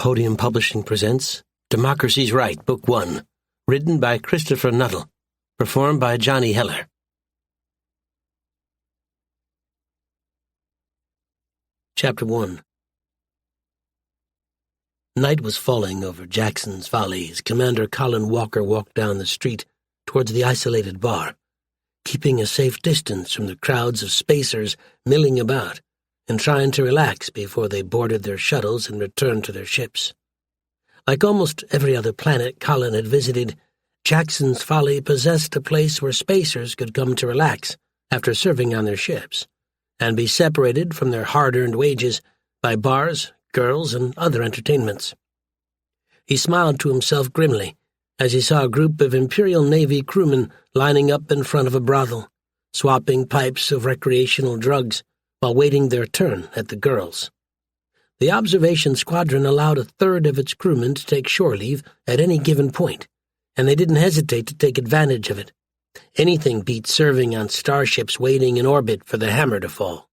Podium Publishing presents Democracy's Right, Book 1, written by Christopher Nuttall, performed by Johnny Heller. Chapter 1. Night was falling over Jackson's Folly as Commander Colin Walker walked down the street towards the isolated bar, keeping a safe distance from the crowds of spacers milling about and trying to relax before they boarded their shuttles and returned to their ships. Like almost every other planet Colin had visited, Jackson's Folly possessed a place where spacers could come to relax after serving on their ships, and be separated from their hard-earned wages by bars, girls, and other entertainments. He smiled to himself grimly as he saw a group of Imperial Navy crewmen lining up in front of a brothel, swapping pipes of recreational drugs while waiting their turn at the girls. The observation squadron allowed a third of its crewmen to take shore leave at any given point, and they didn't hesitate to take advantage of it. Anything beats serving on starships waiting in orbit for the hammer to fall.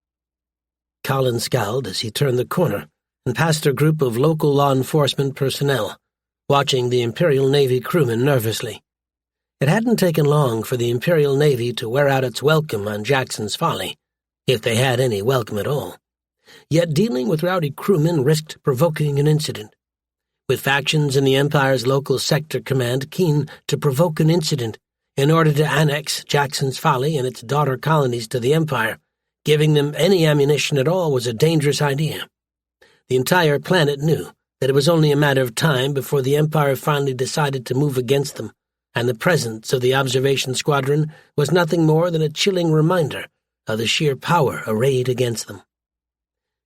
Colin scowled as he turned the corner and passed a group of local law enforcement personnel, watching the Imperial Navy crewmen nervously. It hadn't taken long for the Imperial Navy to wear out its welcome on Jackson's Folly, if they had any welcome at all. Yet dealing with rowdy crewmen risked provoking an incident. With factions in the Empire's local sector command keen to provoke an incident in order to annex Jackson's Folly and its daughter colonies to the Empire, giving them any ammunition at all was a dangerous idea. The entire planet knew that it was only a matter of time before the Empire finally decided to move against them, and the presence of the observation squadron was nothing more than a chilling reminder of the sheer power arrayed against them.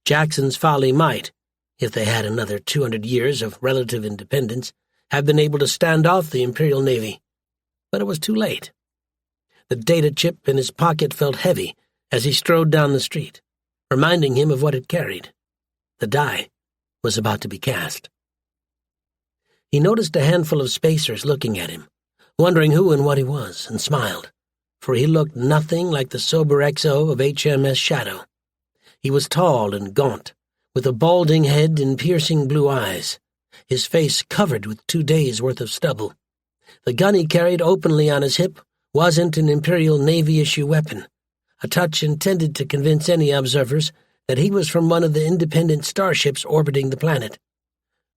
Jackson's Folly might, if they had another 200 years of relative independence, have been able to stand off the Imperial Navy, but it was too late. The data chip in his pocket felt heavy as he strode down the street, reminding him of what it carried. The die was about to be cast. He noticed a handful of spacers looking at him, wondering who and what he was, and smiled, for he looked nothing like the sober XO of HMS Shadow. He was tall and gaunt, with a balding head and piercing blue eyes, his face covered with 2 days' worth of stubble. The gun he carried openly on his hip wasn't an Imperial Navy-issue weapon, a touch intended to convince any observers that he was from one of the independent starships orbiting the planet.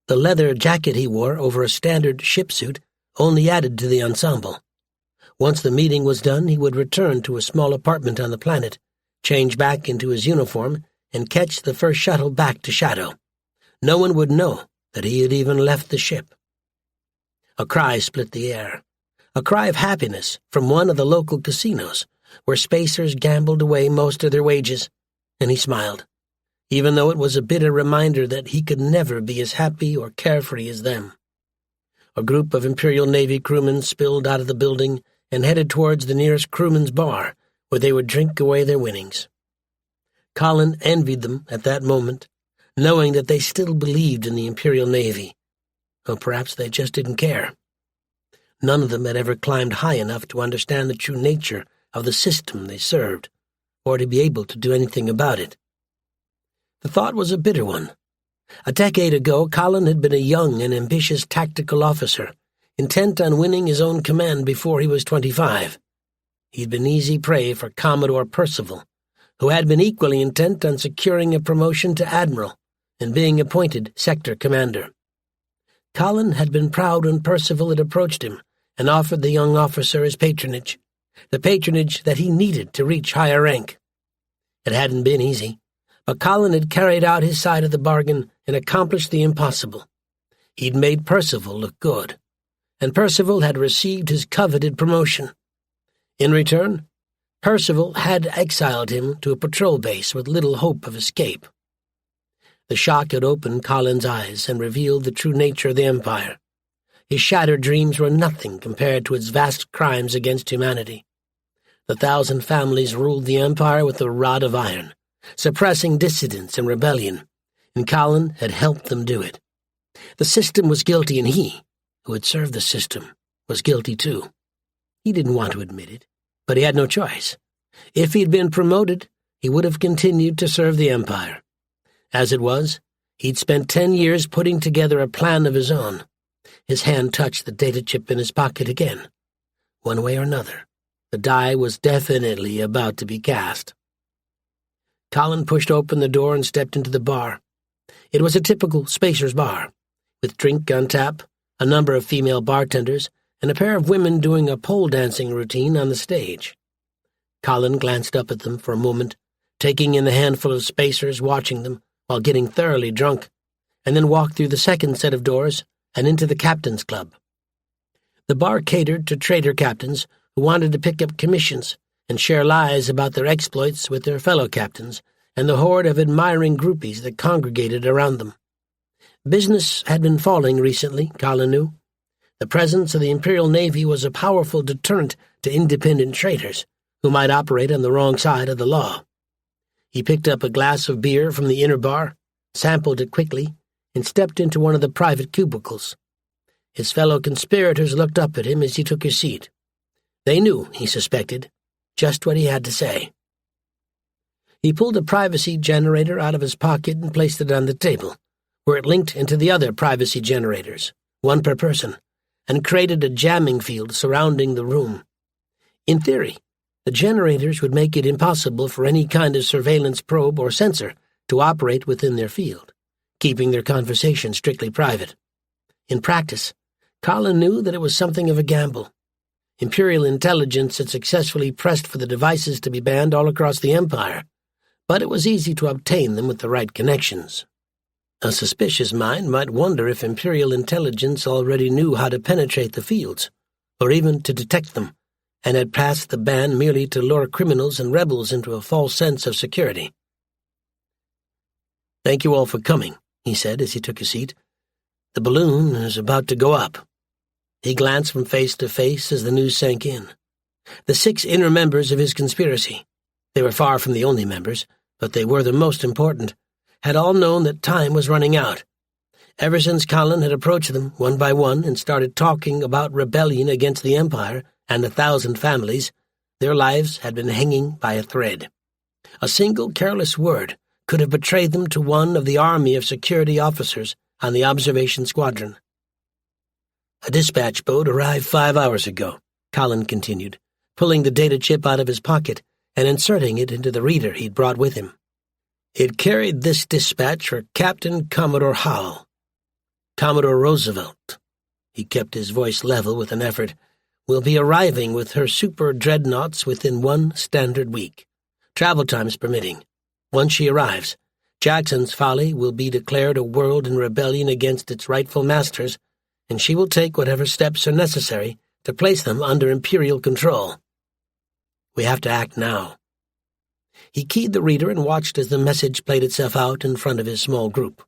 The leather jacket he wore over a standard ship suit only added to the ensemble. Once the meeting was done, he would return to a small apartment on the planet, change back into his uniform, and catch the first shuttle back to Shadow. No one would know that he had even left the ship. A cry split the air, a cry of happiness from one of the local casinos, where spacers gambled away most of their wages, and he smiled, even though it was a bitter reminder that he could never be as happy or carefree as them. A group of Imperial Navy crewmen spilled out of the building and headed towards the nearest crewmen's bar, where they would drink away their winnings. Colin envied them at that moment, knowing that they still believed in the Imperial Navy, or perhaps they just didn't care. None of them had ever climbed high enough to understand the true nature of the system they served, or to be able to do anything about it. The thought was a bitter one. A decade ago, Colin had been a young and ambitious tactical officer, intent on winning his own command before he was 25. He'd been easy prey for Commodore Percival, who had been equally intent on securing a promotion to admiral and being appointed sector commander. Colin had been proud when Percival had approached him and offered the young officer his patronage, the patronage that he needed to reach higher rank. It hadn't been easy, but Colin had carried out his side of the bargain and accomplished the impossible. He'd made Percival look good, and Percival had received his coveted promotion. In return, Percival had exiled him to a patrol base with little hope of escape. The shock had opened Colin's eyes and revealed the true nature of the Empire. His shattered dreams were nothing compared to its vast crimes against humanity. The 1,000 families ruled the Empire with a rod of iron, suppressing dissidents and rebellion, and Colin had helped them do it. The system was guilty, and he, who had served the system, was guilty too. He didn't want to admit it, but he had no choice. If he'd been promoted, he would have continued to serve the Empire. As it was, He'd spent 10 years putting together a plan of his own. His hand touched the data chip in his pocket again. One way or another, the die was definitely about to be cast. Colin pushed open the door and stepped into the bar. It was a typical Spacer's bar, with drink on tap, a number of female bartenders, and a pair of women doing a pole dancing routine on the stage. Colin glanced up at them for a moment, taking in the handful of Spacers watching them while getting thoroughly drunk, and then walked through the second set of doors and into the Captain's Club. The bar catered to trader captains who wanted to pick up commissions and share lies about their exploits with their fellow captains and the horde of admiring groupies that congregated around them. Business had been falling recently, Colin knew. The presence of the Imperial Navy was a powerful deterrent to independent traders who might operate on the wrong side of the law. He picked up a glass of beer from the inner bar, sampled it quickly, and stepped into one of the private cubicles. His fellow conspirators looked up at him as he took his seat. They knew, he suspected, just what he had to say. He pulled a privacy generator out of his pocket and placed it on the table, where it linked into the other privacy generators, one per person, and created a jamming field surrounding the room. In theory, the generators would make it impossible for any kind of surveillance probe or sensor to operate within their field, keeping their conversation strictly private. In practice, Colin knew that it was something of a gamble. Imperial intelligence had successfully pressed for the devices to be banned all across the Empire, but it was easy to obtain them with the right connections. A suspicious mind might wonder if Imperial intelligence already knew how to penetrate the fields, or even to detect them, and had passed the ban merely to lure criminals and rebels into a false sense of security. "Thank you all for coming," he said as he took a seat. "The balloon is about to go up." He glanced from face to face as the news sank in. The 6 inner members of his conspiracy, they were far from the only members, but they were the most important, had all known that time was running out. Ever since Colin had approached them one by one and started talking about rebellion against the Empire and 1,000 families, their lives had been hanging by a thread. A single careless word could have betrayed them to one of the army of security officers on the observation squadron. "A dispatch boat arrived 5 hours ago," Colin continued, pulling the data chip out of his pocket and inserting it into the reader he'd brought with him. It carried this dispatch for Captain Commodore Howell. Commodore Roosevelt, he kept his voice level with an effort, will be arriving with her super dreadnoughts within 1 standard week, travel times permitting. Once she arrives, Jackson's Folly will be declared a world in rebellion against its rightful masters, and she will take whatever steps are necessary to place them under Imperial control. We have to act now. He keyed the reader and watched as the message played itself out in front of his small group.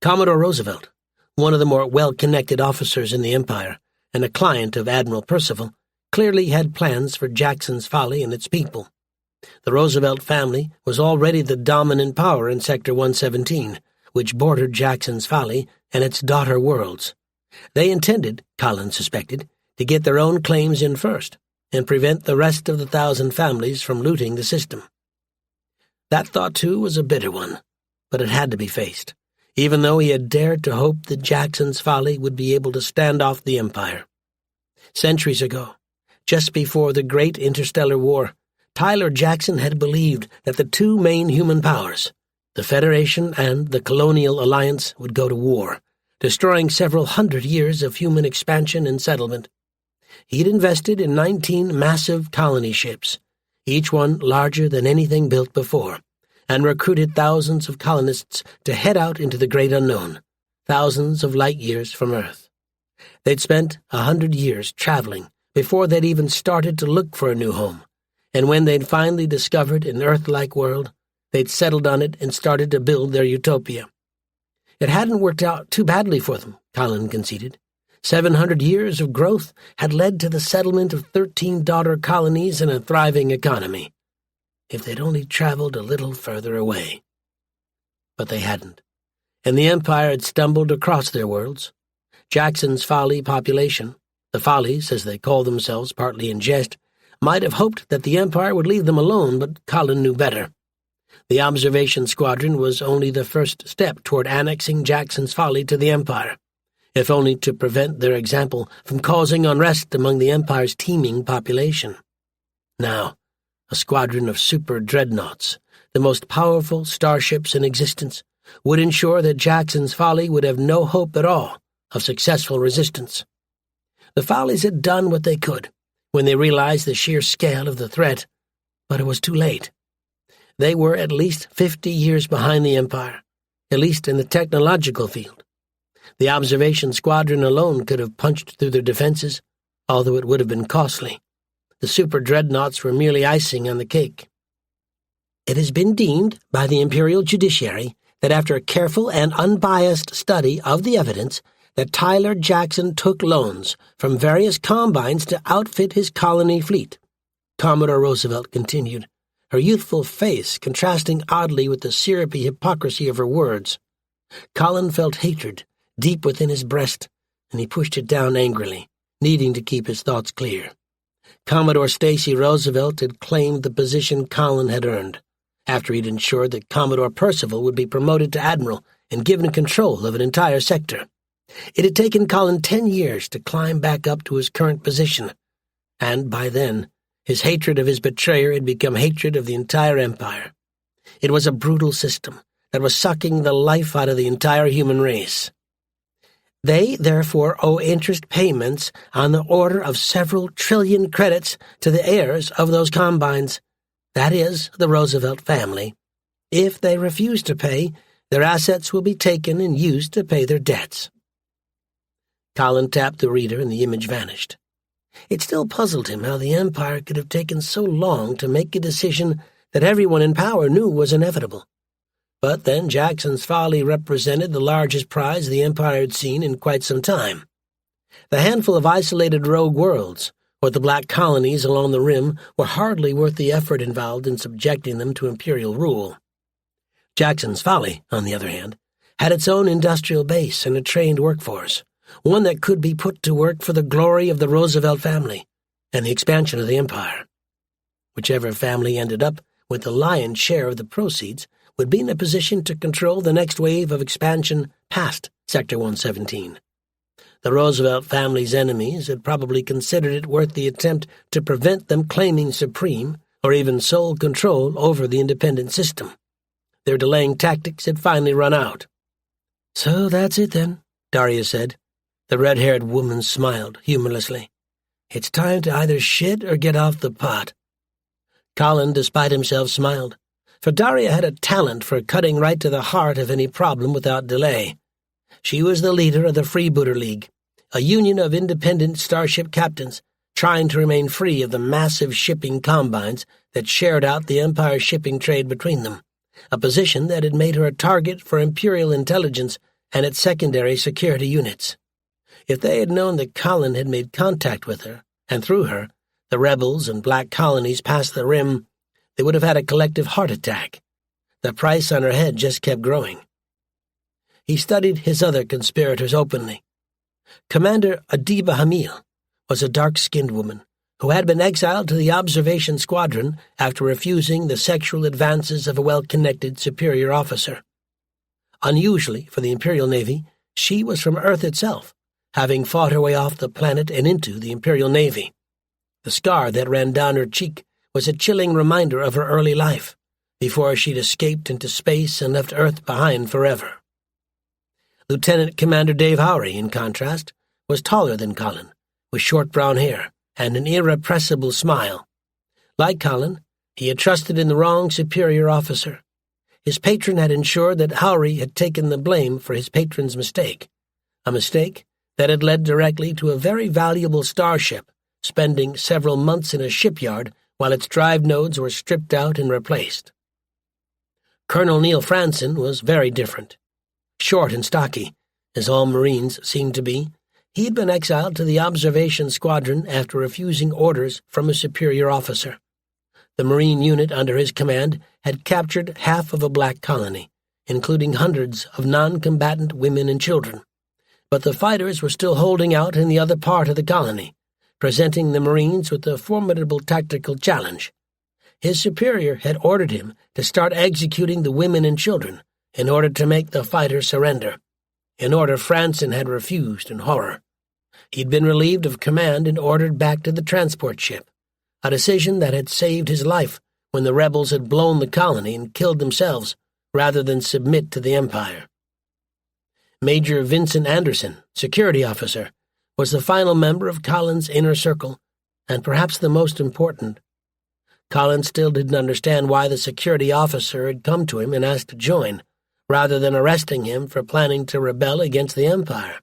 Commodore Roosevelt, one of the more well-connected officers in the Empire and a client of Admiral Percival, clearly had plans for Jackson's Folly and its people. The Roosevelt family was already the dominant power in Sector 117, which bordered Jackson's Folly and its daughter worlds. They intended, Colin suspected, to get their own claims in first and prevent the rest of the 1,000 families from looting the system. That thought, too, was a bitter one, but it had to be faced, even though he had dared to hope that Jackson's Folly would be able to stand off the Empire. Centuries ago, just before the Great Interstellar War, Tyler Jackson had believed that the 2 main human powers, the Federation and the Colonial Alliance, would go to war, destroying several hundred years of human expansion and settlement. He'd invested in 19 massive colony ships, each one larger than anything built before, and recruited thousands of colonists to head out into the great unknown, thousands of light years from Earth. They'd spent 100 years traveling before they'd even started to look for a new home, and when they'd finally discovered an Earth-like world, they'd settled on it and started to build their utopia. It hadn't worked out too badly for them, Colin conceded. 700 years of growth had led to the settlement of 13 daughter colonies and a thriving economy. If they'd only traveled a little further away. But they hadn't, and the Empire had stumbled across their worlds. Jackson's Folly population, the Follies, as they call themselves partly in jest, might have hoped that the Empire would leave them alone, but Colin knew better. The observation squadron was only the first step toward annexing Jackson's Folly to the Empire, if only to prevent their example from causing unrest among the Empire's teeming population. Now, a squadron of super dreadnoughts, the most powerful starships in existence, would ensure that Jackson's Folly would have no hope at all of successful resistance. The Follies had done what they could when they realized the sheer scale of the threat, but it was too late. They were at least 50 years behind the Empire, at least in the technological field. The observation squadron alone could have punched through their defenses, although it would have been costly. The super dreadnoughts were merely icing on the cake. It has been deemed by the imperial judiciary that after a careful and unbiased study of the evidence, that Tyler Jackson took loans from various combines to outfit his colony fleet, Commodore Roosevelt continued, her youthful face contrasting oddly with the syrupy hypocrisy of her words. Colin felt hatred deep within his breast, and he pushed it down angrily, needing to keep his thoughts clear. Commodore Stacy Roosevelt had claimed the position Colin had earned, after he'd ensured that Commodore Percival would be promoted to admiral and given control of an entire sector. It had taken Colin 10 years to climb back up to his current position, and by then, his hatred of his betrayer had become hatred of the entire empire. It was a brutal system that was sucking the life out of the entire human race. They, therefore, owe interest payments on the order of several trillion credits to the heirs of those combines, that is, the Roosevelt family. If they refuse to pay, their assets will be taken and used to pay their debts. Colin tapped the reader and the image vanished. It still puzzled him how the Empire could have taken so long to make a decision that everyone in power knew was inevitable. But then Jackson's Folly represented the largest prize the Empire had seen in quite some time. The handful of isolated rogue worlds, or the black colonies along the rim, were hardly worth the effort involved in subjecting them to imperial rule. Jackson's Folly, on the other hand, had its own industrial base and a trained workforce, one that could be put to work for the glory of the Roosevelt family and the expansion of the Empire. Whichever family ended up with the lion's share of the proceeds would be in a position to control the next wave of expansion past Sector 117. The Roosevelt family's enemies had probably considered it worth the attempt to prevent them claiming supreme or even sole control over the independent system. Their delaying tactics had finally run out. "So that's it then," Daria said. The red-haired woman smiled humorlessly. "It's time to either shit or get off the pot." Colin, despite himself, smiled, for Daria had a talent for cutting right to the heart of any problem without delay. She was the leader of the Freebooter League, a union of independent starship captains trying to remain free of the massive shipping combines that shared out the Empire's shipping trade between them, a position that had made her a target for Imperial intelligence and its secondary security units. If they had known that Colin had made contact with her, and through her, the rebels and black colonies past the rim, they would have had a collective heart attack. The price on her head just kept growing. He studied his other conspirators openly. Commander Adiba Hamil was a dark-skinned woman who had been exiled to the observation squadron after refusing the sexual advances of a well-connected superior officer. Unusually for the Imperial Navy, she was from Earth itself, having fought her way off the planet and into the Imperial Navy. The scar that ran down her cheek was a chilling reminder of her early life, before she'd escaped into space and left Earth behind forever. Lieutenant Commander Dave Howry, in contrast, was taller than Colin, with short brown hair and an irrepressible smile. Like Colin, he had trusted in the wrong superior officer. His patron had ensured that Howry had taken the blame for his patron's mistake, a mistake that had led directly to a very valuable starship, spending several months in a shipyard while its drive nodes were stripped out and replaced. Colonel Neil Franson was very different. Short and stocky, as all Marines seemed to be, he had been exiled to the observation squadron after refusing orders from a superior officer. The Marine unit under his command had captured half of a black colony, including hundreds of non-combatant women and children. But the fighters were still holding out in the other part of the colony, presenting the Marines with a formidable tactical challenge. His superior had ordered him to start executing the women and children in order to make the fighter surrender, an order Franzen had refused in horror. He'd been relieved of command and ordered back to the transport ship, a decision that had saved his life when the rebels had blown the colony and killed themselves rather than submit to the Empire. Major Vincent Anderson, security officer, was the final member of Colin's inner circle, and perhaps the most important. Colin still didn't understand why the security officer had come to him and asked to join, rather than arresting him for planning to rebel against the Empire.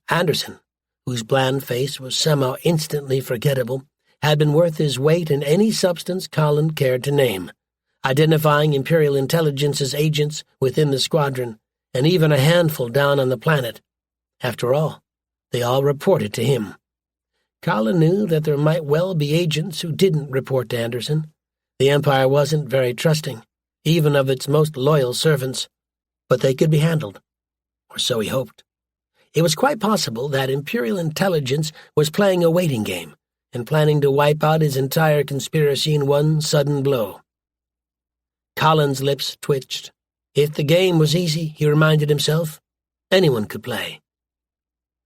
Anderson, whose bland face was somehow instantly forgettable, had been worth his weight in any substance Colin cared to name, identifying Imperial Intelligence's agents within the squadron, and even a handful down on the planet. After all, they all reported to him. Colin knew that there might well be agents who didn't report to Anderson. The Empire wasn't very trusting, even of its most loyal servants, but they could be handled, or so he hoped. It was quite possible that Imperial Intelligence was playing a waiting game and planning to wipe out his entire conspiracy in one sudden blow. Colin's lips twitched. If the game was easy, he reminded himself, anyone could play.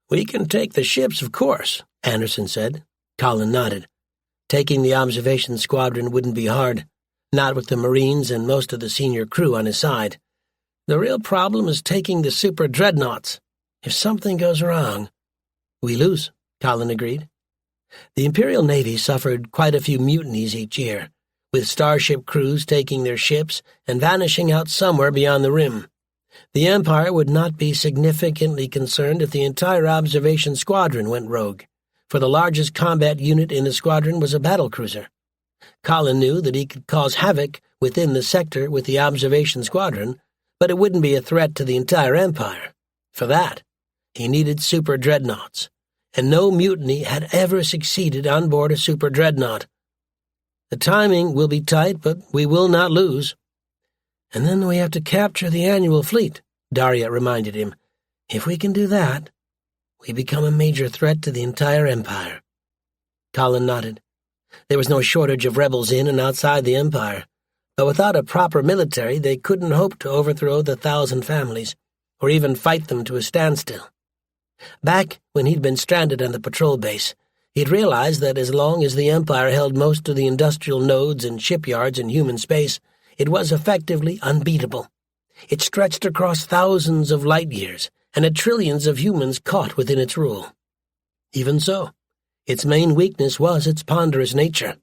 "We can take the ships, of course," Anderson said. Colin nodded. Taking the observation squadron wouldn't be hard, not with the Marines and most of the senior crew on his side. The real problem is taking the super dreadnoughts. If something goes wrong, we lose, Colin agreed. The Imperial Navy suffered quite a few mutinies each year, with starship crews taking their ships and vanishing out somewhere beyond the rim. The Empire would not be significantly concerned if the entire observation squadron went rogue, for the largest combat unit in the squadron was a battlecruiser. Colin knew that he could cause havoc within the sector with the observation squadron, but it wouldn't be a threat to the entire Empire. For that, he needed super dreadnoughts, and no mutiny had ever succeeded on board a super dreadnought. The timing will be tight, but we will not lose. And then we have to capture the annual fleet, Daria reminded him. If we can do that, we become a major threat to the entire Empire. Colin nodded. There was no shortage of rebels in and outside the Empire, but without a proper military they couldn't hope to overthrow the 1,000 families, or even fight them to a standstill. Back when he'd been stranded on the patrol base, he'd realized that as long as the Empire held most of the industrial nodes and shipyards in human space, it was effectively unbeatable. It stretched across thousands of light years and had trillions of humans caught within its rule. Even so, its main weakness was its ponderous nature.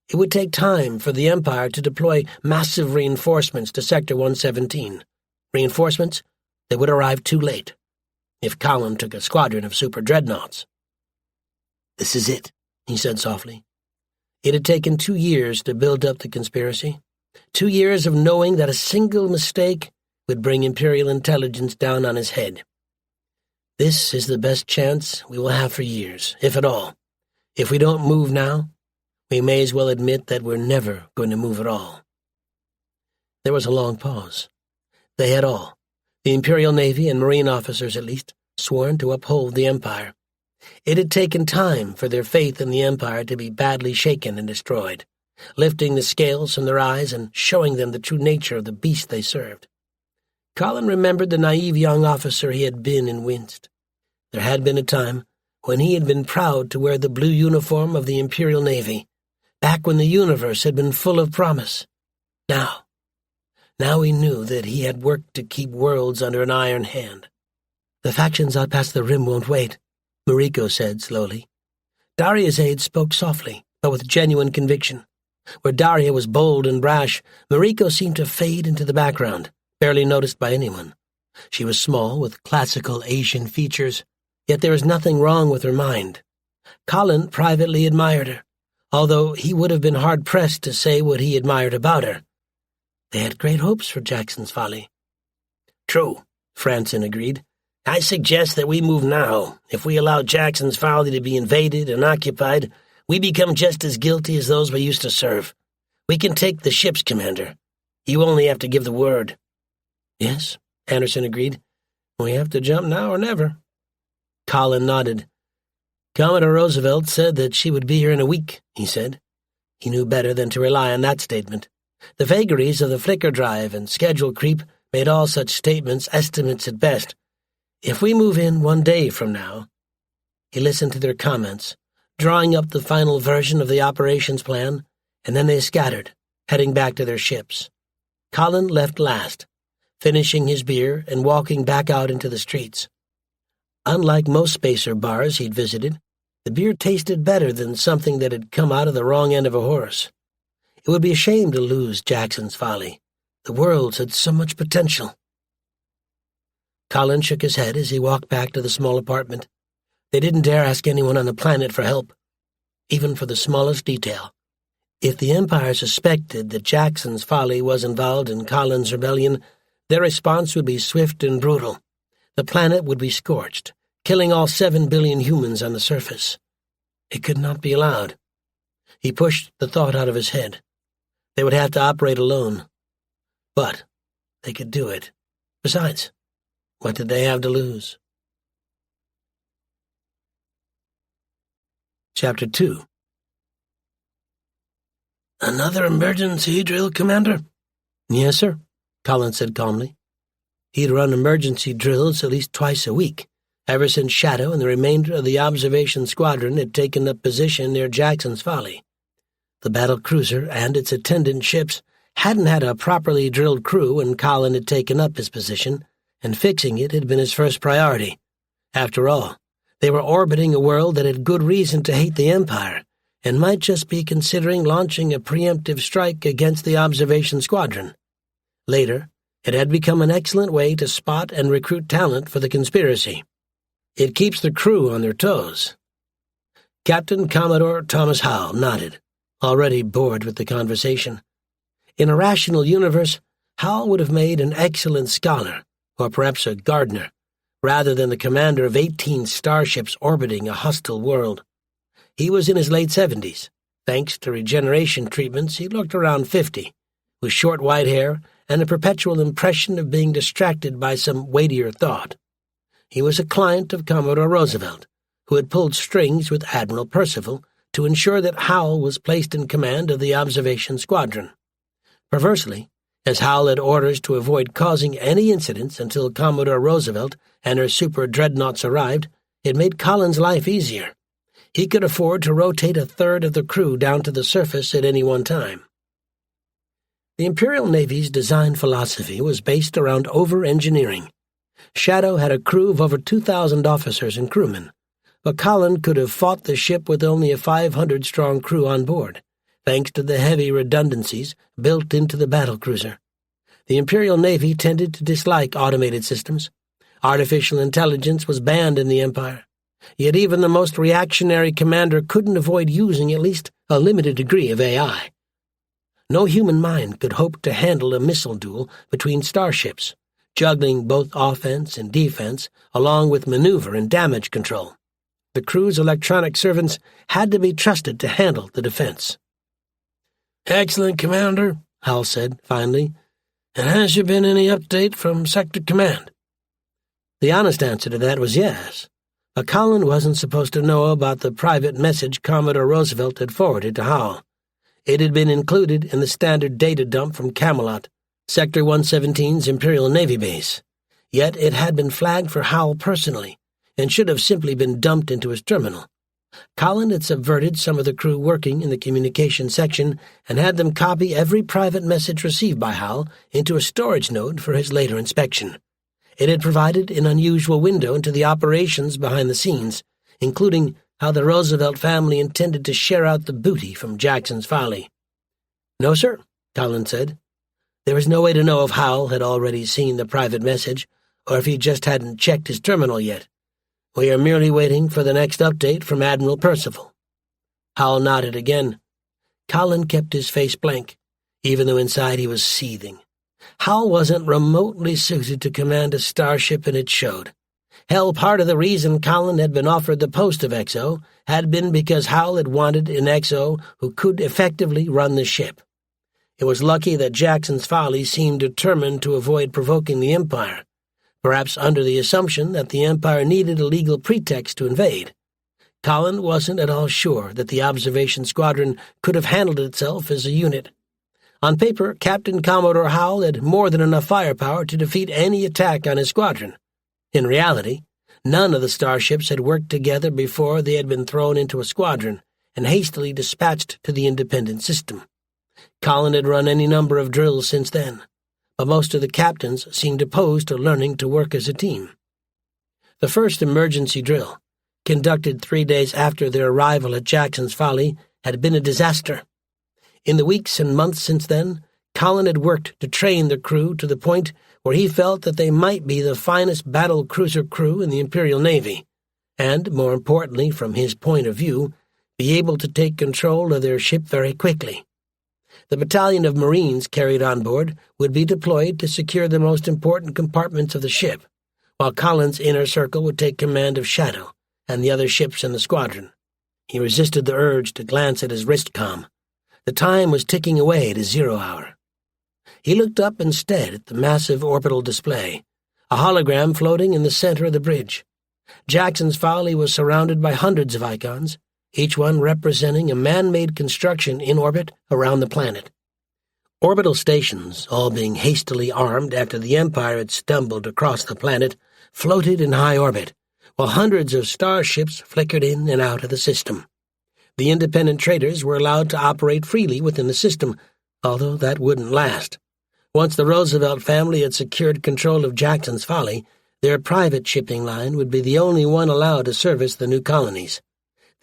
It would take time for the Empire to deploy massive reinforcements to Sector 117, reinforcements that would arrive too late if Colin took a squadron of super dreadnoughts. "This is it," he said softly. It had taken 2 years to build up the conspiracy, 2 years of knowing that a single mistake would bring Imperial Intelligence down on his head. This is the best chance we will have for years, if at all. If we don't move now, we may as well admit that we're never going to move at all. There was a long pause. They had all, the Imperial Navy and Marine officers at least, sworn to uphold the Empire. It had taken time for their faith in the Empire to be badly shaken and destroyed, lifting the scales from their eyes and showing them the true nature of the beast they served. Colin remembered the naive young officer he had been and winced. There had been a time when he had been proud to wear the blue uniform of the Imperial Navy, back when the universe had been full of promise. Now he knew that he had worked to keep worlds under an iron hand. "The factions out past the rim won't wait," Mariko said slowly. Daria's aide spoke softly, but with genuine conviction. Where Daria was bold and brash, Mariko seemed to fade into the background, barely noticed by anyone. She was small, with classical Asian features, yet there was nothing wrong with her mind. Colin privately admired her, although he would have been hard-pressed to say what he admired about her. They had great hopes for Jackson's Folly. "True," Franzen agreed. "I suggest that we move now. If we allow Jackson's Folly to be invaded and occupied, we become just as guilty as those we used to serve. We can take the ship's commander. You only have to give the word." "Yes," Anderson agreed. "We have to jump now or never." Colin nodded. "Commodore Roosevelt said that she would be here in a week," he said. He knew better than to rely on that statement. The vagaries of the flicker drive and schedule creep made all such statements estimates at best. If we move in 1 day from now— He listened to their comments, drawing up the final version of the operations plan, and then they scattered, heading back to their ships. Colin left last, finishing his beer and walking back out into the streets. Unlike most spacer bars he'd visited, the beer tasted better than something that had come out of the wrong end of a horse. It would be a shame to lose Jackson's Folly. The world had so much potential. Colin shook his head as he walked back to the small apartment. They didn't dare ask anyone on the planet for help, even for the smallest detail. If the Empire suspected that Jackson's Folly was involved in Colin's rebellion, their response would be swift and brutal. The planet would be scorched, killing all 7 billion humans on the surface. It could not be allowed. He pushed the thought out of his head. They would have to operate alone. But they could do it. Besides, what did they have to lose? Chapter 2. Another emergency drill, Commander? Yes, sir, Colin said calmly. He'd run emergency drills at least twice a week, ever since Shadow and the remainder of the observation squadron had taken up position near Jackson's Folly. The battle cruiser and its attendant ships hadn't had a properly drilled crew when Colin had taken up his position, and fixing it had been his first priority. After all, they were orbiting a world that had good reason to hate the Empire, and might just be considering launching a preemptive strike against the observation squadron. Later, it had become an excellent way to spot and recruit talent for the conspiracy. It keeps the crew on their toes. Captain Commodore Thomas Howell nodded, already bored with the conversation. In a rational universe, Howell would have made an excellent scholar, or perhaps a gardener, rather than the commander of 18 starships orbiting a hostile world. He was in his late 70s. Thanks to regeneration treatments, he looked around 50, with short white hair and a perpetual impression of being distracted by some weightier thought. He was a client of Commodore Roosevelt, who had pulled strings with Admiral Percival to ensure that Howell was placed in command of the observation squadron. Perversely, as Howell had orders to avoid causing any incidents until Commodore Roosevelt and her super dreadnoughts arrived, it made Colin's life easier. He could afford to rotate a third of the crew down to the surface at any one time. The Imperial Navy's design philosophy was based around over-engineering. Shadow had a crew of over 2,000 officers and crewmen, but Colin could have fought the ship with only a 500-strong crew on board, thanks to the heavy redundancies built into the battlecruiser. The Imperial Navy tended to dislike automated systems. Artificial intelligence was banned in the Empire. Yet even the most reactionary commander couldn't avoid using at least a limited degree of AI. No human mind could hope to handle a missile duel between starships, juggling both offense and defense, along with maneuver and damage control. The crew's electronic servants had to be trusted to handle the defense. "Excellent, Commander," Howell said, finally. "And has there been any update from Sector Command?" The honest answer to that was yes. But Colin wasn't supposed to know about the private message Commodore Roosevelt had forwarded to Howell. It had been included in the standard data dump from Camelot, Sector 117's Imperial Navy base. Yet it had been flagged for Howell personally, and should have simply been dumped into his terminal. Colin had subverted some of the crew working in the communication section and had them copy every private message received by Howell into a storage node for his later inspection. It had provided an unusual window into the operations behind the scenes, including how the Roosevelt family intended to share out the booty from Jackson's Folly. "No, sir," Colin said. There was no way to know if Howell had already seen the private message, or if he just hadn't checked his terminal yet. "We are merely waiting for the next update from Admiral Percival." Howell nodded again. Colin kept his face blank, even though inside he was seething. Howell wasn't remotely suited to command a starship, and it showed. Hell, part of the reason Colin had been offered the post of XO had been because Howell had wanted an XO who could effectively run the ship. It was lucky that Jackson's Folly seemed determined to avoid provoking the Empire, perhaps under the assumption that the Empire needed a legal pretext to invade. Colin wasn't at all sure that the observation squadron could have handled itself as a unit. On paper, Captain Commodore Howell had more than enough firepower to defeat any attack on his squadron. In reality, none of the starships had worked together before they had been thrown into a squadron and hastily dispatched to the independent system. Colin had run any number of drills since then, but most of the captains seemed opposed to learning to work as a team. The first emergency drill, conducted 3 days after their arrival at Jackson's Folly, had been a disaster. In the weeks and months since then, Colin had worked to train the crew to the point where he felt that they might be the finest battle cruiser crew in the Imperial Navy, and, more importantly from his point of view, be able to take control of their ship very quickly. The battalion of Marines carried on board would be deployed to secure the most important compartments of the ship, while Colin's inner circle would take command of Shadow and the other ships in the squadron. He resisted the urge to glance at his wristcom. The time was ticking away to 0 hour. He looked up instead at the massive orbital display, a hologram floating in the center of the bridge. Jackson's Folly was surrounded by hundreds of icons, each one representing a man-made construction in orbit around the planet. Orbital stations, all being hastily armed after the Empire had stumbled across the planet, floated in high orbit, while hundreds of starships flickered in and out of the system. The independent traders were allowed to operate freely within the system, although that wouldn't last. Once the Roosevelt family had secured control of Jackson's Folly, their private shipping line would be the only one allowed to service the new colonies.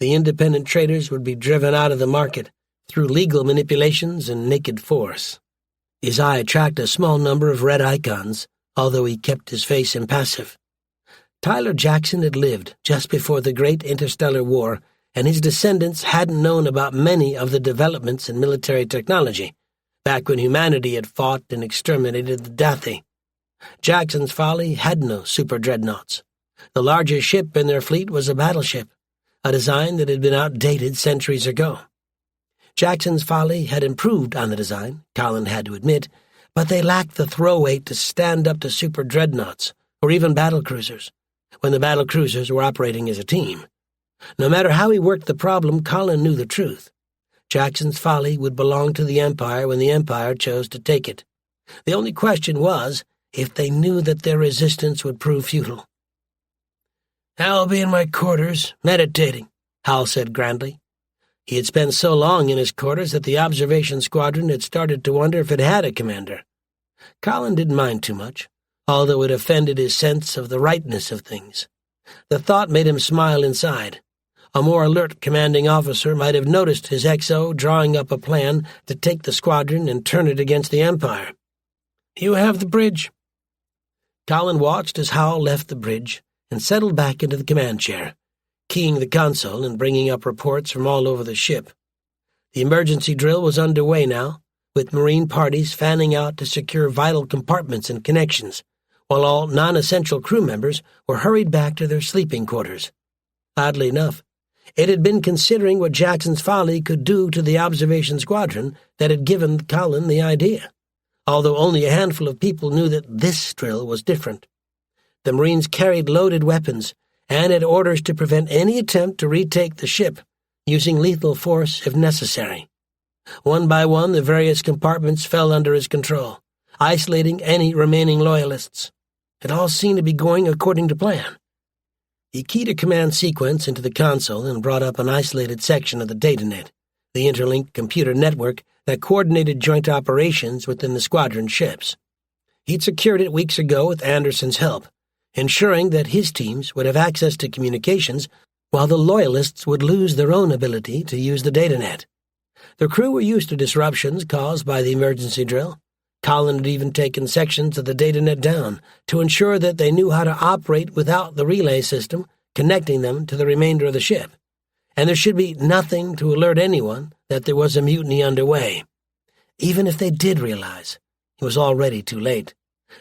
The independent traders would be driven out of the market through legal manipulations and naked force. His eye tracked a small number of red icons, although he kept his face impassive. Tyler Jackson had lived just before the Great Interstellar War, and his descendants hadn't known about many of the developments in military technology, back when humanity had fought and exterminated the Dathi. Jackson's Folly had no super dreadnoughts. The largest ship in their fleet was a battleship, a design that had been outdated centuries ago. Jackson's Folly had improved on the design, Colin had to admit, but they lacked the throw weight to stand up to super dreadnoughts or even battlecruisers, when the battlecruisers were operating as a team. No matter how he worked the problem, Colin knew the truth. Jackson's Folly would belong to the Empire when the Empire chose to take it. The only question was if they knew that their resistance would prove futile. "I'll be in my quarters, meditating," Hal said grandly. He had spent so long in his quarters that the observation squadron had started to wonder if it had a commander. Colin didn't mind too much, although it offended his sense of the rightness of things. The thought made him smile inside. A more alert commanding officer might have noticed his XO drawing up a plan to take the squadron and turn it against the Empire. "You have the bridge." Colin watched as Hal left the bridge and settled back into the command chair, keying the console and bringing up reports from all over the ship. The emergency drill was underway now, with Marine parties fanning out to secure vital compartments and connections, while all non-essential crew members were hurried back to their sleeping quarters. Oddly enough, it had been considering what Jackson's Folly could do to the observation squadron that had given Colin the idea, although only a handful of people knew that this drill was different. The Marines carried loaded weapons and had orders to prevent any attempt to retake the ship, using lethal force if necessary. One by one, the various compartments fell under his control, isolating any remaining loyalists. It all seemed to be going according to plan. He keyed a command sequence into the console and brought up an isolated section of the datanet, the interlinked computer network that coordinated joint operations within the squadron ships. He'd secured it weeks ago with Anderson's help, ensuring that his teams would have access to communications while the Loyalists would lose their own ability to use the datanet. The crew were used to disruptions caused by the emergency drill. Colin had even taken sections of the datanet down to ensure that they knew how to operate without the relay system connecting them to the remainder of the ship, and there should be nothing to alert anyone that there was a mutiny underway. Even if they did realize, it was already too late.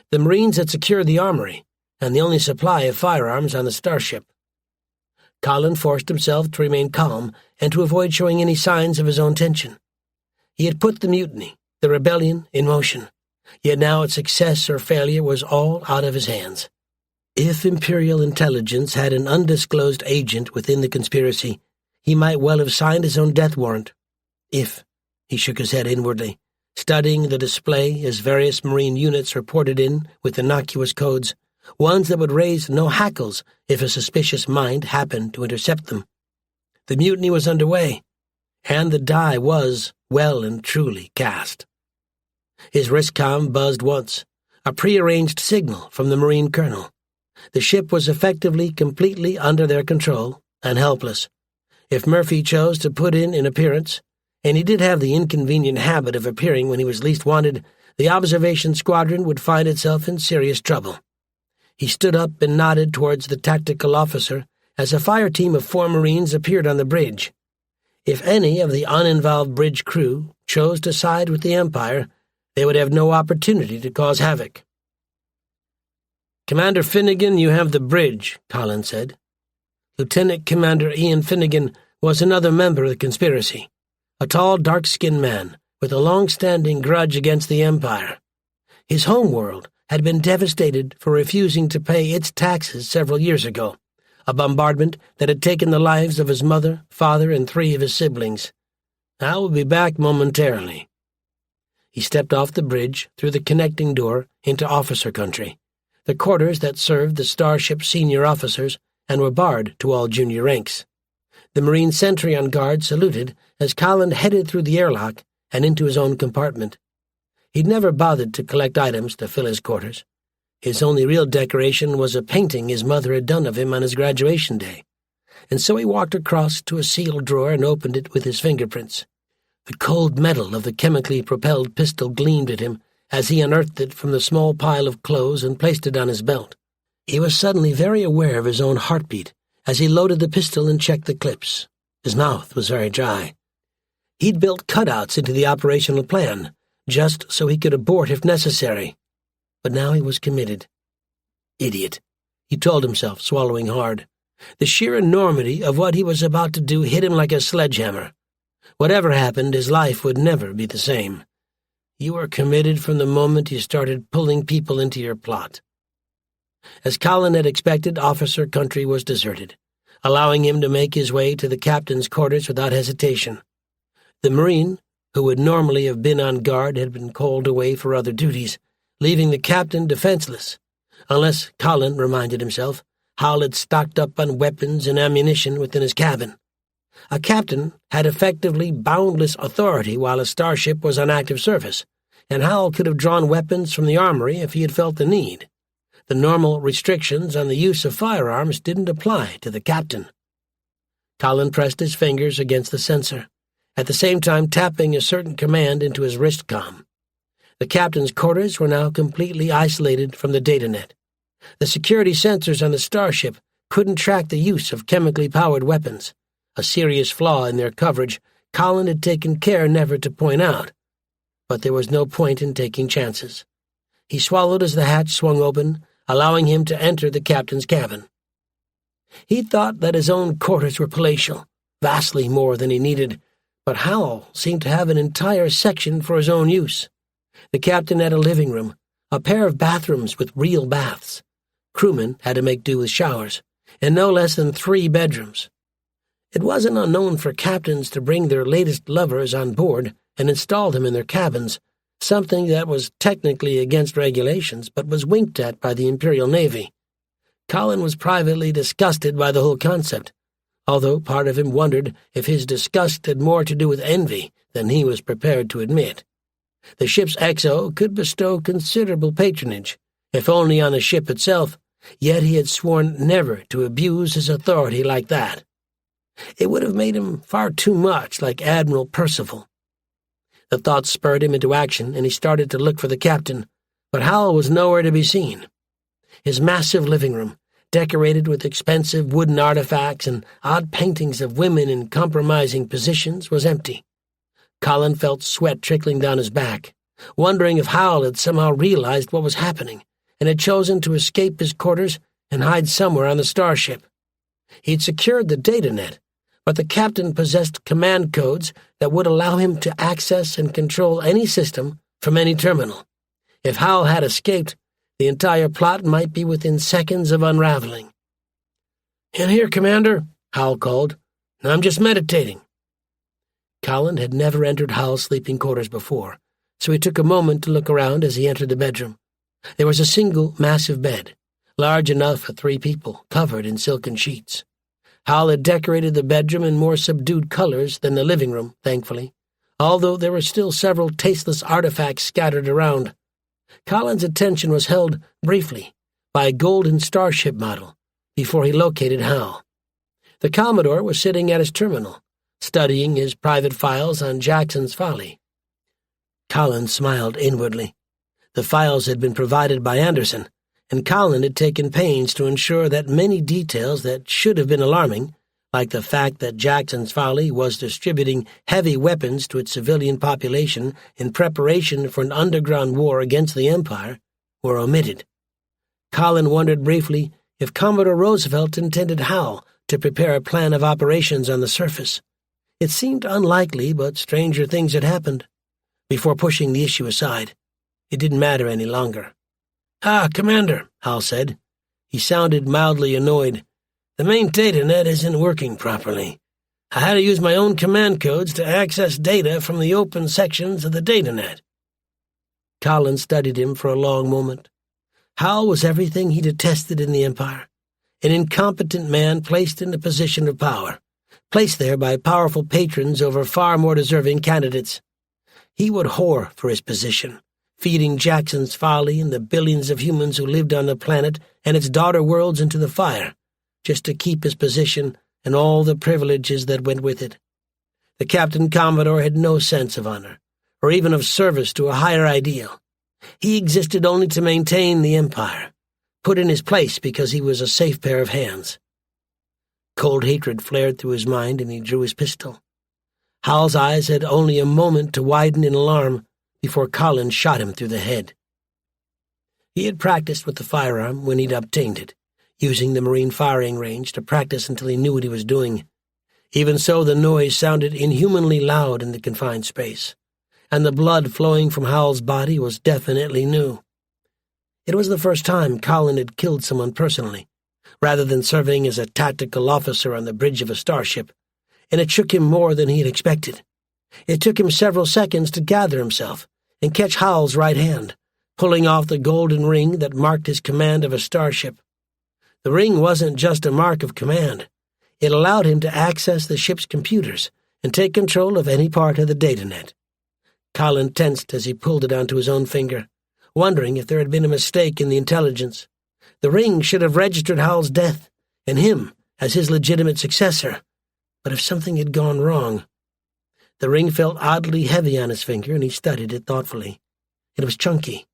The Marines had secured the armory, and the only supply of firearms on the starship. Colin forced himself to remain calm and to avoid showing any signs of his own tension. He had put the mutiny, the rebellion, in motion, yet now its success or failure was all out of his hands. If Imperial intelligence had an undisclosed agent within the conspiracy, he might well have signed his own death warrant. If, he shook his head inwardly, studying the display as various Marine units reported in with innocuous codes, ones that would raise no hackles if a suspicious mind happened to intercept them. The mutiny was underway, and the die was well and truly cast. His wristcom buzzed once, a prearranged signal from the Marine colonel. The ship was effectively completely under their control and helpless. If Murphy chose to put in an appearance, and he did have the inconvenient habit of appearing when he was least wanted, the observation squadron would find itself in serious trouble. He stood up and nodded towards the tactical officer as a fire team of 4 Marines appeared on the bridge. If any of the uninvolved bridge crew chose to side with the Empire, they would have no opportunity to cause havoc. "Commander Finnegan, you have the bridge," Colin said. Lieutenant Commander Ian Finnegan was another member of the conspiracy, a tall, dark-skinned man with a long-standing grudge against the Empire. His homeworld had been devastated for refusing to pay its taxes several years ago, a bombardment that had taken the lives of his mother, father, and 3 of his siblings. "I will be back momentarily." He stepped off the bridge through the connecting door into officer country, the quarters that served the starship's senior officers and were barred to all junior ranks. The Marine sentry on guard saluted as Colin headed through the airlock and into his own compartment. He'd never bothered to collect items to fill his quarters. His only real decoration was a painting his mother had done of him on his graduation day, and so he walked across to a sealed drawer and opened it with his fingerprints. The cold metal of the chemically propelled pistol gleamed at him as he unearthed it from the small pile of clothes and placed it on his belt. He was suddenly very aware of his own heartbeat as he loaded the pistol and checked the clips. His mouth was very dry. He'd built cutouts into the operational plan, just so he could abort if necessary. But now he was committed. Idiot, he told himself, swallowing hard. The sheer enormity of what he was about to do hit him like a sledgehammer. Whatever happened, his life would never be the same. You were committed from the moment you started pulling people into your plot. As Colin had expected, officer country was deserted, allowing him to make his way to the captain's quarters without hesitation. The Marine, who would normally have been on guard, had been called away for other duties, leaving the captain defenseless, unless, Colin reminded himself, Hal had stocked up on weapons and ammunition within his cabin. A captain had effectively boundless authority while a starship was on active service, and Hal could have drawn weapons from the armory if he had felt the need. The normal restrictions on the use of firearms didn't apply to the captain. Colin pressed his fingers against the sensor, at the same time tapping a certain command into his wristcom. The captain's quarters were now completely isolated from the datanet. The security sensors on the starship couldn't track the use of chemically powered weapons, a serious flaw in their coverage Colin had taken care never to point out. But there was no point in taking chances. He swallowed as the hatch swung open, allowing him to enter the captain's cabin. He thought that his own quarters were palatial, vastly more than he needed, but Hal seemed to have an entire section for his own use. The captain had a living room, a pair of bathrooms with real baths. Crewmen had to make do with showers, and no less than 3 bedrooms. It wasn't unknown for captains to bring their latest lovers on board and install them in their cabins, something that was technically against regulations but was winked at by the Imperial Navy. Colin was privately disgusted by the whole concept, although part of him wondered if his disgust had more to do with envy than he was prepared to admit. The ship's XO could bestow considerable patronage, if only on the ship itself, yet he had sworn never to abuse his authority like that. It would have made him far too much like Admiral Percival. The thought spurred him into action, and he started to look for the captain, but Hal was nowhere to be seen. His massive living room, decorated with expensive wooden artifacts and odd paintings of women in compromising positions, was empty. Colin felt sweat trickling down his back, wondering if Hal had somehow realized what was happening and had chosen to escape his quarters and hide somewhere on the starship. He'd secured the datanet, but the captain possessed command codes that would allow him to access and control any system from any terminal. If Hal had escaped, The entire plot might be within seconds of unraveling. "In here, Commander," Hal called. "I'm just meditating." Colin had never entered Hal's sleeping quarters before, so he took a moment to look around as he entered the bedroom. There was a single, massive bed, large enough for 3 people, covered in silken sheets. Hal had decorated the bedroom in more subdued colors than the living room, thankfully, although there were still several tasteless artifacts scattered around. Colin's attention was held, briefly, by a golden starship model, before he located Hal. The Commodore was sitting at his terminal, studying his private files on Jackson's Folly. Colin smiled inwardly. The files had been provided by Anderson, and Colin had taken pains to ensure that many details that should have been alarming, like the fact that Jackson's Folly was distributing heavy weapons to its civilian population in preparation for an underground war against the Empire, were omitted. Colin wondered briefly if Commodore Roosevelt intended Hal to prepare a plan of operations on the surface. It seemed unlikely, but stranger things had happened. Before pushing the issue aside, it didn't matter any longer. Commander," Hal said. He sounded mildly annoyed. "The main data net isn't working properly. I had to use my own command codes to access data from the open sections of the data net." Colin studied him for a long moment. Hal was everything he detested in the Empire, an incompetent man placed in a position of power, placed there by powerful patrons over far more deserving candidates. He would whore for his position, feeding Jackson's Folly and the billions of humans who lived on the planet and its daughter worlds into the fire, just to keep his position and all the privileges that went with it. The Captain Commodore had no sense of honor, or even of service to a higher ideal. He existed only to maintain the Empire, put in his place because he was a safe pair of hands. Cold hatred flared through his mind, and he drew his pistol. Hal's eyes had only a moment to widen in alarm before Colin shot him through the head. He had practiced with the firearm when he'd obtained it, using the Marine firing range to practice until he knew what he was doing. Even so, the noise sounded inhumanly loud in the confined space, and the blood flowing from Hal's body was definitely new. It was the first time Colin had killed someone personally, rather than serving as a tactical officer on the bridge of a starship, and it shook him more than he had expected. It took him several seconds to gather himself and catch Hal's right hand, pulling off the golden ring that marked his command of a starship. The ring wasn't just a mark of command. It allowed him to access the ship's computers and take control of any part of the data net. Colin tensed as he pulled it onto his own finger, wondering if there had been a mistake in the intelligence. The ring should have registered Hal's death, and him as his legitimate successor. But if something had gone wrong... The ring felt oddly heavy on his finger, and he studied it thoughtfully. It was chunky,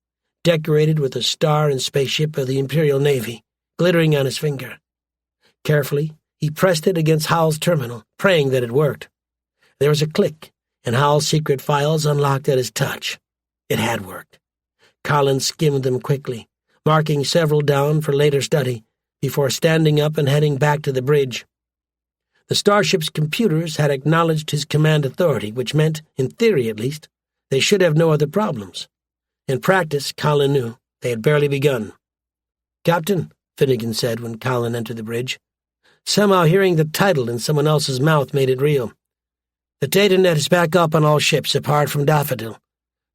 decorated with a star and spaceship of the Imperial Navy, glittering on his finger. Carefully, he pressed it against Hal's terminal, praying that it worked. There was a click, and Hal's secret files unlocked at his touch. It had worked. Colin skimmed them quickly, marking several down for later study, before standing up and heading back to the bridge. The starship's computers had acknowledged his command authority, which meant, in theory at least, they should have no other problems. In practice, Colin knew, they had barely begun. "Captain," Finnegan said when Colin entered the bridge. Somehow hearing the title in someone else's mouth made it real. "The data net is back up on all ships apart from Daffodil.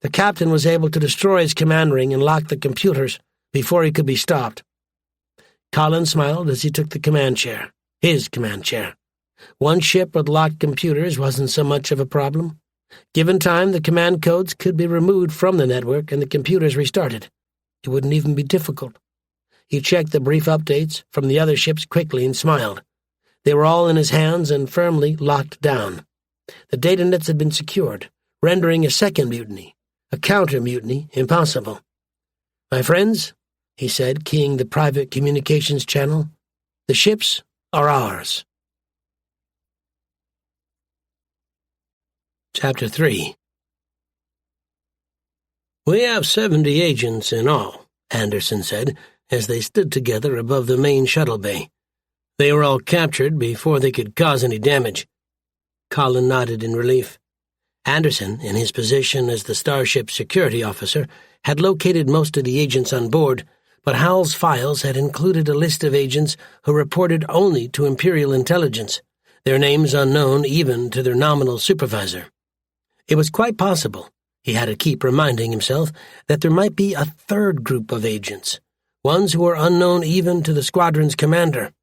The captain was able to destroy his command ring and lock the computers before he could be stopped." Colin smiled as he took the command chair, his command chair. One ship with locked computers wasn't so much of a problem. Given time, the command codes could be removed from the network and the computers restarted. It wouldn't even be difficult. He checked the brief updates from the other ships quickly and smiled. They were all in his hands and firmly locked down. The data nets had been secured, rendering a second mutiny, a counter-mutiny, impossible. "My friends," he said, keying the private communications channel, "the ships are ours." Chapter 3. "We have 70 agents in all," Anderson said, as they stood together above the main shuttle bay. "They were all captured before they could cause any damage." Colin nodded in relief. Anderson, in his position as the starship's security officer, had located most of the agents on board, but Howell's files had included a list of agents who reported only to Imperial intelligence, their names unknown even to their nominal supervisor. It was quite possible, he had to keep reminding himself, that there might be a third group of agents, ones who were unknown even to the squadron's commander.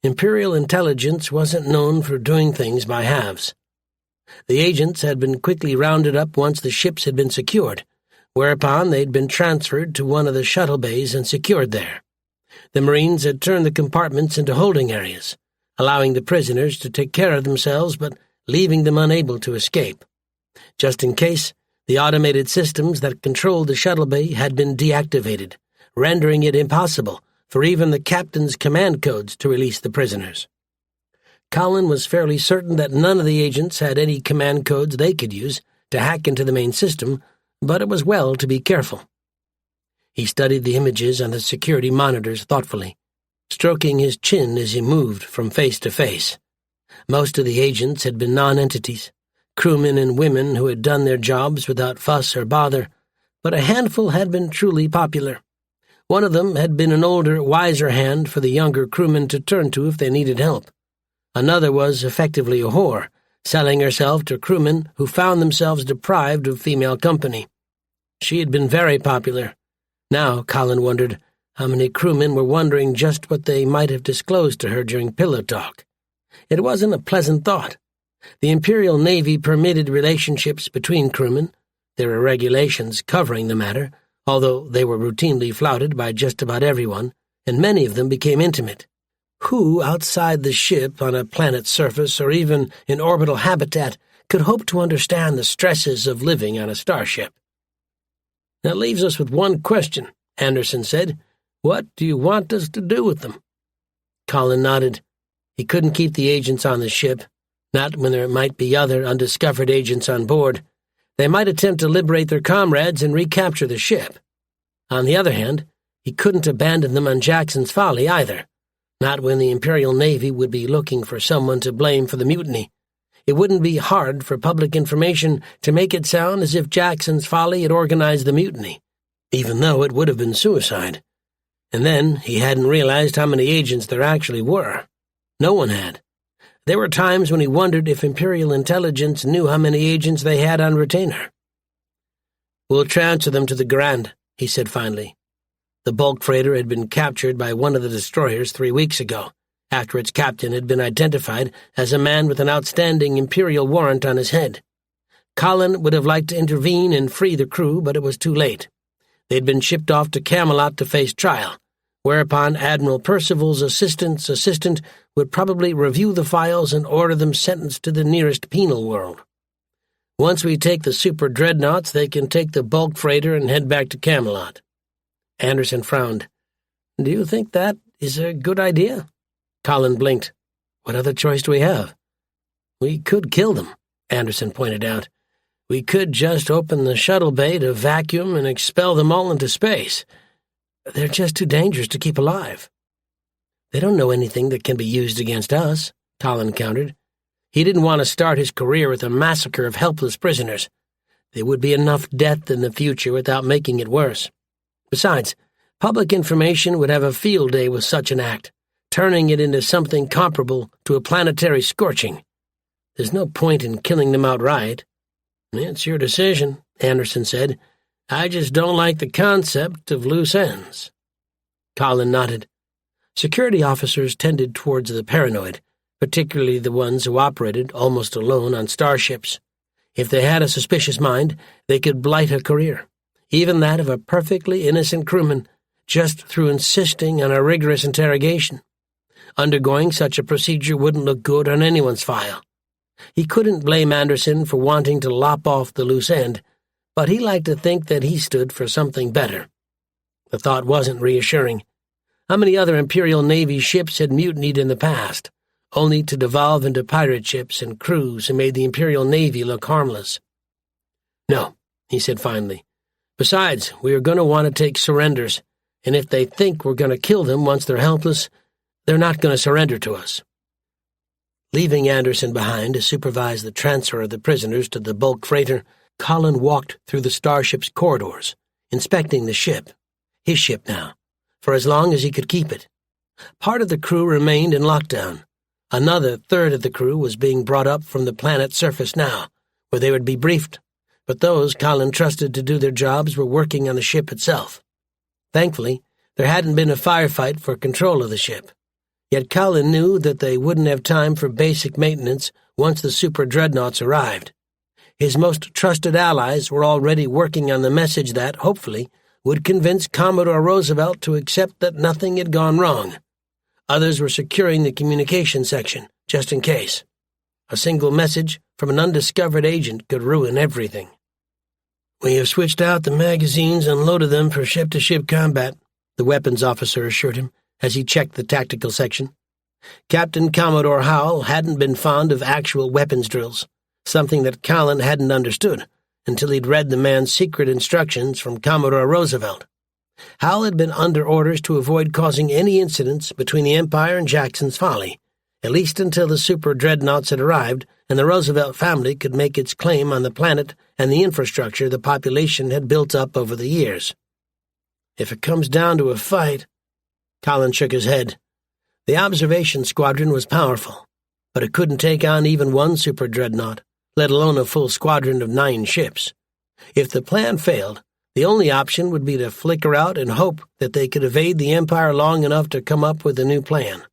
Imperial intelligence wasn't known for doing things by halves. The agents had been quickly rounded up once the ships had been secured, whereupon they'd been transferred to one of the shuttle bays and secured there. The Marines had turned the compartments into holding areas, allowing the prisoners to take care of themselves but leaving them unable to escape. Just in case, the automated systems that controlled the shuttle bay had been deactivated, rendering it impossible for even the captain's command codes to release the prisoners. Colin was fairly certain that none of the agents had any command codes they could use to hack into the main system, but it was well to be careful. He studied the images on the security monitors thoughtfully, stroking his chin as he moved from face to face. Most of the agents had been non-entities, crewmen and women who had done their jobs without fuss or bother, but a handful had been truly popular. One of them had been an older, wiser hand for the younger crewmen to turn to if they needed help. Another was effectively a whore, selling herself to crewmen who found themselves deprived of female company. She had been very popular. Now, Colin wondered how many crewmen were wondering just what they might have disclosed to her during pillow talk. It wasn't a pleasant thought. The Imperial Navy permitted relationships between crewmen. There were regulations covering the matter, although they were routinely flouted by just about everyone, and many of them became intimate. Who outside the ship on a planet's surface or even in orbital habitat could hope to understand the stresses of living on a starship? That leaves us with one question, Anderson said. What do you want us to do with them? Colin nodded. He couldn't keep the agents on the ship, not when there might be other undiscovered agents on board. They might attempt to liberate their comrades and recapture the ship. On the other hand, he couldn't abandon them on Jackson's Folly either, not when the Imperial Navy would be looking for someone to blame for the mutiny. It wouldn't be hard for public information to make it sound as if Jackson's Folly had organized the mutiny, even though it would have been suicide. And then he hadn't realized how many agents there actually were. No one had. There were times when he wondered if Imperial intelligence knew how many agents they had on retainer. "We'll transfer them to the Grand," he said finally. The bulk freighter had been captured by one of the destroyers 3 weeks ago, after its captain had been identified as a man with an outstanding Imperial warrant on his head. Colin would have liked to intervene and free the crew, but it was too late. They'd been shipped off to Camelot to face trial, whereupon Admiral Percival's assistant would probably review the files and order them sentenced to the nearest penal world. Once we take the super dreadnoughts, they can take the bulk freighter and head back to Camelot. Anderson frowned. "Do you think that is a good idea?" Colin blinked. "What other choice do we have?" "We could kill them," Anderson pointed out. "We could just open the shuttle bay to vacuum and expel them all into space. They're just too dangerous to keep alive." "They don't know anything that can be used against us," Colin countered. He didn't want to start his career with a massacre of helpless prisoners. There would be enough death in the future without making it worse. Besides, public information would have a field day with such an act, turning it into something comparable to a planetary scorching. There's no point in killing them outright. "It's your decision," Anderson said. "I just don't like the concept of loose ends." Colin nodded. Security officers tended towards the paranoid, particularly the ones who operated almost alone on starships. If they had a suspicious mind, they could blight a career, even that of a perfectly innocent crewman, just through insisting on a rigorous interrogation. Undergoing such a procedure wouldn't look good on anyone's file. He couldn't blame Anderson for wanting to lop off the loose end, but he liked to think that he stood for something better. The thought wasn't reassuring. How many other Imperial Navy ships had mutinied in the past, only to devolve into pirate ships and crews who made the Imperial Navy look harmless? "No," he said finally. "Besides, we are going to want to take surrenders, and if they think we're going to kill them once they're helpless, they're not going to surrender to us." Leaving Anderson behind to supervise the transfer of the prisoners to the bulk freighter, Colin walked through the starship's corridors, inspecting the ship, his ship now, for as long as he could keep it. Part of the crew remained in lockdown. Another third of the crew was being brought up from the planet's surface now, where they would be briefed, but those Colin trusted to do their jobs were working on the ship itself. Thankfully, there hadn't been a firefight for control of the ship. Yet Colin knew that they wouldn't have time for basic maintenance once the super dreadnoughts arrived. His most trusted allies were already working on the message that, hopefully, would convince Commodore Roosevelt to accept that nothing had gone wrong. Others were securing the communication section, just in case. A single message from an undiscovered agent could ruin everything. "We have switched out the magazines and loaded them for ship-to-ship combat," the weapons officer assured him as he checked the tactical section. Captain Commodore Howell hadn't been fond of actual weapons drills, something that Colin hadn't understood until he'd read the man's secret instructions from Commodore Roosevelt. Howell had been under orders to avoid causing any incidents between the Empire and Jackson's Folly, at least until the super dreadnoughts had arrived and the Roosevelt family could make its claim on the planet and the infrastructure the population had built up over the years. "If it comes down to a fight—" Colin shook his head. The observation squadron was powerful, but it couldn't take on even one super dreadnought, let alone a full squadron of 9 ships. If the plan failed, the only option would be to flicker out and hope that they could evade the Empire long enough to come up with a new plan.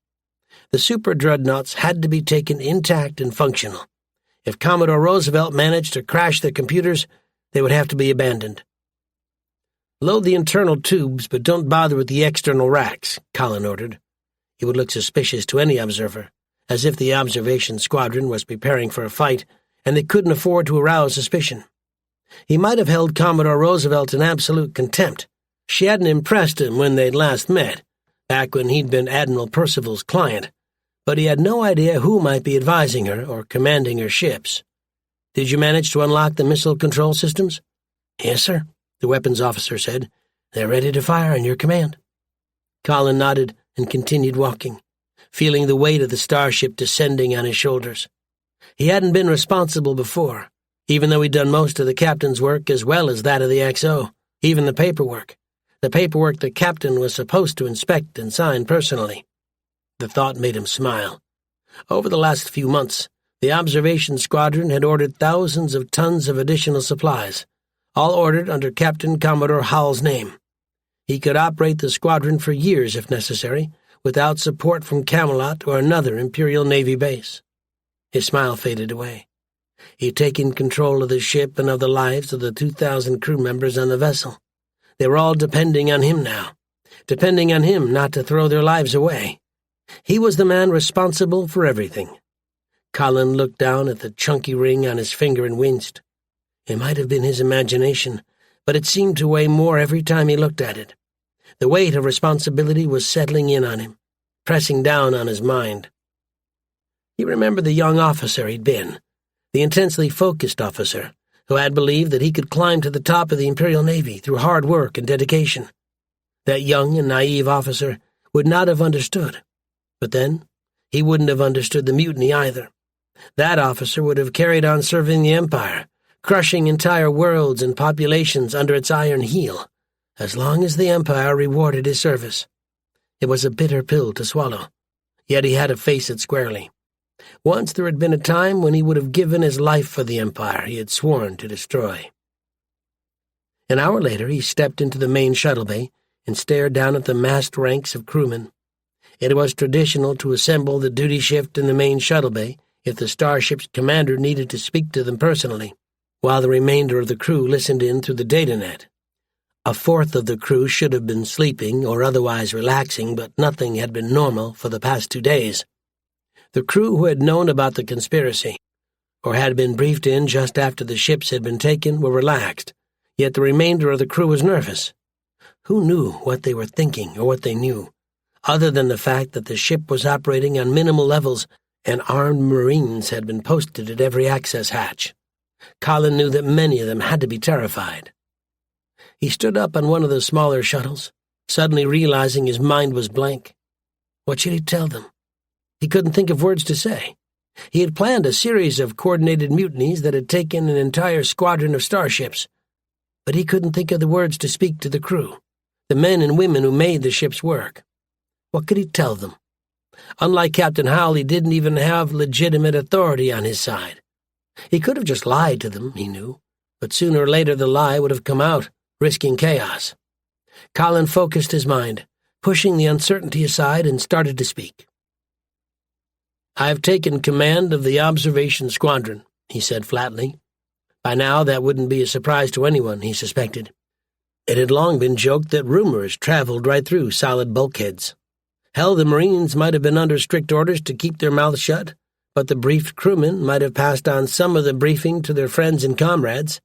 The super dreadnoughts had to be taken intact and functional. If Commodore Roosevelt managed to crash the computers, they would have to be abandoned. "Load the internal tubes, but don't bother with the external racks," Colin ordered. It would look suspicious to any observer, as if the observation squadron was preparing for a fight, and they couldn't afford to arouse suspicion. He might have held Commodore Roosevelt in absolute contempt. She hadn't impressed him when they'd last met, back when he'd been Admiral Percival's client, but he had no idea who might be advising her or commanding her ships. "Did you manage to unlock the missile control systems?" "Yes, sir," the weapons officer said. "They're ready to fire on your command." Colin nodded and continued walking, feeling the weight of the starship descending on his shoulders. He hadn't been responsible before, even though he'd done most of the captain's work as well as that of the XO, even the paperwork the captain was supposed to inspect and sign personally. The thought made him smile. Over the last few months, the observation squadron had ordered thousands of tons of additional supplies, all ordered under Captain Commodore Howell's name. He could operate the squadron for years if necessary, without support from Camelot or another Imperial Navy base. His smile faded away. He'd taken control of the ship and of the lives of the 2,000 crew members on the vessel. They were all depending on him now, depending on him not to throw their lives away. He was the man responsible for everything. Colin looked down at the chunky ring on his finger and winced. It might have been his imagination, but it seemed to weigh more every time he looked at it. The weight of responsibility was settling in on him, pressing down on his mind. He remembered the young officer he'd been, the intensely focused officer who had believed that he could climb to the top of the Imperial Navy through hard work and dedication. That young and naive officer would not have understood. But then, he wouldn't have understood the mutiny either. That officer would have carried on serving the Empire, crushing entire worlds and populations under its iron heel, as long as the Empire rewarded his service. It was a bitter pill to swallow, yet he had to face it squarely. Once there had been a time when he would have given his life for the Empire he had sworn to destroy. An hour later, he stepped into the main shuttle bay and stared down at the massed ranks of crewmen. It was traditional to assemble the duty shift in the main shuttle bay if the starship's commander needed to speak to them personally, while the remainder of the crew listened in through the datanet. A fourth of the crew should have been sleeping or otherwise relaxing, but nothing had been normal for the past 2 days. The crew who had known about the conspiracy, or had been briefed in just after the ships had been taken, were relaxed, yet the remainder of the crew was nervous. Who knew what they were thinking or what they knew, other than the fact that the ship was operating on minimal levels and armed Marines had been posted at every access hatch? Colin knew that many of them had to be terrified. He stood up on one of the smaller shuttles, suddenly realizing his mind was blank. What should he tell them? He couldn't think of words to say. He had planned a series of coordinated mutinies that had taken an entire squadron of starships, but he couldn't think of the words to speak to the crew, the men and women who made the ship's work. What could he tell them? Unlike Captain Howell, he didn't even have legitimate authority on his side. He could have just lied to them, he knew, but sooner or later the lie would have come out, risking chaos. Colin focused his mind, pushing the uncertainty aside, and started to speak. "I've taken command of the observation squadron," he said flatly. By now that wouldn't be a surprise to anyone, he suspected. It had long been joked that rumors traveled right through solid bulkheads. Hell, the Marines might have been under strict orders to keep their mouths shut, but the briefed crewmen might have passed on some of the briefing to their friends and comrades.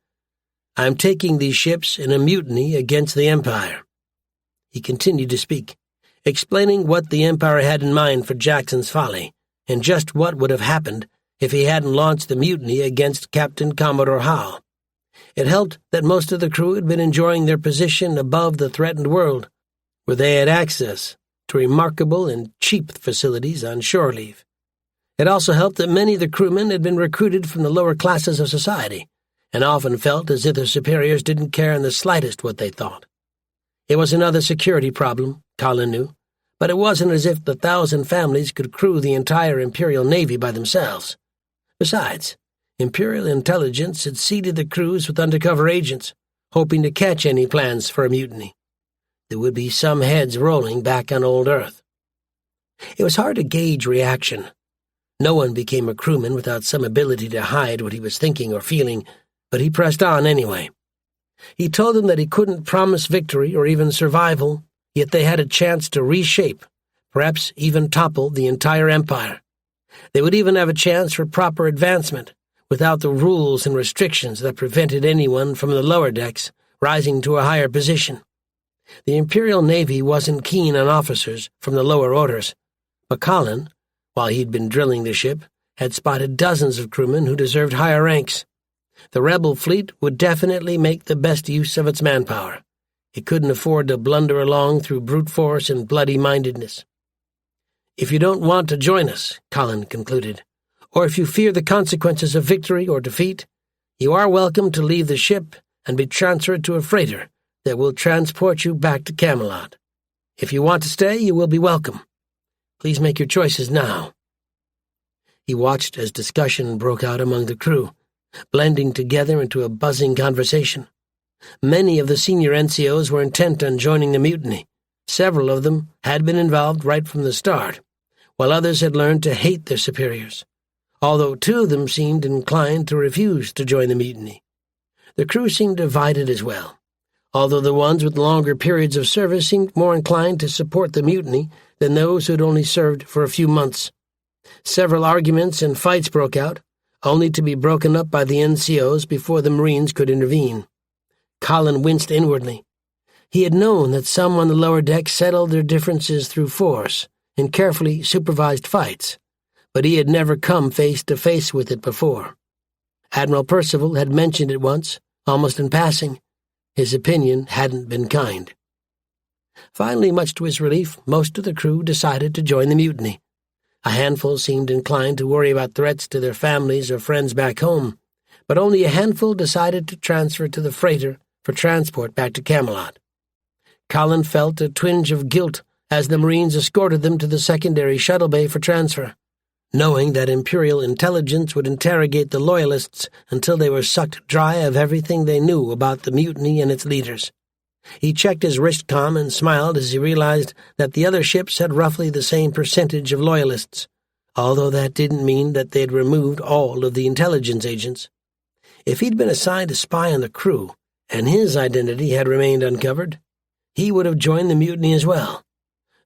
"I'm taking these ships in a mutiny against the Empire." He continued to speak, explaining what the Empire had in mind for Jackson's Folly, and just what would have happened if he hadn't launched the mutiny against Captain Commodore Howell. It helped that most of the crew had been enjoying their position above the threatened world, where they had access to remarkable and cheap facilities on shore leave. It also helped that many of the crewmen had been recruited from the lower classes of society, and often felt as if their superiors didn't care in the slightest what they thought. It was another security problem, Colin knew, but it wasn't as if the 1,000 families could crew the entire Imperial Navy by themselves. Besides, Imperial intelligence had seeded the crews with undercover agents, hoping to catch any plans for a mutiny. There would be some heads rolling back on old Earth. It was hard to gauge reaction. No one became a crewman without some ability to hide what he was thinking or feeling, but he pressed on anyway. He told them that he couldn't promise victory or even survival, yet they had a chance to reshape, perhaps even topple the entire empire. They would even have a chance for proper advancement, without the rules and restrictions that prevented anyone from the lower decks rising to a higher position. The Imperial Navy wasn't keen on officers from the lower orders, but Colin, while he'd been drilling the ship, had spotted dozens of crewmen who deserved higher ranks. The rebel fleet would definitely make the best use of its manpower. It couldn't afford to blunder along through brute force and bloody-mindedness. "If you don't want to join us," Colin concluded, "or if you fear the consequences of victory or defeat, you are welcome to leave the ship and be transferred to a freighter that will transport you back to Camelot. If you want to stay, you will be welcome. Please make your choices now." He watched as discussion broke out among the crew, blending together into a buzzing conversation. Many of the senior NCOs were intent on joining the mutiny. Several of them had been involved right from the start, while others had learned to hate their superiors, although 2 of them seemed inclined to refuse to join the mutiny. The crew seemed divided as well, although the ones with longer periods of service seemed more inclined to support the mutiny than those who had only served for a few months. Several arguments and fights broke out, only to be broken up by the NCOs before the Marines could intervene. Colin winced inwardly. He had known that some on the lower deck settled their differences through force in carefully supervised fights, but he had never come face to face with it before. Admiral Percival had mentioned it once, almost in passing. His opinion hadn't been kind. Finally, much to his relief, most of the crew decided to join the mutiny. A handful seemed inclined to worry about threats to their families or friends back home, but only a handful decided to transfer to the freighter for transport back to Camelot. Colin felt a twinge of guilt as the Marines escorted them to the secondary shuttle bay for transfer, knowing that Imperial intelligence would interrogate the Loyalists until they were sucked dry of everything they knew about the mutiny and its leaders. He checked his wristcom and smiled as he realized that the other ships had roughly the same percentage of Loyalists, although that didn't mean that they had removed all of the intelligence agents. If he'd been assigned to spy on the crew, and his identity had remained uncovered, he would have joined the mutiny as well.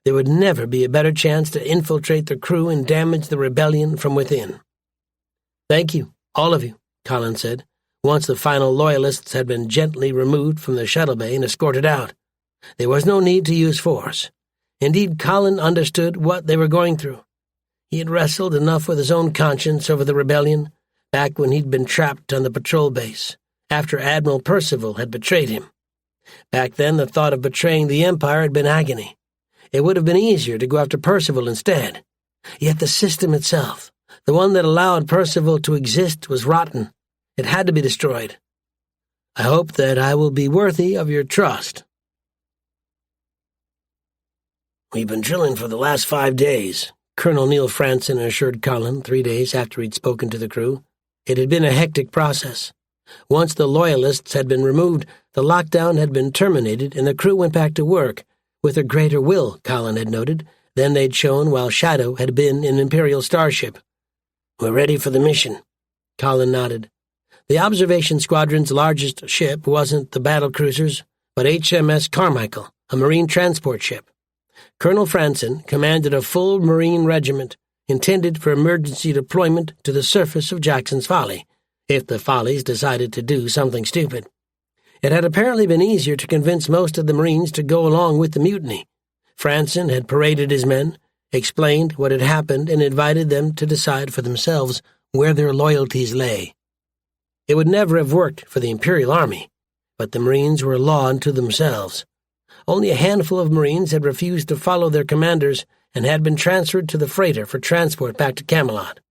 There would never be a better chance to infiltrate the crew and damage the rebellion from within. "Thank you, all of you," Colin said, once the final Loyalists had been gently removed from the shuttle bay and escorted out. There was no need to use force. Indeed, Colin understood what they were going through. He had wrestled enough with his own conscience over the rebellion, back when he'd been trapped on the patrol base, after Admiral Percival had betrayed him. Back then, the thought of betraying the Empire had been agony. It would have been easier to go after Percival instead. Yet the system itself, the one that allowed Percival to exist, was rotten. It had to be destroyed. "I hope that I will be worthy of your trust." "We've been drilling for the last 5 days," Colonel Neil Franson assured Colin 3 days after he'd spoken to the crew. It had been a hectic process. Once the Loyalists had been removed, the lockdown had been terminated and the crew went back to work, with a greater will, Colin had noted, than they'd shown while Shadow had been in Imperial starship. "We're ready for the mission." Colin nodded. The observation squadron's largest ship wasn't the battle cruisers, but HMS Carmichael, a marine transport ship. Colonel Franson commanded a full marine regiment, intended for emergency deployment to the surface of Jackson's Folly, if the Follies decided to do something stupid. It had apparently been easier to convince most of the Marines to go along with the mutiny. Franson had paraded his men, explained what had happened, and invited them to decide for themselves where their loyalties lay. It would never have worked for the Imperial Army, but the Marines were a law unto themselves. Only a handful of Marines had refused to follow their commanders and had been transferred to the freighter for transport back to Camelot.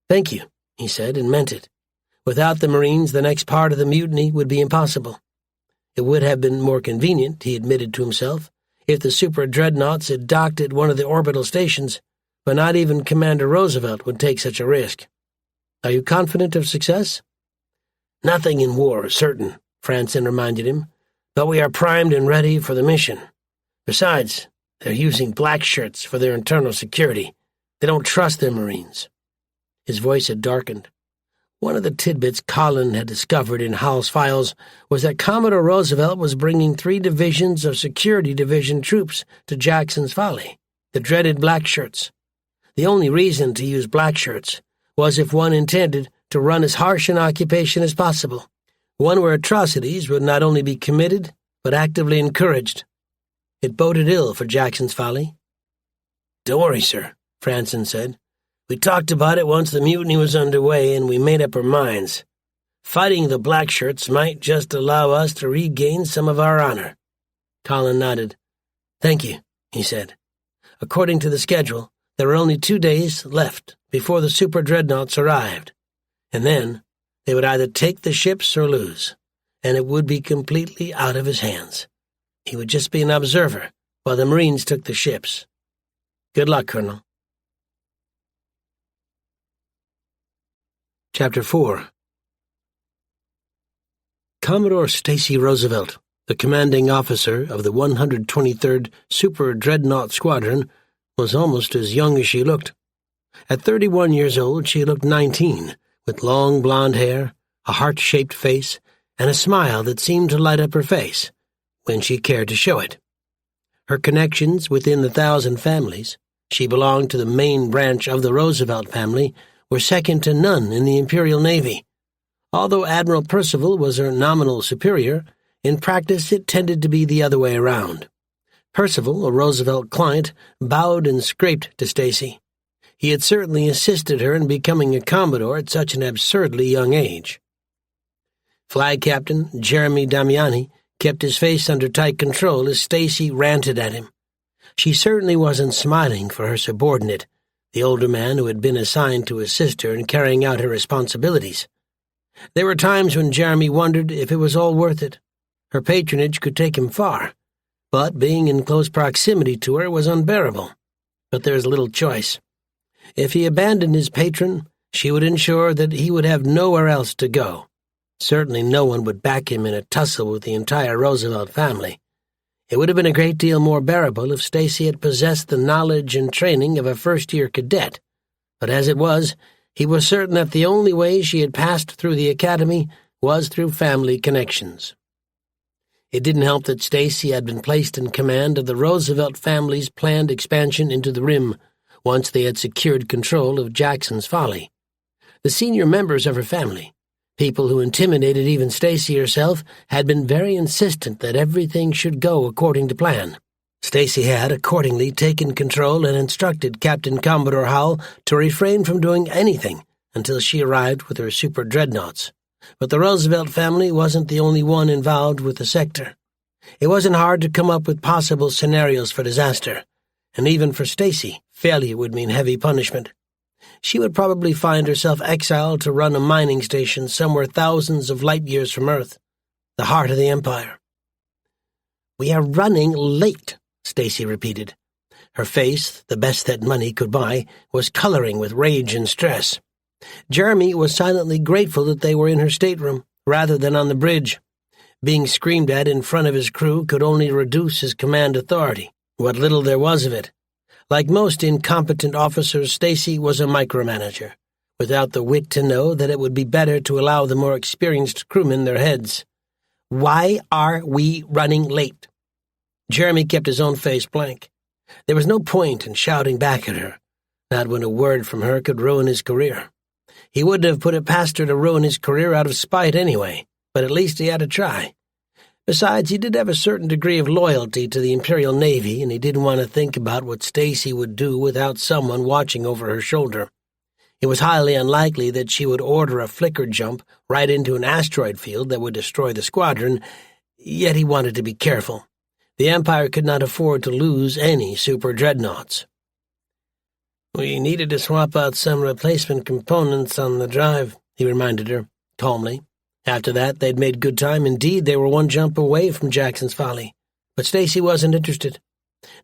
"Thank you," he said, and meant it. Without the Marines, the next part of the mutiny would be impossible. It would have been more convenient, he admitted to himself, if the super dreadnoughts had docked at one of the orbital stations, but not even Commander Roosevelt would take such a risk. "Are you confident of success?" "Nothing in war is certain," Franson reminded him, "but we are primed and ready for the mission. Besides, they're using black shirts for their internal security. They don't trust their Marines." His voice had darkened. One of the tidbits Colin had discovered in Howell's files was that Commodore Roosevelt was bringing 3 divisions of Security Division troops to Jackson's Folly, the dreaded black shirts. The only reason to use black shirts was if one intended to run as harsh an occupation as possible, one where atrocities would not only be committed, but actively encouraged. It boded ill for Jackson's Folly. "Don't worry, sir," Franson said. "We talked about it once the mutiny was underway, and we made up our minds. Fighting the black shirts might just allow us to regain some of our honor." Colin nodded. "Thank you," he said. According to the schedule, there were only 2 days left before the super dreadnoughts arrived, and then they would either take the ships or lose, and it would be completely out of his hands. He would just be an observer while the Marines took the ships. Good luck, Colonel. Chapter 4. Commodore Stacy Roosevelt, the commanding officer of the 123rd Super Dreadnought Squadron, was almost as young as she looked. At 31 years old, she looked 19, with long blonde hair, a heart-shaped face, and a smile that seemed to light up her face, when she cared to show it. Her connections within the 1,000 families, she belonged to the main branch of the Roosevelt family, were second to none in the Imperial Navy. Although Admiral Percival was her nominal superior, in practice it tended to be the other way around. Percival, a Roosevelt client, bowed and scraped to Stacy. He had certainly assisted her in becoming a Commodore at such an absurdly young age. Flag Captain Jeremy Damiani kept his face under tight control as Stacy ranted at him. She certainly wasn't smiling for her subordinate, the older man who had been assigned to assist her in carrying out her responsibilities. There were times when Jeremy wondered if it was all worth it. Her patronage could take him far, but being in close proximity to her was unbearable. But there was little choice. If he abandoned his patron, she would ensure that he would have nowhere else to go. Certainly no one would back him in a tussle with the entire Roosevelt family. It would have been a great deal more bearable if Stacy had possessed the knowledge and training of a first-year cadet, but as it was, he was certain that the only way she had passed through the academy was through family connections. It didn't help that Stacy had been placed in command of the Roosevelt family's planned expansion into the Rim, once they had secured control of Jackson's Folly. The senior members of her family, people who intimidated even Stacy herself, had been very insistent that everything should go according to plan. Stacy had accordingly taken control and instructed Captain Commodore Howell to refrain from doing anything until she arrived with her super dreadnoughts. But the Roosevelt family wasn't the only one involved with the sector. It wasn't hard to come up with possible scenarios for disaster, and even for Stacy, failure would mean heavy punishment. She would probably find herself exiled to run a mining station somewhere thousands of light years from Earth, the heart of the Empire. "We are running late," Stacy repeated. Her face, the best that money could buy, was coloring with rage and stress. Jeremy was silently grateful that they were in her stateroom, rather than on the bridge. Being screamed at in front of his crew could only reduce his command authority, what little there was of it. Like most incompetent officers, Stacy was a micromanager, without the wit to know that it would be better to allow the more experienced crewmen their heads. "Why are we running late?" Jeremy kept his own face blank. There was no point in shouting back at her, not when a word from her could ruin his career. He wouldn't have put it past her to ruin his career out of spite anyway, but at least he had to try. Besides, he did have a certain degree of loyalty to the Imperial Navy, and he didn't want to think about what Stacy would do without someone watching over her shoulder. It was highly unlikely that she would order a flicker jump right into an asteroid field that would destroy the squadron, yet he wanted to be careful. The Empire could not afford to lose any super dreadnoughts. "We needed to swap out some replacement components on the drive," he reminded her, calmly. After that, they'd made good time. Indeed, they were one jump away from Jackson's Folly. But Stacy wasn't interested.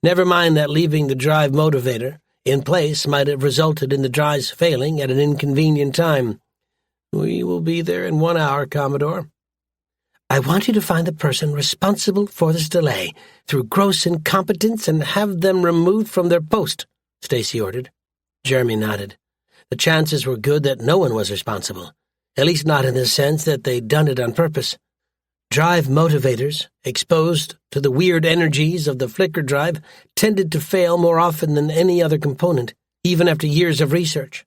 Never mind that leaving the drive motivator in place might have resulted in the drives failing at an inconvenient time. "We will be there in 1 hour, Commodore." "I want you to find the person responsible for this delay through gross incompetence and have them removed from their post," Stacy ordered. Jeremy nodded. The chances were good that no one was responsible, at least not in the sense that they'd done it on purpose. Drive motivators, exposed to the weird energies of the flicker drive, tended to fail more often than any other component, even after years of research.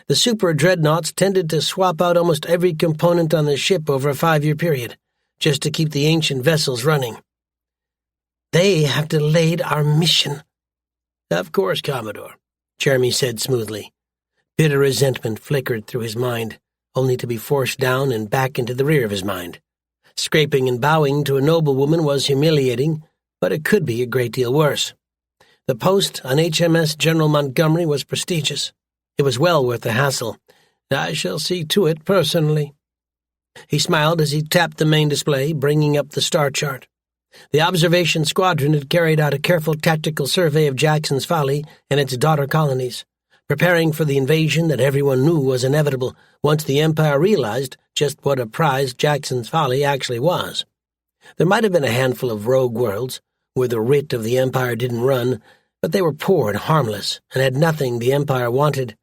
The super dreadnoughts tended to swap out almost every component on the ship over a 5-year period, just to keep the ancient vessels running. "They have delayed our mission." "Of course, Commodore," Jeremy said smoothly. Bitter resentment flickered through his mind, only to be forced down and back into the rear of his mind. Scraping and bowing to a noblewoman was humiliating, but it could be a great deal worse. The post on HMS General Montgomery was prestigious. It was well worth the hassle. "I shall see to it personally." He smiled as he tapped the main display, bringing up the star chart. The observation squadron had carried out a careful tactical survey of Jackson's Folly and its daughter colonies, preparing for the invasion that everyone knew was inevitable once the Empire realized just what a prize Jackson's Folly actually was. There might have been a handful of rogue worlds, where the writ of the Empire didn't run, but they were poor and harmless, and had nothing the Empire wanted.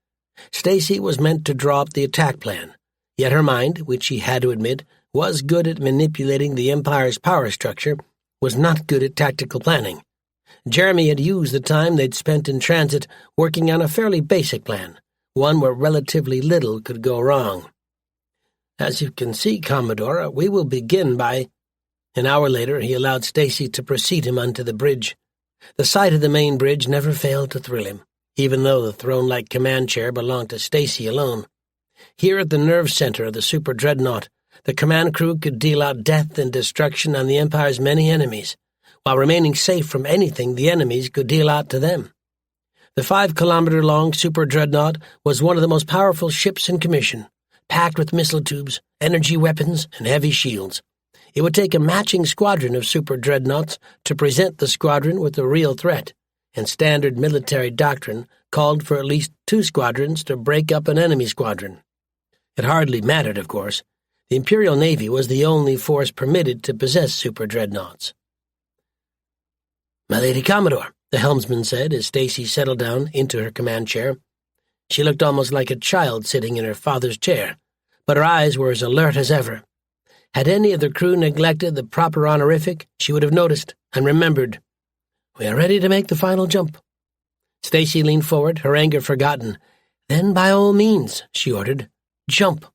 Stacy was meant to draw up the attack plan, yet her mind, which she had to admit, was good at manipulating the Empire's power structure, was not good at tactical planning. Jeremy had used the time they'd spent in transit working on a fairly basic plan, one where relatively little could go wrong. "As you can see, Commodore, we will begin by—" An hour later, he allowed Stacy to precede him onto the bridge. The sight of the main bridge never failed to thrill him, even though the throne-like command chair belonged to Stacy alone. Here at the nerve center of the super dreadnought, the command crew could deal out death and destruction on the Empire's many enemies, while remaining safe from anything the enemies could deal out to them. The 5-kilometer-long super dreadnought was one of the most powerful ships in commission, packed with missile tubes, energy weapons, and heavy shields. It would take a matching squadron of super dreadnoughts to present the squadron with a real threat, and standard military doctrine called for at least 2 squadrons to break up an enemy squadron. It hardly mattered, of course. The Imperial Navy was the only force permitted to possess super dreadnoughts. "My Lady Commodore," the helmsman said as Stacy settled down into her command chair. She looked almost like a child sitting in her father's chair, but her eyes were as alert as ever. Had any of the crew neglected the proper honorific, she would have noticed and remembered. "We are ready to make the final jump." Stacy leaned forward, her anger forgotten. "Then by all means," she ordered, "jump."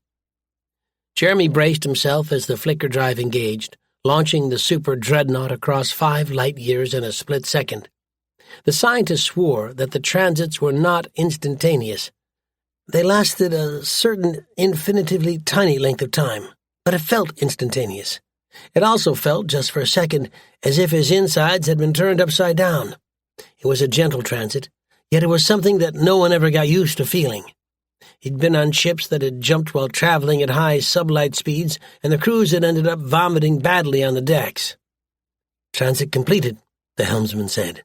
Jeremy braced himself as the flicker drive engaged, launching the super dreadnought across 5 light years in a split second. The scientists swore that the transits were not instantaneous. They lasted a certain infinitively tiny length of time, but it felt instantaneous. It also felt, just for a second, as if his insides had been turned upside down. It was a gentle transit, yet it was something that no one ever got used to feeling. He'd been on ships that had jumped while traveling at high sublight speeds, and the crews had ended up vomiting badly on the decks. "Transit completed," the helmsman said.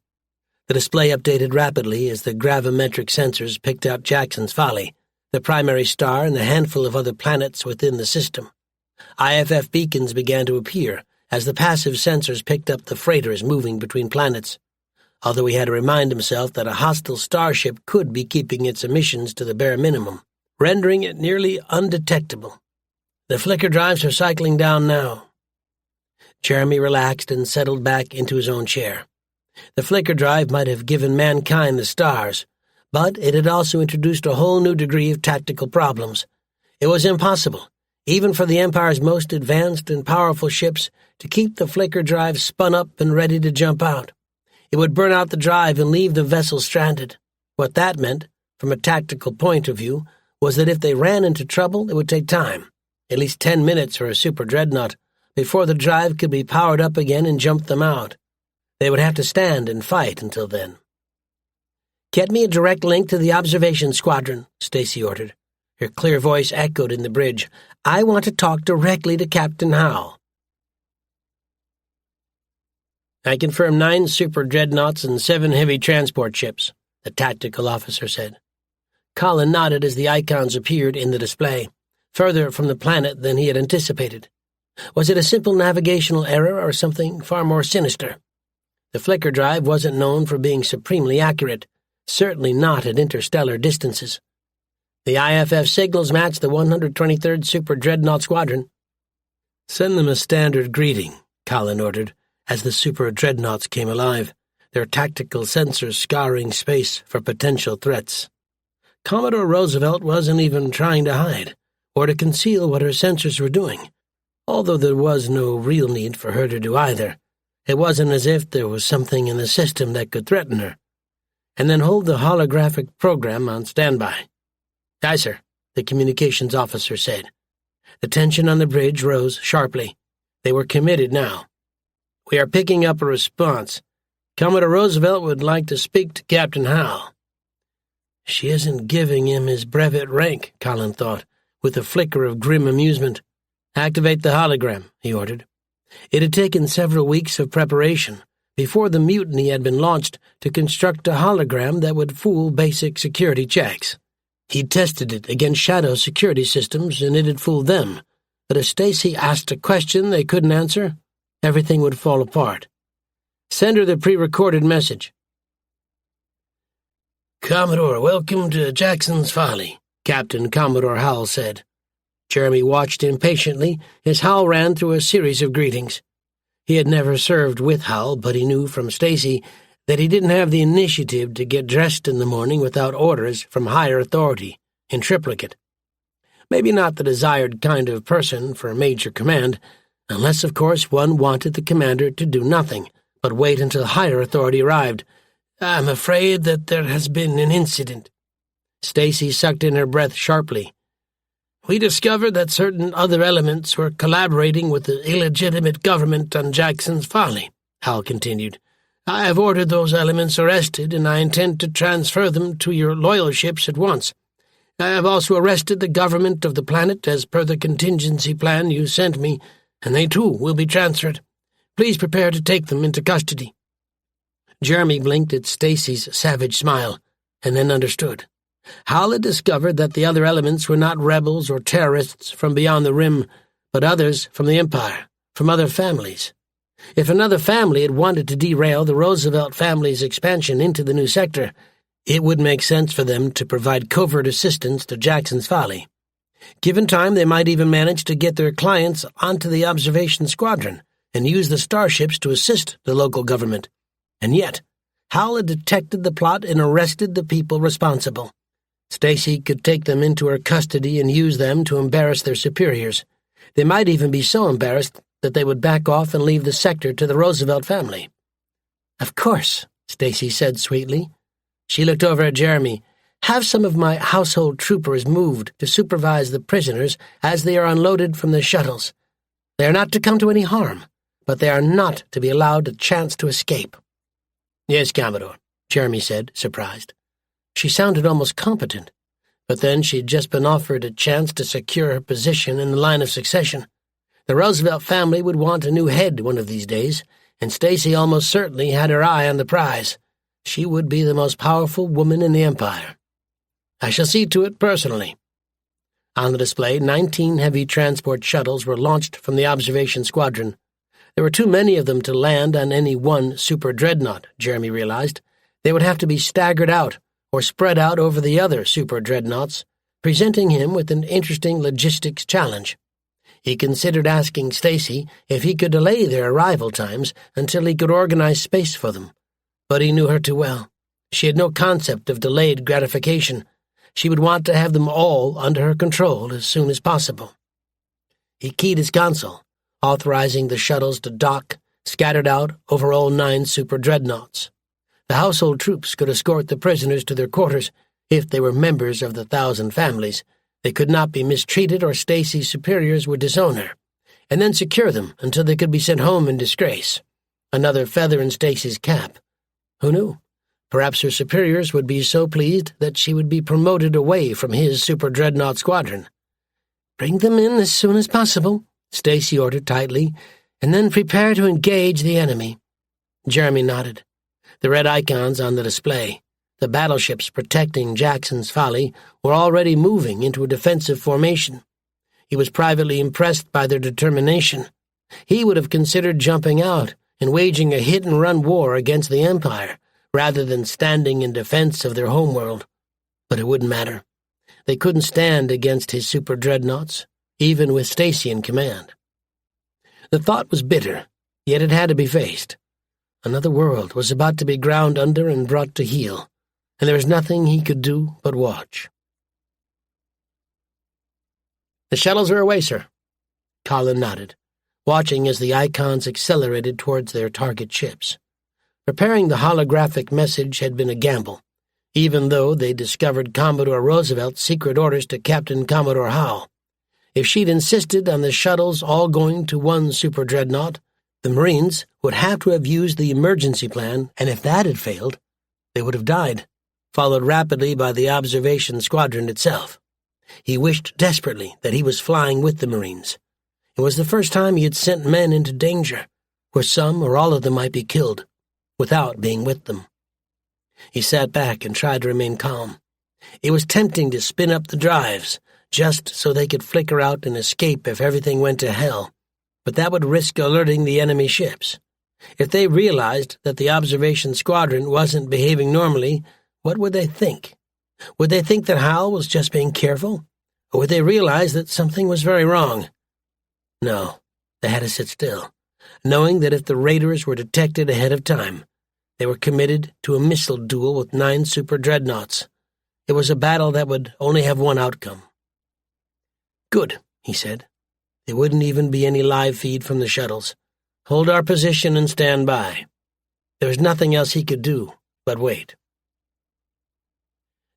The display updated rapidly as the gravimetric sensors picked out Jackson's Folly, the primary star and a handful of other planets within the system. IFF beacons began to appear as the passive sensors picked up the freighters moving between planets, although he had to remind himself that a hostile starship could be keeping its emissions to the bare minimum, rendering it nearly undetectable. The flicker drives are cycling down now. Jeremy relaxed and settled back into his own chair. The flicker drive might have given mankind the stars, but it had also introduced a whole new degree of tactical problems. It was impossible, even for the Empire's most advanced and powerful ships, to keep the flicker drive spun up and ready to jump out. It would burn out the drive and leave the vessel stranded. What that meant, from a tactical point of view, was that if they ran into trouble, it would take time, at least 10 minutes for a super dreadnought, before the drive could be powered up again and jump them out. They would have to stand and fight until then. "Get me a direct link to the observation squadron," Stacy ordered. Her clear voice echoed in the bridge. "I want to talk directly to Captain Howell." "I confirm 9 super dreadnoughts and 7 heavy transport ships," the tactical officer said. Colin nodded as the icons appeared in the display, further from the planet than he had anticipated. Was it a simple navigational error or something far more sinister? The flicker drive wasn't known for being supremely accurate, certainly not at interstellar distances. The IFF signals matched the 123rd Super Dreadnought Squadron. "Send them a standard greeting," Colin ordered, as the Super Dreadnoughts came alive, their tactical sensors scouring space for potential threats. Commodore Roosevelt wasn't even trying to hide, or to conceal what her sensors were doing, although there was no real need for her to do either. It wasn't as if there was something in the system that could threaten her. "And then hold the holographic program on standby." "Aye, sir," the communications officer said. The tension on the bridge rose sharply. They were committed now. "We are picking up a response. Commodore Roosevelt would like to speak to Captain Howell." She isn't giving him his brevet rank, Colin thought, with a flicker of grim amusement. "Activate the hologram," he ordered. It had taken several weeks of preparation, before the mutiny had been launched, to construct a hologram that would fool basic security checks. He'd tested it against shadow security systems, and it had fooled them. But if Stacy asked a question they couldn't answer, everything would fall apart. "Send her the pre-recorded message." "Commodore, welcome to Jackson's Folly," Captain Commodore Howell said. Jeremy watched impatiently as Howell ran through a series of greetings. He had never served with Howell, but he knew from Stacy that he didn't have the initiative to get dressed in the morning without orders from higher authority, in triplicate. Maybe not the desired kind of person for a major command, unless, of course, one wanted the commander to do nothing, but wait until higher authority arrived. "I'm afraid that there has been an incident." Stacy sucked in her breath sharply. "We discovered that certain other elements were collaborating with the illegitimate government on Jackson's Folly," Hal continued. "I have ordered those elements arrested, and I intend to transfer them to your loyal ships at once. I have also arrested the government of the planet as per the contingency plan you sent me, and they too will be transferred. Please prepare to take them into custody." Jeremy blinked at Stacy's savage smile, and then understood. Hal had discovered that the other elements were not rebels or terrorists from beyond the rim, but others from the Empire, from other families. If another family had wanted to derail the Roosevelt family's expansion into the new sector, it would make sense for them to provide covert assistance to Jackson's Folly. Given time, they might even manage to get their clients onto the observation squadron and use the starships to assist the local government. And yet, Hal had detected the plot and arrested the people responsible. Stacy could take them into her custody and use them to embarrass their superiors. They might even be so embarrassed that they would back off and leave the sector to the Roosevelt family. "Of course," Stacy said sweetly. She looked over at Jeremy. "Have some of my household troopers moved to supervise the prisoners as they are unloaded from the shuttles. They are not to come to any harm, but they are not to be allowed a chance to escape." "Yes, Commodore," Jeremy said, surprised. She sounded almost competent, but then she'd just been offered a chance to secure her position in the line of succession. The Roosevelt family would want a new head one of these days, and Stacy almost certainly had her eye on the prize. She would be the most powerful woman in the Empire. I shall see to it personally. On the display, 19 heavy transport shuttles were launched from the observation squadron. There were too many of them to land on any one super dreadnought, Jeremy realized. They would have to be staggered out or spread out over the other super dreadnoughts, presenting him with an interesting logistics challenge. He considered asking Stacy if he could delay their arrival times until he could organize space for them. But he knew her too well. She had no concept of delayed gratification. She would want to have them all under her control as soon as possible. He keyed his console, authorizing the shuttles to dock, scattered out over all 9 super dreadnoughts. The household troops could escort the prisoners to their quarters if they were members of the 1,000 families. They could not be mistreated or Stacy's superiors would disown her, and then secure them until they could be sent home in disgrace. Another feather in Stacy's cap. Who knew? Perhaps her superiors would be so pleased that she would be promoted away from his super dreadnought squadron. "Bring them in as soon as possible," Stacy ordered tightly, "and then prepare to engage the enemy." Jeremy nodded. The red icons on the display, the battleships protecting Jackson's Folly, were already moving into a defensive formation. He was privately impressed by their determination. He would have considered jumping out and waging a hit-and-run war against the Empire, rather than standing in defense of their homeworld. But it wouldn't matter. They couldn't stand against his super dreadnoughts, even with Stacy in command. The thought was bitter, yet it had to be faced. Another world was about to be ground under and brought to heel, and there was nothing he could do but watch. "The shuttles are away, sir." Colin nodded, watching as the icons accelerated towards their target ships. Preparing the holographic message had been a gamble, even though they discovered Commodore Roosevelt's secret orders to Captain Commodore Howe. If she'd insisted on the shuttles all going to one super dreadnought, the Marines would have to have used the emergency plan, and if that had failed, they would have died, followed rapidly by the observation squadron itself. He wished desperately that he was flying with the Marines. It was the first time he had sent men into danger, where some or all of them might be killed, without being with them. He sat back and tried to remain calm. It was tempting to spin up the drives, just so they could flicker out and escape if everything went to hell, but that would risk alerting the enemy ships. If they realized that the observation squadron wasn't behaving normally, what would they think? Would they think that Hal was just being careful? Or would they realize that something was very wrong? No, they had to sit still, knowing that if the raiders were detected ahead of time, they were committed to a missile duel with 9 super dreadnoughts. It was a battle that would only have one outcome. "Good," he said. "There wouldn't even be any live feed from the shuttles. Hold our position and stand by." There was nothing else he could do but wait.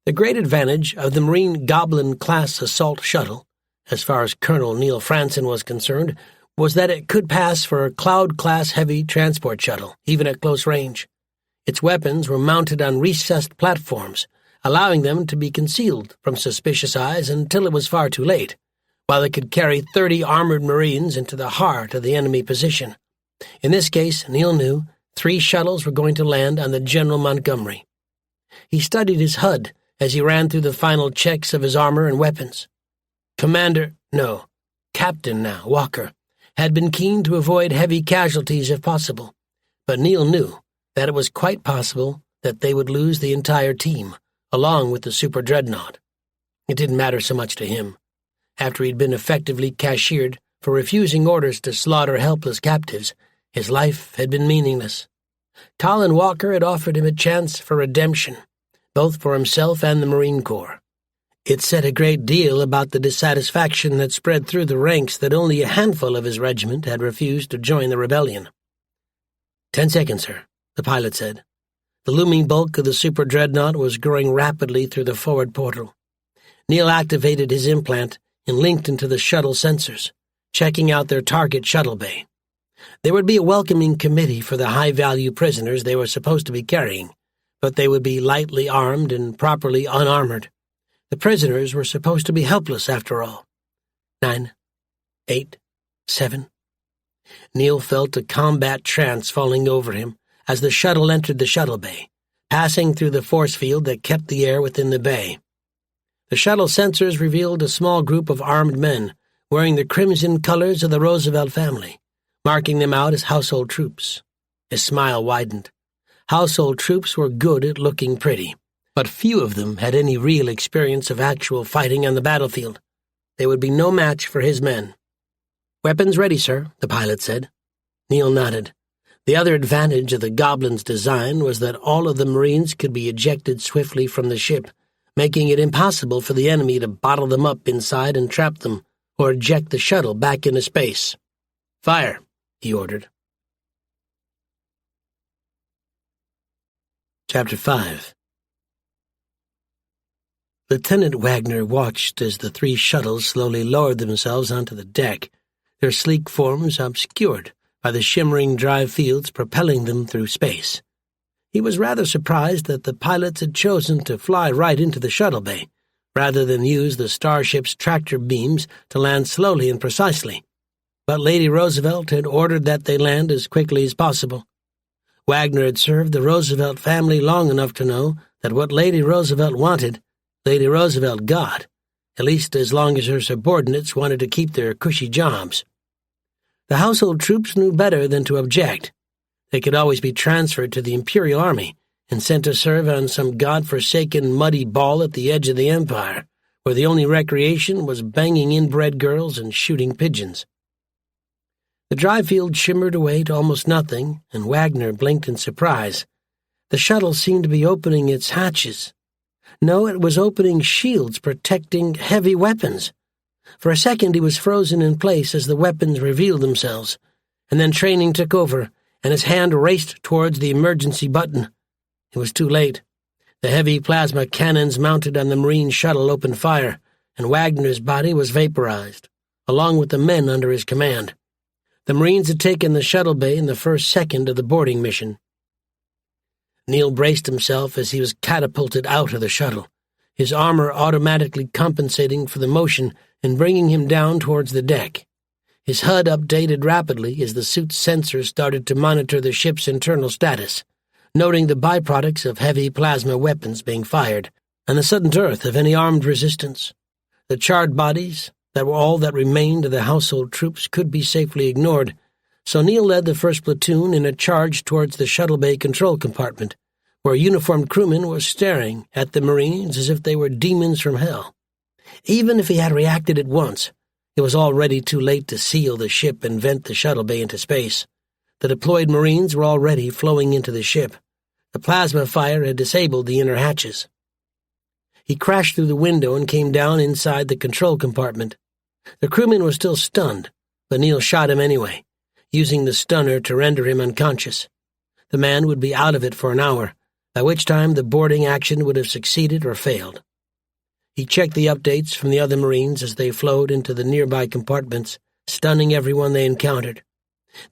The great advantage of the Marine Goblin-class assault shuttle, as far as Colonel Neil Franson was concerned, was that it could pass for a Cloud-class heavy transport shuttle, even at close range. Its weapons were mounted on recessed platforms, allowing them to be concealed from suspicious eyes until it was far too late, while it could carry 30 armored Marines into the heart of the enemy position. In this case, Neil knew 3 shuttles were going to land on the General Montgomery. He studied his HUD as he ran through the final checks of his armor and weapons. Captain now, Walker, had been keen to avoid heavy casualties if possible, but Neil knew that it was quite possible that they would lose the entire team, along with the super dreadnought. It didn't matter so much to him. After he'd been effectively cashiered for refusing orders to slaughter helpless captives, his life had been meaningless. Colin Walker had offered him a chance for redemption, both for himself and the Marine Corps. It said a great deal about the dissatisfaction that spread through the ranks that only a handful of his regiment had refused to join the rebellion. 10 seconds, sir, the pilot said. The looming bulk of the super dreadnought was growing rapidly through the forward portal. Neil activated his implant and linked into the shuttle sensors, checking out their target shuttle bay. There would be a welcoming committee for the high-value prisoners they were supposed to be carrying, but they would be lightly armed and properly unarmored. The prisoners were supposed to be helpless, after all. 9, 8, 7. Neil felt a combat trance falling over him as the shuttle entered the shuttle bay, passing through the force field that kept the air within the bay. The shuttle sensors revealed a small group of armed men wearing the crimson colors of the Roosevelt family, marking them out as household troops. His smile widened. Household troops were good at looking pretty, but few of them had any real experience of actual fighting on the battlefield. They would be no match for his men. "Weapons ready, sir," the pilot said. Neil nodded. The other advantage of the Goblin's design was that all of the Marines could be ejected swiftly from the ship, making it impossible for the enemy to bottle them up inside and trap them, or eject the shuttle back into space. "Fire," he ordered. Chapter 5. Lieutenant Wagner watched as the 3 shuttles slowly lowered themselves onto the deck, their sleek forms obscured by the shimmering drive fields propelling them through space. He was rather surprised that the pilots had chosen to fly right into the shuttle bay, rather than use the starship's tractor beams to land slowly and precisely. But Lady Roosevelt had ordered that they land as quickly as possible. Wagner had served the Roosevelt family long enough to know that what Lady Roosevelt wanted, Lady Roosevelt got, at least as long as her subordinates wanted to keep their cushy jobs. The household troops knew better than to object. They could always be transferred to the Imperial Army and sent to serve on some god-forsaken muddy ball at the edge of the Empire, where the only recreation was banging inbred girls and shooting pigeons. The drive field shimmered away to almost nothing, and Wagner blinked in surprise. The shuttle seemed to be opening its hatches. No, it was opening shields protecting heavy weapons. For a second he was frozen in place as the weapons revealed themselves, and then training took over, and his hand raced towards the emergency button. It was too late. The heavy plasma cannons mounted on the Marine shuttle opened fire, and Wagner's body was vaporized, along with the men under his command. The Marines had taken the shuttle bay in the first second of the boarding mission. Neil braced himself as he was catapulted out of the shuttle, his armor automatically compensating for the motion and bringing him down towards the deck. His HUD updated rapidly as the suit's sensors started to monitor the ship's internal status, noting the byproducts of heavy plasma weapons being fired, and the sudden dearth of any armed resistance. The charred bodies, that were all that remained of the household troops, could be safely ignored, so Neil led the first platoon in a charge towards the shuttle bay control compartment, where a uniformed crewman was staring at the Marines as if they were demons from hell. Even if he had reacted at once, it was already too late to seal the ship and vent the shuttle bay into space. The deployed Marines were already flowing into the ship. The plasma fire had disabled the inner hatches. He crashed through the window and came down inside the control compartment. The crewman was still stunned, but Neil shot him anyway, using the stunner to render him unconscious. The man would be out of it for an hour, by which time the boarding action would have succeeded or failed. He checked the updates from the other Marines as they flowed into the nearby compartments, stunning everyone they encountered.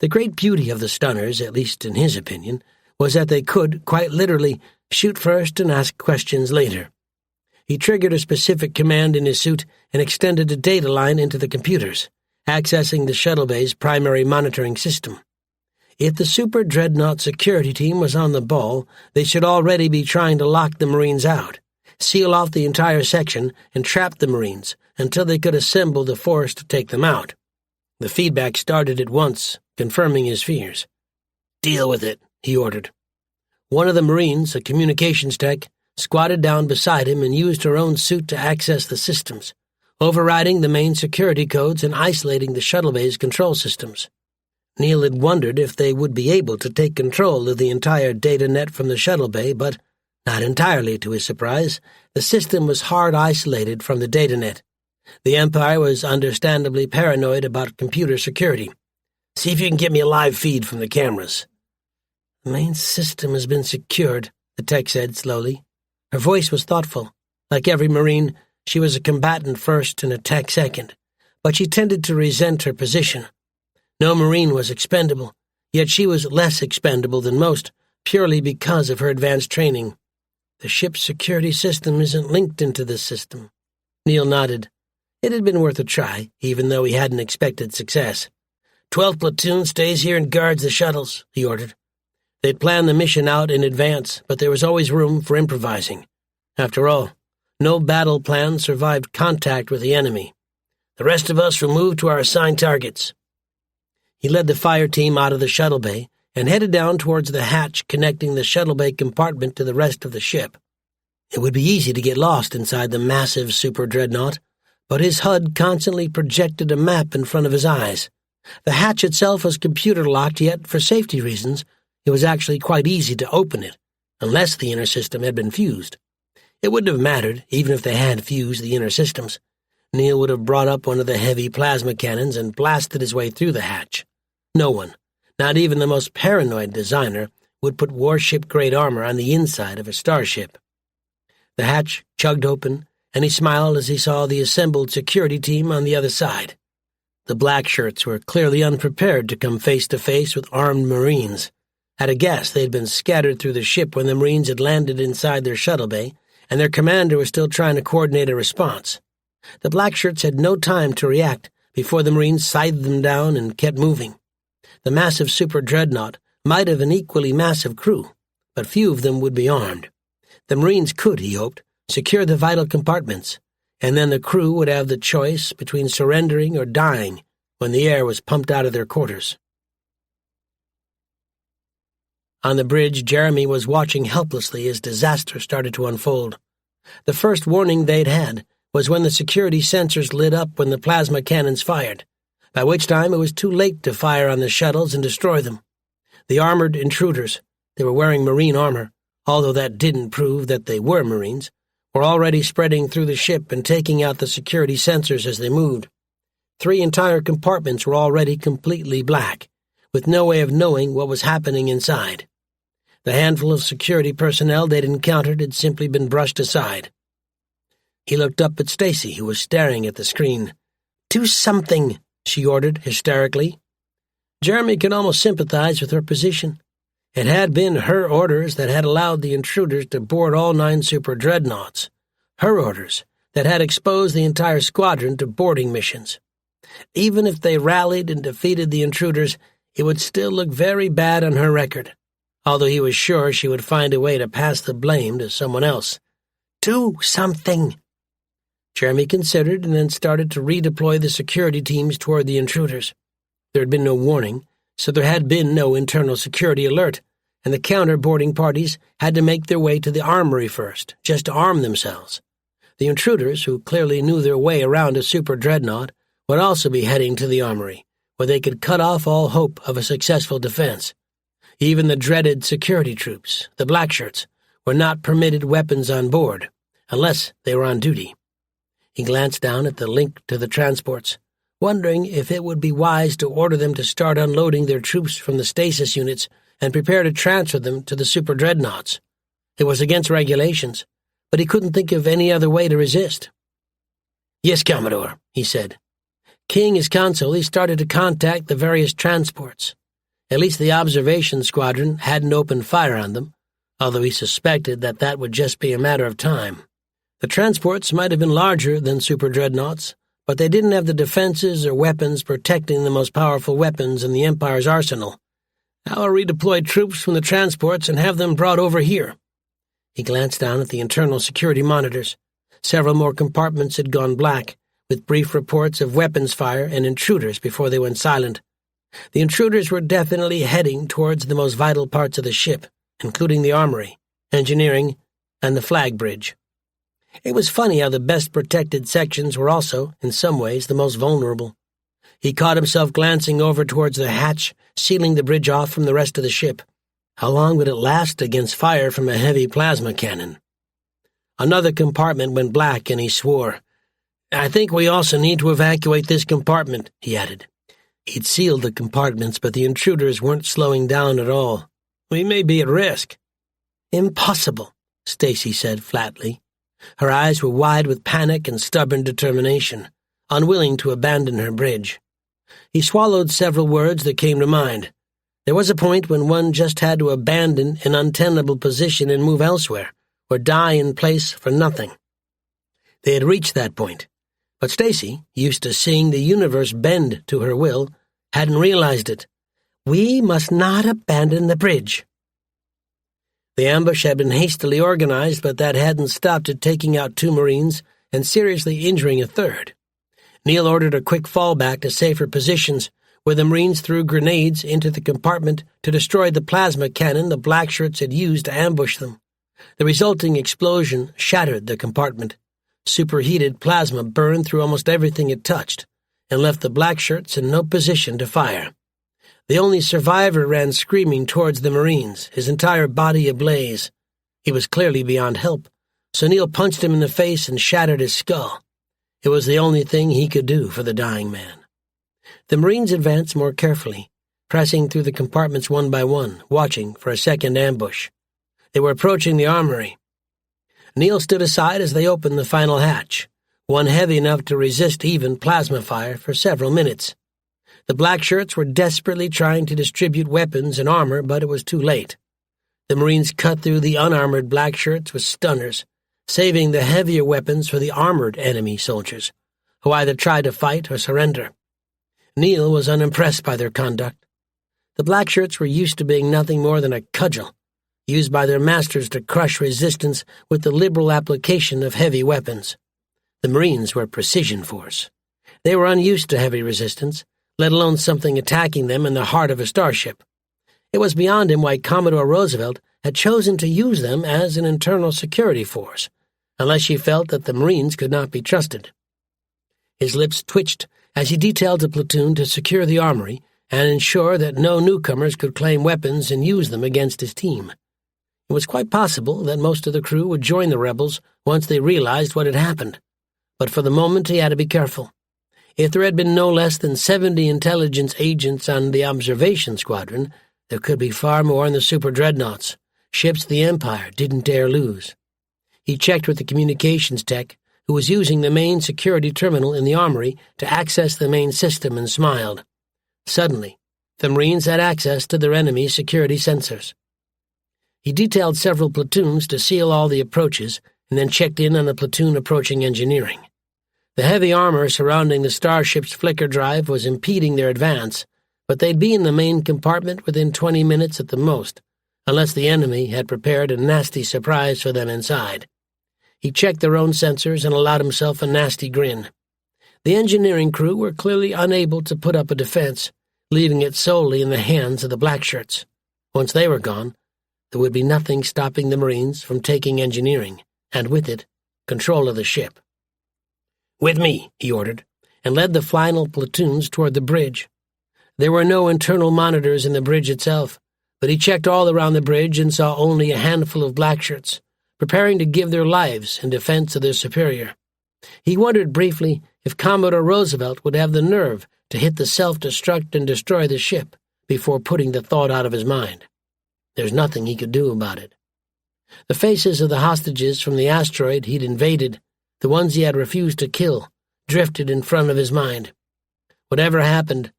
The great beauty of the stunners, at least in his opinion, was that they could, quite literally, shoot first and ask questions later. He triggered a specific command in his suit and extended a data line into the computers, accessing the shuttle bay's primary monitoring system. If the Super Dreadnought security team was on the ball, they should already be trying to lock the Marines out, seal off the entire section, and trap the Marines until they could assemble the force to take them out. The feedback started at once, confirming his fears. "Deal with it," he ordered. One of the Marines, a communications tech, squatted down beside him and used her own suit to access the systems, overriding the main security codes and isolating the shuttle bay's control systems. Neil had wondered if they would be able to take control of the entire data net from the shuttle bay, but, not entirely to his surprise, the system was hard isolated from the data net. The Empire was understandably paranoid about computer security. "See if you can get me a live feed from the cameras." "The main system has been secured," the tech said slowly. Her voice was thoughtful. Like every Marine, she was a combatant first and a tech second, but she tended to resent her position. No Marine was expendable, yet she was less expendable than most, purely because of her advanced training. "The ship's security system isn't linked into this system." Neil nodded. It had been worth a try, even though he hadn't expected success. 12th Platoon stays here and guards the shuttles," he ordered. They'd planned the mission out in advance, but there was always room for improvising. After all, no battle plan survived contact with the enemy. "The rest of us will move to our assigned targets." He led the fire team out of the shuttle bay and headed down towards the hatch connecting the shuttle bay compartment to the rest of the ship. It would be easy to get lost inside the massive super dreadnought, but his HUD constantly projected a map in front of his eyes. The hatch itself was computer-locked, yet, for safety reasons, it was actually quite easy to open it, unless the inner system had been fused. It wouldn't have mattered, even if they had fused the inner systems. Neil would have brought up one of the heavy plasma cannons and blasted his way through the hatch. No one, not even the most paranoid designer, would put warship-grade armor on the inside of a starship. The hatch chugged open, and he smiled as he saw the assembled security team on the other side. The black shirts were clearly unprepared to come face-to-face with armed Marines. At a guess, they'd been scattered through the ship when the Marines had landed inside their shuttle bay, and their commander was still trying to coordinate a response. The black shirts had no time to react before the Marines sighted them down and kept moving. The massive super dreadnought might have an equally massive crew, but few of them would be armed. The Marines could, he hoped, secure the vital compartments, and then the crew would have the choice between surrendering or dying when the air was pumped out of their quarters. On the bridge, Jeremy was watching helplessly as disaster started to unfold. The first warning they'd had was when the security sensors lit up when the plasma cannons fired, by which time it was too late to fire on the shuttles and destroy them. The armored intruders, they were wearing Marine armor, although that didn't prove that they were Marines, were already spreading through the ship and taking out the security sensors as they moved. 3 entire compartments were already completely black, with no way of knowing what was happening inside. The handful of security personnel they'd encountered had simply been brushed aside. He looked up at Stacy, who was staring at the screen. "Do something," she ordered hysterically. Jeremy could almost sympathize with her position. It had been her orders that had allowed the intruders to board all 9 super dreadnoughts. Her orders that had exposed the entire squadron to boarding missions. Even if they rallied and defeated the intruders, it would still look very bad on her record, although he was sure she would find a way to pass the blame to someone else. "Do something." Jeremy considered and then started to redeploy the security teams toward the intruders. There had been no warning, so there had been no internal security alert, and the counter-boarding parties had to make their way to the armory first, just to arm themselves. The intruders, who clearly knew their way around a super dreadnought, would also be heading to the armory, where they could cut off all hope of a successful defense. Even the dreaded security troops, the blackshirts, were not permitted weapons on board, unless they were on duty. He glanced down at the link to the transports, wondering if it would be wise to order them to start unloading their troops from the stasis units and prepare to transfer them to the super dreadnoughts. It was against regulations, but he couldn't think of any other way to resist. "Yes, Commodore," he said. King his counsel, he started to contact the various transports. At least the observation squadron hadn't opened fire on them, although he suspected that that would just be a matter of time. The transports might have been larger than super dreadnoughts, but they didn't have the defenses or weapons protecting the most powerful weapons in the Empire's arsenal. "I'll redeploy troops from the transports and have them brought over here." He glanced down at the internal security monitors. Several more compartments had gone black, with brief reports of weapons fire and intruders before they went silent. The intruders were definitely heading towards the most vital parts of the ship, including the armory, engineering, and the flag bridge. It was funny how the best protected sections were also, in some ways, the most vulnerable. He caught himself glancing over towards the hatch, sealing the bridge off from the rest of the ship. How long would it last against fire from a heavy plasma cannon? Another compartment went black, and he swore. "I think we also need to evacuate this compartment," he added. He'd sealed the compartments, but the intruders weren't slowing down at all. "We may be at risk." "Impossible," Stacy said flatly. Her eyes were wide with panic and stubborn determination, unwilling to abandon her bridge. He swallowed several words that came to mind. There was a point when one just had to abandon an untenable position and move elsewhere, or die in place for nothing. They had reached that point, but Stacy, used to seeing the universe bend to her will, hadn't realized it. "We must not abandon the bridge." The ambush had been hastily organized, but that hadn't stopped it taking out 2 Marines and seriously injuring a 3rd. Neil ordered a quick fallback to safer positions, where the Marines threw grenades into the compartment to destroy the plasma cannon the Blackshirts had used to ambush them. The resulting explosion shattered the compartment. Superheated plasma burned through almost everything it touched, and left the Blackshirts in no position to fire. The only survivor ran screaming towards the Marines, his entire body ablaze. He was clearly beyond help, so Neil punched him in the face and shattered his skull. It was the only thing he could do for the dying man. The Marines advanced more carefully, pressing through the compartments one by one, watching for a second ambush. They were approaching the armory. Neil stood aside as they opened the final hatch, one heavy enough to resist even plasma fire for several minutes. The Blackshirts were desperately trying to distribute weapons and armor, but it was too late. The Marines cut through the unarmored Blackshirts with stunners, saving the heavier weapons for the armored enemy soldiers, who either tried to fight or surrender. Neil was unimpressed by their conduct. The Blackshirts were used to being nothing more than a cudgel, used by their masters to crush resistance with the liberal application of heavy weapons. The Marines were precision force. They were unused to heavy resistance, let alone something attacking them in the heart of a starship. It was beyond him why Commodore Roosevelt had chosen to use them as an internal security force, unless he felt that the Marines could not be trusted. His lips twitched as he detailed a platoon to secure the armory and ensure that no newcomers could claim weapons and use them against his team. It was quite possible that most of the crew would join the rebels once they realized what had happened, but for the moment he had to be careful. If there had been no less than 70 intelligence agents on the observation squadron, there could be far more in the super dreadnoughts, ships the Empire didn't dare lose. He checked with the communications tech, who was using the main security terminal in the armory to access the main system, and smiled. Suddenly, the Marines had access to their enemy's security sensors. He detailed several platoons to seal all the approaches and then checked in on the platoon approaching engineering. The heavy armor surrounding the starship's flicker drive was impeding their advance, but they'd be in the main compartment within 20 minutes at the most, unless the enemy had prepared a nasty surprise for them inside. He checked their own sensors and allowed himself a nasty grin. The engineering crew were clearly unable to put up a defense, leaving it solely in the hands of the Blackshirts. Once they were gone, there would be nothing stopping the Marines from taking engineering, and with it, control of the ship. "With me," he ordered, and led the final platoons toward the bridge. There were no internal monitors in the bridge itself, but he checked all around the bridge and saw only a handful of Blackshirts, preparing to give their lives in defense of their superior. He wondered briefly if Commodore Roosevelt would have the nerve to hit the self-destruct and destroy the ship before putting the thought out of his mind. There's nothing he could do about it. The faces of the hostages from the asteroid he'd invaded, the ones he had refused to kill, drifted in front of his mind. Whatever happened,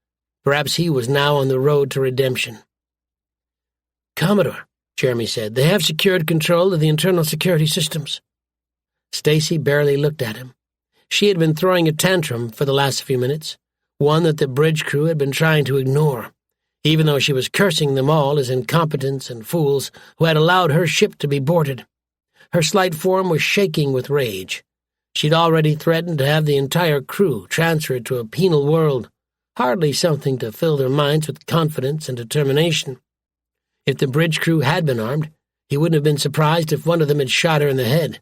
perhaps he was now on the road to redemption. "Commodore," Jeremy said, "they have secured control of the internal security systems." Stacy barely looked at him. She had been throwing a tantrum for the last few minutes, one that the bridge crew had been trying to ignore, even though she was cursing them all as incompetents and fools who had allowed her ship to be boarded. Her slight form was shaking with rage. She'd already threatened to have the entire crew transferred to a penal world, hardly something to fill their minds with confidence and determination. If the bridge crew had been armed, he wouldn't have been surprised if one of them had shot her in the head.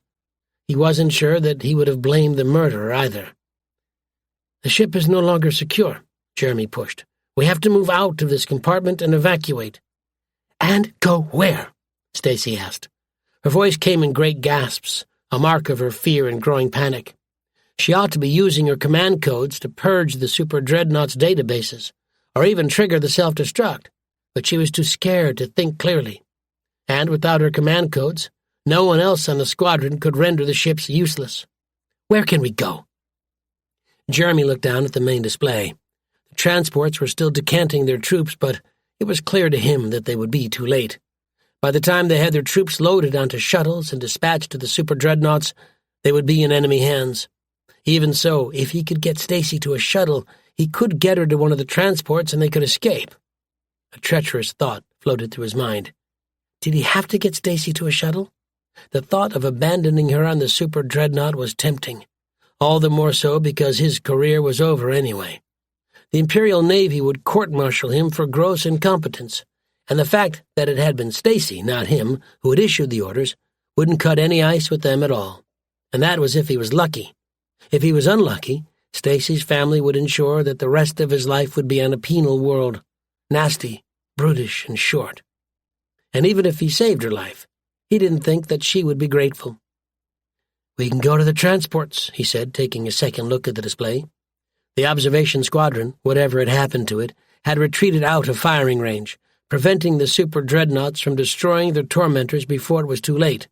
He wasn't sure that he would have blamed the murderer either. "The ship is no longer secure," Jeremy pushed. "We have to move out of this compartment and evacuate." "And go where?" Stacy asked. Her voice came in great gasps, a mark of her fear and growing panic. She ought to be using her command codes to purge the Super Dreadnought's databases, or even trigger the self-destruct, but she was too scared to think clearly. And without her command codes, no one else on the squadron could render the ships useless. "Where can we go?" Jeremy looked down at the main display. The transports were still decanting their troops, but it was clear to him that they would be too late. By the time they had their troops loaded onto shuttles and dispatched to the Super Dreadnoughts, they would be in enemy hands. Even so, if he could get Stacy to a shuttle, He could get her to one of the transports and they could escape. A treacherous thought floated through his mind. Did he have to get Stacy to a shuttle? The thought of abandoning her on the super dreadnought was tempting, all the more so because his career was over anyway. The Imperial Navy would court-martial him for gross incompetence, and the fact that it had been Stacy, not him, who had issued the orders, wouldn't cut any ice with them at all. And that was if he was lucky. If he was unlucky, Stacy's family would ensure that the rest of his life would be on a penal world, nasty, brutish, and short. And even if he saved her life, he didn't think that she would be grateful. "We can go to the transports," he said, taking a second look at the display. The observation squadron, whatever had happened to it, had retreated out of firing range, preventing the super dreadnoughts from destroying their tormentors before it was too late.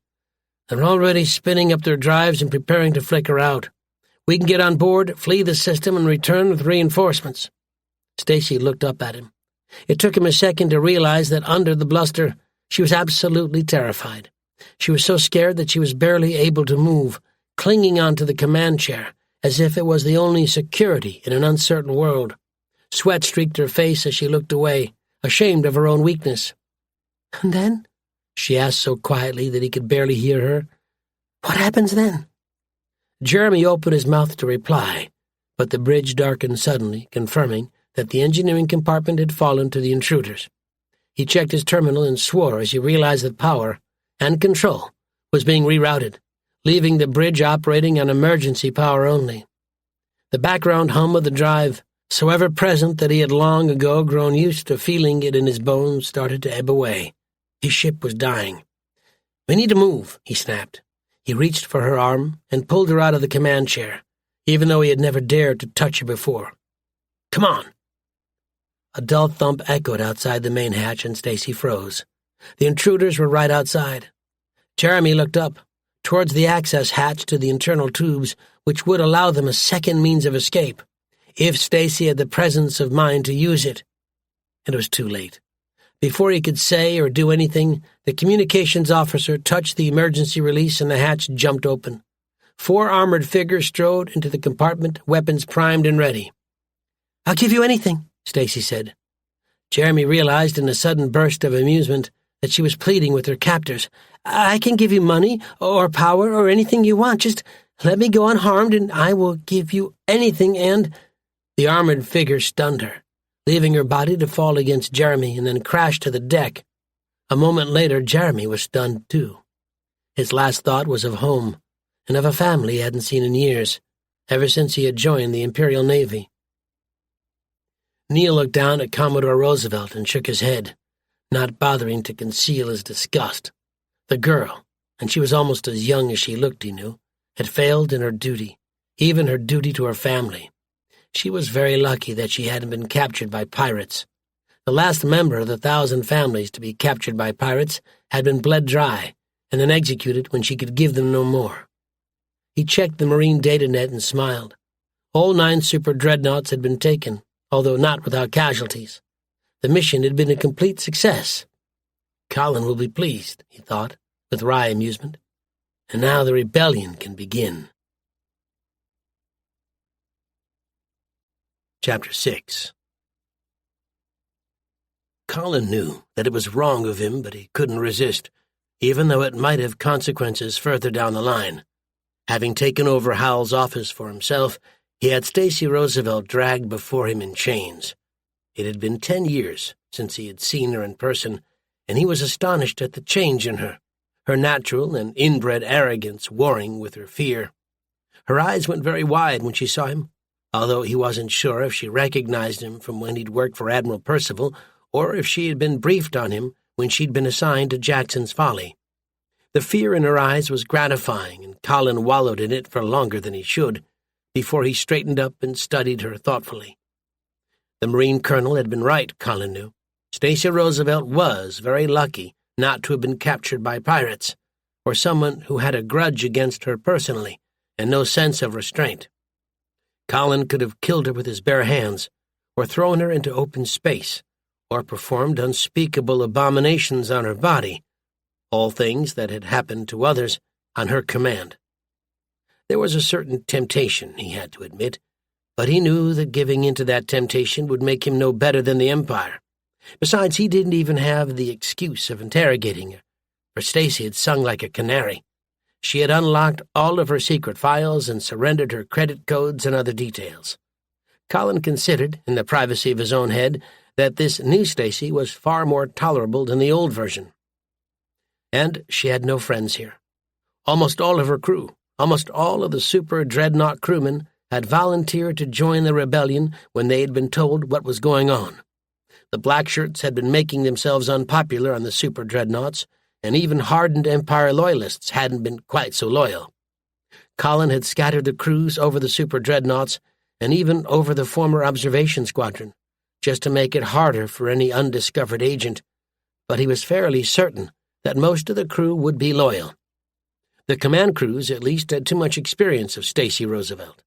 "They're already spinning up their drives and preparing to flicker out. We can get on board, flee the system, and return with reinforcements." Stacy looked up at him. It took him a second to realize that under the bluster, she was absolutely terrified. She was so scared that she was barely able to move, clinging onto the command chair, as if it was the only security in an uncertain world. Sweat streaked her face as she looked away, ashamed of her own weakness. "And then?" she asked so quietly that he could barely hear her. "What happens then?" Jeremy opened his mouth to reply, but the bridge darkened suddenly, confirming that the engineering compartment had fallen to the intruders. He checked his terminal and swore as he realized that power and control was being rerouted, leaving the bridge operating on emergency power only. The background hum of the drive, so ever present that he had long ago grown used to feeling it in his bones, started to ebb away. His ship was dying. "We need to move," he snapped. He reached for her arm and pulled her out of the command chair, even though he had never dared to touch her before. "Come on." A dull thump echoed outside the main hatch and Stacy froze. The intruders were right outside. Jeremy looked up, towards the access hatch to the internal tubes, which would allow them a second means of escape, if Stacy had the presence of mind to use it. And it was too late. Before he could say or do anything, the communications officer touched the emergency release and the hatch jumped open. 4 armored figures strode into the compartment, weapons primed and ready. "I'll give you anything," Stacy said. Jeremy realized in a sudden burst of amusement that she was pleading with her captors. "I can give you money or power or anything you want. Just let me go unharmed and I will give you anything and—" The armored figure stunned her, leaving her body to fall against Jeremy and then crash to the deck. A moment later, Jeremy was stunned too. His last thought was of home and of a family he hadn't seen in years, ever since he had joined the Imperial Navy. Neil looked down at Commodore Roosevelt and shook his head, not bothering to conceal his disgust. The girl, and she was almost as young as she looked, he knew, had failed in her duty, even her duty to her family. She was very lucky that she hadn't been captured by pirates. The last member of the 1,000 families to be captured by pirates had been bled dry and then executed when she could give them no more. He checked the marine data net and smiled. All 9 super dreadnoughts had been taken, although not without casualties. The mission had been a complete success. Colin will be pleased, he thought, with wry amusement. And now the rebellion can begin. Chapter 6. Colin knew that it was wrong of him, but he couldn't resist, even though it might have consequences further down the line. Having taken over Howell's office for himself, he had Stacy Roosevelt dragged before him in chains. It had been 10 years since he had seen her in person, and he was astonished at the change in her, her natural and inbred arrogance warring with her fear. Her eyes went very wide when she saw him, although he wasn't sure if she recognized him from when he'd worked for Admiral Percival or if she had been briefed on him when she'd been assigned to Jackson's Folly. The fear in her eyes was gratifying, and Colin wallowed in it for longer than he should, before he straightened up and studied her thoughtfully. The Marine colonel had been right, Colin knew. Stacy Roosevelt was very lucky not to have been captured by pirates, or someone who had a grudge against her personally, and no sense of restraint. Colin could have killed her with his bare hands, or thrown her into open space, or performed unspeakable abominations on her body, all things that had happened to others on her command. There was a certain temptation, he had to admit, But he knew that giving in to that temptation would make him no better than the Empire. Besides, he didn't even have the excuse of interrogating her, for Stacy had sung like a canary. She had unlocked all of her secret files and surrendered her credit codes and other details. Colin considered, in the privacy of his own head, that this new Stacy was far more tolerable than the old version. And she had no friends here. Almost all of her crew, almost all of the super dreadnought crewmen, had volunteered to join the rebellion when they had been told what was going on. The Blackshirts had been making themselves unpopular on the super dreadnoughts, and even hardened Empire loyalists hadn't been quite so loyal. Colin had scattered the crews over the super dreadnoughts and even over the former observation squadron, just to make it harder for any undiscovered agent, but he was fairly certain that most of the crew would be loyal. The command crews at least had too much experience of Stacy Roosevelt.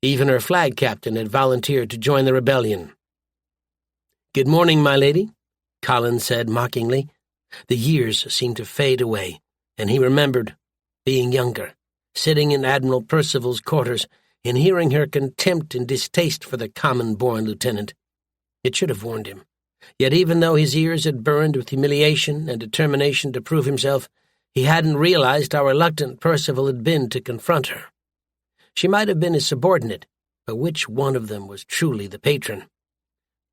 Even her flag captain had volunteered to join the rebellion. "Good morning, my lady," Colin said mockingly. The years seemed to fade away, and he remembered being younger, sitting in Admiral Percival's quarters and hearing her contempt and distaste for the common-born lieutenant. It should have warned him. Yet even though his ears had burned with humiliation and determination to prove himself, he hadn't realized how reluctant Percival had been to confront her. She might have been his subordinate, but which one of them was truly the patron?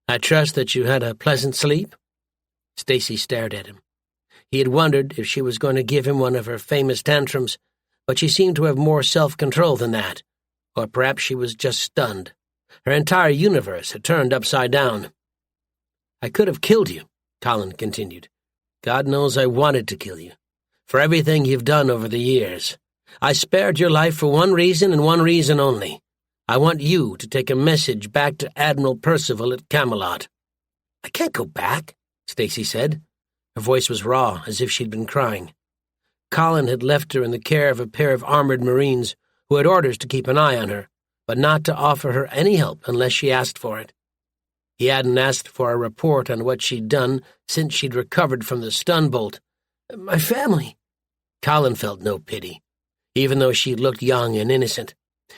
"I trust that you had a pleasant sleep?" Stacy stared at him. He had wondered if she was going to give him one of her famous tantrums, but she seemed to have more self-control than that, or perhaps she was just stunned. Her entire universe had turned upside down. "I could have killed you," Colin continued. "God knows I wanted to kill you, for everything you've done over the years. I spared your life for one reason and one reason only. I want you to take a message back to Admiral Percival at Camelot." "I can't go back," Stacy said. Her voice was raw, as if she'd been crying. Colin had left her in the care of a pair of armored Marines who had orders to keep an eye on her, but not to offer her any help unless she asked for it. He hadn't asked for a report on what she'd done since she'd recovered from the stun bolt. "My family." Colin felt no pity, even though she looked young and innocent.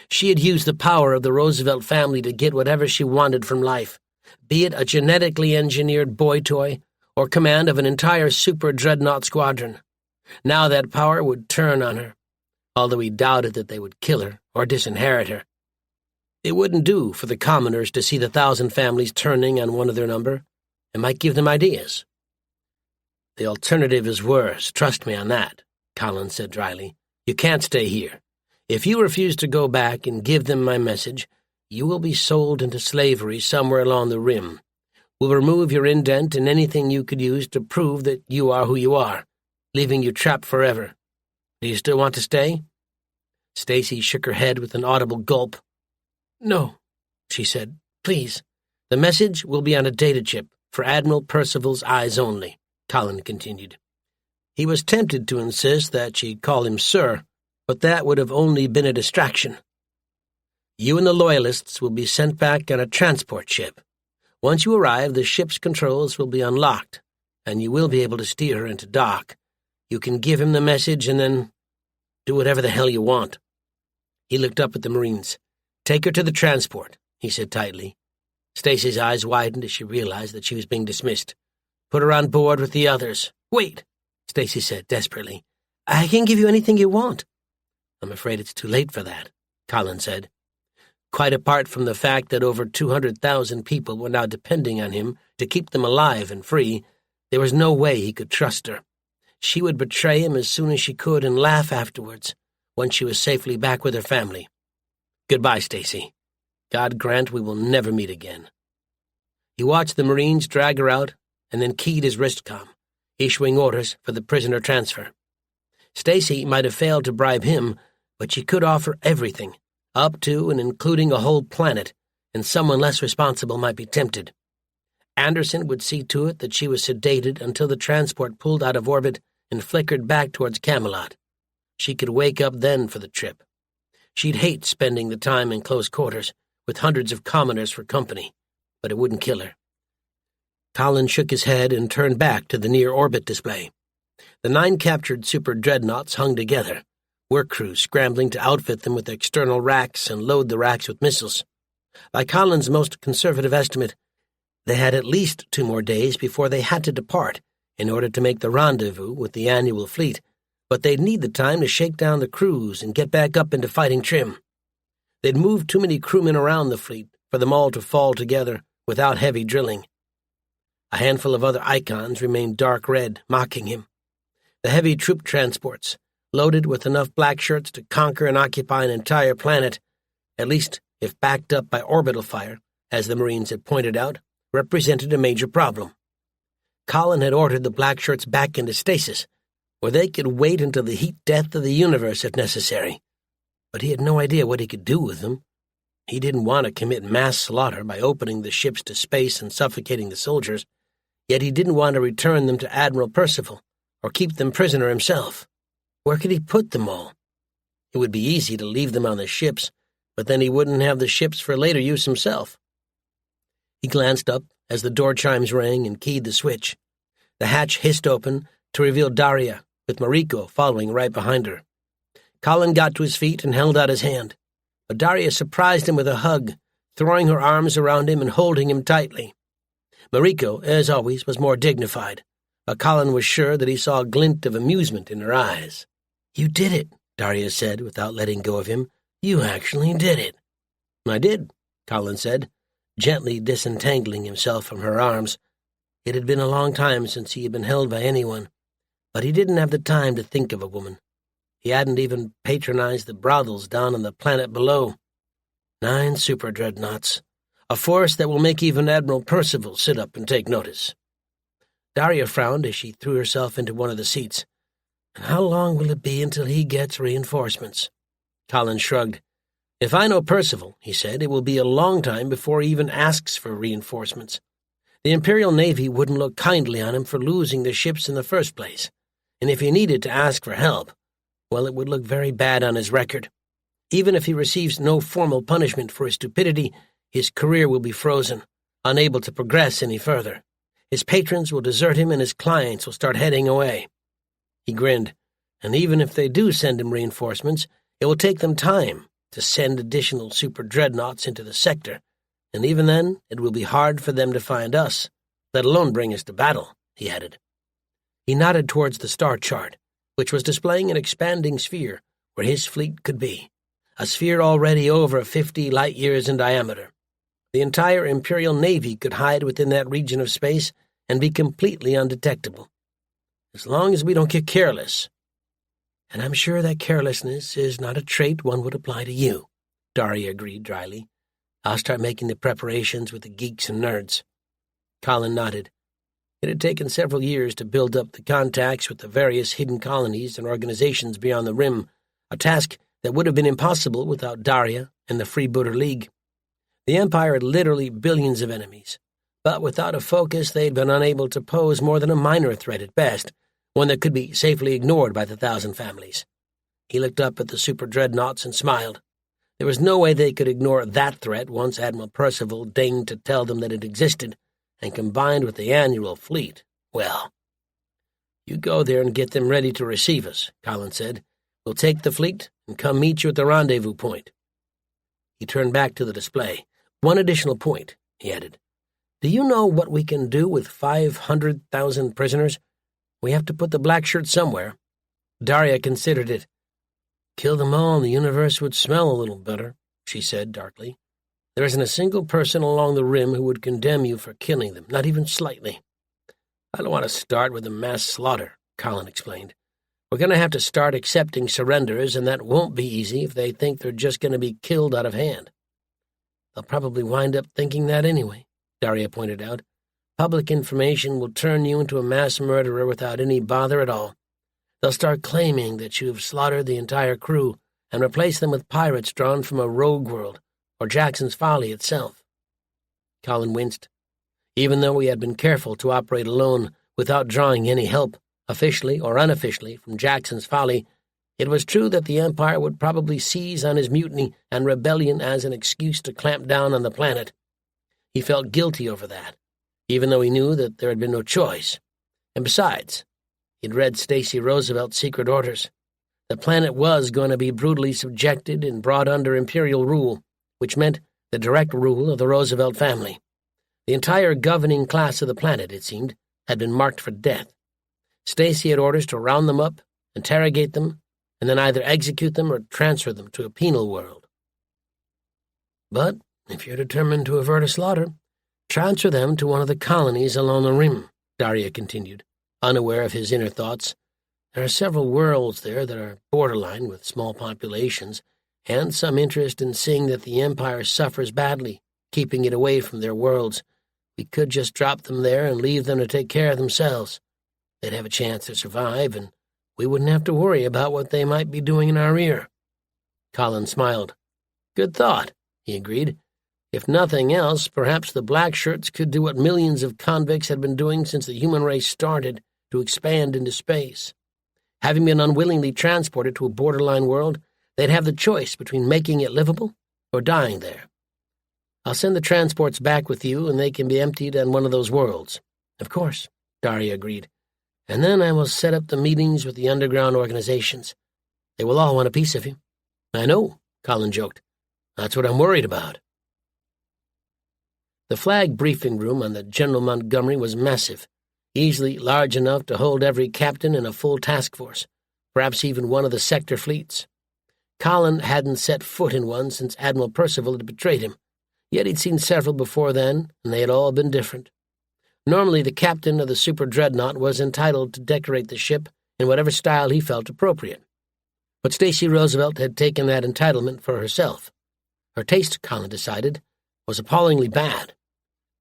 She had used the power of the Roosevelt family to get whatever she wanted from life, be it a genetically engineered boy toy or command of an entire super dreadnought squadron. Now that power would turn on her, although he doubted that they would kill her or disinherit her. It wouldn't do for the commoners to see the 1,000 families turning on one of their number. It might give them ideas. "The alternative is worse, trust me on that," Colin said dryly. "You can't stay here. If you refuse to go back and give them my message, you will be sold into slavery somewhere along the rim. We'll remove your indent and anything you could use to prove that you are who you are, leaving you trapped forever. Do you still want to stay?" Stacy shook her head with an audible gulp. "No," she said. "Please. The message will be on a data chip for Admiral Percival's eyes only," Colin continued. He was tempted to insist that she call him Sir, but that would have only been a distraction. "You and the Loyalists will be sent back on a transport ship. Once you arrive, the ship's controls will be unlocked, and you will be able to steer her into dock. You can give him the message and then do whatever the hell you want." He looked up at the Marines. "Take her to the transport," he said tightly. Stacy's eyes widened as she realized that she was being dismissed. "Put her on board with the others." "Wait," Stacy said desperately. "I can give you anything you want." "I'm afraid it's too late for that," Colin said. Quite apart from the fact that over 200,000 people were now depending on him to keep them alive and free, there was no way he could trust her. She would betray him as soon as she could and laugh afterwards, once she was safely back with her family. "Goodbye, Stacy. God grant we will never meet again." He watched the Marines drag her out and then keyed his wristcom, issuing orders for the prisoner transfer. Stacy might have failed to bribe him, but she could offer everything, up to and including a whole planet, and someone less responsible might be tempted. Anderson would see to it that she was sedated until the transport pulled out of orbit and flickered back towards Camelot. She could wake up then for the trip. She'd hate spending the time in close quarters, with hundreds of commoners for company, but it wouldn't kill her. Colin shook his head and turned back to the near-orbit display. The 9 captured super dreadnoughts hung together, work crews scrambling to outfit them with external racks and load the racks with missiles. By Colin's most conservative estimate, they had at least 2 more days before they had to depart in order to make the rendezvous with the annual fleet, but they'd need the time to shake down the crews and get back up into fighting trim. They'd moved too many crewmen around the fleet for them all to fall together without heavy drilling. A handful of other icons remained dark red, mocking him. The heavy troop transports, loaded with enough black shirts to conquer and occupy an entire planet, at least if backed up by orbital fire, as the Marines had pointed out, represented a major problem. Colin had ordered the black shirts back into stasis, where they could wait until the heat death of the universe if necessary. But he had no idea what he could do with them. He didn't want to commit mass slaughter by opening the ships to space and suffocating the soldiers, yet he didn't want to return them to Admiral Percival or keep them prisoner himself. Where could he put them all? It would be easy to leave them on the ships, but then he wouldn't have the ships for later use himself. He glanced up as the door chimes rang and keyed the switch. The hatch hissed open to reveal Daria, with Mariko following right behind her. Colin got to his feet and held out his hand, but Daria surprised him with a hug, throwing her arms around him and holding him tightly. Mariko, as always, was more dignified, but Colin was sure that he saw a glint of amusement in her eyes. "You did it," Daria said without letting go of him. "You actually did it." "I did," Colin said, gently disentangling himself from her arms. It had been a long time since he had been held by anyone, but he didn't have the time to think of a woman. He hadn't even patronized the brothels down on the planet below. 9 super dreadnoughts, a force that will make even Admiral Percival sit up and take notice. Daria frowned as she threw herself into one of the seats. "And how long will it be until he gets reinforcements?" Colin shrugged. "If I know Percival," he said, "it will be a long time before he even asks for reinforcements. The Imperial Navy wouldn't look kindly on him for losing the ships in the first place, and if he needed to ask for help, well, it would look very bad on his record. Even if he receives no formal punishment for his stupidity, his career will be frozen, unable to progress any further. His patrons will desert him and his clients will start heading away." He grinned. "And even if they do send him reinforcements, it will take them time to send additional super dreadnoughts into the sector, and even then it will be hard for them to find us, let alone bring us to battle," he added. He nodded towards the star chart, which was displaying an expanding sphere where his fleet could be, a sphere already over 50 light-years in diameter. The entire Imperial Navy could hide within that region of space and be completely undetectable. As long as we don't get careless. "And I'm sure that carelessness is not a trait one would apply to you," Daria agreed dryly. "I'll start making the preparations with the geeks and nerds." Colin nodded. It had taken several years to build up the contacts with the various hidden colonies and organizations beyond the Rim, a task that would have been impossible without Daria and the Freebooter League. The Empire had literally billions of enemies, but without a focus they had been unable to pose more than a minor threat at best, one that could be safely ignored by the 1,000 families. He looked up at the super dreadnoughts and smiled. There was no way they could ignore that threat once Admiral Percival deigned to tell them that it existed, and combined with the annual fleet, well. "You go there and get them ready to receive us," Colin said. "We'll take the fleet and come meet you at the rendezvous point." He turned back to the display. "One additional point," he added. "Do you know what we can do with 500,000 prisoners? We have to put the black shirts somewhere." Daria considered it. "Kill them all and the universe would smell a little better," she said darkly. "There isn't a single person along the Rim who would condemn you for killing them, not even slightly." "I don't want to start with a mass slaughter," Colin explained. "We're going to have to start accepting surrenders, and that won't be easy if they think they're just going to be killed out of hand." "They'll probably wind up thinking that anyway," Daria pointed out. "Public information will turn you into a mass murderer without any bother at all. They'll start claiming that you've slaughtered the entire crew and replace them with pirates drawn from a rogue world, or Jackson's Folly itself." Colin winced. Even though he had been careful to operate alone without drawing any help, officially or unofficially, from Jackson's Folly, it was true that the Empire would probably seize on his mutiny and rebellion as an excuse to clamp down on the planet. He felt guilty over that, even though he knew that there had been no choice. And besides, he'd read Stacey Roosevelt's secret orders. The planet was going to be brutally subjected and brought under imperial rule, which meant the direct rule of the Roosevelt family. The entire governing class of the planet, it seemed, had been marked for death. Stacy had orders to round them up, interrogate them, and then either execute them or transfer them to a penal world. But if you're determined to avert a slaughter, transfer them to one of the colonies along the rim, Daria continued, unaware of his inner thoughts. There are several worlds there that are borderline with small populations, and some interest in seeing that the Empire suffers badly, keeping it away from their worlds. We could just drop them there and leave them to take care of themselves. They'd have a chance to survive, and we wouldn't have to worry about what they might be doing in our rear. Colin smiled. Good thought, he agreed. If nothing else, perhaps the black shirts could do what millions of convicts had been doing since the human race started, to expand into space. Having been unwillingly transported to a borderline world, they'd have the choice between making it livable or dying there. I'll send the transports back with you, and they can be emptied on one of those worlds. Of course, Daria agreed. And then I will set up the meetings with the underground organizations. They will all want a piece of you. I know, Colin joked. That's what I'm worried about. The flag briefing room on the General Montgomery was massive, easily large enough to hold every captain in a full task force, perhaps even one of the sector fleets. Colin hadn't set foot in one since Admiral Percival had betrayed him, yet he'd seen several before then, and they had all been different. Normally, the captain of the super dreadnought was entitled to decorate the ship in whatever style he felt appropriate. But Stacy Roosevelt had taken that entitlement for herself. Her taste, Colin decided, was appallingly bad.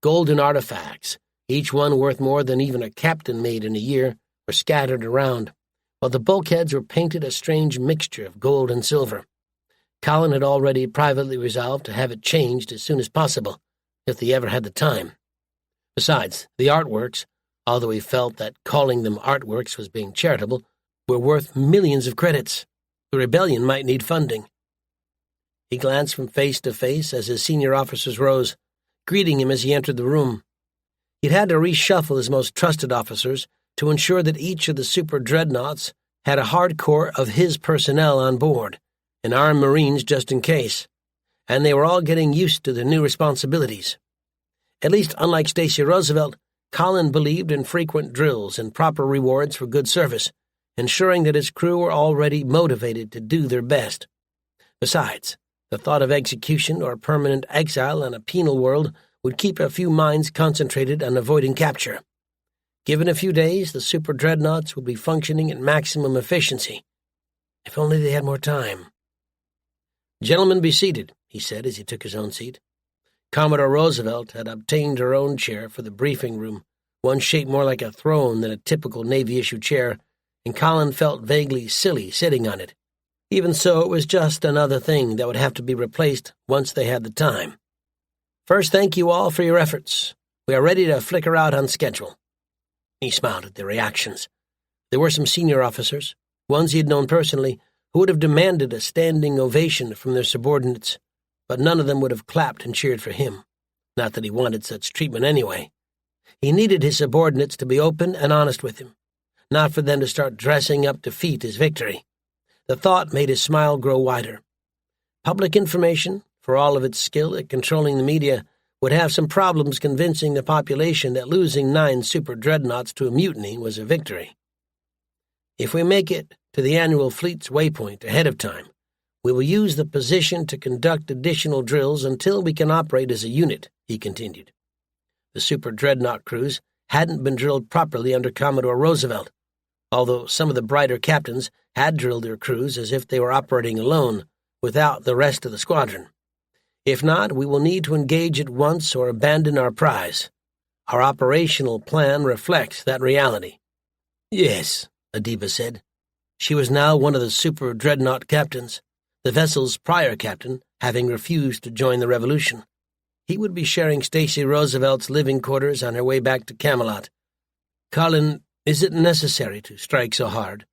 Golden artifacts, each one worth more than even a captain made in a year, were scattered around, while the bulkheads were painted a strange mixture of gold and silver. Colin had already privately resolved to have it changed as soon as possible, if they ever had the time. Besides, the artworks, although he felt that calling them artworks was being charitable, were worth millions of credits. The rebellion might need funding. He glanced from face to face as his senior officers rose, greeting him as he entered the room. He'd had to reshuffle his most trusted officers to ensure that each of the super dreadnoughts had a hard core of his personnel on board, and armed Marines just in case, and they were all getting used to their new responsibilities. At least, unlike Stacy Roosevelt, Colin believed in frequent drills and proper rewards for good service, ensuring that his crew were already motivated to do their best. Besides, the thought of execution or permanent exile on a penal world would keep a few minds concentrated on avoiding capture. Given a few days, the super dreadnoughts would be functioning at maximum efficiency. If only they had more time. "Gentlemen, be seated," he said as he took his own seat. Commodore Roosevelt had obtained her own chair for the briefing room, one shaped more like a throne than a typical Navy-issue chair, and Colin felt vaguely silly sitting on it. Even so, it was just another thing that would have to be replaced once they had the time. "First, thank you all for your efforts. We are ready to flicker out on schedule." He smiled at their reactions. There were some senior officers, ones he had known personally, who would have demanded a standing ovation from their subordinates, but none of them would have clapped and cheered for him. Not that he wanted such treatment anyway. He needed his subordinates to be open and honest with him, not for them to start dressing up defeat as victory. The thought made his smile grow wider. Public information, for all of its skill at controlling the media, would have some problems convincing the population that losing 9 super dreadnoughts to a mutiny was a victory. "If we make it to the annual fleet's waypoint ahead of time, we will use the position to conduct additional drills until we can operate as a unit," he continued. The super dreadnought crews hadn't been drilled properly under Commodore Roosevelt, although some of the brighter captains had drilled their crews as if they were operating alone, without the rest of the squadron. If not, we will need to engage at once or abandon our prize. Our operational plan reflects that reality. "Yes," Adiba said. She was now one of the super dreadnought captains, the vessel's prior captain having refused to join the revolution. He would be sharing Stacy Roosevelt's living quarters on her way back to Camelot. "Colin, is it necessary to strike so hard?"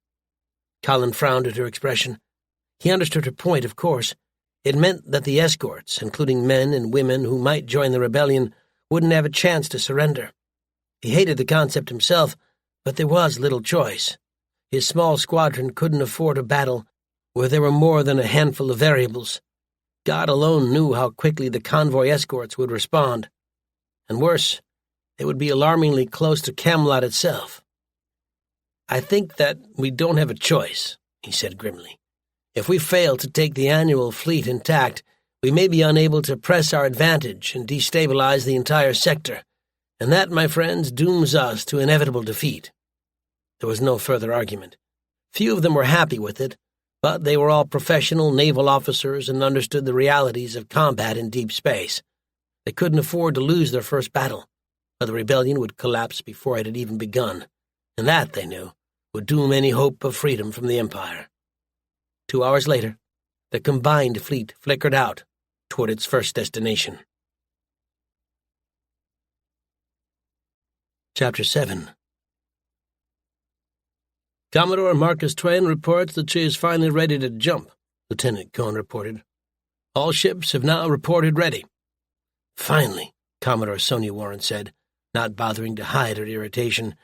Colin frowned at her expression. He understood her point, of course. It meant that the escorts, including men and women who might join the rebellion, wouldn't have a chance to surrender. He hated the concept himself, but there was little choice. His small squadron couldn't afford a battle where there were more than a handful of variables. God alone knew how quickly the convoy escorts would respond. And worse, they would be alarmingly close to Camelot itself. "I think that we don't have a choice," he said grimly. "If we fail to take the annual fleet intact, we may be unable to press our advantage and destabilize the entire sector, and that, my friends, dooms us to inevitable defeat." There was no further argument. Few of them were happy with it, but they were all professional naval officers and understood the realities of combat in deep space. They couldn't afford to lose their first battle, or the rebellion would collapse before it had even begun, and that, they knew, would doom any hope of freedom from the Empire. 2 hours later, the combined fleet flickered out toward its first destination. Chapter 7. "Commodore Marcus Twain reports that she is finally ready to jump," Lieutenant Cohn reported. "All ships have now reported ready." "Finally," Commodore Sonia Warren said, not bothering to hide her irritation.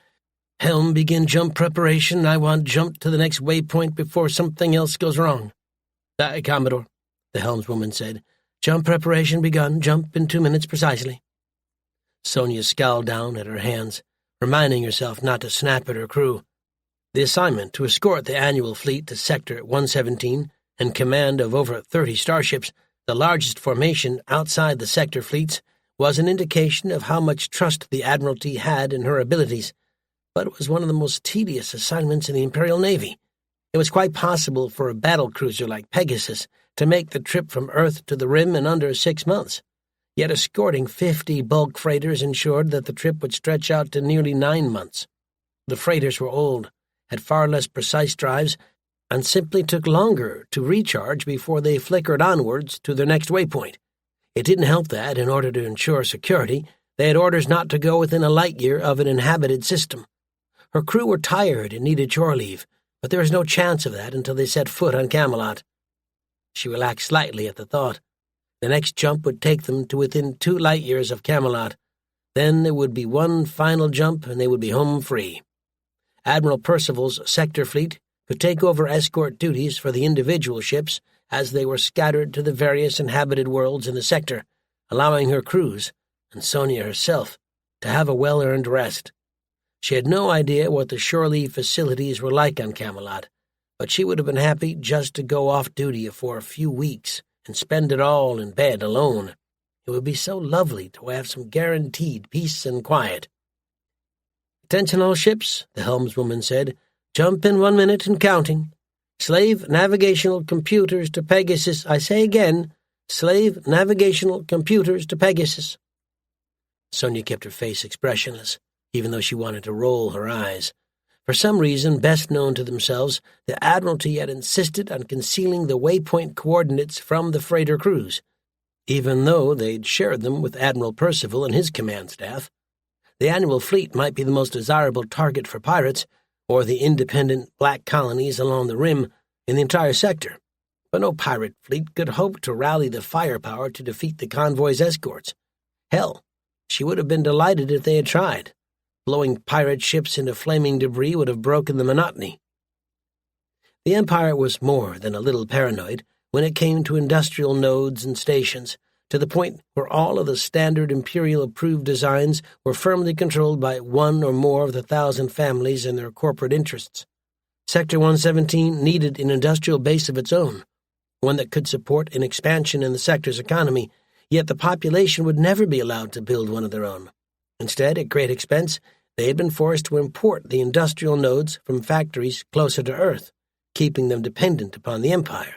"Helm, begin jump preparation. I want jump to the next waypoint before something else goes wrong." "Aye, Commodore," the helmswoman said. "Jump preparation begun. Jump in 2 minutes precisely." Sonia scowled down at her hands, reminding herself not to snap at her crew. The assignment to escort the annual fleet to Sector 117 and command of over 30 starships, the largest formation outside the sector fleets, was an indication of how much trust the Admiralty had in her abilities, but it was one of the most tedious assignments in the Imperial Navy. It was quite possible for a battlecruiser like Pegasus to make the trip from Earth to the Rim in under 6 months, yet escorting 50 bulk freighters ensured that the trip would stretch out to nearly 9 months. The freighters were old, had far less precise drives, and simply took longer to recharge before they flickered onwards to their next waypoint. It didn't help that, in order to ensure security, they had orders not to go within a light year of an inhabited system. Her crew were tired and needed shore leave, but there was no chance of that until they set foot on Camelot. She relaxed slightly at the thought. The next jump would take them to within 2 light years of Camelot. Then there would be one final jump, and they would be home free. Admiral Percival's sector fleet could take over escort duties for the individual ships as they were scattered to the various inhabited worlds in the sector, allowing her crews, and Sonia herself, to have a well-earned rest. She had no idea what the shore leave facilities were like on Camelot, but she would have been happy just to go off duty for a few weeks and spend it all in bed alone. It would be so lovely to have some guaranteed peace and quiet. "Attention all ships," the helmswoman said. "Jump in 1 minute and counting. Slave navigational computers to Pegasus. I say again, slave navigational computers to Pegasus." Sonia kept her face expressionless, even though she wanted to roll her eyes. For some reason best known to themselves, the Admiralty had insisted on concealing the waypoint coordinates from the freighter crews, even though they'd shared them with Admiral Percival and his command staff. The annual fleet might be the most desirable target for pirates, or the independent black colonies along the rim in the entire sector, but no pirate fleet could hope to rally the firepower to defeat the convoy's escorts. Hell, she would have been delighted if they had tried. Blowing pirate ships into flaming debris would have broken the monotony. The Empire was more than a little paranoid when it came to industrial nodes and stations, to the point where all of the standard Imperial-approved designs were firmly controlled by one or more of the 1,000 families and their corporate interests. Sector 117 needed an industrial base of its own, one that could support an expansion in the sector's economy, yet the population would never be allowed to build one of their own. Instead, at great expense, they had been forced to import the industrial nodes from factories closer to Earth, keeping them dependent upon the Empire.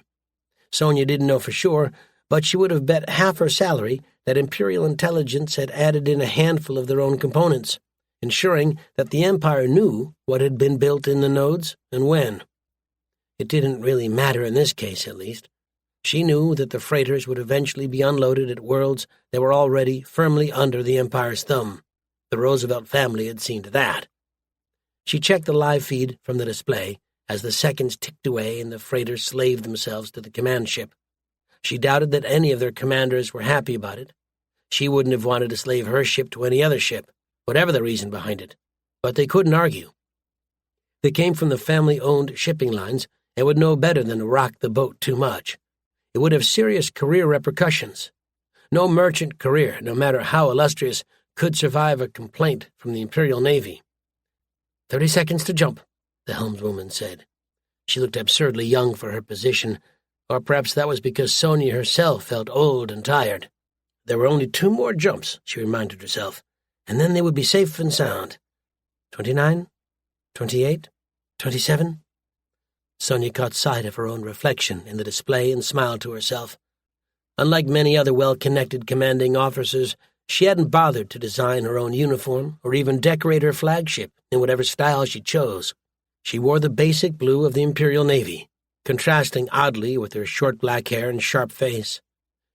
Sonia didn't know for sure, but she would have bet half her salary that Imperial intelligence had added in a handful of their own components, ensuring that the Empire knew what had been built in the nodes and when. It didn't really matter in this case, at least. She knew that the freighters would eventually be unloaded at worlds that were already firmly under the Empire's thumb. The Roosevelt family had seen to that. She checked the live feed from the display as the seconds ticked away and the freighters slaved themselves to the command ship. She doubted that any of their commanders were happy about it. She wouldn't have wanted to slave her ship to any other ship, whatever the reason behind it. But they couldn't argue. They came from the family-owned shipping lines and would know better than to rock the boat too much. it would have serious career repercussions. No merchant career, no matter how illustrious, could survive a complaint from the Imperial Navy. 30 seconds to jump, the helmswoman said. She looked absurdly young for her position, or perhaps that was because Sonia herself felt old and tired. There were only 2 more jumps, she reminded herself, and then they would be safe and sound. 29, 28, 27. Sonia caught sight of her own reflection in the display and smiled to herself. Unlike many other well-connected commanding officers, she hadn't bothered to design her own uniform or even decorate her flagship in whatever style she chose. She wore the basic blue of the Imperial Navy, contrasting oddly with her short black hair and sharp face.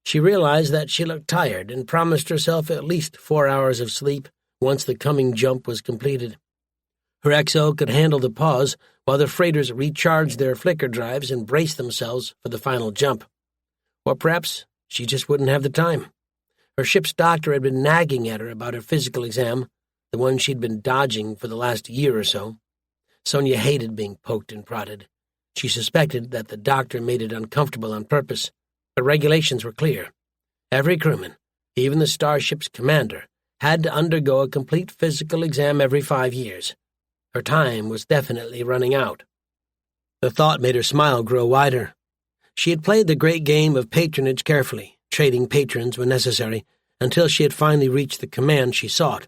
She realized that she looked tired and promised herself at least 4 hours of sleep once the coming jump was completed. Her XO could handle the pause while the freighters recharged their flicker drives and braced themselves for the final jump. Or perhaps she just wouldn't have the time. Her ship's doctor had been nagging at her about her physical exam, the one she'd been dodging for the last year or so. Sonia hated being poked and prodded. She suspected that the doctor made it uncomfortable on purpose, but regulations were clear. Every crewman, even the starship's commander, had to undergo a complete physical exam every 5 years. Her time was definitely running out. The thought made her smile grow wider. She had played the great game of patronage carefully, trading patrons when necessary, until she had finally reached the command she sought.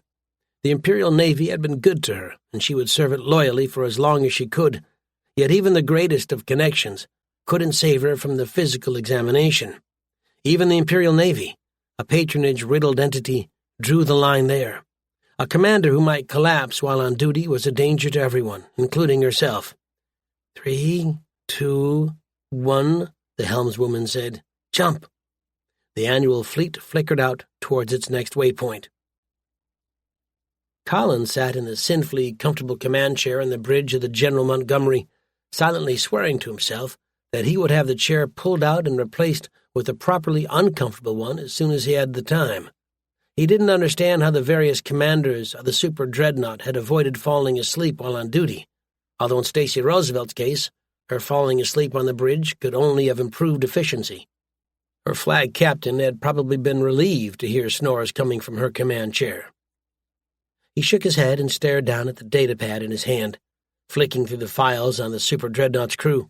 The Imperial Navy had been good to her, and she would serve it loyally for as long as she could. Yet even the greatest of connections couldn't save her from the physical examination. Even the Imperial Navy, a patronage-riddled entity, drew the line there. A commander who might collapse while on duty was a danger to everyone, including herself. 3, 2, 1, the helmswoman said. Jump! The annual fleet flickered out towards its next waypoint. Colin sat in the sinfully comfortable command chair on the bridge of the General Montgomery, silently swearing to himself that he would have the chair pulled out and replaced with a properly uncomfortable one as soon as he had the time. He didn't understand how the various commanders of the super dreadnought had avoided falling asleep while on duty, although in Stacy Roosevelt's case, her falling asleep on the bridge could only have improved efficiency. Her flag captain had probably been relieved to hear snores coming from her command chair. He shook his head and stared down at the datapad in his hand, flicking through the files on the super dreadnought's crew.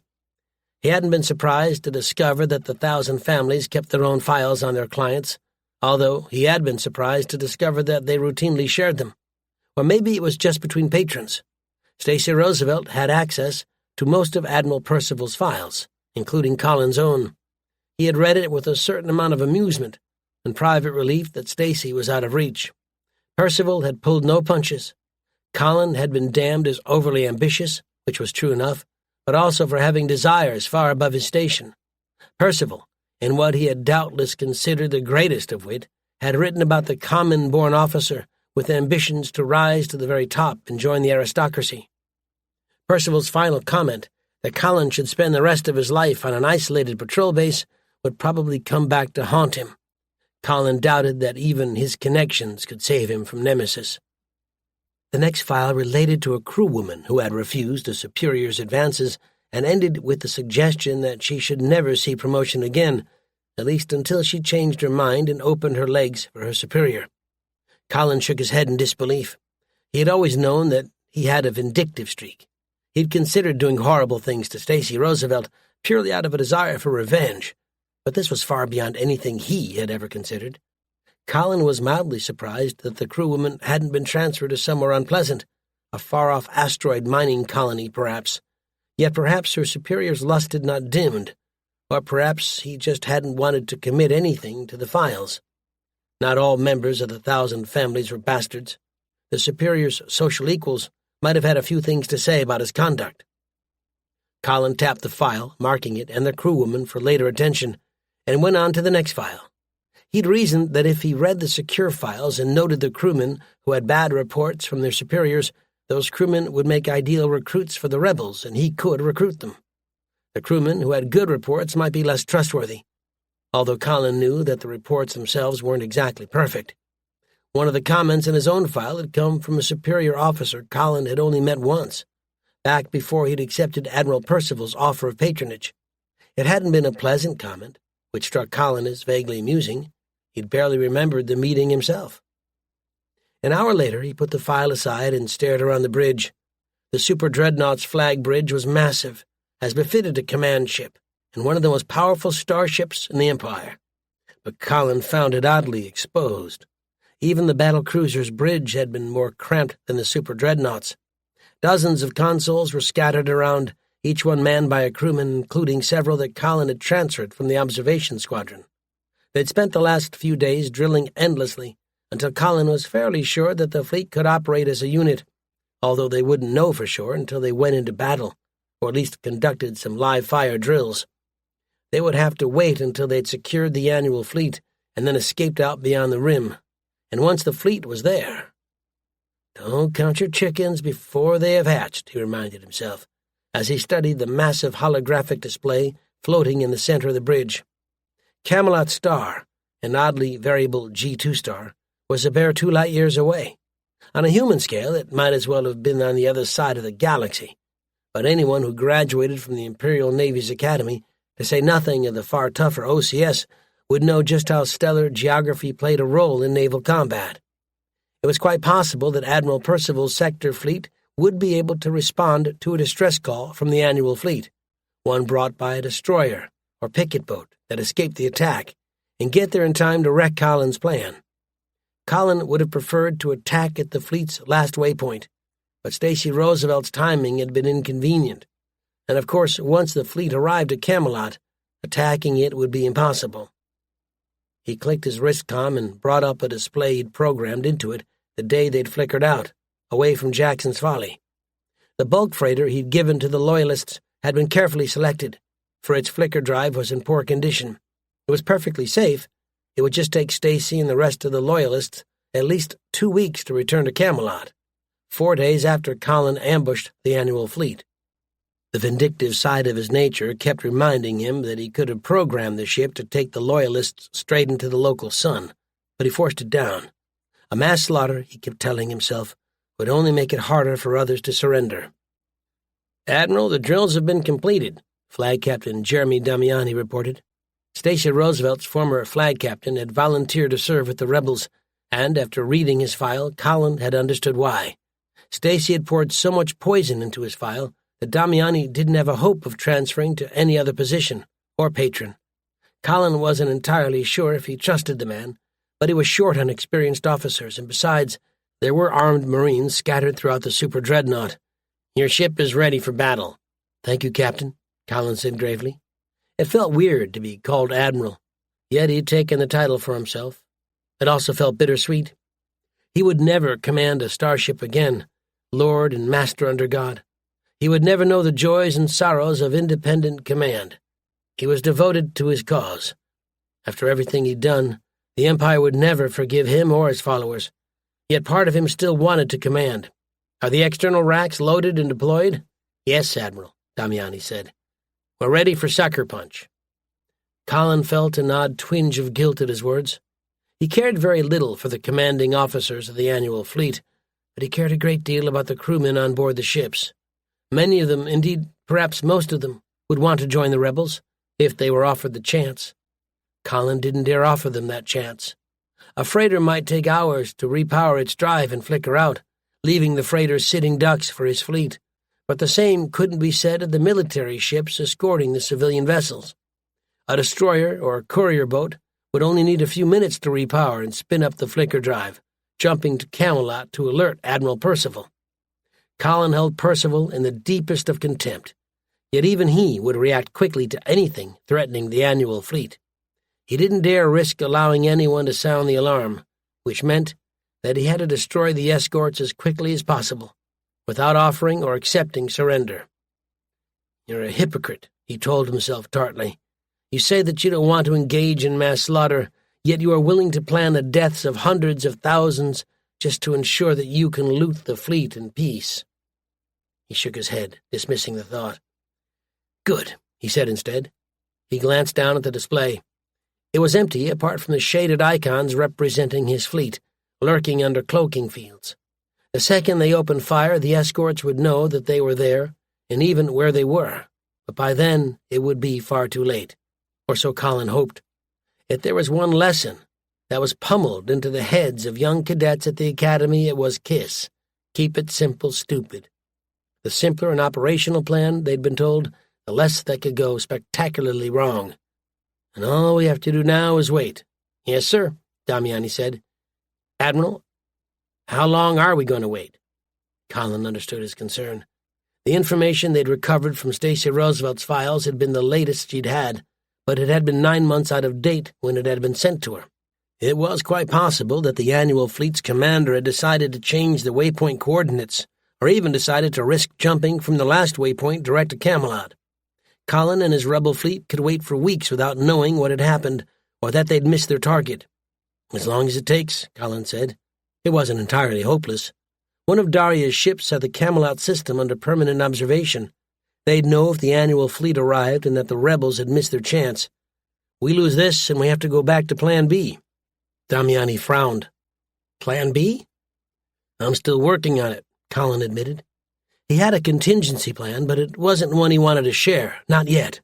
He hadn't been surprised to discover that the 1,000 families kept their own files on their clients, although he had been surprised to discover that they routinely shared them. Or maybe it was just between patrons. Stacy Roosevelt had access to most of Admiral Percival's files, including Colin's own. He had read it with a certain amount of amusement and private relief that Stacy was out of reach. Percival had pulled no punches. Colin had been damned as overly ambitious, which was true enough, but also for having desires far above his station. Percival, in what he had doubtless considered the greatest of wit, had written about the common-born officer with ambitions to rise to the very top and join the aristocracy. Percival's final comment that Colin should spend the rest of his life on an isolated patrol base would probably come back to haunt him. Colin doubted that even his connections could save him from Nemesis. The next file related to a crewwoman who had refused a superior's advances and ended with the suggestion that she should never see promotion again, at least until she changed her mind and opened her legs for her superior. Colin shook his head in disbelief. He had always known that he had a vindictive streak. He'd considered doing horrible things to Stacy Roosevelt purely out of a desire for revenge, but this was far beyond anything he had ever considered. Colin was mildly surprised that the crewwoman hadn't been transferred to somewhere unpleasant, a far-off asteroid mining colony, perhaps. Yet perhaps her superior's lust had not dimmed, or perhaps he just hadn't wanted to commit anything to the files. Not all members of the 1,000 families were bastards. The superior's social equals might have had a few things to say about his conduct. Colin tapped the file, marking it and the crewwoman for later attention, and went on to the next file. He'd reasoned that if he read the secure files and noted the crewmen who had bad reports from their superiors, those crewmen would make ideal recruits for the rebels, and he could recruit them. The crewmen who had good reports might be less trustworthy, although Colin knew that the reports themselves weren't exactly perfect. One of the comments in his own file had come from a superior officer Colin had only met once, back before he'd accepted Admiral Percival's offer of patronage. It hadn't been a pleasant comment, which struck Colin as vaguely amusing. He'd barely remembered the meeting himself. An hour later, he put the file aside and stared around the bridge. The Super Dreadnought's flag bridge was massive, as befitted a command ship, and one of the most powerful starships in the Empire. But Colin found it oddly exposed. Even the battlecruiser's bridge had been more cramped than the Super Dreadnought's. Dozens of consoles were scattered around, each one manned by a crewman, including several that Colin had transferred from the observation squadron. They'd spent the last few days drilling endlessly, until Colin was fairly sure that the fleet could operate as a unit, although they wouldn't know for sure until they went into battle, or at least conducted some live-fire drills. They would have to wait until they'd secured the annual fleet and then escaped out beyond the rim. And once the fleet was there— "Don't count your chickens before they have hatched," he reminded himself, as he studied the massive holographic display floating in the center of the bridge. Camelot Star, an oddly variable G2 star, was a bare 2 light-years away. On a human scale, it might as well have been on the other side of the galaxy. But anyone who graduated from the Imperial Navy's Academy, to say nothing of the far tougher OCS, would know just how stellar geography played a role in naval combat. It was quite possible that Admiral Percival's sector fleet would be able to respond to a distress call from the annual fleet, one brought by a destroyer or picket boat that escaped the attack, and get there in time to wreck Colin's plan. Colin would have preferred to attack at the fleet's last waypoint, but Stacy Roosevelt's timing had been inconvenient, and of course once the fleet arrived at Camelot, attacking it would be impossible. He clicked his wristcom and brought up a display he'd programmed into it the day they'd flickered out, away from Jackson's Folly. The bulk freighter he'd given to the Loyalists had been carefully selected, for its flicker drive was in poor condition. It was perfectly safe. It would just take Stacy and the rest of the Loyalists at least 2 weeks to return to Camelot, 4 days after Colin ambushed the annual fleet. The vindictive side of his nature kept reminding him that he could have programmed the ship to take the Loyalists straight into the local sun, but he forced it down. A mass slaughter, he kept telling himself, would only make it harder for others to surrender. "Admiral, the drills have been completed," Flag Captain Jeremy Damiani reported. Stacy Roosevelt's former flag captain had volunteered to serve with the rebels, and after reading his file, Colin had understood why. Stacy had poured so much poison into his file that Damiani didn't have a hope of transferring to any other position or patron. Colin wasn't entirely sure if he trusted the man, but he was short on experienced officers, and besides, there were armed Marines scattered throughout the Super Dreadnought. "Your ship is ready for battle." "Thank you, Captain," Colin said gravely. It felt weird to be called Admiral, yet he'd taken the title for himself. It also felt bittersweet. He would never command a starship again, Lord and Master under God. He would never know the joys and sorrows of independent command. He was devoted to his cause. After everything he'd done, the Empire would never forgive him or his followers. Yet part of him still wanted to command. "Are the external racks loaded and deployed?" "Yes, Admiral," Damiani said. "We're ready for sucker punch." Colin felt an odd twinge of guilt at his words. He cared very little for the commanding officers of the annual fleet, but he cared a great deal about the crewmen on board the ships. Many of them, indeed perhaps most of them, would want to join the rebels, if they were offered the chance. Colin didn't dare offer them that chance. A freighter might take hours to repower its drive and flicker out, leaving the freighter sitting ducks for his fleet, but the same couldn't be said of the military ships escorting the civilian vessels. A destroyer or courier boat would only need a few minutes to repower and spin up the flicker drive, jumping to Camelot to alert Admiral Percival. Colin held Percival in the deepest of contempt, yet even he would react quickly to anything threatening the annual fleet. He didn't dare risk allowing anyone to sound the alarm, which meant that he had to destroy the escorts as quickly as possible, without offering or accepting surrender. "You're a hypocrite," he told himself tartly. "You say that you don't want to engage in mass slaughter, yet you are willing to plan the deaths of hundreds of thousands just to ensure that you can loot the fleet in peace." He shook his head, dismissing the thought. "Good," he said instead. He glanced down at the display. It was empty apart from the shaded icons representing his fleet, lurking under cloaking fields. The second they opened fire, the escorts would know that they were there, and even where they were, but by then it would be far too late, or so Colin hoped. If there was one lesson that was pummeled into the heads of young cadets at the academy, it was KISS. Keep it simple, stupid. The simpler an operational plan, they'd been told, the less that could go spectacularly wrong. And all we have to do now is wait. Yes, sir, Damiani said. Admiral, how long are we going to wait? Colin understood his concern. The information they'd recovered from Stacey Roosevelt's files had been the latest she'd had, but it had been 9 months out of date when it had been sent to her. It was quite possible that the annual fleet's commander had decided to change the waypoint coordinates, or even decided to risk jumping from the last waypoint direct to Camelot. Colin and his rebel fleet could wait for weeks without knowing what had happened, or that they'd missed their target. As long as it takes, Colin said. It wasn't entirely hopeless. One of Daria's ships had the Camelot system under permanent observation. They'd know if the annual fleet arrived and that the rebels had missed their chance. We lose this and we have to go back to Plan B. Damiani frowned. Plan B? I'm still working on it, Colin admitted. He had a contingency plan, but it wasn't one he wanted to share, not yet.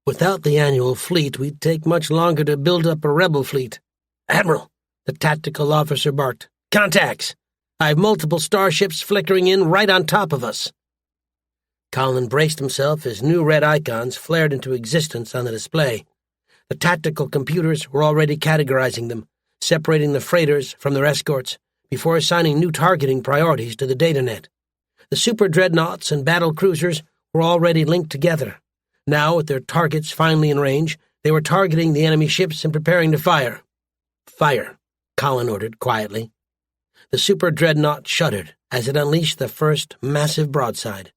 Without the annual fleet, we'd take much longer to build up a rebel fleet. Admiral, the tactical officer barked. Contacts! I have multiple starships flickering in right on top of us. Colin braced himself as new red icons flared into existence on the display. The tactical computers were already categorizing them, separating the freighters from their escorts, before assigning new targeting priorities to the datanet. The super dreadnoughts and battle cruisers were already linked together. Now, with their targets finally in range, they were targeting the enemy ships and preparing to fire. Fire, Colin ordered quietly. The super dreadnought shuddered as it unleashed the first massive broadside.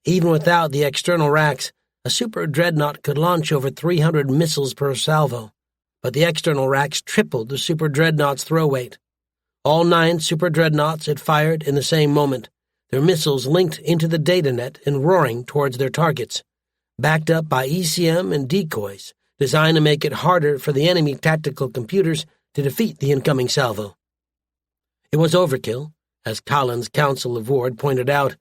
Even without the external racks, a super dreadnought could launch over 300 missiles per salvo, but the external racks tripled the super dreadnought's throw weight. All 9 super dreadnoughts had fired in the same moment, their missiles linked into the datanet and roaring towards their targets, backed up by ECM and decoys designed to make it harder for the enemy tactical computers to defeat the incoming salvo. It was overkill, as Colin's Council of Ward pointed out,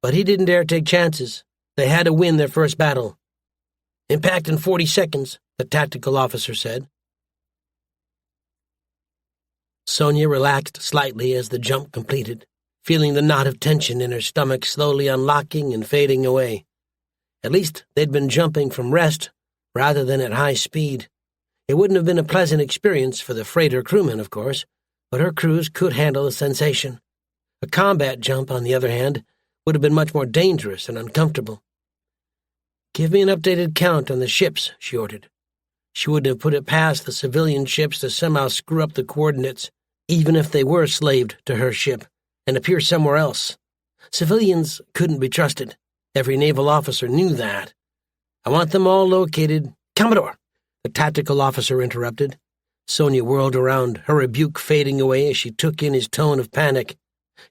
but he didn't dare take chances. They had to win their first battle. Impact in 40 seconds, the tactical officer said. Sonia relaxed slightly as the jump completed, feeling the knot of tension in her stomach slowly unlocking and fading away. At least they'd been jumping from rest rather than at high speed. It wouldn't have been a pleasant experience for the freighter crewmen, of course, but her crews could handle the sensation. A combat jump, on the other hand, would have been much more dangerous and uncomfortable. Give me an updated count on the ships, she ordered. She wouldn't have put it past the civilian ships to somehow screw up the coordinates, even if they were slaved to her ship, and appear somewhere else. Civilians couldn't be trusted. Every naval officer knew that. I want them all located. Commodore, the tactical officer interrupted. Sonia whirled around, her rebuke fading away as she took in his tone of panic.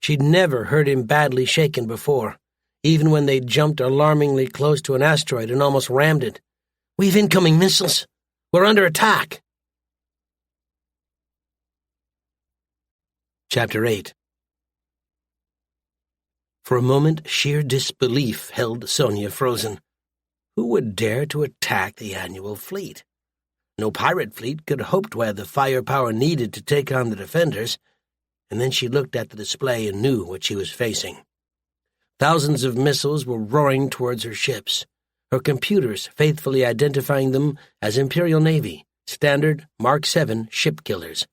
She'd never heard him badly shaken before, even when they'd jumped alarmingly close to an asteroid and almost rammed it. We've incoming missiles. We're under attack. Chapter 8. For a moment, sheer disbelief held Sonia frozen. Who would dare to attack the annual fleet? No pirate fleet could hope to have the firepower needed to take on the defenders, and then she looked at the display and knew what she was facing. Thousands of missiles were roaring towards her ships, her computers faithfully identifying them as Imperial Navy, standard Mark 7 ship killers.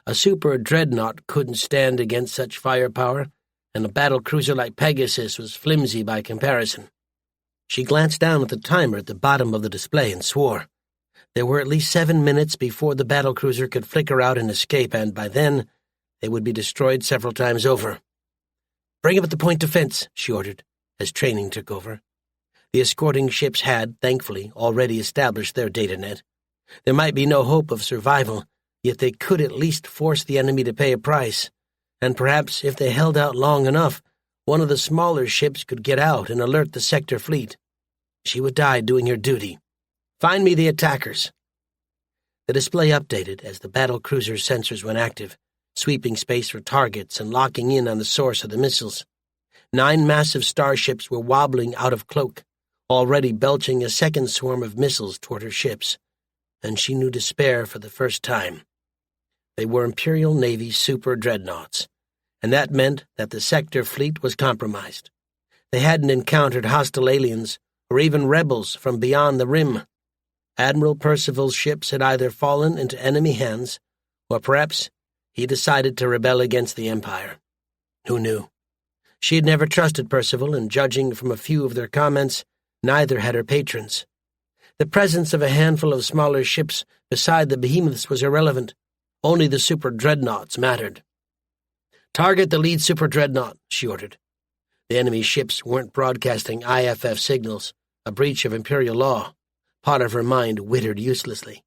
A super dreadnought couldn't stand against such firepower, and a battle cruiser like Pegasus was flimsy by comparison. She glanced down at the timer at the bottom of the display and swore. There were at least 7 minutes before the battlecruiser could flicker out and escape, and by then they would be destroyed several times over. Bring up the point defense, she ordered, as training took over. The escorting ships had, thankfully, already established their datanet. There might be no hope of survival, yet they could at least force the enemy to pay a price, and perhaps if they held out long enough, one of the smaller ships could get out and alert the sector fleet. She would die doing her duty. Find me the attackers. The display updated as the battle cruiser's sensors went active, sweeping space for targets and locking in on the source of the missiles. 9 massive starships were wobbling out of cloak, already belching a second swarm of missiles toward her ships. and she knew despair for the first time. They were Imperial Navy super dreadnoughts, and that meant that the sector fleet was compromised. They hadn't encountered hostile aliens or even rebels from beyond the rim. Admiral Percival's ships had either fallen into enemy hands, or perhaps he decided to rebel against the Empire. Who knew? She had never trusted Percival, and judging from a few of their comments, neither had her patrons. The presence of a handful of smaller ships beside the behemoths was irrelevant. Only the super dreadnoughts mattered. "Target the lead super dreadnought," she ordered. The enemy ships weren't broadcasting IFF signals, a breach of Imperial law. Part of her mind wittered uselessly.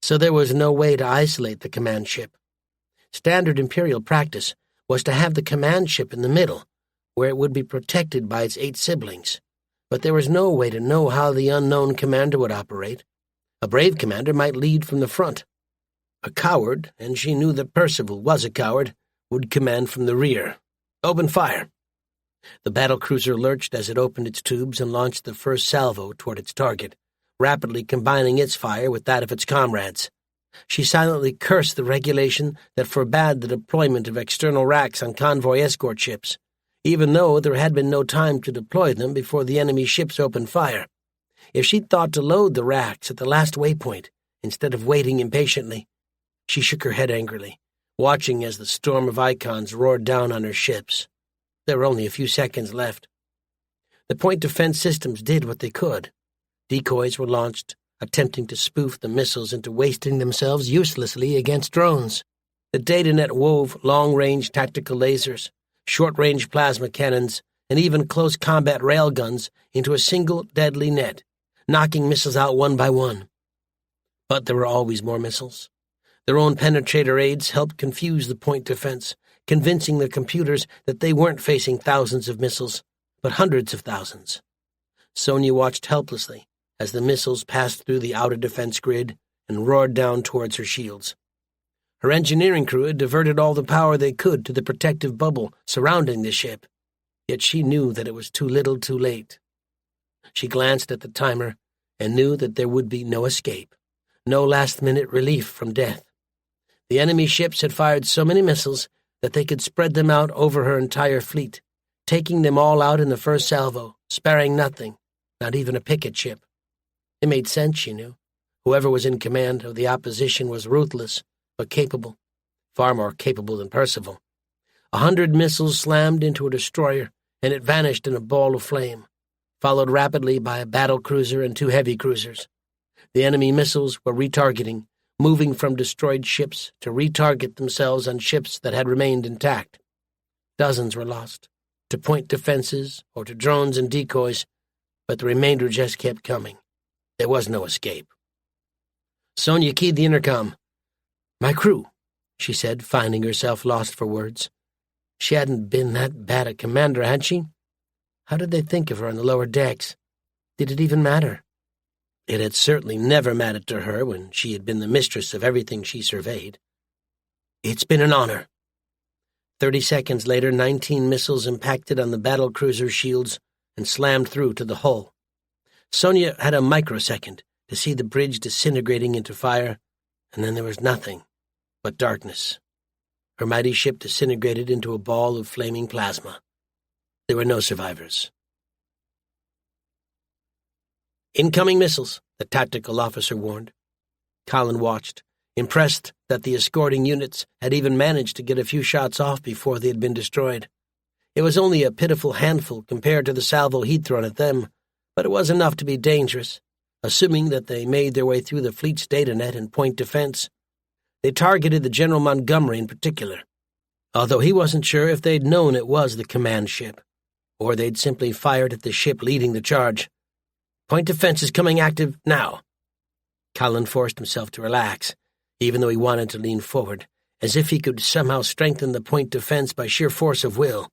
So there was no way to isolate the command ship. Standard Imperial practice was to have the command ship in the middle, where it would be protected by its 8 siblings. But there was no way to know how the unknown commander would operate. A brave commander might lead from the front. A coward, and she knew that Percival was a coward, would command from the rear. "Open fire." The battlecruiser lurched as it opened its tubes and launched the first salvo toward its target, rapidly combining its fire with that of its comrades. She silently cursed the regulation that forbade the deployment of external racks on convoy escort ships, even though there had been no time to deploy them before the enemy ships opened fire. If she'd thought to load the racks at the last waypoint, instead of waiting impatiently, she shook her head angrily, watching as the storm of icons roared down on her ships. There were only a few seconds left. The point defense systems did what they could. Decoys were launched, attempting to spoof the missiles into wasting themselves uselessly against drones. The datanet wove long-range tactical lasers, short-range plasma cannons, and even close combat railguns into a single deadly net, knocking missiles out one by one. But there were always more missiles. Their own penetrator aids helped confuse the point defense, convincing the computers that they weren't facing thousands of missiles, but hundreds of thousands. Sonia watched helplessly as the missiles passed through the outer defense grid and roared down towards her shields. Her engineering crew had diverted all the power they could to the protective bubble surrounding the ship, yet she knew that it was too little too late. She glanced at the timer and knew that there would be no escape, no last-minute relief from death. The enemy ships had fired so many missiles that they could spread them out over her entire fleet, taking them all out in the first salvo, sparing nothing, not even a picket ship. It made sense, she knew. Whoever was in command of the opposition was ruthless, but capable, far more capable than Percival. 100 missiles slammed into a destroyer, and it vanished in a ball of flame, followed rapidly by a battle cruiser and 2 heavy cruisers. The enemy missiles were retargeting, moving from destroyed ships to retarget themselves on ships that had remained intact. Dozens were lost, to point defenses or to drones and decoys, but the remainder just kept coming. There was no escape. Sonia keyed the intercom. "My crew," she said, finding herself lost for words. She hadn't been that bad a commander, had she? How did they think of her on the lower decks? Did it even matter? It had certainly never mattered to her when she had been the mistress of everything she surveyed. "It's been an honor." 30 seconds later, 19 missiles impacted on the battlecruiser's shields and slammed through to the hull. Sonia had a microsecond to see the bridge disintegrating into fire, and then there was nothing but darkness. Her mighty ship disintegrated into a ball of flaming plasma. There were no survivors. "Incoming missiles," the tactical officer warned. Colin watched, impressed that the escorting units had even managed to get a few shots off before they had been destroyed. It was only a pitiful handful compared to the salvo he'd thrown at them, but it was enough to be dangerous, assuming that they made their way through the fleet's datanet and point defense. They targeted the General Montgomery in particular, although he wasn't sure if they'd known it was the command ship, or they'd simply fired at the ship leading the charge. "Point defense is coming active now." Colin forced himself to relax, even though he wanted to lean forward, as if he could somehow strengthen the point defense by sheer force of will.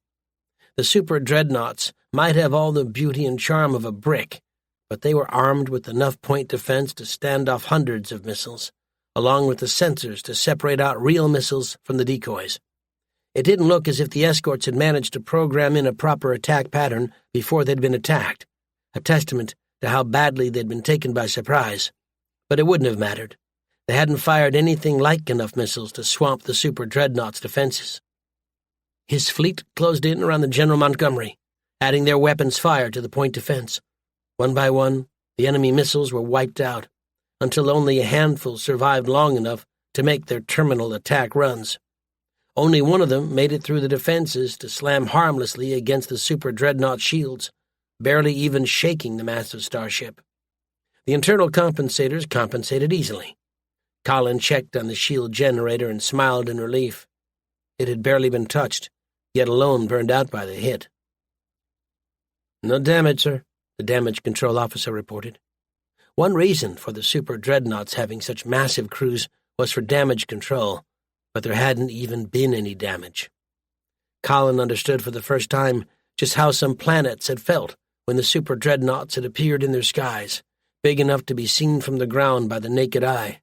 The super dreadnoughts might have all the beauty and charm of a brick, but they were armed with enough point defense to stand off hundreds of missiles, along with the sensors to separate out real missiles from the decoys. It didn't look as if the escorts had managed to program in a proper attack pattern before they'd been attacked, a testament to how badly they'd been taken by surprise. but it wouldn't have mattered. They hadn't fired anything like enough missiles to swamp the super dreadnought's defenses. His fleet closed in around the General Montgomery, adding their weapons fire to the point defense. One by one, the enemy missiles were wiped out, until only a handful survived long enough to make their terminal attack runs. Only one of them made it through the defenses to slam harmlessly against the super dreadnought's shields, barely even shaking the massive starship. The internal compensators compensated easily. Colin checked on the shield generator and smiled in relief. It had barely been touched, yet alone burned out by the hit. "No damage, sir," the damage control officer reported. One reason for the super dreadnoughts having such massive crews was for damage control, but there hadn't even been any damage. Colin understood for the first time just how some planets had felt when the super dreadnoughts had appeared in their skies, big enough to be seen from the ground by the naked eye.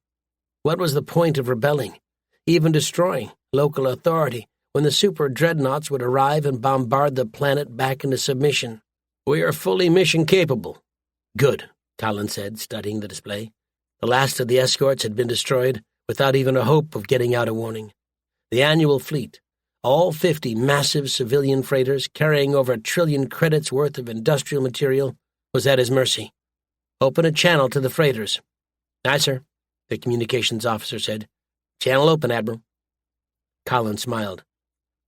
What was the point of rebelling, even destroying, local authority when the super dreadnoughts would arrive and bombard the planet back into submission? "We are fully mission-capable." "Good," Colin said, studying the display. The last of the escorts had been destroyed, without even a hope of getting out a warning. The annual fleet, all 50 massive civilian freighters carrying over 1 trillion credits worth of industrial material, was at his mercy. "Open a channel to the freighters." "Aye, sir," the communications officer said. "Channel open, Admiral." Colin smiled.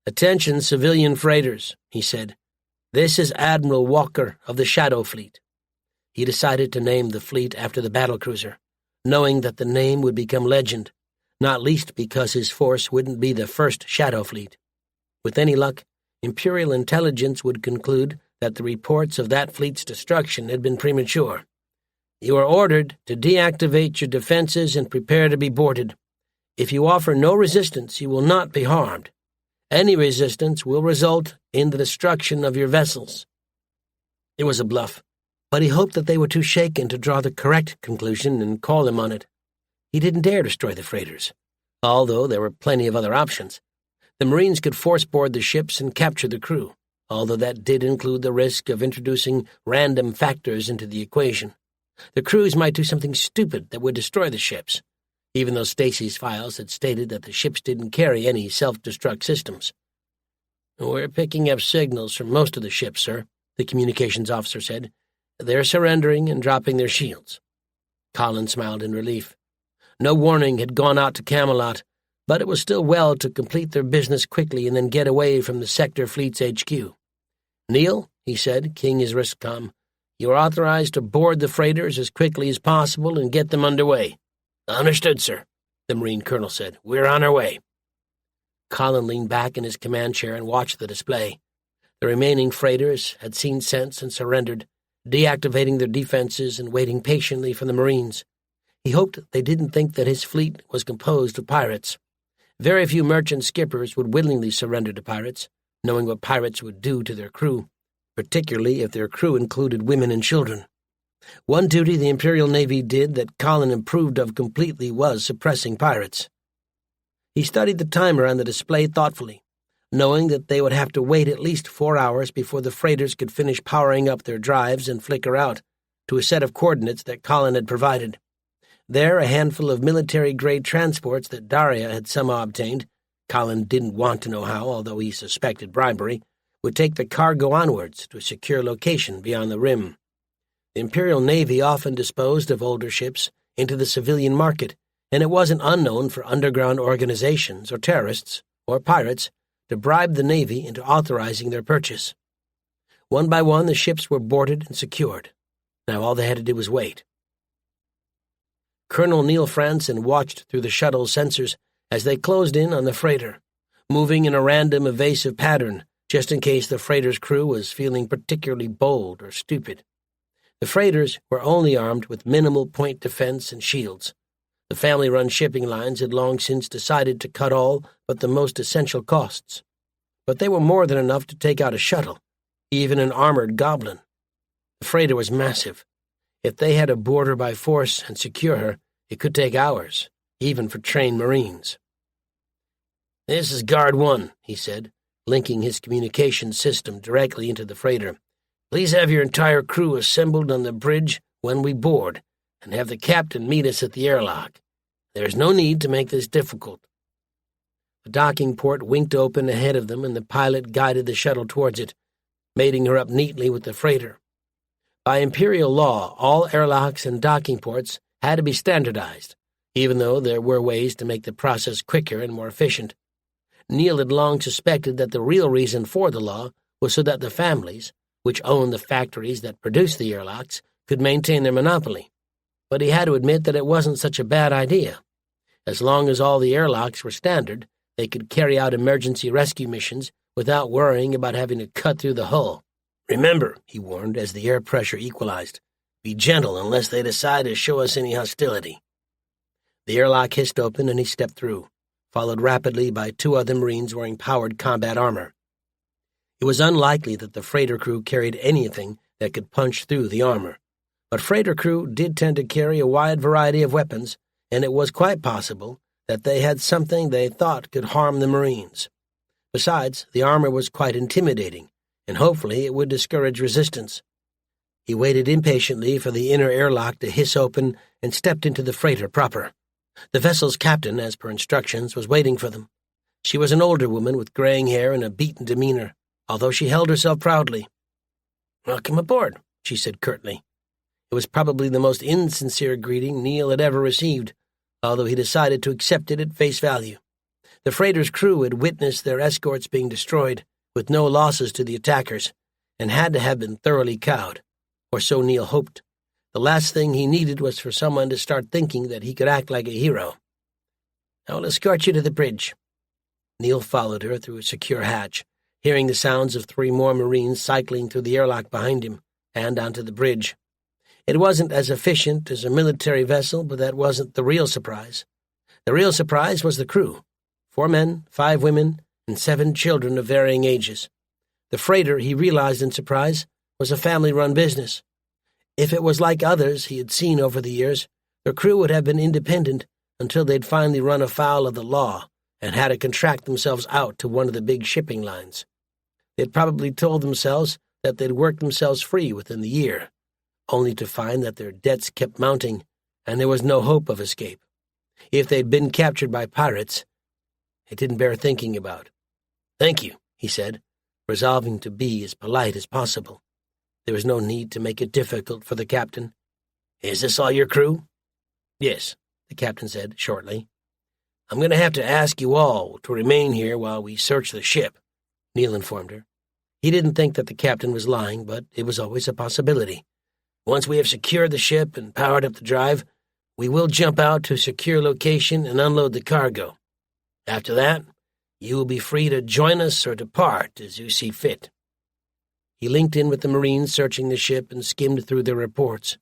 "Attention, civilian freighters," he said. "This is Admiral Walker of the Shadow Fleet." He decided to name the fleet after the battlecruiser, knowing that the name would become legend, not least because his force wouldn't be the first Shadow Fleet. With any luck, Imperial intelligence would conclude that the reports of that fleet's destruction had been premature. "You are ordered to deactivate your defenses and prepare to be boarded. If you offer no resistance, you will not be harmed. Any resistance will result in the destruction of your vessels." It was a bluff, but he hoped that they were too shaken to draw the correct conclusion and call him on it. He didn't dare destroy the freighters, although there were plenty of other options. The Marines could force-board the ships and capture the crew, although that did include the risk of introducing random factors into the equation. The crews might do something stupid that would destroy the ships, even though Stacy's files had stated that the ships didn't carry any self-destruct systems. "We're picking up signals from most of the ships, sir," the communications officer said. "They're surrendering and dropping their shields." Colin smiled in relief. No warning had gone out to Camelot, but it was still well to complete their business quickly and then get away from the Sector Fleet's HQ. "Neil," he said, keying his wristcom, "you are authorized to board the freighters as quickly as possible and get them underway." "Understood, sir," the Marine colonel said. "We're on our way." Colin leaned back in his command chair and watched the display. The remaining freighters had seen sense and surrendered, deactivating their defenses and waiting patiently for the Marines. He hoped they didn't think that his fleet was composed of pirates. Very few merchant skippers would willingly surrender to pirates, knowing what pirates would do to their crew, particularly if their crew included women and children. One duty the Imperial Navy did that Colin approved of completely was suppressing pirates. He studied the timer on the display thoughtfully, knowing that they would have to wait at least 4 hours before the freighters could finish powering up their drives and flicker out to a set of coordinates that Colin had provided. There, a handful of military-grade transports that Daria had somehow obtained, Colin didn't want to know how, although he suspected bribery, would take the cargo onwards to a secure location beyond the rim. The Imperial Navy often disposed of older ships into the civilian market, and it wasn't unknown for underground organizations or terrorists or pirates to bribe the Navy into authorizing their purchase. One by one, the ships were boarded and secured. Now all they had to do was wait. Colonel Neil Franson watched through the shuttle's sensors as they closed in on the freighter, moving in a random evasive pattern, just in case the freighter's crew was feeling particularly bold or stupid. The freighters were only armed with minimal point defense and shields. The family-run shipping lines had long since decided to cut all but the most essential costs. But they were more than enough to take out a shuttle, even an armored goblin. The freighter was massive. If they had to board her by force and secure her, it could take hours, even for trained Marines. "This is Guard 1, he said, linking his communications system directly into the freighter. "Please have your entire crew assembled on the bridge when we board, and have the captain meet us at the airlock. There is no need to make this difficult." The docking port winked open ahead of them, and the pilot guided the shuttle towards it, mating her up neatly with the freighter. By imperial law, all airlocks and docking ports had to be standardized, even though there were ways to make the process quicker and more efficient. Neil had long suspected that the real reason for the law was so that the families, which owned the factories that produced the airlocks, could maintain their monopoly. But he had to admit that it wasn't such a bad idea. As long as all the airlocks were standard, they could carry out emergency rescue missions without worrying about having to cut through the hull. "Remember," he warned as the air pressure equalized, "be gentle unless they decide to show us any hostility." The airlock hissed open and he stepped through, followed rapidly by 2 other Marines wearing powered combat armor. It was unlikely that the freighter crew carried anything that could punch through the armor, but freighter crew did tend to carry a wide variety of weapons, and it was quite possible that they had something they thought could harm the Marines. Besides, the armor was quite intimidating, and hopefully it would discourage resistance. He waited impatiently for the inner airlock to hiss open and stepped into the freighter proper. The vessel's captain, as per instructions, was waiting for them. She was an older woman with graying hair and a beaten demeanor, although she held herself proudly. "Welcome aboard," she said curtly. It was probably the most insincere greeting Neil had ever received, although he decided to accept it at face value. The freighter's crew had witnessed their escorts being destroyed, with no losses to the attackers, and had to have been thoroughly cowed, or so Neil hoped. The last thing he needed was for someone to start thinking that he could act like a hero. "I will escort you to the bridge." Neil followed her through a secure hatch, hearing the sounds of 3 more Marines cycling through the airlock behind him, and onto the bridge. It wasn't as efficient as a military vessel, but that wasn't the real surprise. The real surprise was the crew. 4 men, 5 women, and 7 children of varying ages. The freighter, he realized in surprise, was a family-run business. If it was like others he had seen over the years, the crew would have been independent until they'd finally run afoul of the law and had to contract themselves out to one of the big shipping lines. They'd probably told themselves that they'd work themselves free within the year, only to find that their debts kept mounting and there was no hope of escape. If they'd been captured by pirates, it didn't bear thinking about. "Thank you," he said, resolving to be as polite as possible. There was no need to make it difficult for the captain. "Is this all your crew?" "Yes," the captain said shortly. "I'm going to have to ask you all to remain here while we search the ship," Neil informed her. He didn't think that the captain was lying, but it was always a possibility. "Once we have secured the ship and powered up the drive, we will jump out to a secure location and unload the cargo. After that, you will be free to join us or depart as you see fit." He linked in with the Marines searching the ship and skimmed through their reports.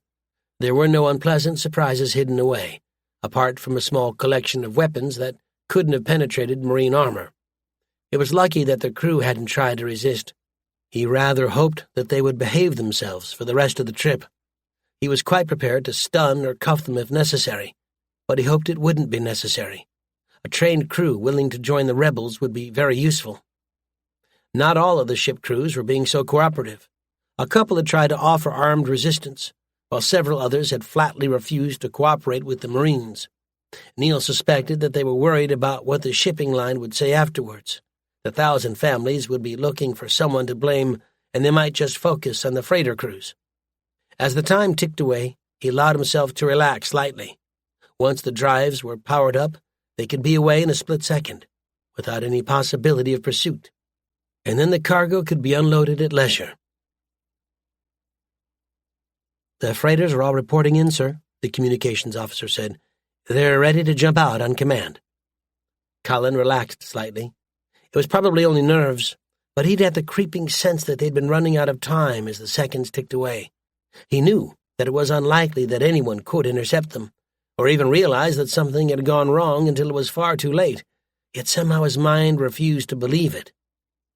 There were no unpleasant surprises hidden away, apart from a small collection of weapons that couldn't have penetrated Marine armor. It was lucky that the crew hadn't tried to resist. He rather hoped that they would behave themselves for the rest of the trip. He was quite prepared to stun or cuff them if necessary, but he hoped it wouldn't be necessary. A trained crew willing to join the rebels would be very useful. Not all of the ship crews were being so cooperative. A couple had tried to offer armed resistance, while several others had flatly refused to cooperate with the Marines. Neil suspected that they were worried about what the shipping line would say afterwards. The 1,000 families would be looking for someone to blame, and they might just focus on the freighter crews. As the time ticked away, he allowed himself to relax slightly. Once the drives were powered up, they could be away in a split second, without any possibility of pursuit. And then the cargo could be unloaded at leisure. "The freighters are all reporting in, sir," the communications officer said. "They're ready to jump out on command." Colin relaxed slightly. It was probably only nerves, but he'd had the creeping sense that they'd been running out of time as the seconds ticked away. He knew that it was unlikely that anyone could intercept them, or even realize that something had gone wrong until it was far too late, yet somehow his mind refused to believe it.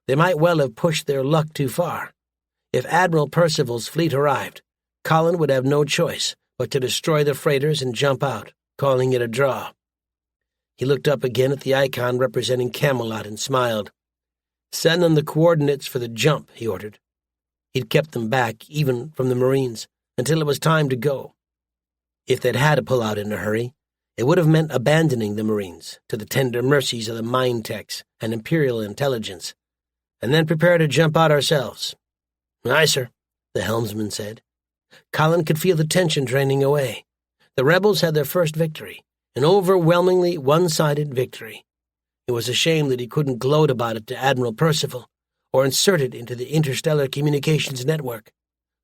They might well have pushed their luck too far. If Admiral Percival's fleet arrived, Colin would have no choice but to destroy the freighters and jump out, calling it a draw. He looked up again at the icon representing Camelot and smiled. "Send them the coordinates for the jump," he ordered. He'd kept them back, even from the Marines, until it was time to go. If they'd had to pull out in a hurry, it would have meant abandoning the Marines to the tender mercies of the mine techs and Imperial intelligence, and then prepare to jump out ourselves. "Aye, sir," the helmsman said. Colin could feel the tension draining away. The rebels had their first victory, an overwhelmingly one-sided victory. It was a shame that he couldn't gloat about it to Admiral Percival, or insert it into the interstellar communications network.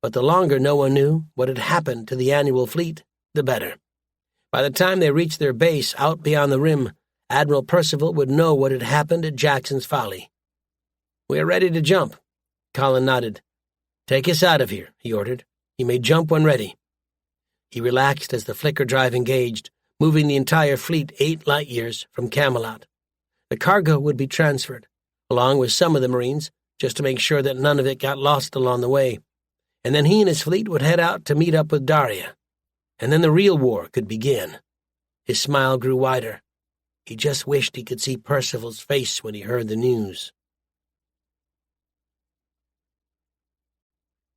But the longer no one knew what had happened to the annual fleet, the better. By the time they reached their base out beyond the rim, Admiral Percival would know what had happened at Jackson's Folly. "We are ready to jump." Colin nodded. "Take us out of here," he ordered. "You may jump when ready." He relaxed as the flicker drive engaged, moving the entire fleet 8 light-years from Camelot. The cargo would be transferred, along with some of the Marines, just to make sure that none of it got lost along the way. And then he and his fleet would head out to meet up with Daria. And then the real war could begin. His smile grew wider. He just wished he could see Percival's face when he heard the news.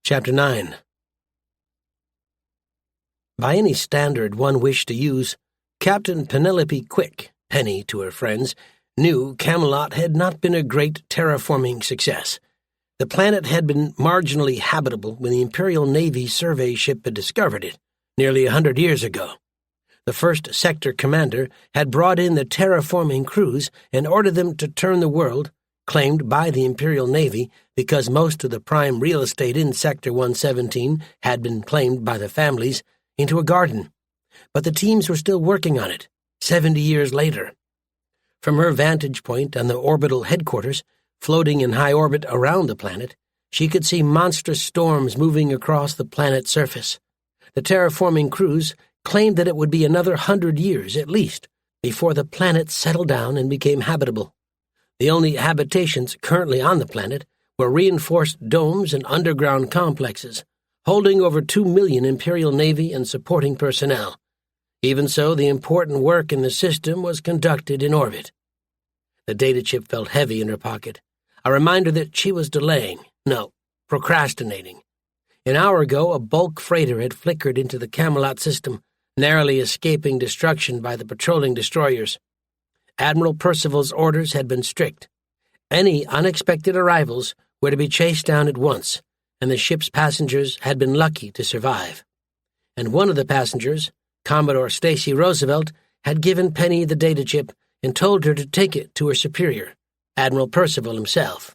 Chapter 9. By any standard one wished to use, Captain Penelope Quick, Penny to her friends, knew Camelot had not been a great terraforming success. The planet had been marginally habitable when the Imperial Navy survey ship had discovered it, nearly 100 years ago. The first sector commander had brought in the terraforming crews and ordered them to turn the world, claimed by the Imperial Navy because most of the prime real estate in Sector 117 had been claimed by the families, into a garden. But the teams were still working on it, 70 years later. From her vantage point on the orbital headquarters, floating in high orbit around the planet, she could see monstrous storms moving across the planet's surface. The terraforming crews claimed that it would be another 100 years at least before the planet settled down and became habitable. The only habitations currently on the planet were reinforced domes and underground complexes, holding over 2 million Imperial Navy and supporting personnel. Even so, the important work in the system was conducted in orbit. The data chip felt heavy in her pocket, a reminder that she was procrastinating. An hour ago, a bulk freighter had flickered into the Camelot system, narrowly escaping destruction by the patrolling destroyers. Admiral Percival's orders had been strict. Any unexpected arrivals were to be chased down at once, and the ship's passengers had been lucky to survive. And one of the passengers, Commodore Stacy Roosevelt, had given Penny the data chip and told her to take it to her superior, Admiral Percival himself.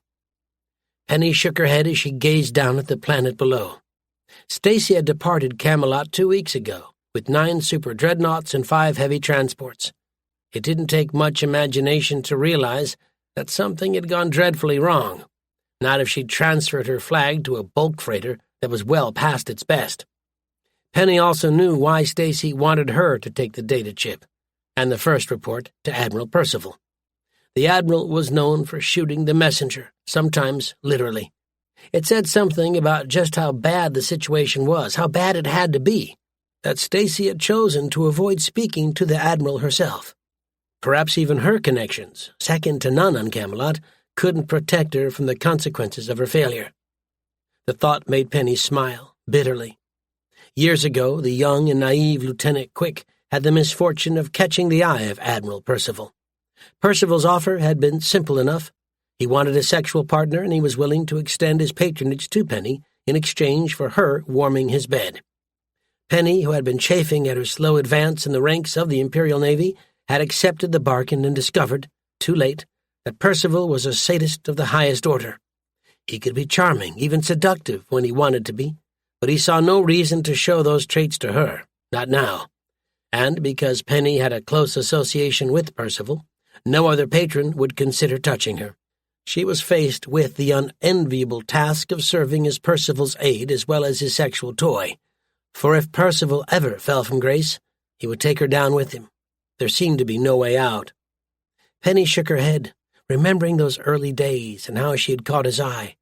Penny shook her head as she gazed down at the planet below. Stacy had departed Camelot 2 weeks ago, with 9 super dreadnoughts and 5 heavy transports. It didn't take much imagination to realize that something had gone dreadfully wrong, not if she'd transferred her flag to a bulk freighter that was well past its best. Penny also knew why Stacy wanted her to take the data chip, and the first report to Admiral Percival. The Admiral was known for shooting the messenger, sometimes literally. It said something about just how bad the situation was, how bad it had to be, that Stacy had chosen to avoid speaking to the Admiral herself. Perhaps even her connections, second to none on Camelot, couldn't protect her from the consequences of her failure. The thought made Penny smile, bitterly. Years ago, the young and naive Lieutenant Quick had the misfortune of catching the eye of Admiral Percival. Percival's offer had been simple enough. He wanted a sexual partner, and he was willing to extend his patronage to Penny in exchange for her warming his bed. Penny, who had been chafing at her slow advance in the ranks of the Imperial Navy, had accepted the bargain and discovered, too late, that Percival was a sadist of the highest order. He could be charming, even seductive, when he wanted to be, but he saw no reason to show those traits to her, not now. And because Penny had a close association with Percival, no other patron would consider touching her. She was faced with the unenviable task of serving as Percival's aide as well as his sexual toy, for if Percival ever fell from grace, he would take her down with him. There seemed to be no way out. Penny shook her head, remembering those early days and how she had caught his eye.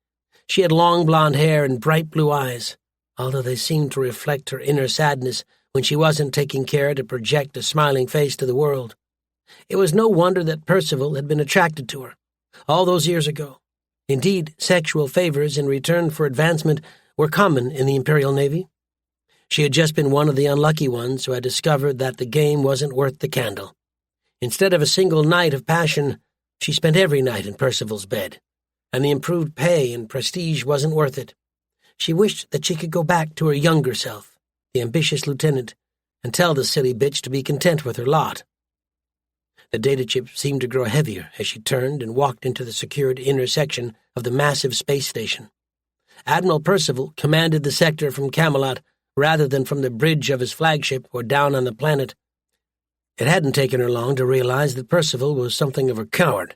She had long blonde hair and bright blue eyes, although they seemed to reflect her inner sadness when she wasn't taking care to project a smiling face to the world. It was no wonder that Percival had been attracted to her, all those years ago. Indeed, sexual favors in return for advancement were common in the Imperial Navy. She had just been one of the unlucky ones who had discovered that the game wasn't worth the candle. Instead of a single night of passion, she spent every night in Percival's bed, and the improved pay and prestige wasn't worth it. She wished that she could go back to her younger self, the ambitious lieutenant, and tell the silly bitch to be content with her lot. The data chip seemed to grow heavier as she turned and walked into the secured inner section of the massive space station. Admiral Percival commanded the sector from Camelot rather than from the bridge of his flagship or down on the planet. It hadn't taken her long to realize that Percival was something of a coward.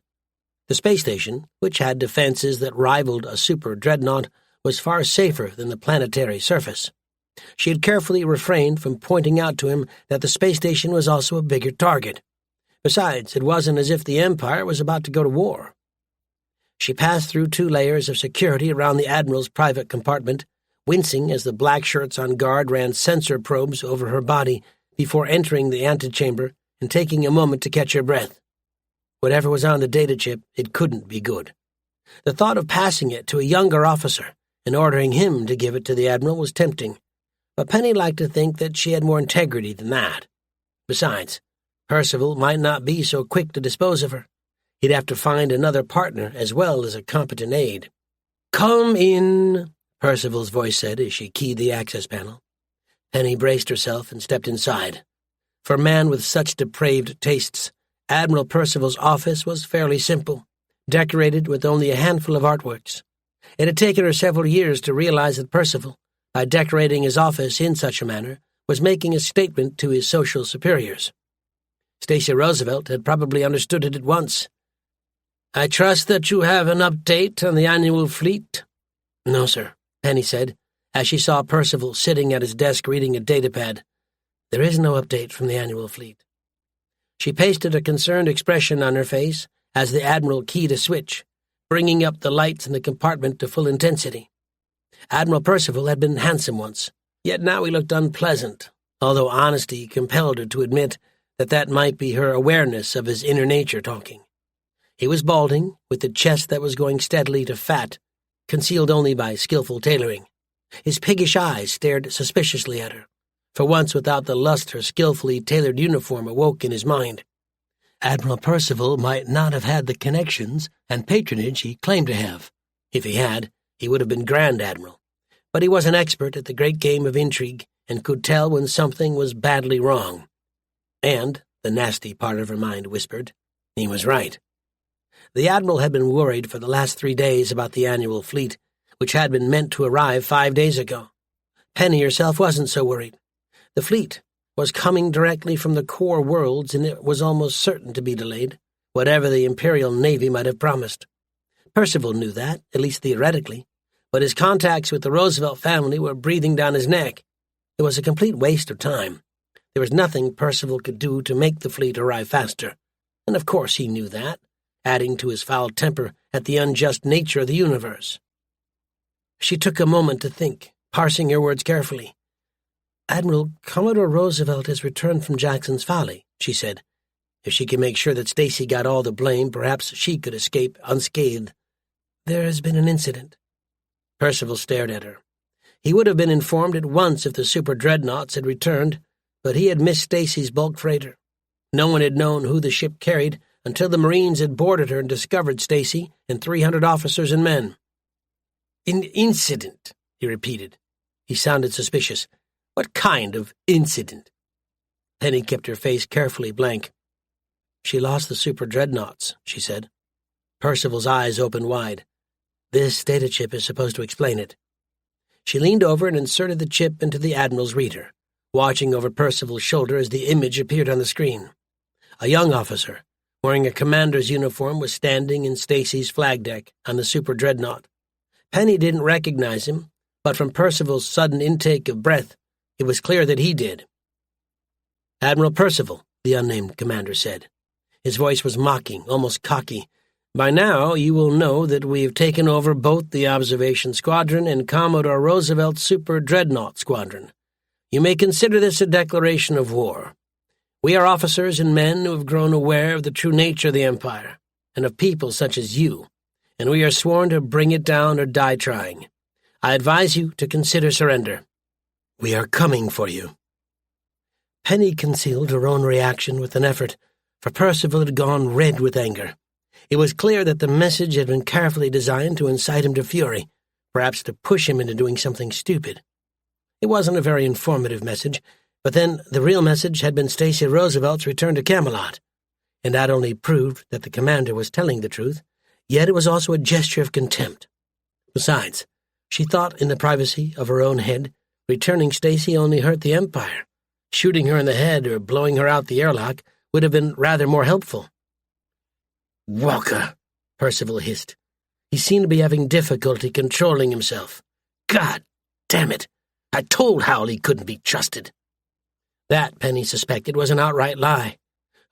The space station, which had defenses that rivaled a super dreadnought, was far safer than the planetary surface. She had carefully refrained from pointing out to him that the space station was also a bigger target. Besides, it wasn't as if the Empire was about to go to war. She passed through 2 layers of security around the Admiral's private compartment, wincing as the black shirts on guard ran sensor probes over her body before entering the antechamber and taking a moment to catch her breath. Whatever was on the data chip, it couldn't be good. The thought of passing it to a younger officer and ordering him to give it to the Admiral was tempting, but Penny liked to think that she had more integrity than that. Besides, Percival might not be so quick to dispose of her. He'd have to find another partner as well as a competent aide. "Come in," Percival's voice said as she keyed the access panel. Penny braced herself and stepped inside. For a man with such depraved tastes, Admiral Percival's office was fairly simple, decorated with only a handful of artworks. It had taken her several years to realize that Percival, by decorating his office in such a manner, was making a statement to his social superiors. Stacey Roosevelt had probably understood it at once. "I trust that you have an update on the annual fleet?" "No, sir," Penny said, as she saw Percival sitting at his desk reading a datapad. "There is no update from the annual fleet." She pasted a concerned expression on her face as the Admiral keyed a switch, bringing up the lights in the compartment to full intensity. Admiral Percival had been handsome once, yet now he looked unpleasant, although honesty compelled her to admit that might be her awareness of his inner nature talking. He was balding, with a chest that was going steadily to fat, concealed only by skillful tailoring. His piggish eyes stared suspiciously at her, for once without the lust her skillfully tailored uniform awoke in his mind. Admiral Percival might not have had the connections and patronage he claimed to have. If he had, he would have been Grand Admiral. But he was an expert at the great game of intrigue and could tell when something was badly wrong. And, the nasty part of her mind whispered, he was right. The Admiral had been worried for the last 3 days about the annual fleet, which had been meant to arrive 5 days ago. Penny herself wasn't so worried. The fleet was coming directly from the core worlds, and it was almost certain to be delayed, whatever the Imperial Navy might have promised. Percival knew that, at least theoretically, but his contacts with the Roosevelt family were breathing down his neck. It was a complete waste of time. There was nothing Percival could do to make the fleet arrive faster, and of course he knew that, adding to his foul temper at the unjust nature of the universe. She took a moment to think, parsing her words carefully. "Admiral, Commodore Roosevelt has returned from Jackson's Folly," she said. If she could make sure that Stacey got all the blame, perhaps she could escape unscathed. "There has been an incident." Percival stared at her. He would have been informed at once if the super dreadnoughts had returned, but he had missed Stacey's bulk freighter. No one had known who the ship carried until the Marines had boarded her and discovered Stacey and 300 officers and men. "An incident," he repeated. He sounded suspicious. "What kind of incident?" Penny kept her face carefully blank. "She lost the super dreadnoughts," she said. Percival's eyes opened wide. "This data chip is supposed to explain it." She leaned over and inserted the chip into the Admiral's reader, watching over Percival's shoulder as the image appeared on the screen. A young officer, wearing a commander's uniform, was standing in Stacey's flag deck on the super dreadnought. Penny didn't recognize him, but from Percival's sudden intake of breath, it was clear that he did. "Admiral Percival," the unnamed commander said. His voice was mocking, almost cocky. "By now you will know that we have taken over both the observation squadron and Commodore Roosevelt's super dreadnought squadron. You may consider this a declaration of war. We are officers and men who have grown aware of the true nature of the Empire, and of people such as you, and we are sworn to bring it down or die trying. I advise you to consider surrender." "We are coming for you." Penny concealed her own reaction with an effort, for Percival had gone red with anger. It was clear that the message had been carefully designed to incite him to fury, perhaps to push him into doing something stupid. It wasn't a very informative message, but then the real message had been Stacey Roosevelt's return to Camelot, and that only proved that the commander was telling the truth, yet it was also a gesture of contempt. Besides, she thought in the privacy of her own head, returning Stacey only hurt the Empire. Shooting her in the head or blowing her out the airlock would have been rather more helpful. "Walker," Percival hissed. He seemed to be having difficulty controlling himself. "God damn it! I told Howell he couldn't be trusted." That, Penny suspected, was an outright lie.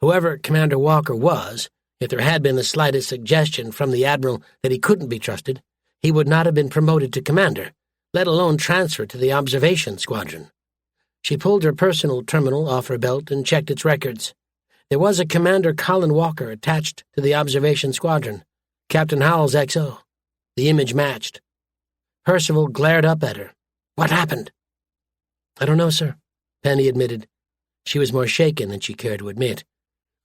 Whoever Commander Walker was, if there had been the slightest suggestion from the Admiral that he couldn't be trusted, he would not have been promoted to commander, let alone transferred to the observation squadron. She pulled her personal terminal off her belt and checked its records. There was a Commander Colin Walker attached to the observation squadron, Captain Howell's XO. The image matched. Percival glared up at her. "What happened?" "I don't know, sir," Penny admitted. She was more shaken than she cared to admit.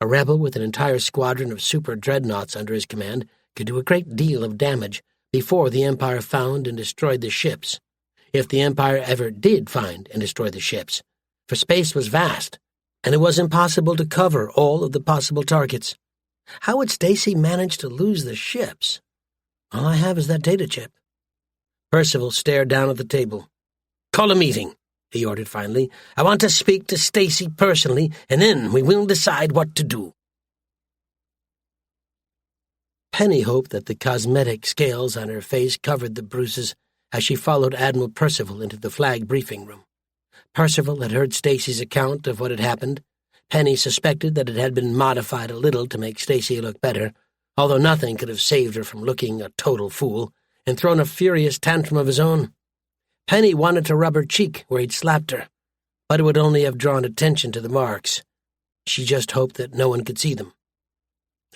A rebel with an entire squadron of super dreadnoughts under his command could do a great deal of damage before the Empire found and destroyed the ships. If the Empire ever did find and destroy the ships, for space was vast, and it was impossible to cover all of the possible targets. How would Stacey manage to lose the ships? All I have is that data chip. Percival stared down at the table. "Call a meeting," he ordered finally. "I want to speak to Stacey personally, and then we will decide what to do." Penny hoped that the cosmetic scales on her face covered the bruises as she followed Admiral Percival into the flag briefing room. Percival had heard Stacey's account of what had happened. Penny suspected that it had been modified a little to make Stacey look better, although nothing could have saved her from looking a total fool, and thrown a furious tantrum of his own. Penny wanted to rub her cheek where he'd slapped her, but it would only have drawn attention to the marks. She just hoped that no one could see them.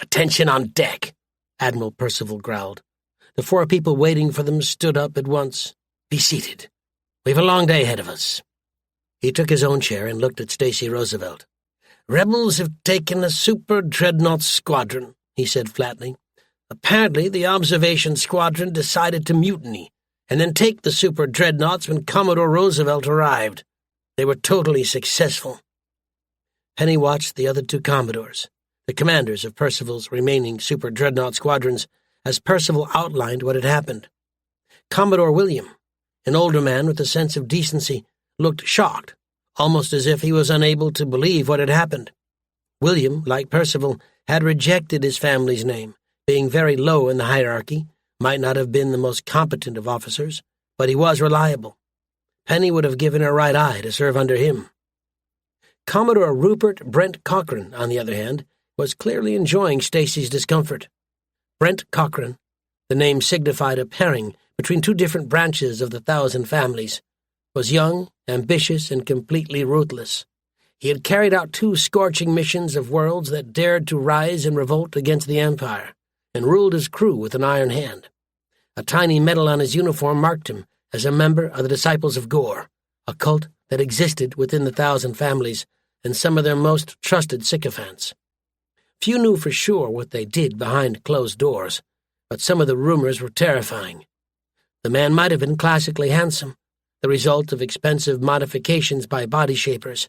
"Attention on deck," Admiral Percival growled. The 4 people waiting for them stood up at once. "Be seated. We've a long day ahead of us." He took his own chair and looked at Stacey Roosevelt. "Rebels have taken a super dreadnought squadron," he said flatly. "Apparently the observation squadron decided to mutiny and then take the super dreadnoughts when Commodore Roosevelt arrived. They were totally successful." Penny watched the other 2 Commodores, the commanders of Percival's remaining super dreadnought squadrons, as Percival outlined what had happened. Commodore William, an older man with a sense of decency, looked shocked, almost as if he was unable to believe what had happened. William, like Percival, had rejected his family's name, being very low in the hierarchy, might not have been the most competent of officers, but he was reliable. Penny would have given her right eye to serve under him. Commodore Rupert Brent Cochrane, on the other hand, was clearly enjoying Stacey's discomfort. Brent Cochrane, the name signified a pairing between 2 different branches of the Thousand Families, was young, ambitious, and completely ruthless. He had carried out 2 scorching missions of worlds that dared to rise in revolt against the Empire, and ruled his crew with an iron hand. A tiny medal on his uniform marked him as a member of the Disciples of Gore, a cult that existed within the Thousand Families and some of their most trusted sycophants. Few knew for sure what they did behind closed doors, but some of the rumors were terrifying. The man might have been classically handsome, the result of expensive modifications by body shapers,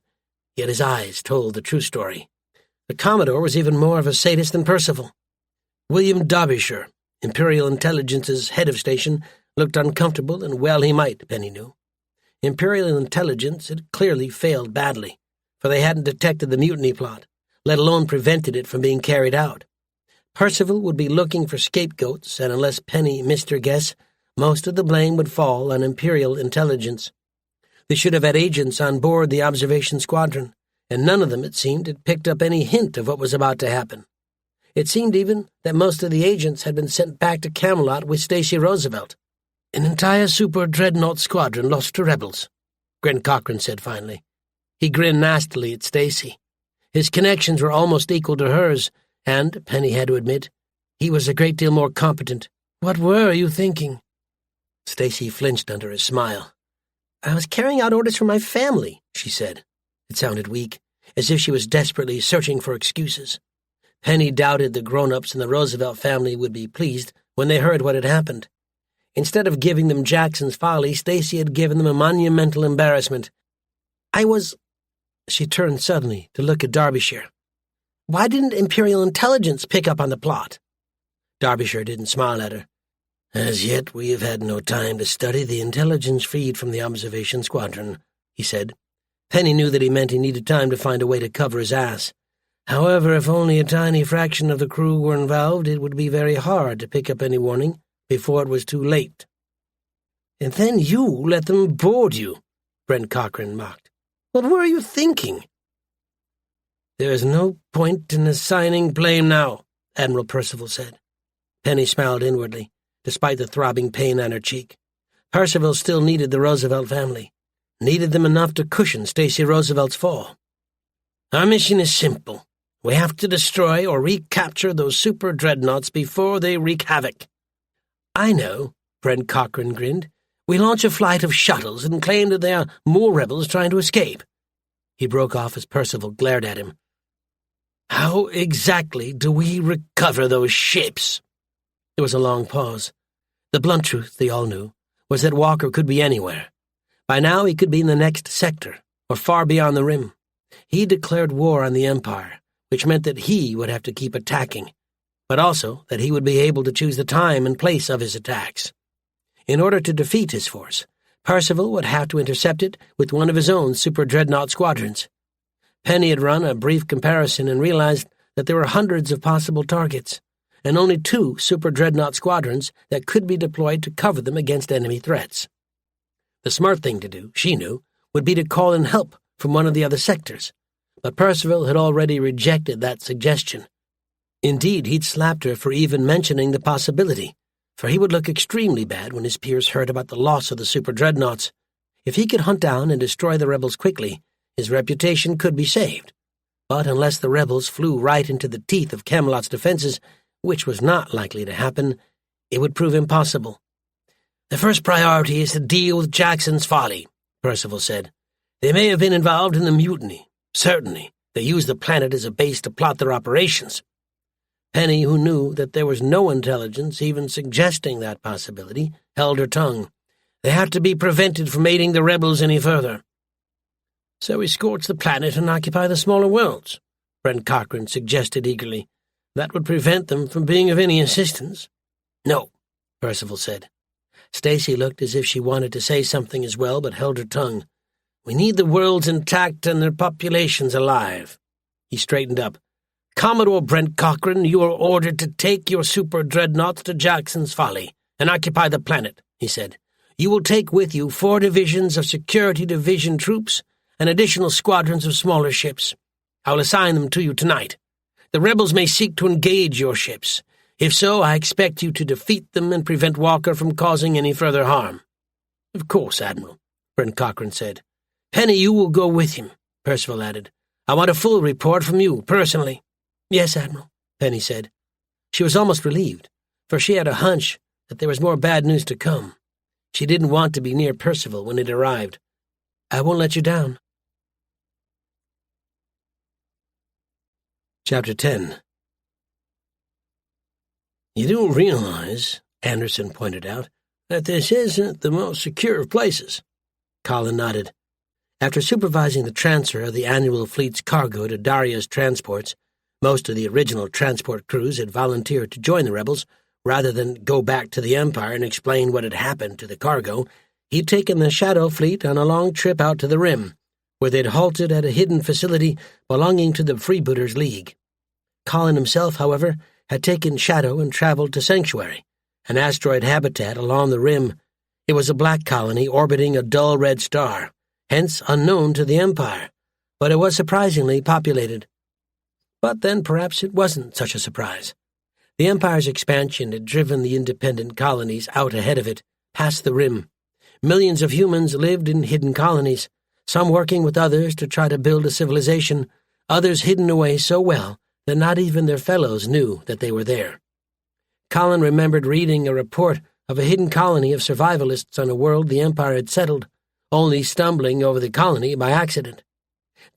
yet his eyes told the true story. The Commodore was even more of a sadist than Percival. William Derbyshire, Imperial Intelligence's head of station, looked uncomfortable, and well he might, Penny knew. Imperial Intelligence had clearly failed badly, for they hadn't detected the mutiny plot, let alone prevented it from being carried out. Percival would be looking for scapegoats, and unless Penny missed her guess, most of the blame would fall on Imperial Intelligence. They should have had agents on board the observation squadron, and none of them, it seemed, had picked up any hint of what was about to happen. It seemed even that most of the agents had been sent back to Camelot with Stacey Roosevelt. "An entire super dreadnought squadron lost to rebels," Brent Cochrane said finally. He grinned nastily at Stacey. His connections were almost equal to hers, and, Penny had to admit, he was a great deal more competent. "What were you thinking?" Stacey flinched under his smile. I was carrying out orders for my family, she said. It sounded weak, as if she was desperately searching for excuses. Penny doubted the grown-ups in the Roosevelt family would be pleased when they heard what had happened. Instead of giving them Jackson's Folly, Stacy had given them a monumental embarrassment. She turned suddenly to look at Derbyshire. Why didn't Imperial Intelligence pick up on the plot? Derbyshire didn't smile at her. As yet we have had no time to study the intelligence feed from the observation squadron, he said. Penny knew that he meant he needed time to find a way to cover his ass. However, if only a tiny fraction of the crew were involved, it would be very hard to pick up any warning before it was too late. And then you let them board you, Brent Cochran mocked. What were you thinking? There is no point in assigning blame now, Admiral Percival said. Penny smiled inwardly, despite the throbbing pain on her cheek. Percival still needed the Roosevelt family, needed them enough to cushion Stacy Roosevelt's fall. Our mission is simple. We have to destroy or recapture those super dreadnoughts before they wreak havoc. I know, Brent Cochran grinned. We launch a flight of shuttles and claim that there are more rebels trying to escape. He broke off as Percival glared at him. How exactly do we recover those ships? There was a long pause. The blunt truth, they all knew, was that Walker could be anywhere. By now he could be in the next sector, or far beyond the rim. He declared war on the Empire, which meant that he would have to keep attacking, but also that he would be able to choose the time and place of his attacks. In order to defeat his force, Percival would have to intercept it with one of his own super dreadnought squadrons. Penny had run a brief comparison and realized that there were hundreds of possible targets, and only 2 super dreadnought squadrons that could be deployed to cover them against enemy threats. The smart thing to do, she knew, would be to call in help from one of the other sectors, but Percival had already rejected that suggestion. Indeed, he'd slapped her for even mentioning the possibility, for he would look extremely bad when his peers heard about the loss of the super dreadnoughts. If he could hunt down and destroy the rebels quickly, his reputation could be saved. But unless the rebels flew right into the teeth of Camelot's defenses, which was not likely to happen, it would prove impossible. The first priority is to deal with Jackson's Folly, Percival said. They may have been involved in the mutiny. Certainly, they used the planet as a base to plot their operations. Penny, who knew that there was no intelligence even suggesting that possibility, held her tongue. They had to be prevented from aiding the rebels any further. So we scorch the planet and occupy the smaller worlds, Brent Cochran suggested eagerly. That would prevent them from being of any assistance. No, Percival said. Stacy looked as if she wanted to say something as well, but held her tongue. We need the worlds intact and their populations alive. He straightened up. Commodore Brent Cochran, you are ordered to take your super dreadnoughts to Jackson's Folly and occupy the planet, he said. You will take with you 4 divisions of Security Division troops and additional squadrons of smaller ships. I will assign them to you tonight. The rebels may seek to engage your ships. If so, I expect you to defeat them and prevent Walker from causing any further harm. Of course, Admiral, Brent Cochran said. Penny, you will go with him, Percival added. I want a full report from you, personally. Yes, Admiral, Penny said. She was almost relieved, for she had a hunch that there was more bad news to come. She didn't want to be near Percival when it arrived. I won't let you down. Chapter 10. You do realize, Anderson pointed out, that this isn't the most secure of places. Colin nodded. After supervising the transfer of the annual fleet's cargo to Daria's transports, most of the original transport crews had volunteered to join the rebels, rather than go back to the Empire and explain what had happened to the cargo. He'd taken the Shadow Fleet on a long trip out to the Rim, where they'd halted at a hidden facility belonging to the Freebooters League. Colin himself, however, had taken Shadow and traveled to Sanctuary, an asteroid habitat along the Rim. It was a black colony orbiting a dull red star, hence unknown to the Empire, but it was surprisingly populated. But then perhaps it wasn't such a surprise. The Empire's expansion had driven the independent colonies out ahead of it, past the Rim. Millions of humans lived in hidden colonies, some working with others to try to build a civilization, others hidden away so well that not even their fellows knew that they were there. Colin remembered reading a report of a hidden colony of survivalists on a world the Empire had settled, only stumbling over the colony by accident.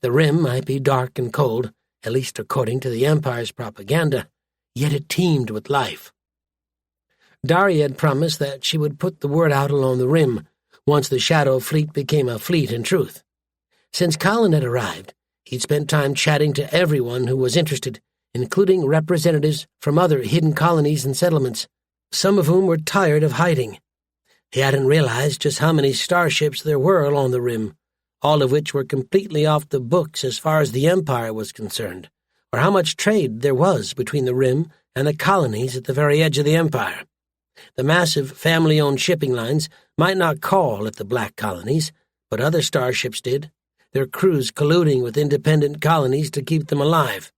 The rim might be dark and cold, at least according to the Empire's propaganda, yet it teemed with life. Daria had promised that she would put the word out along the rim once the Shadow Fleet became a fleet in truth. Since Colin had arrived, he'd spent time chatting to everyone who was interested, including representatives from other hidden colonies and settlements, some of whom were tired of hiding. He hadn't realized just how many starships there were along the rim, all of which were completely off the books as far as the Empire was concerned, or how much trade there was between the rim and the colonies at the very edge of the Empire. The massive family-owned shipping lines might not call at the black colonies, but other starships did, their crews colluding with independent colonies to keep them alive.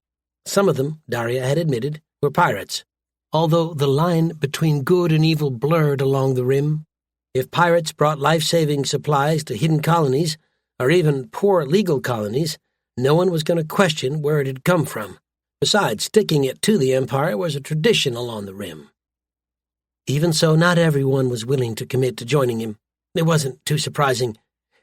Some of them, Daria had admitted, were pirates, although the line between good and evil blurred along the rim. If pirates brought life-saving supplies to hidden colonies, or even poor legal colonies, no one was going to question where it had come from. Besides, sticking it to the Empire was a tradition along the rim. Even so, not everyone was willing to commit to joining him. It wasn't too surprising.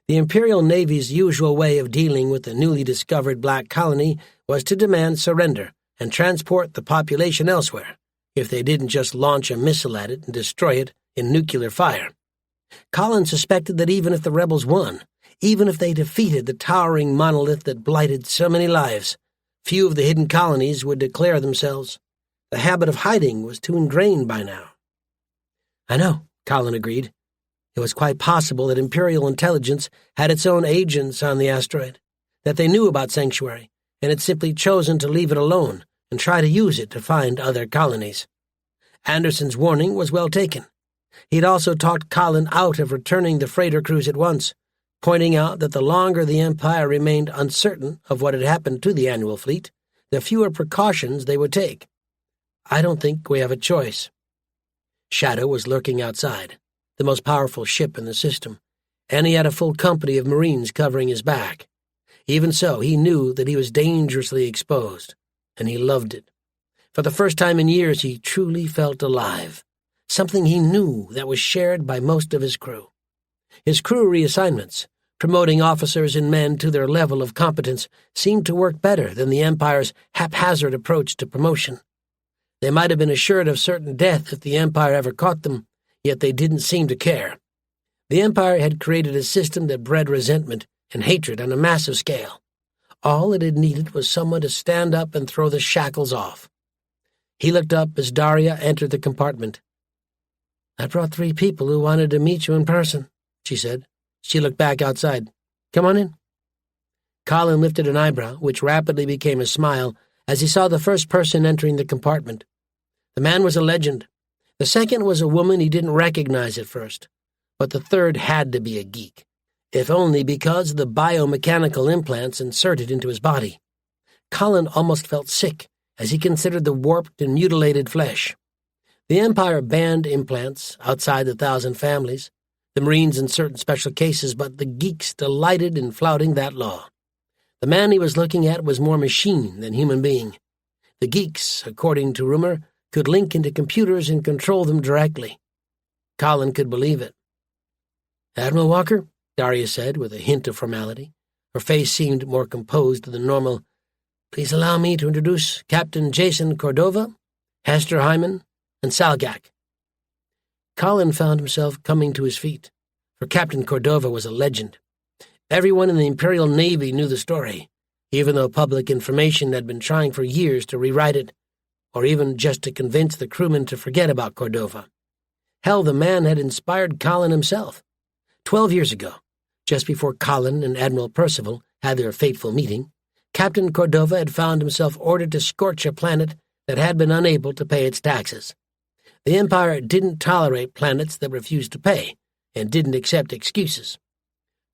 The Imperial Navy's usual way of dealing with the newly discovered black colony was to demand surrender and transport the population elsewhere, if they didn't just launch a missile at it and destroy it in nuclear fire. Colin suspected that even if the rebels won, even if they defeated the towering monolith that blighted so many lives, few of the hidden colonies would declare themselves. The habit of hiding was too ingrained by now. "I know," Colin agreed. It was quite possible that Imperial intelligence had its own agents on the asteroid, that they knew about Sanctuary, and had simply chosen to leave it alone and try to use it to find other colonies. Anderson's warning was well taken. He'd also talked Colin out of returning the freighter crews at once, pointing out that the longer the Empire remained uncertain of what had happened to the annual fleet, the fewer precautions they would take. "I don't think we have a choice." Shadow was lurking outside, the most powerful ship in the system, and he had a full company of Marines covering his back. Even so, he knew that he was dangerously exposed, and he loved it. For the first time in years, he truly felt alive, something he knew that was shared by most of his crew. His crew reassignments, promoting officers and men to their level of competence, seemed to work better than the Empire's haphazard approach to promotion. They might have been assured of certain death if the Empire ever caught them, yet they didn't seem to care. The Empire had created a system that bred resentment and hatred on a massive scale. All it had needed was someone to stand up and throw the shackles off. He looked up as Daria entered the compartment. "I brought 3 people who wanted to meet you in person," she said. She looked back outside. "Come on in." Colin lifted an eyebrow, which rapidly became a smile, as he saw the first person entering the compartment. The man was a legend. The second was a woman he didn't recognize at first, but the third had to be a geek, if only because of the biomechanical implants inserted into his body. Colin almost felt sick as he considered the warped and mutilated flesh. The Empire banned implants outside the 1,000 families, the Marines in certain special cases, but the geeks delighted in flouting that law. The man he was looking at was more machine than human being. The geeks, according to rumor, could link into computers and control them directly. Colin could believe it. "Admiral Walker," Daria said with a hint of formality. Her face seemed more composed than normal. "Please allow me to introduce Captain Jason Cordova, Hester Hyman, and Salgak." Colin found himself coming to his feet, for Captain Cordova was a legend. Everyone in the Imperial Navy knew the story, even though public information had been trying for years to rewrite it, or even just to convince the crewmen to forget about Cordova. Hell, the man had inspired Colin himself. 12 years ago, just before Colin and Admiral Percival had their fateful meeting, Captain Cordova had found himself ordered to scorch a planet that had been unable to pay its taxes. The Empire didn't tolerate planets that refused to pay, and didn't accept excuses.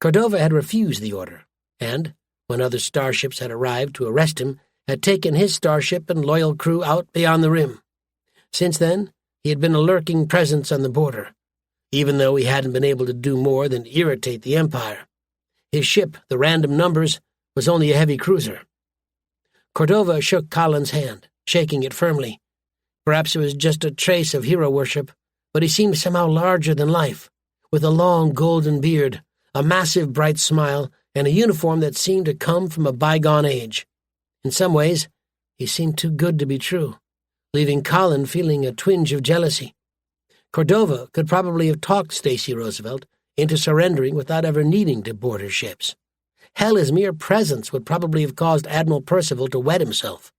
Cordova had refused the order, and, when other starships had arrived to arrest him, had taken his starship and loyal crew out beyond the rim. Since then, he had been a lurking presence on the border, even though he hadn't been able to do more than irritate the Empire. His ship, the Random Numbers, was only a heavy cruiser. Cordova shook Colin's hand, shaking it firmly. Perhaps it was just a trace of hero worship, but he seemed somehow larger than life, with a long golden beard, a massive bright smile, and a uniform that seemed to come from a bygone age. In some ways, he seemed too good to be true, leaving Colin feeling a twinge of jealousy. Cordova could probably have talked Stacy Roosevelt into surrendering without ever needing to board her ships. Hell, his mere presence would probably have caused Admiral Percival to wet himself.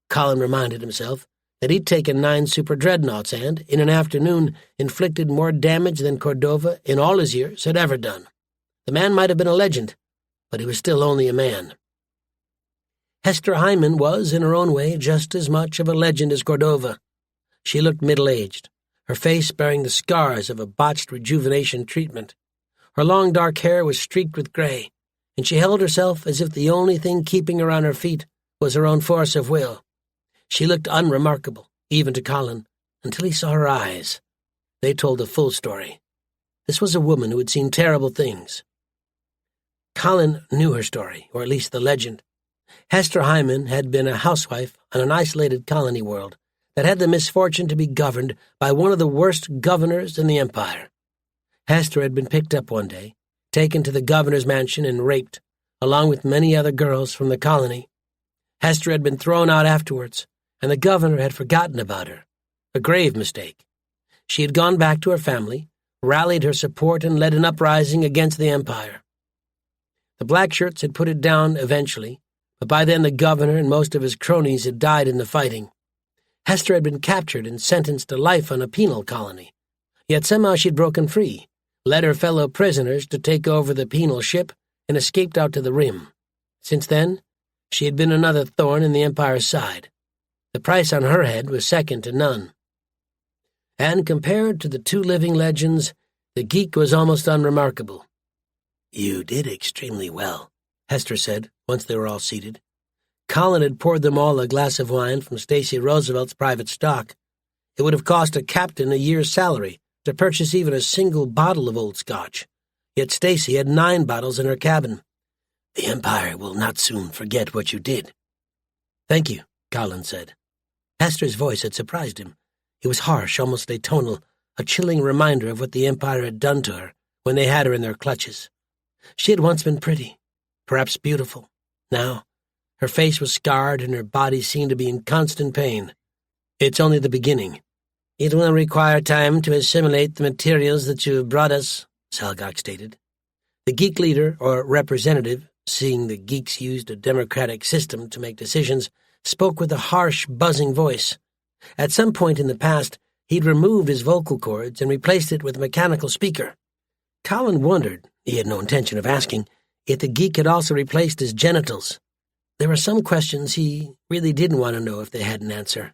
Colin reminded himself that he'd taken 9 super dreadnoughts and, in an afternoon, inflicted more damage than Cordova in all his years had ever done. The man might have been a legend, but he was still only a man. Hester Hyman was, in her own way, just as much of a legend as Cordova. She looked middle-aged, her face bearing the scars of a botched rejuvenation treatment. Her long dark hair was streaked with gray, and she held herself as if the only thing keeping her on her feet was her own force of will. She looked unremarkable, even to Colin, until he saw her eyes. They told the full story. This was a woman who had seen terrible things. Colin knew her story, or at least the legend. Hester Hyman had been a housewife on an isolated colony world that had the misfortune to be governed by one of the worst governors in the empire. Hester had been picked up one day, taken to the governor's mansion and raped, along with many other girls from the colony. Hester had been thrown out afterwards, and the governor had forgotten about her. A grave mistake. She had gone back to her family, rallied her support, and led an uprising against the empire. The Blackshirts had put it down eventually, but by then the governor and most of his cronies had died in the fighting. Hester had been captured and sentenced to life on a penal colony. Yet somehow she'd broken free, led her fellow prisoners to take over the penal ship, and escaped out to the rim. Since then, she had been another thorn in the empire's side. The price on her head was second to none. And compared to the 2 living legends, the geek was almost unremarkable. "You did extremely well," Hester said, once they were all seated. Colin had poured them all a glass of wine from Stacy Roosevelt's private stock. It would have cost a captain a year's salary to purchase even a single bottle of old Scotch. Yet Stacy had 9 bottles in her cabin. "The Empire will not soon forget what you did." "Thank you," Colin said. Hester's voice had surprised him. It was harsh, almost atonal, a chilling reminder of what the Empire had done to her when they had her in their clutches. She had once been pretty, perhaps beautiful. Now, her face was scarred and her body seemed to be in constant pain. "It's only the beginning. It will require time to assimilate the materials that you have brought us," Salgok stated. The geek leader, or representative, seeing the geeks used a democratic system to make decisions, spoke with a harsh, buzzing voice. At some point in the past, he'd removed his vocal cords and replaced it with a mechanical speaker. Colin wondered, he had no intention of asking, if the geek had also replaced his genitals. There were some questions he really didn't want to know if they had an answer.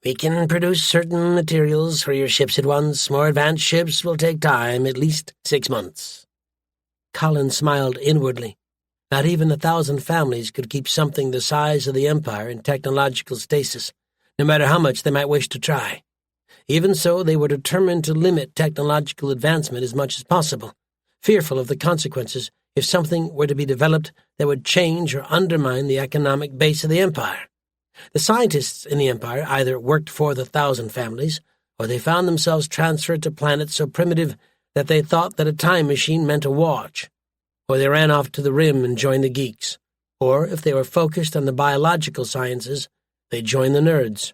"We can produce certain materials for your ships at once. More advanced ships will take time, at least 6 months." Colin smiled inwardly. Not even 1,000 families could keep something the size of the Empire in technological stasis, no matter how much they might wish to try. Even so, they were determined to limit technological advancement as much as possible, fearful of the consequences if something were to be developed that would change or undermine the economic base of the Empire. The scientists in the Empire either worked for the 1,000 families, or they found themselves transferred to planets so primitive that they thought that a time machine meant a watch, or they ran off to the rim and joined the geeks, or if they were focused on the biological sciences, they joined the nerds.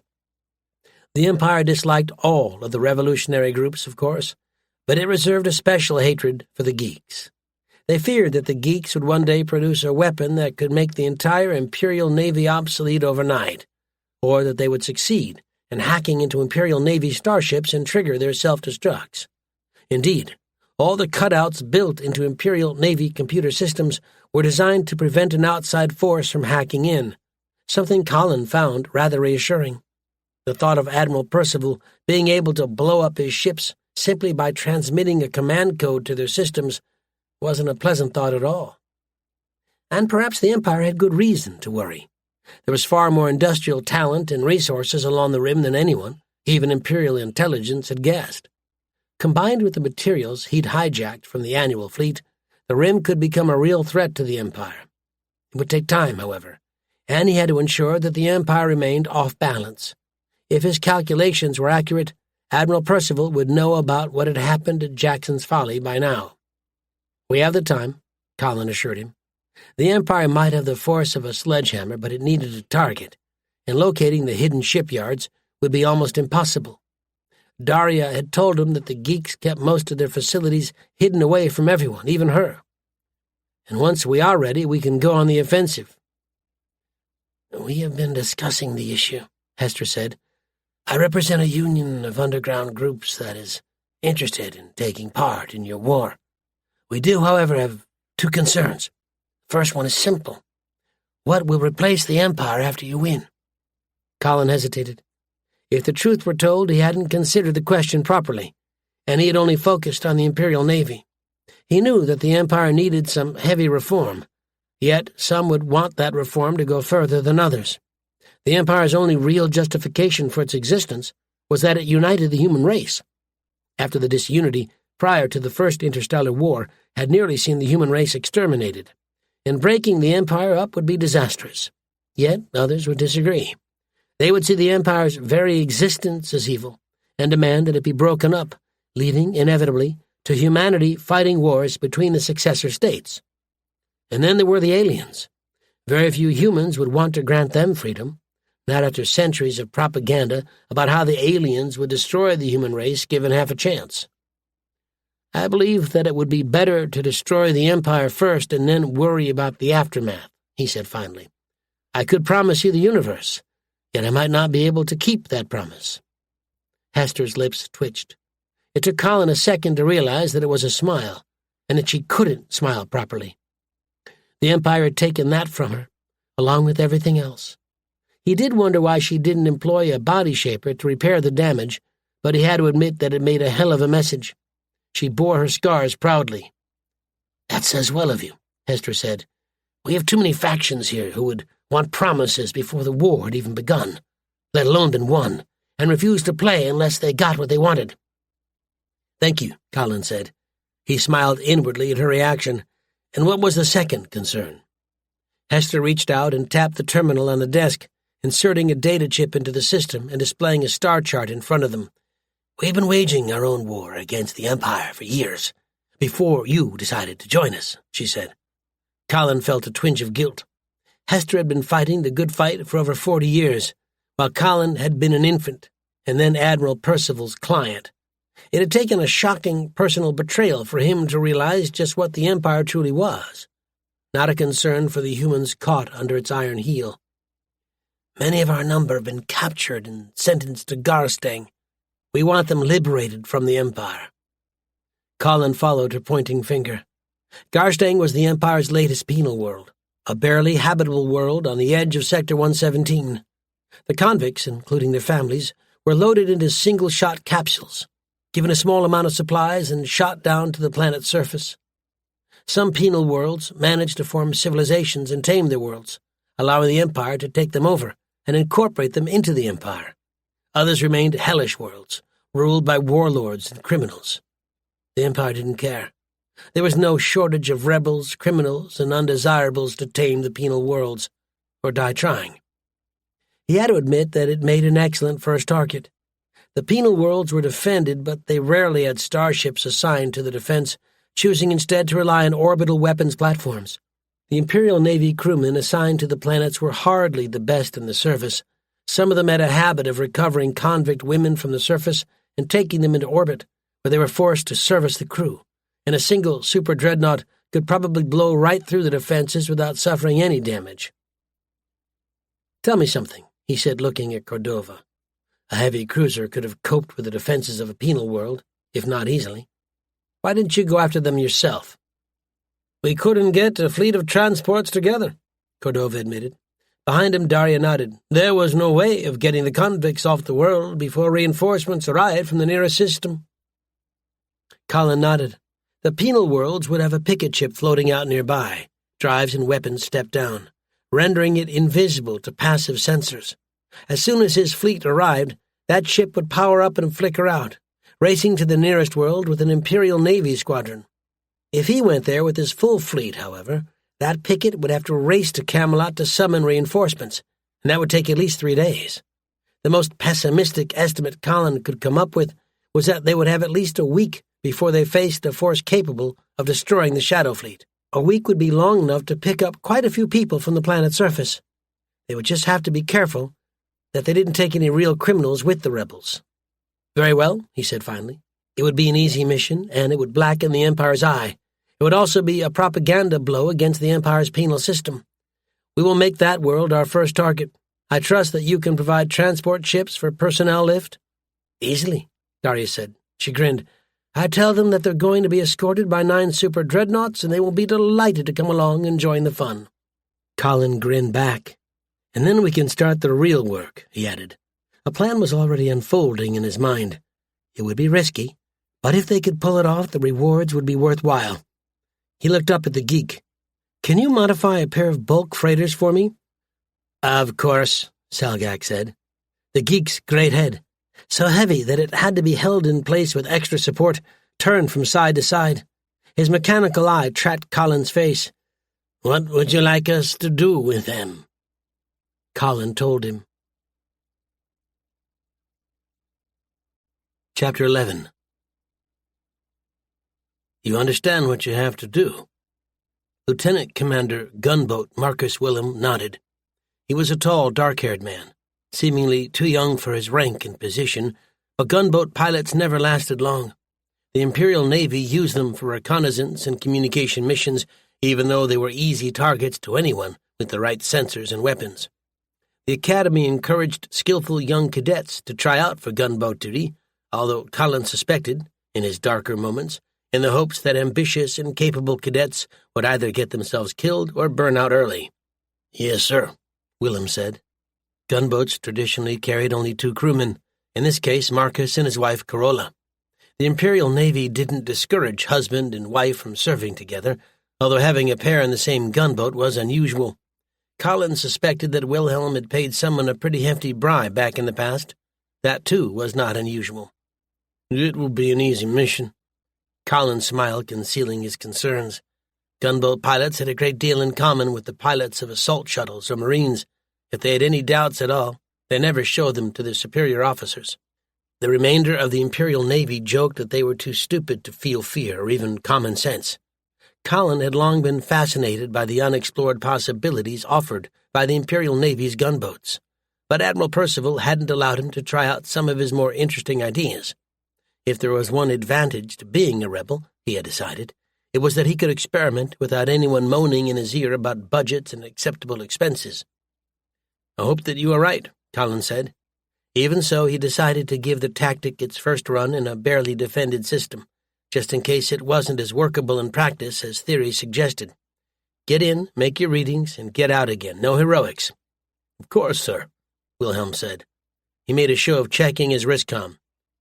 The Empire disliked all of the revolutionary groups, of course, but it reserved a special hatred for the geeks. They feared that the geeks would one day produce a weapon that could make the entire Imperial Navy obsolete overnight, or that they would succeed in hacking into Imperial Navy starships and trigger their self-destructs. Indeed, all the cutouts built into Imperial Navy computer systems were designed to prevent an outside force from hacking in, something Colin found rather reassuring. The thought of Admiral Percival being able to blow up his ships simply by transmitting a command code to their systems wasn't a pleasant thought at all. And perhaps the Empire had good reason to worry. There was far more industrial talent and resources along the rim than anyone, even Imperial intelligence, had guessed. Combined with the materials he'd hijacked from the annual fleet, the rim could become a real threat to the Empire. It would take time, however, and he had to ensure that the Empire remained off balance. If his calculations were accurate, Admiral Percival would know about what had happened at Jackson's Folly by now. "We have the time," Colin assured him. "The Empire might have the force of a sledgehammer, but it needed a target, and locating the hidden shipyards would be almost impossible. Daria had told him that the geeks kept most of their facilities hidden away from everyone, even her. And once we are ready, we can go on the offensive." "We have been discussing the issue," Hester said. "I represent a union of underground groups that is interested in taking part in your war. We do, however, have two concerns. The first one is simple. What will replace the Empire after you win?" Colin hesitated. If the truth were told, he hadn't considered the question properly, and he had only focused on the Imperial Navy. He knew that the Empire needed some heavy reform, yet some would want that reform to go further than others. The Empire's only real justification for its existence was that it united the human race. After the disunity prior to the First Interstellar War had nearly seen the human race exterminated, and breaking the Empire up would be disastrous. Yet others would disagree. They would see the Empire's very existence as evil, and demand that it be broken up, leading, inevitably, to humanity fighting wars between the successor states. And then there were the aliens. Very few humans would want to grant them freedom, not after centuries of propaganda about how the aliens would destroy the human race given half a chance. "I believe that it would be better to destroy the Empire first and then worry about the aftermath," he said finally. "I could promise you the universe, yet I might not be able to keep that promise." Hester's lips twitched. It took Colin a second to realize that it was a smile, and that she couldn't smile properly. The Empire had taken that from her, along with everything else. He did wonder why she didn't employ a body shaper to repair the damage, but he had to admit that it made a hell of a message. She bore her scars proudly. "That says well of you," Hester said. "We have too many factions here who would want promises before the war had even begun, let alone been won, and refuse to play unless they got what they wanted." "Thank you," Colin said. He smiled inwardly at her reaction. "And what was the second concern?" Hester reached out and tapped the terminal on the desk, inserting a data chip into the system and displaying a star chart in front of them. "We've been waging our own war against the Empire for years, before you decided to join us," she said. Colin felt a twinge of guilt. Hester had been fighting the good fight for over 40 years, while Colin had been an infant, and then Admiral Percival's client. It had taken a shocking personal betrayal for him to realize just what the Empire truly was, not a concern for the humans caught under its iron heel. "Many of our number have been captured and sentenced to Garstang. We want them liberated from the Empire." Colin followed her pointing finger. Garstang was the Empire's latest penal world, a barely habitable world on the edge of Sector 117. The convicts, including their families, were loaded into single-shot capsules, given a small amount of supplies, and shot down to the planet's surface. Some penal worlds managed to form civilizations and tame their worlds, allowing the Empire to take them over and incorporate them into the Empire. Others remained hellish worlds, ruled by warlords and criminals. The Empire didn't care. There was no shortage of rebels, criminals, and undesirables to tame the penal worlds, or die trying. He had to admit that it made an excellent first target. The penal worlds were defended, but they rarely had starships assigned to the defense, choosing instead to rely on orbital weapons platforms. The Imperial Navy crewmen assigned to the planets were hardly the best in the service. Some of them had a habit of recovering convict women from the surface and taking them into orbit, where they were forced to service the crew, and a single super dreadnought could probably blow right through the defenses without suffering any damage. "Tell me something," he said, looking at Cordova. A heavy cruiser could have coped with the defenses of a penal world, if not easily. "Why didn't you go after them yourself?" "We couldn't get a fleet of transports together," Cordova admitted. Behind him, Daria nodded. "There was no way of getting the convicts off the world before reinforcements arrived from the nearest system." Colin nodded. The penal worlds would have a picket ship floating out nearby, drives and weapons stepped down, rendering it invisible to passive sensors. As soon as his fleet arrived, that ship would power up and flicker out, racing to the nearest world with an Imperial Navy squadron. If he went there with his full fleet, however, that picket would have to race to Camelot to summon reinforcements, and that would take at least 3 days. The most pessimistic estimate Colin could come up with was that they would have at least a week before they faced a force capable of destroying the Shadow Fleet. A week would be long enough to pick up quite a few people from the planet's surface. They would just have to be careful that they didn't take any real criminals with the rebels. "Very well," he said finally. "It would be an easy mission, and it would blacken the Empire's eye. It would also be a propaganda blow against the Empire's penal system. We will make that world our first target. I trust that you can provide transport ships for personnel lift?" "Easily," Darius said. She grinned. "I tell them that they're going to be escorted by 9 super dreadnoughts, and they will be delighted to come along and join the fun." Colin grinned back. "And then we can start the real work," he added. A plan was already unfolding in his mind. It would be risky, but if they could pull it off, the rewards would be worthwhile. He looked up at the geek. "Can you modify a pair of bulk freighters for me?" "Of course," Salgak said. The geek's great head, so heavy that it had to be held in place with extra support, turned from side to side. His mechanical eye tracked Colin's face. "What would you like us to do with them?" Colin told him. Chapter 11. "You understand what you have to do?" Lieutenant Commander Gunboat Marcus Willem nodded. He was a tall, dark-haired man, seemingly too young for his rank and position, but gunboat pilots never lasted long. The Imperial Navy used them for reconnaissance and communication missions, even though they were easy targets to anyone with the right sensors and weapons. The Academy encouraged skillful young cadets to try out for gunboat duty, although Colin suspected, in his darker moments, in the hopes that ambitious and capable cadets would either get themselves killed or burn out early. "Yes, sir," Willem said. Gunboats traditionally carried only 2 crewmen, in this case Marcus and his wife Corolla. The Imperial Navy didn't discourage husband and wife from serving together, although having a pair in the same gunboat was unusual. Colin suspected that Wilhelm had paid someone a pretty hefty bribe back in the past. That, too, was not unusual. "It will be an easy mission." Colin smiled, concealing his concerns. Gunboat pilots had a great deal in common with the pilots of assault shuttles or Marines. If they had any doubts at all, they never showed them to their superior officers. The remainder of the Imperial Navy joked that they were too stupid to feel fear or even common sense. Colin had long been fascinated by the unexplored possibilities offered by the Imperial Navy's gunboats, but Admiral Percival hadn't allowed him to try out some of his more interesting ideas. If there was one advantage to being a rebel, he had decided, it was that he could experiment without anyone moaning in his ear about budgets and acceptable expenses. "I hope that you are right," Colin said. Even so, he decided to give the tactic its first run in a barely defended system, just in case it wasn't as workable in practice as theory suggested. "Get in, make your readings, and get out again. No heroics." "Of course, sir," Wilhelm said. He made a show of checking his wristcom.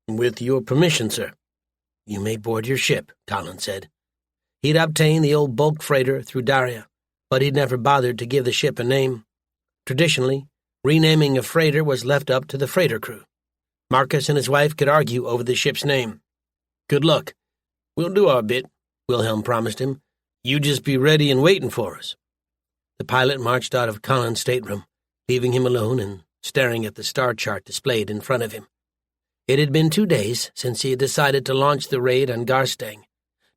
"With your permission, sir." "You may board your ship," Colin said. He'd obtained the old bulk freighter through Daria, but he'd never bothered to give the ship a name. Traditionally, renaming a freighter was left up to the freighter crew. Marcus and his wife could argue over the ship's name. "Good luck. We'll do our bit," Wilhelm promised him. "You just be ready and waiting for us." The pilot marched out of Colin's stateroom, leaving him alone and staring at the star chart displayed in front of him. It had been 2 days since he had decided to launch the raid on Garstang,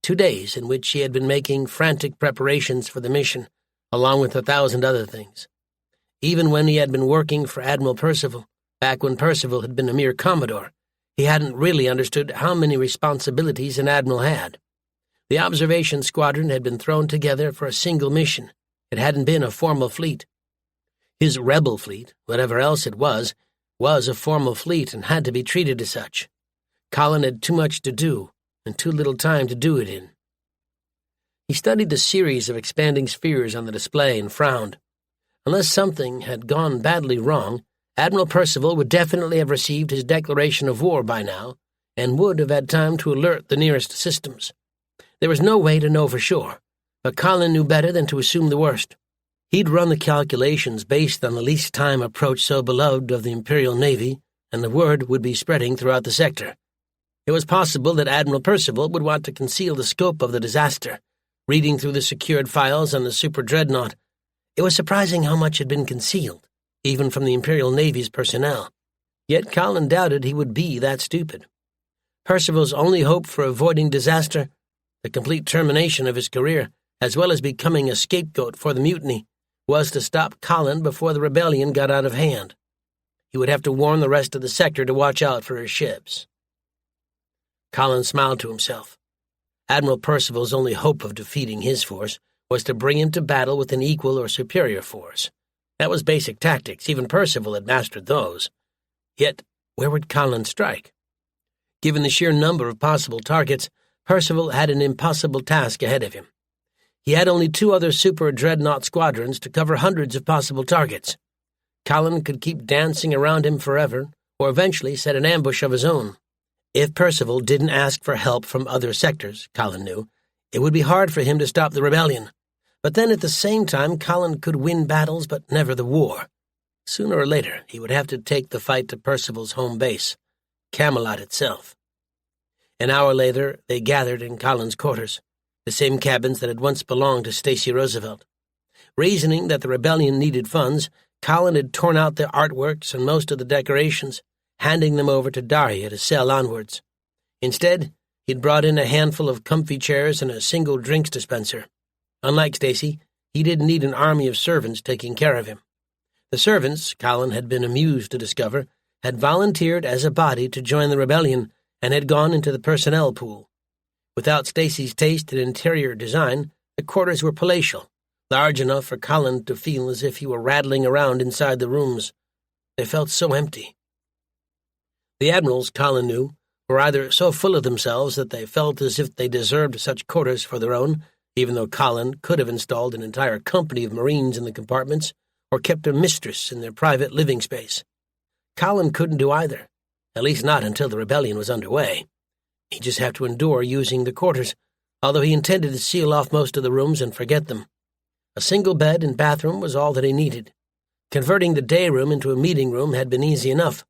2 days in which he had been making frantic preparations for the mission, along with 1,000 other things. Even when he had been working for Admiral Percival, back when Percival had been a mere Commodore, he hadn't really understood how many responsibilities an admiral had. The observation squadron had been thrown together for a single mission. It hadn't been a formal fleet. His rebel fleet, whatever else it was a formal fleet and had to be treated as such. Colin had too much to do and too little time to do it in. He studied the series of expanding spheres on the display and frowned. Unless something had gone badly wrong, Admiral Percival would definitely have received his declaration of war by now and would have had time to alert the nearest systems. There was no way to know for sure, but Colin knew better than to assume the worst. He'd run the calculations based on the least time approach so beloved of the Imperial Navy, and the word would be spreading throughout the sector. It was possible that Admiral Percival would want to conceal the scope of the disaster, reading through the secured files on the super dreadnought. It was surprising how much had been concealed, even from the Imperial Navy's personnel. Yet Colin doubted he would be that stupid. Percival's only hope for avoiding disaster, the complete termination of his career, as well as becoming a scapegoat for the mutiny, was to stop Colin before the rebellion got out of hand. He would have to warn the rest of the sector to watch out for his ships. Colin smiled to himself. Admiral Percival's only hope of defeating his force was to bring him to battle with an equal or superior force. That was basic tactics. Even Percival had mastered those. Yet, where would Colin strike? Given the sheer number of possible targets, Percival had an impossible task ahead of him. He had only 2 other super-dreadnought squadrons to cover hundreds of possible targets. Colin could keep dancing around him forever, or eventually set an ambush of his own. If Percival didn't ask for help from other sectors, Colin knew, it would be hard for him to stop the rebellion. But then at the same time, Colin could win battles but never the war. Sooner or later, he would have to take the fight to Percival's home base, Camelot itself. An hour later, they gathered in Colin's quarters, the same cabins that had once belonged to Stacy Roosevelt. Reasoning that the rebellion needed funds, Colin had torn out the artworks and most of the decorations, handing them over to Daria to sell onwards. Instead, he'd brought in a handful of comfy chairs and a single drinks dispenser. Unlike Stacy, he didn't need an army of servants taking care of him. The servants, Colin had been amused to discover, had volunteered as a body to join the rebellion and had gone into the personnel pool. Without Stacy's taste in interior design, the quarters were palatial, large enough for Colin to feel as if he were rattling around inside the rooms. They felt so empty. The admirals, Colin knew, were either so full of themselves that they felt as if they deserved such quarters for their own, even though Colin could have installed an entire company of Marines in the compartments or kept a mistress in their private living space. Colin couldn't do either, at least not until the rebellion was underway. He'd just have to endure using the quarters, although he intended to seal off most of the rooms and forget them. A single bed and bathroom was all that he needed. Converting the day room into a meeting room had been easy enough.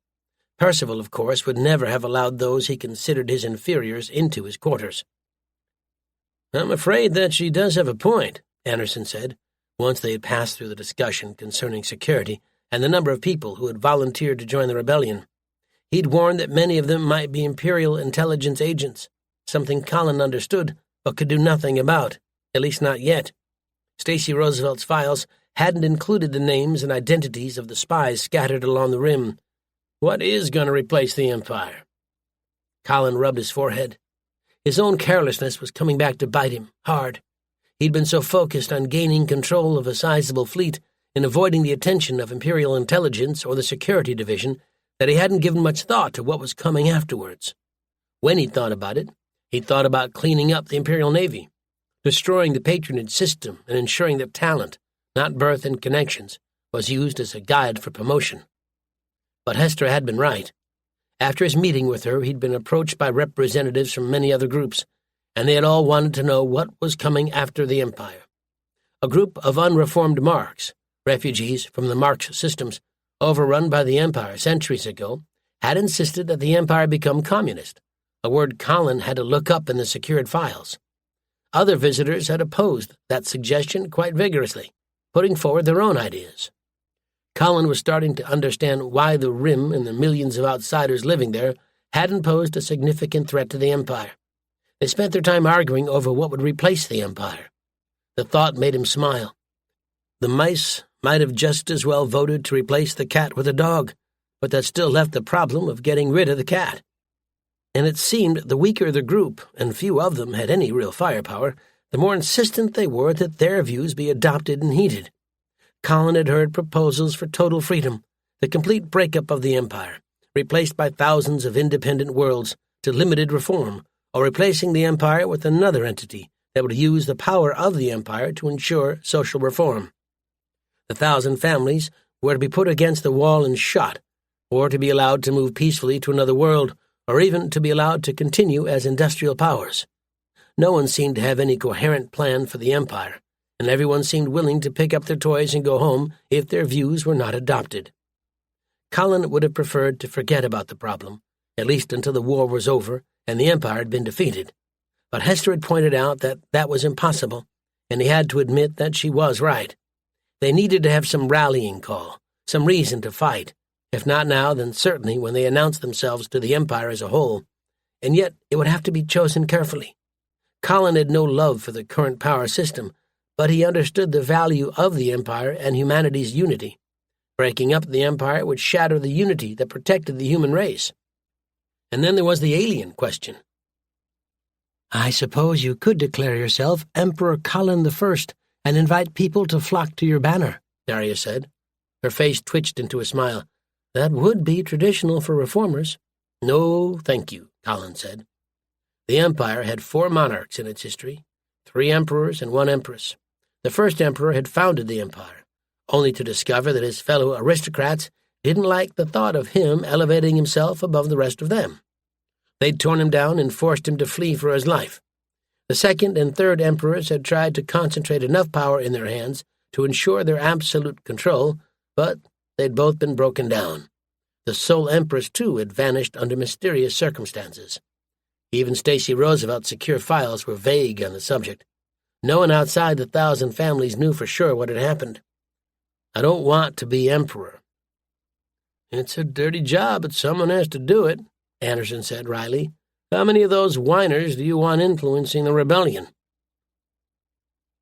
Percival, of course, would never have allowed those he considered his inferiors into his quarters. "I'm afraid that she does have a point," Anderson said, once they had passed through the discussion concerning security and the number of people who had volunteered to join the rebellion. He'd warned that many of them might be Imperial intelligence agents, something Colin understood but could do nothing about, at least not yet. Stacy Roosevelt's files hadn't included the names and identities of the spies scattered along the rim. What is going to replace the Empire? Colin rubbed his forehead. His own carelessness was coming back to bite him, hard. He'd been so focused on gaining control of a sizable fleet and avoiding the attention of Imperial intelligence or the security division that he hadn't given much thought to what was coming afterwards. When he'd thought about it, he'd thought about cleaning up the Imperial Navy, destroying the patronage system and ensuring that talent, not birth and connections, was used as a guide for promotion. But Hester had been right. After his meeting with her, he'd been approached by representatives from many other groups, and they had all wanted to know what was coming after the Empire. A group of unreformed Marks, refugees from the Marx systems, overrun by the Empire centuries ago, had insisted that the Empire become communist, a word Colin had to look up in the secured files. Other visitors had opposed that suggestion quite vigorously, putting forward their own ideas. Colin was starting to understand why the Rim and the millions of outsiders living there hadn't posed a significant threat to the Empire. They spent their time arguing over what would replace the Empire. The thought made him smile. The mice might have just as well voted to replace the cat with a dog, but that still left the problem of getting rid of the cat. And it seemed the weaker the group, and few of them had any real firepower, the more insistent they were that their views be adopted and heeded. Colin had heard proposals for total freedom, the complete breakup of the Empire, replaced by thousands of independent worlds, to limited reform, or replacing the Empire with another entity that would use the power of the Empire to ensure social reform. The 1,000 families were to be put against the wall and shot, or to be allowed to move peacefully to another world, or even to be allowed to continue as industrial powers. No one seemed to have any coherent plan for the Empire, and everyone seemed willing to pick up their toys and go home if their views were not adopted. Colin would have preferred to forget about the problem, at least until the war was over and the Empire had been defeated. But Hester had pointed out that that was impossible, and he had to admit that she was right. They needed to have some rallying call, some reason to fight, if not now, then certainly when they announced themselves to the Empire as a whole. and yet it would have to be chosen carefully. Colin had no love for the current power system, but he understood the value of the empire and humanity's unity. Breaking up the empire would shatter the unity that protected the human race. And then there was the alien question. "I suppose you could declare yourself Emperor Colin I and invite people to flock to your banner," Daria said. Her face twitched into a smile. "That would be traditional for reformers." "No, thank you," Colin said. The empire had 4 monarchs in its history, 3 emperors and 1 empress. The first emperor had founded the empire, only to discover that his fellow aristocrats didn't like the thought of him elevating himself above the rest of them. They'd torn him down and forced him to flee for his life. The second and third emperors had tried to concentrate enough power in their hands to ensure their absolute control, but they'd both been broken down. The sole empress, too, had vanished under mysterious circumstances. Even Stacy Roosevelt's secure files were vague on the subject. No one outside the 1,000 families knew for sure what had happened. "I don't want to be emperor." "It's a dirty job, but someone has to do it," Anderson said wryly. "How many of those whiners do you want influencing the rebellion?"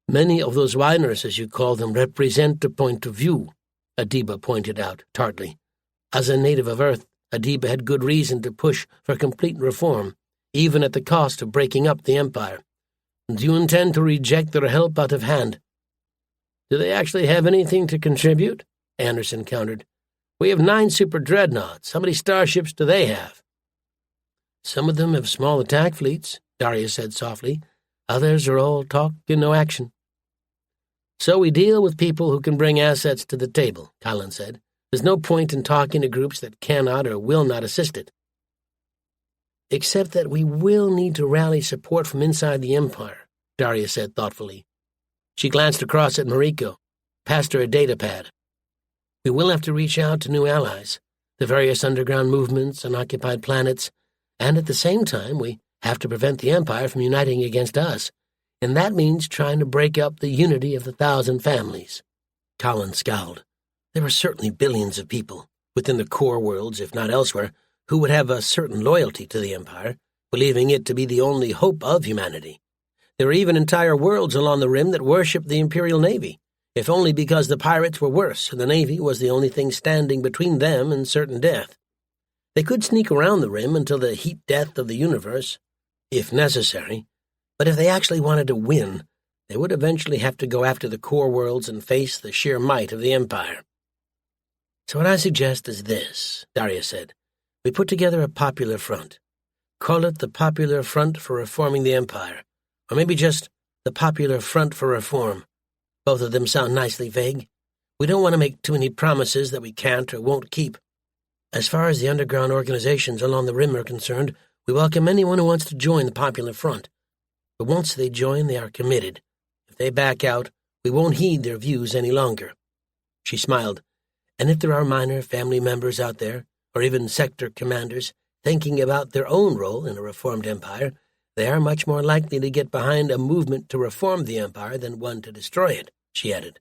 "Many of those whiners, as you call them, represent a point of view," Adiba pointed out tartly. As a native of Earth, Adiba had good reason to push for complete reform, even at the cost of breaking up the empire. "Do you intend to reject their help out of hand?" "Do they actually have anything to contribute?" Anderson countered. "We have 9 super dreadnoughts. How many starships do they have?" "Some of them have small attack fleets," Daria said softly. "Others are all talk and no action." "So we deal with people who can bring assets to the table," Colin said. "There's no point in talking to groups that cannot or will not assist it." "Except that we will need to rally support from inside the empire," Daria said thoughtfully. She glanced across at Mariko, passed her a data pad. "We will have to reach out to new allies, the various underground movements on occupied planets, and at the same time we have to prevent the empire from uniting against us, and that means trying to break up the unity of the 1,000 families." Colin scowled. There were certainly billions of people, within the core worlds, if not elsewhere, who would have a certain loyalty to the empire, believing it to be the only hope of humanity. There were even entire worlds along the rim that worshipped the Imperial Navy, if only because the pirates were worse and the Navy was the only thing standing between them and certain death. They could sneak around the rim until the heat death of the universe, if necessary, but if they actually wanted to win, they would eventually have to go after the core worlds and face the sheer might of the empire. "So what I suggest is this," Daria said. "We put together a popular front. Call it the Popular Front for Reforming the Empire, or maybe just the Popular Front for Reform. Both of them sound nicely vague. We don't want to make too many promises that we can't or won't keep. As far as the underground organizations along the rim are concerned, we welcome anyone who wants to join the Popular Front. But once they join, they are committed. If they back out, we won't heed their views any longer." She smiled. "And if there are minor family members out there, or even sector commanders, thinking about their own role in a reformed empire, they are much more likely to get behind a movement to reform the empire than one to destroy it," she added.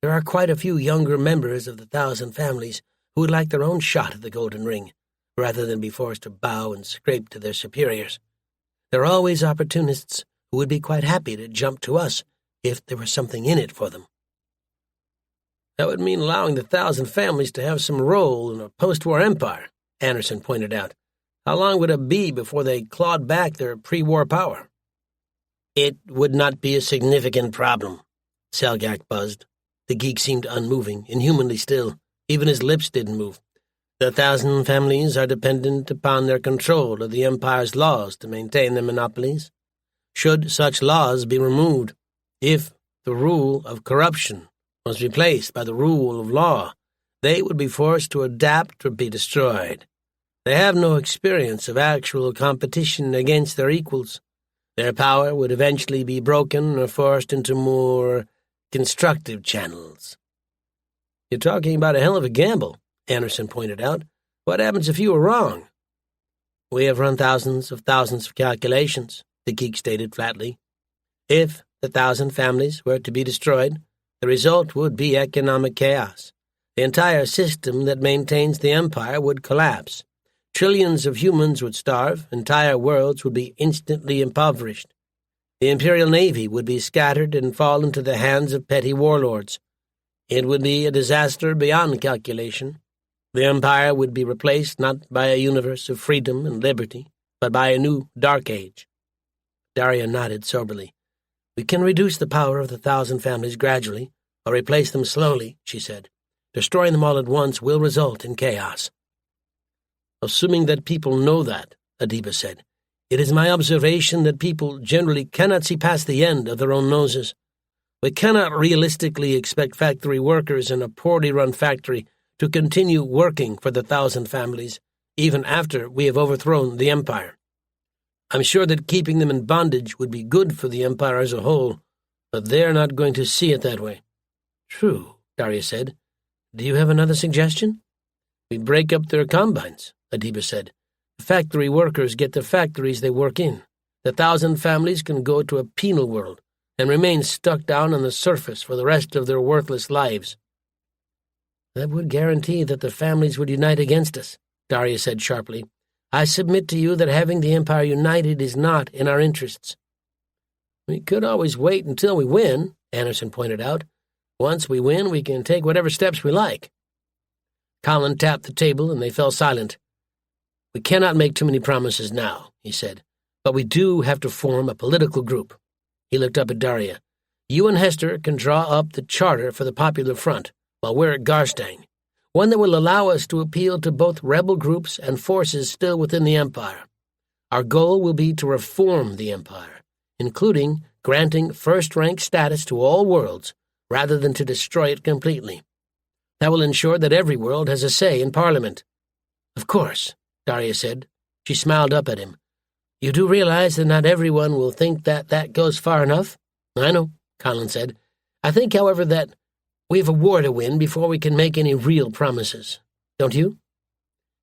"There are quite a few younger members of the 1,000 families who would like their own shot at the golden ring, rather than be forced to bow and scrape to their superiors. There are always opportunists who would be quite happy to jump to us if there was something in it for them." "That would mean allowing the 1,000 families to have some role in a post-war empire," Anderson pointed out. "How long would it be before they clawed back their pre-war power?" "It would not be a significant problem," Selgak buzzed. The geek seemed unmoving, inhumanly still. Even his lips didn't move. "The 1,000 families are dependent upon their control of the empire's laws to maintain their monopolies. Should such laws be removed, if the rule of corruption was replaced by the rule of law, they would be forced to adapt or be destroyed. They have no experience of actual competition against their equals. Their power would eventually be broken or forced into more constructive channels." "You're talking about a hell of a gamble," Anderson pointed out. "What happens if you were wrong?" "We have run thousands of calculations," the geek stated flatly. "If the 1,000 families were to be destroyed, the result would be economic chaos. The entire system that maintains the empire would collapse. Trillions of humans would starve, entire worlds would be instantly impoverished. The Imperial Navy would be scattered and fall into the hands of petty warlords. It would be a disaster beyond calculation. The Empire would be replaced not by a universe of freedom and liberty, but by a new Dark Age. Daria nodded soberly. "We can reduce the power of the 1,000 families gradually, or replace them slowly," she said. "Destroying them all at once will result in chaos." "Assuming that people know that," Adiba said, "it is my observation that people generally cannot see past the end of their own noses. We cannot realistically expect factory workers in a poorly run factory to continue working for the 1,000 families, even after we have overthrown the Empire. I'm sure that keeping them in bondage would be good for the Empire as a whole, but they're not going to see it that way." "True," Daria said. "Do you have another suggestion?" "We break up their combines," Adiba said. "The factory workers get the factories they work in. The 1,000 families can go to a penal world and remain stuck down on the surface for the rest of their worthless lives." "That would guarantee that the families would unite against us," Daria said sharply. "I submit to you that having the Empire united is not in our interests." "We could always wait until we win," Anderson pointed out. "Once we win, we can take whatever steps we like." Colin tapped the table, and they fell silent. "We cannot make too many promises now," he said, "but we do have to form a political group." He looked up at Daria. "You and Hester can draw up the charter for the Popular Front, while we're at Garstang, one that will allow us to appeal to both rebel groups and forces still within the Empire. Our goal will be to reform the Empire, including granting first-rank status to all worlds, rather than to destroy it completely. That will ensure that every world has a say in Parliament." "Of course," Daria said. She smiled up at him. "You do realize that not everyone will think that goes far enough?" "I know," Colin said. "I think, however, that we have a war to win before we can make any real promises. Don't you?"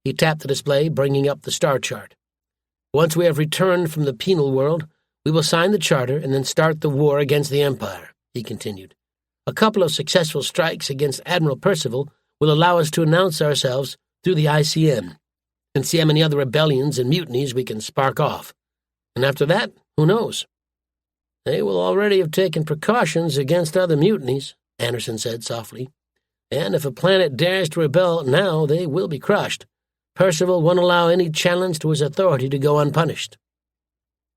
He tapped the display, bringing up the star chart. "Once we have returned from the penal world, we will sign the charter and then start the war against the Empire," he continued. "A couple of successful strikes against Admiral Percival will allow us to announce ourselves through the ICN and see how many other rebellions and mutinies we can spark off. And after that, who knows?" "They will already have taken precautions against other mutinies," Anderson said softly. "And if a planet dares to rebel now, they will be crushed. Percival won't allow any challenge to his authority to go unpunished."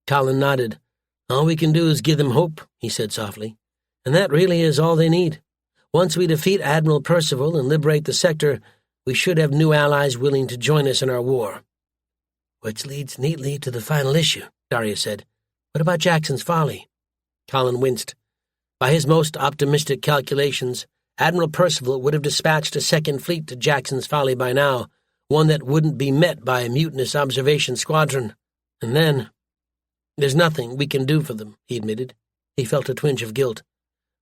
Colin nodded. "All we can do is give them hope," he said softly. "And that really is all they need. Once we defeat Admiral Percival and liberate the sector, we should have new allies willing to join us in our war." "Which leads neatly to the final issue," Daria said. "What about Jackson's Folly?" Colin winced. By his most optimistic calculations, Admiral Percival would have dispatched a second fleet to Jackson's Folly by now, one that wouldn't be met by a mutinous observation squadron. And then— "There's nothing we can do for them," he admitted. He felt a twinge of guilt.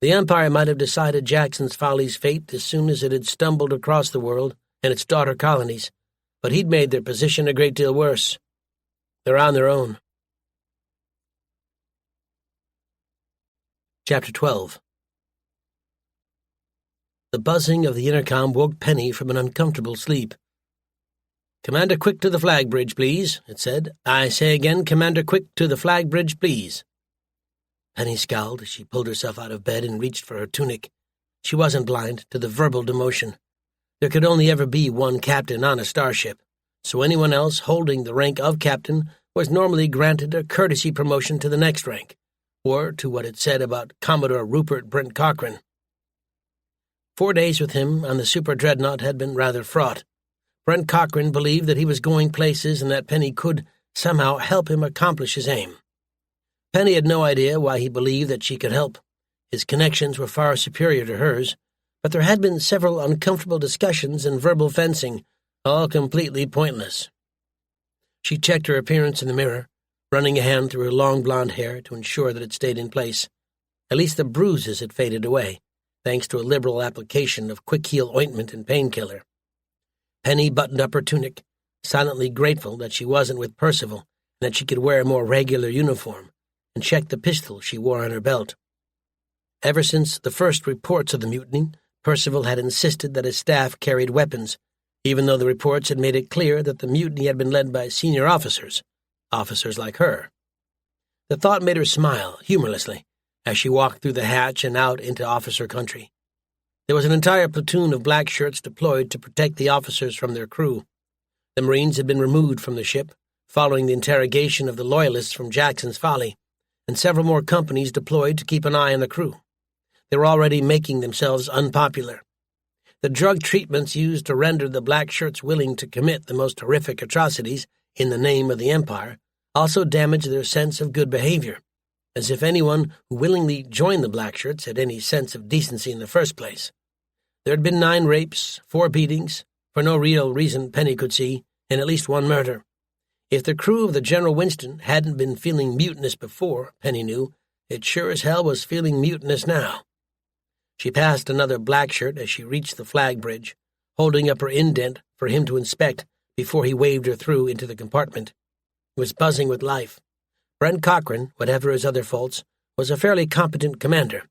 The Empire might have decided Jackson's Folly's fate as soon as it had stumbled across the world and its daughter colonies, but he'd made their position a great deal worse. They're on their own. Chapter 12. The buzzing of the intercom woke Penny from an uncomfortable sleep. "Commander Quick to the flag bridge, please," it said. "I say again, Commander Quick to the flag bridge, please." Penny scowled as she pulled herself out of bed and reached for her tunic. She wasn't blind to the verbal demotion. There could only ever be one captain on a starship, so anyone else holding the rank of captain was normally granted a courtesy promotion to the next rank, or to what it said about Commodore Rupert Brent Cochrane. 4 days with him on the super dreadnought had been rather fraught. Brent Cochrane believed that he was going places and that Penny could somehow help him accomplish his aim. Penny had no idea why he believed that she could help. His connections were far superior to hers, but there had been several uncomfortable discussions and verbal fencing, all completely pointless. She checked her appearance in the mirror, running a hand through her long blonde hair to ensure that it stayed in place. At least the bruises had faded away, thanks to a liberal application of quick-heal ointment and painkiller. Penny buttoned up her tunic, silently grateful that she wasn't with Percival and that she could wear a more regular uniform, and checked the pistol she wore on her belt. Ever since the first reports of the mutiny, Percival had insisted that his staff carried weapons, even though the reports had made it clear that the mutiny had been led by senior officers like her. The thought made her smile humorlessly as she walked through the hatch and out into officer country. There was an entire platoon of black shirts deployed to protect the officers from their crew. The Marines had been removed from the ship, following the interrogation of the Loyalists from Jackson's Folly, and several more companies deployed to keep an eye on the crew. They were already making themselves unpopular. The drug treatments used to render the black shirts willing to commit the most horrific atrocities in the name of the Empire also damaged their sense of good behavior, as if anyone who willingly joined the black shirts had any sense of decency in the first place. There had been 9 rapes, 4 beatings, for no real reason Penny could see, and at least 1 murder. If the crew of the General Winston hadn't been feeling mutinous before, Penny knew, it sure as hell was feeling mutinous now. She passed another black shirt as she reached the flag bridge, holding up her indent for him to inspect before he waved her through into the compartment. It was buzzing with life. Brent Cochran, whatever his other faults, was a fairly competent commander.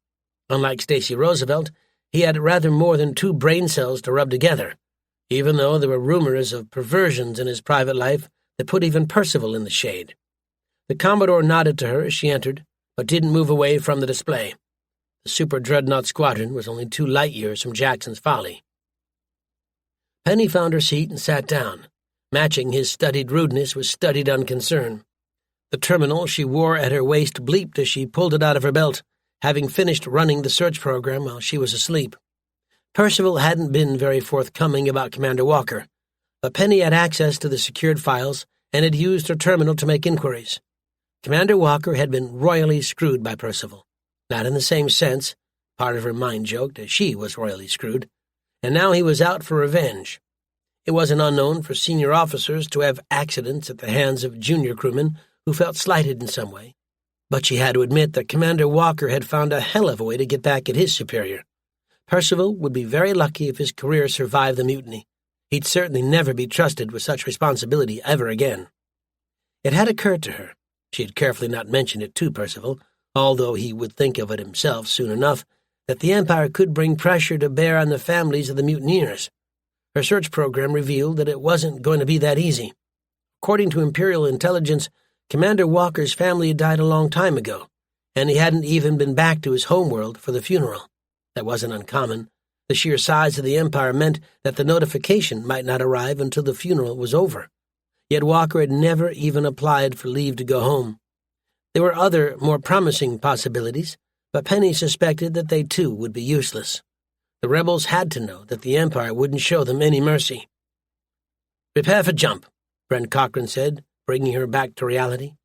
Unlike Stacy Roosevelt, he had rather more than 2 brain cells to rub together, even though there were rumors of perversions in his private life that put even Percival in the shade. The Commodore nodded to her as she entered, but didn't move away from the display. The Super Dreadnought Squadron was only 2 light years from Jackson's Folly. Penny found her seat and sat down. Matching his studied rudeness was studied unconcern. The terminal she wore at her waist bleeped as she pulled it out of her belt, having finished running the search program while she was asleep. Percival hadn't been very forthcoming about Commander Walker, but Penny had access to the secured files and had used her terminal to make inquiries. Commander Walker had been royally screwed by Percival, not in the same sense, part of her mind joked, as she was royally screwed, and now he was out for revenge. It wasn't unknown for senior officers to have accidents at the hands of junior crewmen who felt slighted in some way, but she had to admit that Commander Walker had found a hell of a way to get back at his superior. Percival would be very lucky if his career survived the mutiny. He'd certainly never be trusted with such responsibility ever again. It had occurred to her, she had carefully not mentioned it to Percival, although he would think of it himself soon enough, that the Empire could bring pressure to bear on the families of the mutineers. Her search program revealed that it wasn't going to be that easy. According to Imperial intelligence, Commander Walker's family had died a long time ago, and he hadn't even been back to his homeworld for the funeral. That wasn't uncommon. The sheer size of the Empire meant that the notification might not arrive until the funeral was over. Yet Walker had never even applied for leave to go home. There were other, more promising possibilities, but Penny suspected that they too would be useless. The rebels had to know that the Empire wouldn't show them any mercy. "Prepare for jump," Brent Cochran said, bringing her back to reality.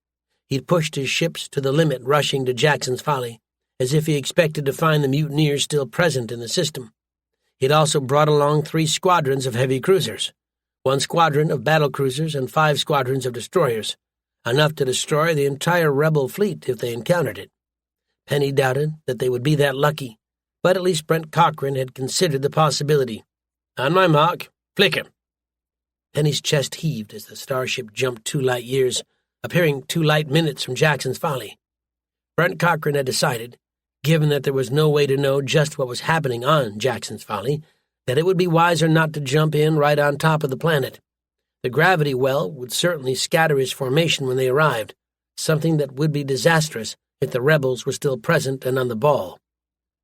He'd pushed his ships to the limit, rushing to Jackson's Folly, as if he expected to find the mutineers still present in the system. He'd also brought along 3 squadrons of heavy cruisers, 1 squadron of battle cruisers and 5 squadrons of destroyers, enough to destroy the entire rebel fleet if they encountered it. Penny doubted that they would be that lucky, but at least Brent Cochran had considered the possibility. "On my mark, flicker." Penny's chest heaved as the starship jumped 2 light years, appearing 2 light minutes from Jackson's Folly. Brent Cochran had decided, given that there was no way to know just what was happening on Jackson's Folly, that it would be wiser not to jump in right on top of the planet. The gravity well would certainly scatter his formation when they arrived, something that would be disastrous if the rebels were still present and on the ball.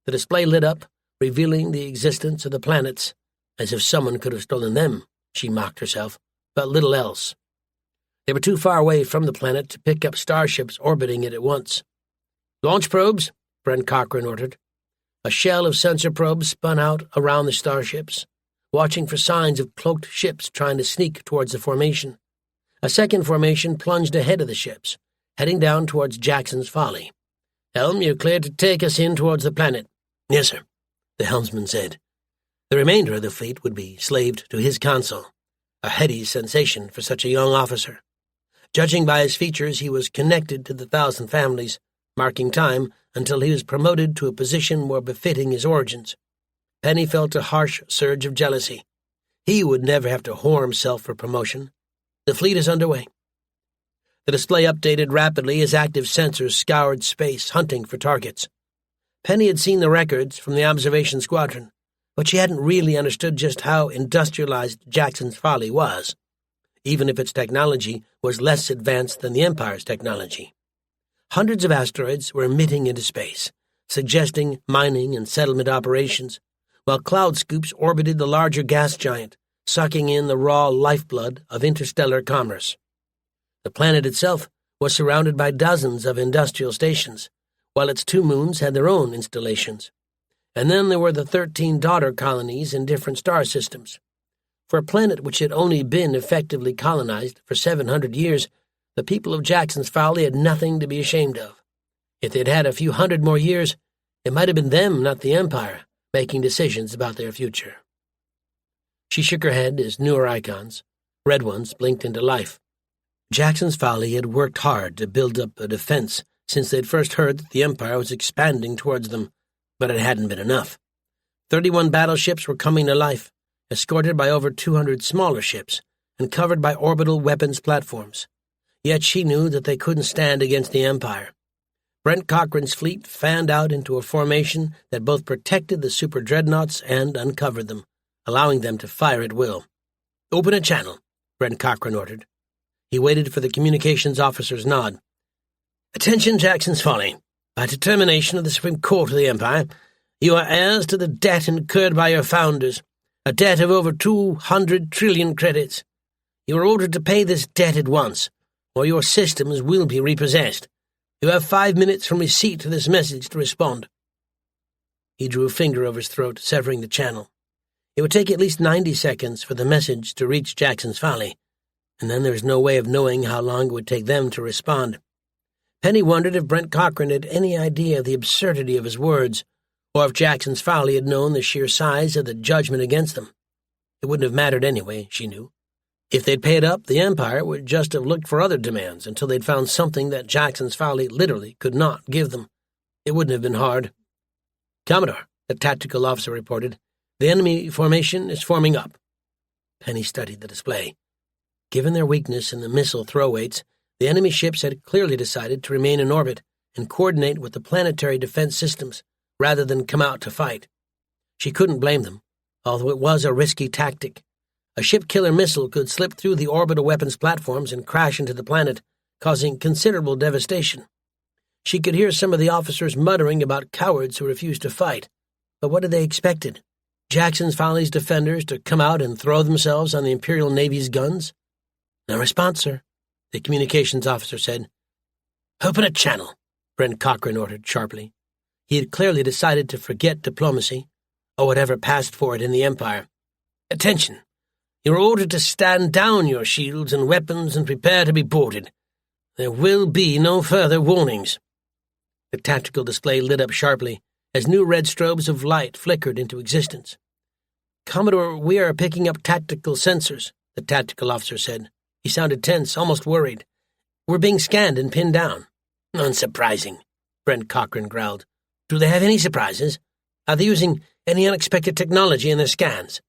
The display lit up, revealing the existence of the planets, as if someone could have stolen them, she mocked herself, but little else. They were too far away from the planet to pick up starships orbiting it at once. "Launch probes," Brent Cochran ordered. A shell of sensor probes spun out around the starships, watching for signs of cloaked ships trying to sneak towards the formation. A second formation plunged ahead of the ships, heading down towards Jackson's Folly. "Helm, you're cleared to take us in towards the planet." "Yes, sir," the helmsman said. The remainder of the fleet would be slaved to his console, a heady sensation for such a young officer. Judging by his features, he was connected to the 1,000 families, marking time until he was promoted to a position more befitting his origins. Penny felt a harsh surge of jealousy. He would never have to whore himself for promotion. "The fleet is underway." The display updated rapidly as active sensors scoured space, hunting for targets. Penny had seen the records from the observation squadron, but she hadn't really understood just how industrialized Jackson's Folly was, even if its technology was less advanced than the Empire's technology. Hundreds of asteroids were emitting into space, suggesting mining and settlement operations, while cloud scoops orbited the larger gas giant, sucking in the raw lifeblood of interstellar commerce. The planet itself was surrounded by dozens of industrial stations, while its 2 moons had their own installations. And then there were the 13 daughter colonies in different star systems. For a planet which had only been effectively colonized for 700 years, the people of Jackson's Folly had nothing to be ashamed of. If they'd had a few hundred more years, it might have been them, not the Empire, making decisions about their future. She shook her head as newer icons, red ones, blinked into life. Jackson's Folly had worked hard to build up a defense since they'd first heard that the Empire was expanding towards them, but it hadn't been enough. 31 battleships were coming to life, escorted by over 200 smaller ships, and covered by orbital weapons platforms. Yet she knew that they couldn't stand against the Empire. Brent Cochrane's fleet fanned out into a formation that both protected the super dreadnoughts and uncovered them, allowing them to fire at will. "Open a channel," Brent Cochrane ordered. He waited for the communications officer's nod. "Attention, Jackson's Folly. By determination of the Supreme Court of the Empire, you are heirs to the debt incurred by your founders, a debt of over 200 trillion credits. You are ordered to pay this debt at once, or your systems will be repossessed. You have 5 minutes from receipt of this message to respond." He drew a finger over his throat, severing the channel. It would take at least 90 seconds for the message to reach Jackson's Folly, and then there was no way of knowing how long it would take them to respond. Penny wondered if Brent Cochrane had any idea of the absurdity of his words, or if Jackson's Folly had known the sheer size of the judgment against them. It wouldn't have mattered anyway, she knew. If they'd paid up, the Empire would just have looked for other demands until they'd found something that Jackson's Folly literally could not give them. It wouldn't have been hard. "Commodore," the tactical officer reported, "the enemy formation is forming up." Penny studied the display. Given their weakness in the missile throw weights, the enemy ships had clearly decided to remain in orbit and coordinate with the planetary defense systems, rather than come out to fight. She couldn't blame them, although it was a risky tactic. A ship-killer missile could slip through the orbital weapons platforms and crash into the planet, causing considerable devastation. She could hear some of the officers muttering about cowards who refused to fight. But what had they expected? Jackson's Folly's defenders to come out and throw themselves on the Imperial Navy's guns? "No response, sir," the communications officer said. "Open a channel," Brent Cochrane ordered sharply. He had clearly decided to forget diplomacy, or whatever passed for it in the Empire. "Attention! You are ordered to stand down your shields and weapons and prepare to be boarded. There will be no further warnings." The tactical display lit up sharply as new red strobes of light flickered into existence. "Commodore, we are picking up tactical sensors," the tactical officer said. He sounded tense, almost worried. "We're being scanned and pinned down." "Unsurprising," Brent Cochrane growled. "Do they have any surprises? Are they using any unexpected technology in their scans?"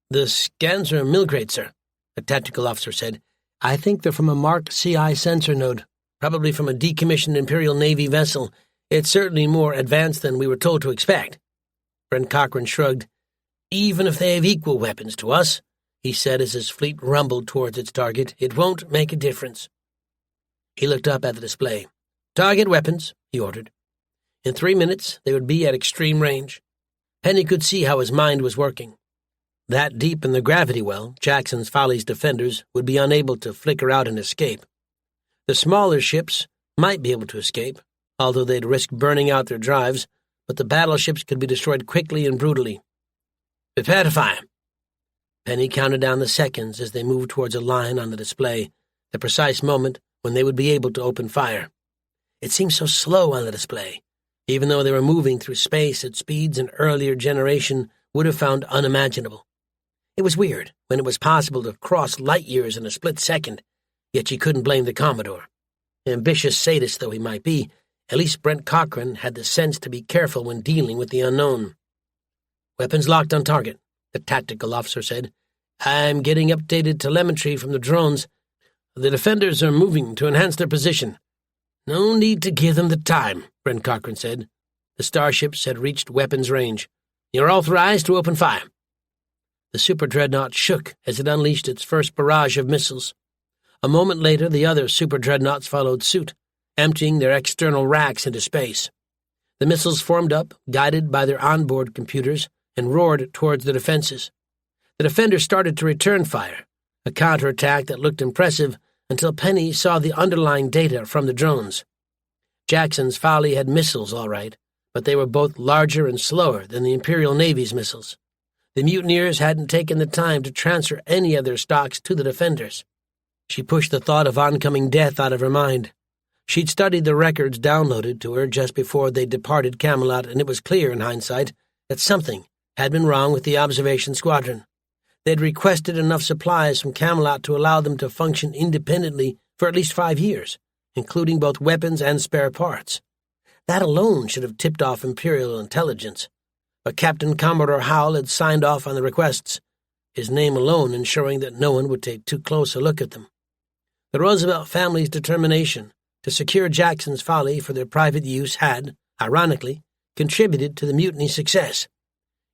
"The scans are milk-grade, sir," the tactical officer said. "I think they're from a marked CI sensor node, probably from a decommissioned Imperial Navy vessel. It's certainly more advanced than we were told to expect." Brent Cochrane shrugged. "Even if they have equal weapons to us," he said as his fleet rumbled towards its target, "it won't make a difference." He looked up at the display. "Target weapons," he ordered. In 3 minutes, they would be at extreme range. Penny could see how his mind was working. That deep in the gravity well, Jackson's Folly's defenders would be unable to flicker out and escape. The smaller ships might be able to escape, although they'd risk burning out their drives, but the battleships could be destroyed quickly and brutally. "Prepare to fire." Penny counted down the seconds as they moved towards a line on the display, the precise moment when they would be able to open fire. It seemed so slow on the display, even though they were moving through space at speeds an earlier generation would have found unimaginable. It was weird when it was possible to cross light years in a split second, yet she couldn't blame the Commodore. Ambitious sadist though he might be, at least Brent Cochrane had the sense to be careful when dealing with the unknown. "Weapons locked on target," the tactical officer said. "I'm getting updated telemetry from the drones. The defenders are moving to enhance their position." "No need to give them the time," Brent Cochrane said. The starships had reached weapons range. You're authorized to open fire." The super dreadnought shook as it unleashed its first barrage of missiles. A moment later, the other super dreadnoughts followed suit, emptying their external racks into space. The missiles formed up, guided by their onboard computers, and roared towards the defenses. The defenders started to return fire, a counterattack that looked impressive until Penny saw the underlying data from the drones. Jackson's Folly had missiles, all right, but they were both larger and slower than the Imperial Navy's missiles. The mutineers hadn't taken the time to transfer any of their stocks to the defenders. She pushed the thought of oncoming death out of her mind. She'd studied the records downloaded to her just before they departed Camelot, and it was clear, in hindsight, that something had been wrong with the observation squadron. They'd requested enough supplies from Camelot to allow them to function independently for at least 5 years, including both weapons and spare parts. That alone should have tipped off Imperial intelligence. But Captain Commodore Howell had signed off on the requests, his name alone ensuring that no one would take too close a look at them. The Roosevelt family's determination to secure Jackson's Folly for their private use had, ironically, contributed to the mutiny's success.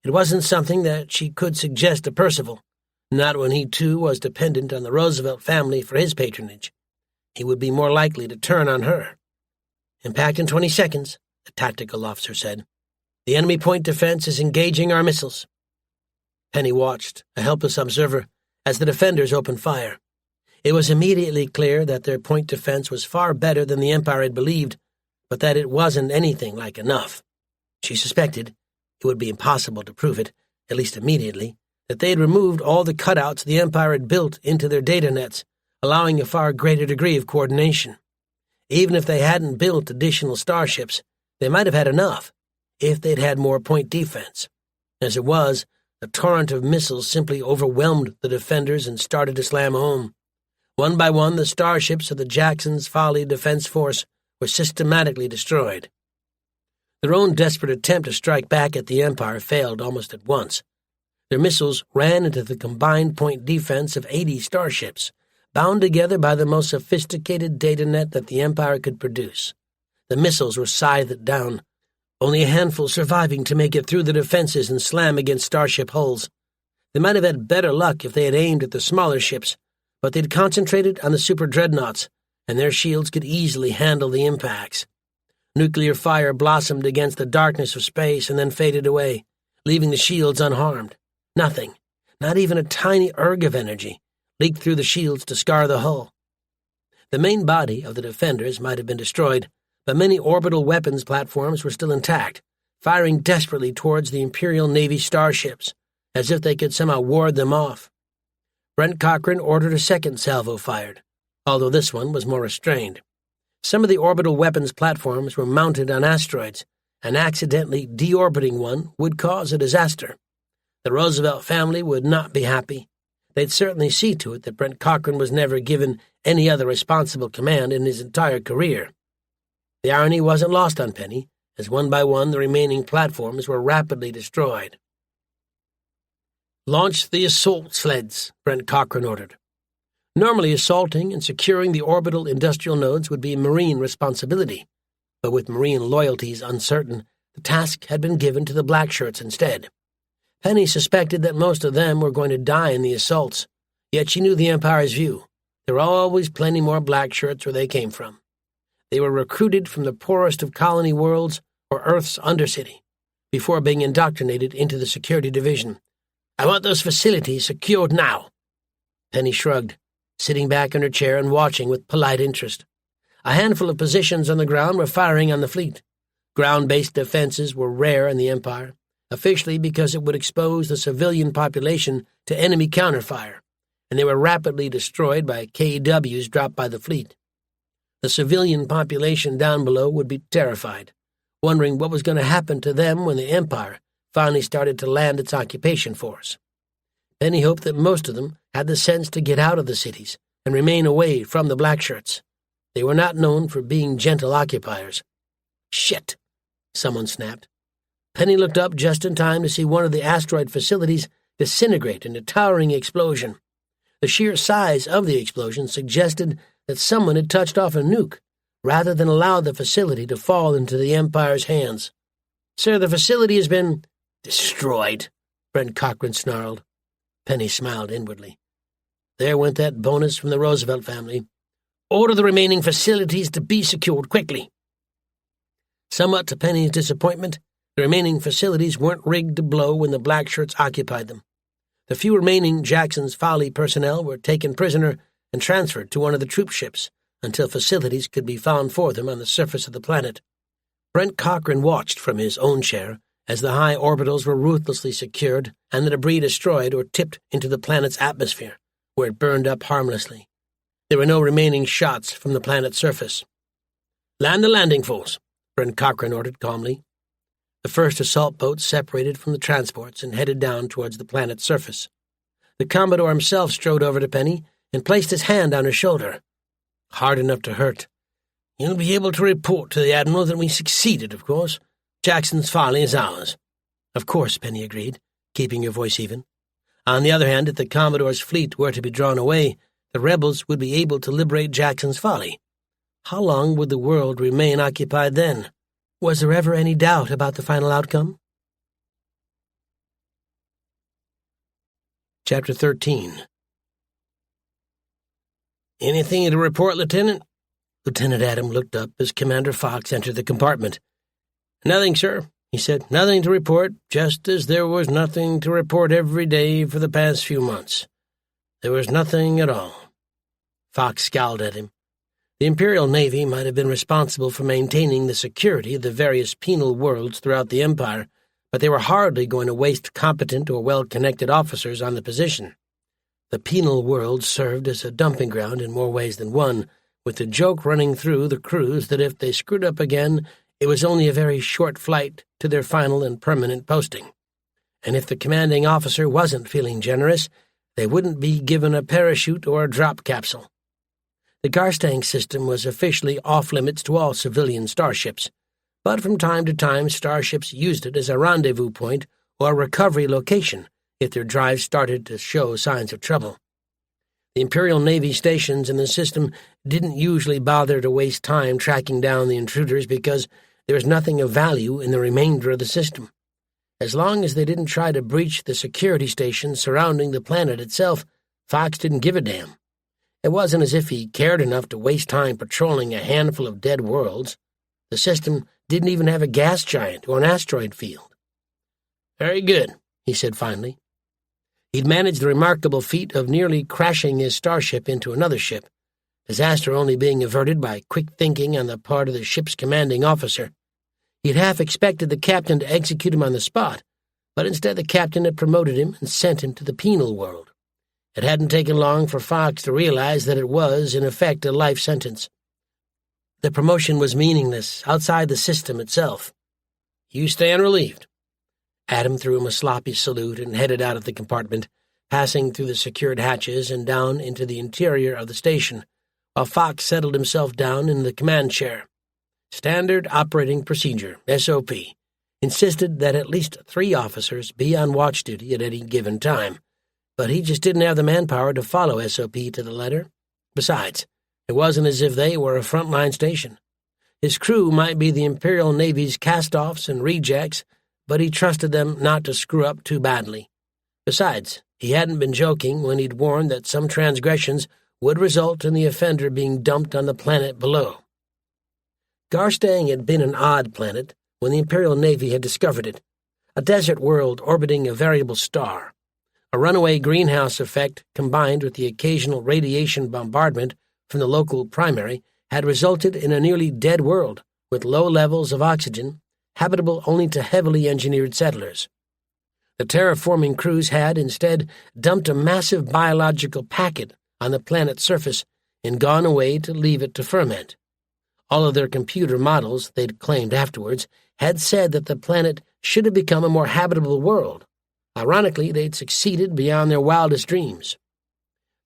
It wasn't something that she could suggest to Percival, not when he, too, was dependent on the Roosevelt family for his patronage. He would be more likely to turn on her. "Impact in 20 seconds, the tactical officer said. "The enemy point defense is engaging our missiles." Penny watched, a helpless observer, as the defenders opened fire. It was immediately clear that their point defense was far better than the Empire had believed, but that it wasn't anything like enough. She suspected, it would be impossible to prove it, at least immediately, that they had removed all the cutouts the Empire had built into their data nets, allowing a far greater degree of coordination. Even if they hadn't built additional starships, they might have had enough, if they'd had more point defense. As it was, the torrent of missiles simply overwhelmed the defenders and started to slam home. One by one, the starships of the Jackson's Folly Defense Force were systematically destroyed. Their own desperate attempt to strike back at the Empire failed almost at once. Their missiles ran into the combined point defense of 80 starships, bound together by the most sophisticated data net that the Empire could produce. The missiles were scythed down, only a handful surviving to make it through the defenses and slam against starship hulls. They might have had better luck if they had aimed at the smaller ships, but they'd concentrated on the super dreadnoughts, and their shields could easily handle the impacts. Nuclear fire blossomed against the darkness of space and then faded away, leaving the shields unharmed. Nothing, not even a tiny erg of energy, leaked through the shields to scar the hull. The main body of the defenders might have been destroyed, but many orbital weapons platforms were still intact, firing desperately towards the Imperial Navy starships, as if they could somehow ward them off. Brent Cochran ordered a second salvo fired, although this one was more restrained. Some of the orbital weapons platforms were mounted on asteroids, and accidentally deorbiting one would cause a disaster. The Roosevelt family would not be happy. They'd certainly see to it that Brent Cochran was never given any other responsible command in his entire career. The irony wasn't lost on Penny, as one by one the remaining platforms were rapidly destroyed. "Launch the assault sleds," Brent Cochran ordered. Normally, assaulting and securing the orbital industrial nodes would be Marine responsibility, but with Marine loyalties uncertain, the task had been given to the Blackshirts instead. Penny suspected that most of them were going to die in the assaults, yet she knew the Empire's view. There were always plenty more Blackshirts where they came from. They were recruited from the poorest of colony worlds or Earth's undercity, before being indoctrinated into the security division. "I want those facilities secured now." Penny shrugged, sitting back in her chair and watching with polite interest. A handful of positions on the ground were firing on the fleet. Ground-based defenses were rare in the Empire, officially because it would expose the civilian population to enemy counterfire, and they were rapidly destroyed by KWs dropped by the fleet. The civilian population down below would be terrified, wondering what was going to happen to them when the Empire finally started to land its occupation force. Penny hoped that most of them had the sense to get out of the cities and remain away from the Blackshirts. They were not known for being gentle occupiers. "Shit!" someone snapped. Penny looked up just in time to see one of the asteroid facilities disintegrate in a towering explosion. The sheer size of the explosion suggested that someone had touched off a nuke, rather than allow the facility to fall into the Empire's hands. "Sir, the facility has been—" Destroyed, Brent Cochran snarled. Penny smiled inwardly. There went that bonus from the Roosevelt family. Order the remaining facilities to be secured quickly. Somewhat to Penny's disappointment, the remaining facilities weren't rigged to blow when the black shirts occupied them. The few remaining Jackson's Folly personnel were taken prisoner and transferred to one of the troop ships until facilities could be found for them on the surface of the planet. Brent Cochran watched from his own chair as the high orbitals were ruthlessly secured and the debris destroyed or tipped into the planet's atmosphere, where it burned up harmlessly. There were no remaining shots from the planet's surface. "Land the landing force," Brent Cochran ordered calmly. The first assault boats separated from the transports and headed down towards the planet's surface. The Commodore himself strode over to Penny and placed his hand on her shoulder. "Hard enough to hurt. You'll be able to report to the Admiral that we succeeded, of course. Jackson's Folly is ours." "Of course," Penny agreed, keeping her voice even. On the other hand, if the Commodore's fleet were to be drawn away, the rebels would be able to liberate Jackson's Folly. How long would the world remain occupied then? Was there ever any doubt about the final outcome? Chapter 13. "Anything to report, Lieutenant?" Lieutenant Adam looked up as Commander Fox entered the compartment. "Nothing, sir," he said. "Nothing to report, just as there was nothing to report every day for the past few months. There was nothing at all." Fox scowled at him. The Imperial Navy might have been responsible for maintaining the security of the various penal worlds throughout the Empire, but they were hardly going to waste competent or well-connected officers on the position. The penal world served as a dumping ground in more ways than one, with the joke running through the crews that if they screwed up again, it was only a very short flight to their final and permanent posting. And if the commanding officer wasn't feeling generous, they wouldn't be given a parachute or a drop capsule. The Garstang system was officially off-limits to all civilian starships, but from time to time starships used it as a rendezvous point or a recovery location if their drives started to show signs of trouble. The Imperial Navy stations in the system didn't usually bother to waste time tracking down the intruders because there was nothing of value in the remainder of the system. As long as they didn't try to breach the security stations surrounding the planet itself, Fox didn't give a damn. It wasn't as if he cared enough to waste time patrolling a handful of dead worlds. The system didn't even have a gas giant or an asteroid field. "Very good," he said finally. He'd managed the remarkable feat of nearly crashing his starship into another ship, disaster only being averted by quick thinking on the part of the ship's commanding officer. He'd half expected the captain to execute him on the spot, but instead the captain had promoted him and sent him to the penal world. It hadn't taken long for Fox to realize that it was, in effect, a life sentence. The promotion was meaningless outside the system itself. "You stand relieved." Adam threw him a sloppy salute and headed out of the compartment, passing through the secured hatches and down into the interior of the station, while Fox settled himself down in the command chair. Standard operating procedure, SOP, insisted that at least 3 officers be on watch duty at any given time, but he just didn't have the manpower to follow SOP to the letter. Besides, it wasn't as if they were a frontline station. His crew might be the Imperial Navy's cast-offs and rejects, but he trusted them not to screw up too badly. Besides, he hadn't been joking when he'd warned that some transgressions would result in the offender being dumped on the planet below. Garstang had been an odd planet when the Imperial Navy had discovered it, a desert world orbiting a variable star. A runaway greenhouse effect combined with the occasional radiation bombardment from the local primary had resulted in a nearly dead world with low levels of oxygen, habitable only to heavily engineered settlers. The terraforming crews had, instead, dumped a massive biological packet on the planet's surface and gone away to leave it to ferment. All of their computer models, they'd claimed afterwards, had said that the planet should have become a more habitable world. Ironically, they'd succeeded beyond their wildest dreams.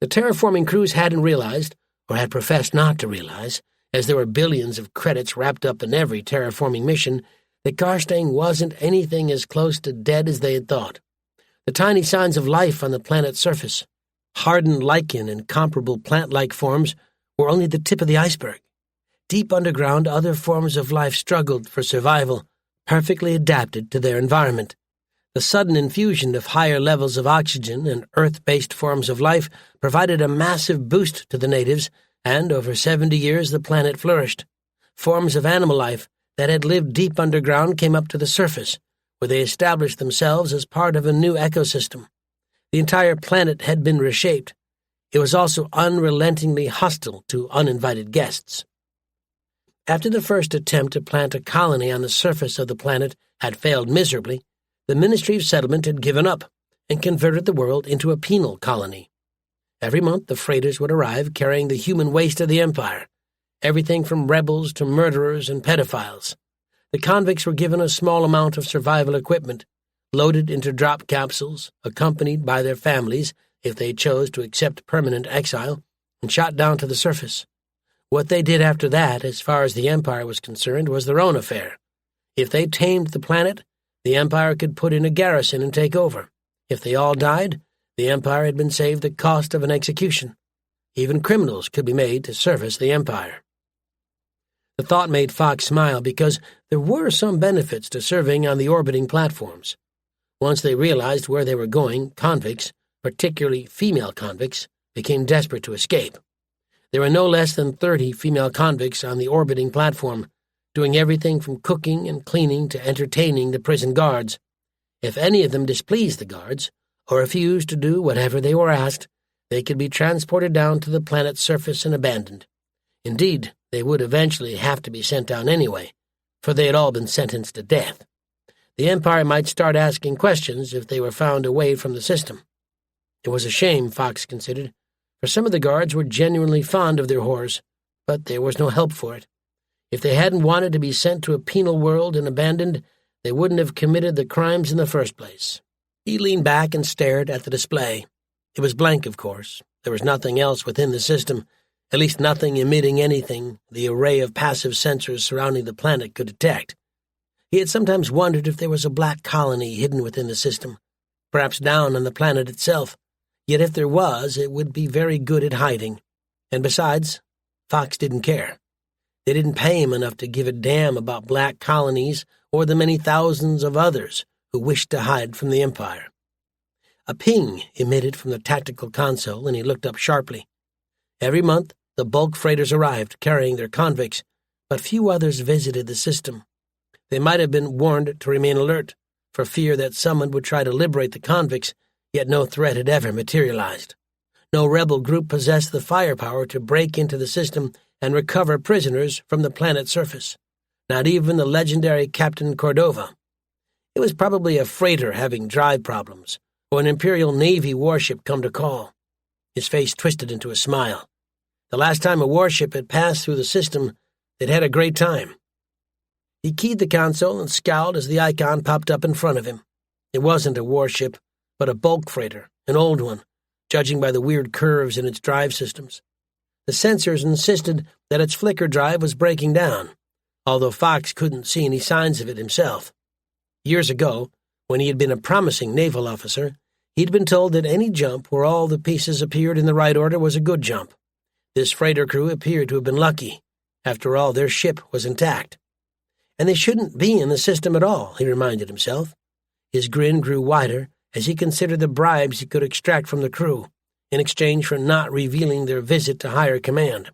The terraforming crews hadn't realized, or had professed not to realize, as there were billions of credits wrapped up in every terraforming mission, that Garstang wasn't anything as close to dead as they had thought. The tiny signs of life on the planet's surface, hardened lichen and comparable plant-like forms, were only the tip of the iceberg. Deep underground, other forms of life struggled for survival, perfectly adapted to their environment. The sudden infusion of higher levels of oxygen and Earth-based forms of life provided a massive boost to the natives, and over 70 years the planet flourished. Forms of animal life that had lived deep underground came up to the surface, where they established themselves as part of a new ecosystem. The entire planet had been reshaped. It was also unrelentingly hostile to uninvited guests. After the first attempt to plant a colony on the surface of the planet had failed miserably, the Ministry of Settlement had given up and converted the world into a penal colony. Every month the freighters would arrive carrying the human waste of the empire, everything from rebels to murderers and pedophiles. The convicts were given a small amount of survival equipment, loaded into drop capsules, accompanied by their families if they chose to accept permanent exile, and shot down to the surface. What they did after that, as far as the Empire was concerned, was their own affair. If they tamed the planet, the Empire could put in a garrison and take over. If they all died, the Empire had been saved the cost of an execution. Even criminals could be made to service the Empire. The thought made Fox smile because there were some benefits to serving on the orbiting platforms. Once they realized where they were going, convicts, particularly female convicts, became desperate to escape. There were no less than 30 female convicts on the orbiting platform, doing everything from cooking and cleaning to entertaining the prison guards. If any of them displeased the guards, or refused to do whatever they were asked, they could be transported down to the planet's surface and abandoned. Indeed, they would eventually have to be sent down anyway, for they had all been sentenced to death. The Empire might start asking questions if they were found away from the system. It was a shame, Fox considered, for some of the guards were genuinely fond of their whores, but there was no help for it. If they hadn't wanted to be sent to a penal world and abandoned, they wouldn't have committed the crimes in the first place. He leaned back and stared at the display. It was blank, of course. There was nothing else within the system, at least nothing emitting anything the array of passive sensors surrounding the planet could detect. He had sometimes wondered if there was a black colony hidden within the system, perhaps down on the planet itself. Yet if there was, it would be very good at hiding. And besides, Fox didn't care. They didn't pay him enough to give a damn about black colonies or the many thousands of others who wished to hide from the Empire. A ping emitted from the tactical console, and he looked up sharply. Every month, the bulk freighters arrived, carrying their convicts, but few others visited the system. They might have been warned to remain alert, for fear that someone would try to liberate the convicts, yet no threat had ever materialized. No rebel group possessed the firepower to break into the system and recover prisoners from the planet's surface. Not even the legendary Captain Cordova. It was probably a freighter having drive problems, or an Imperial Navy warship come to call. His face twisted into a smile. The last time a warship had passed through the system, they'd had a great time. He keyed the console and scowled as the icon popped up in front of him. It wasn't a warship, but a bulk freighter, an old one, judging by the weird curves in its drive systems. The sensors insisted that its flicker drive was breaking down, although Fox couldn't see any signs of it himself. Years ago, when he had been a promising naval officer, he'd been told that any jump where all the pieces appeared in the right order was a good jump. This freighter crew appeared to have been lucky. After all, their ship was intact. And they shouldn't be in the system at all, he reminded himself. His grin grew wider as he considered the bribes he could extract from the crew, in exchange for not revealing their visit to higher command.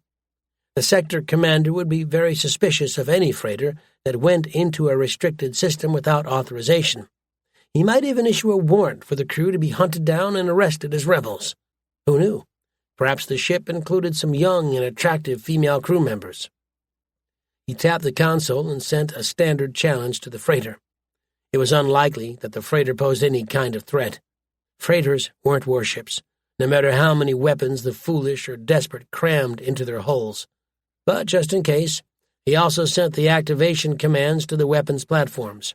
The sector commander would be very suspicious of any freighter that went into a restricted system without authorization. He might even issue a warrant for the crew to be hunted down and arrested as rebels. Who knew? Perhaps the ship included some young and attractive female crew members. He tapped the console and sent a standard challenge to the freighter. It was unlikely that the freighter posed any kind of threat. Freighters weren't warships, no matter how many weapons the foolish or desperate crammed into their hulls. But just in case, he also sent the activation commands to the weapons platforms.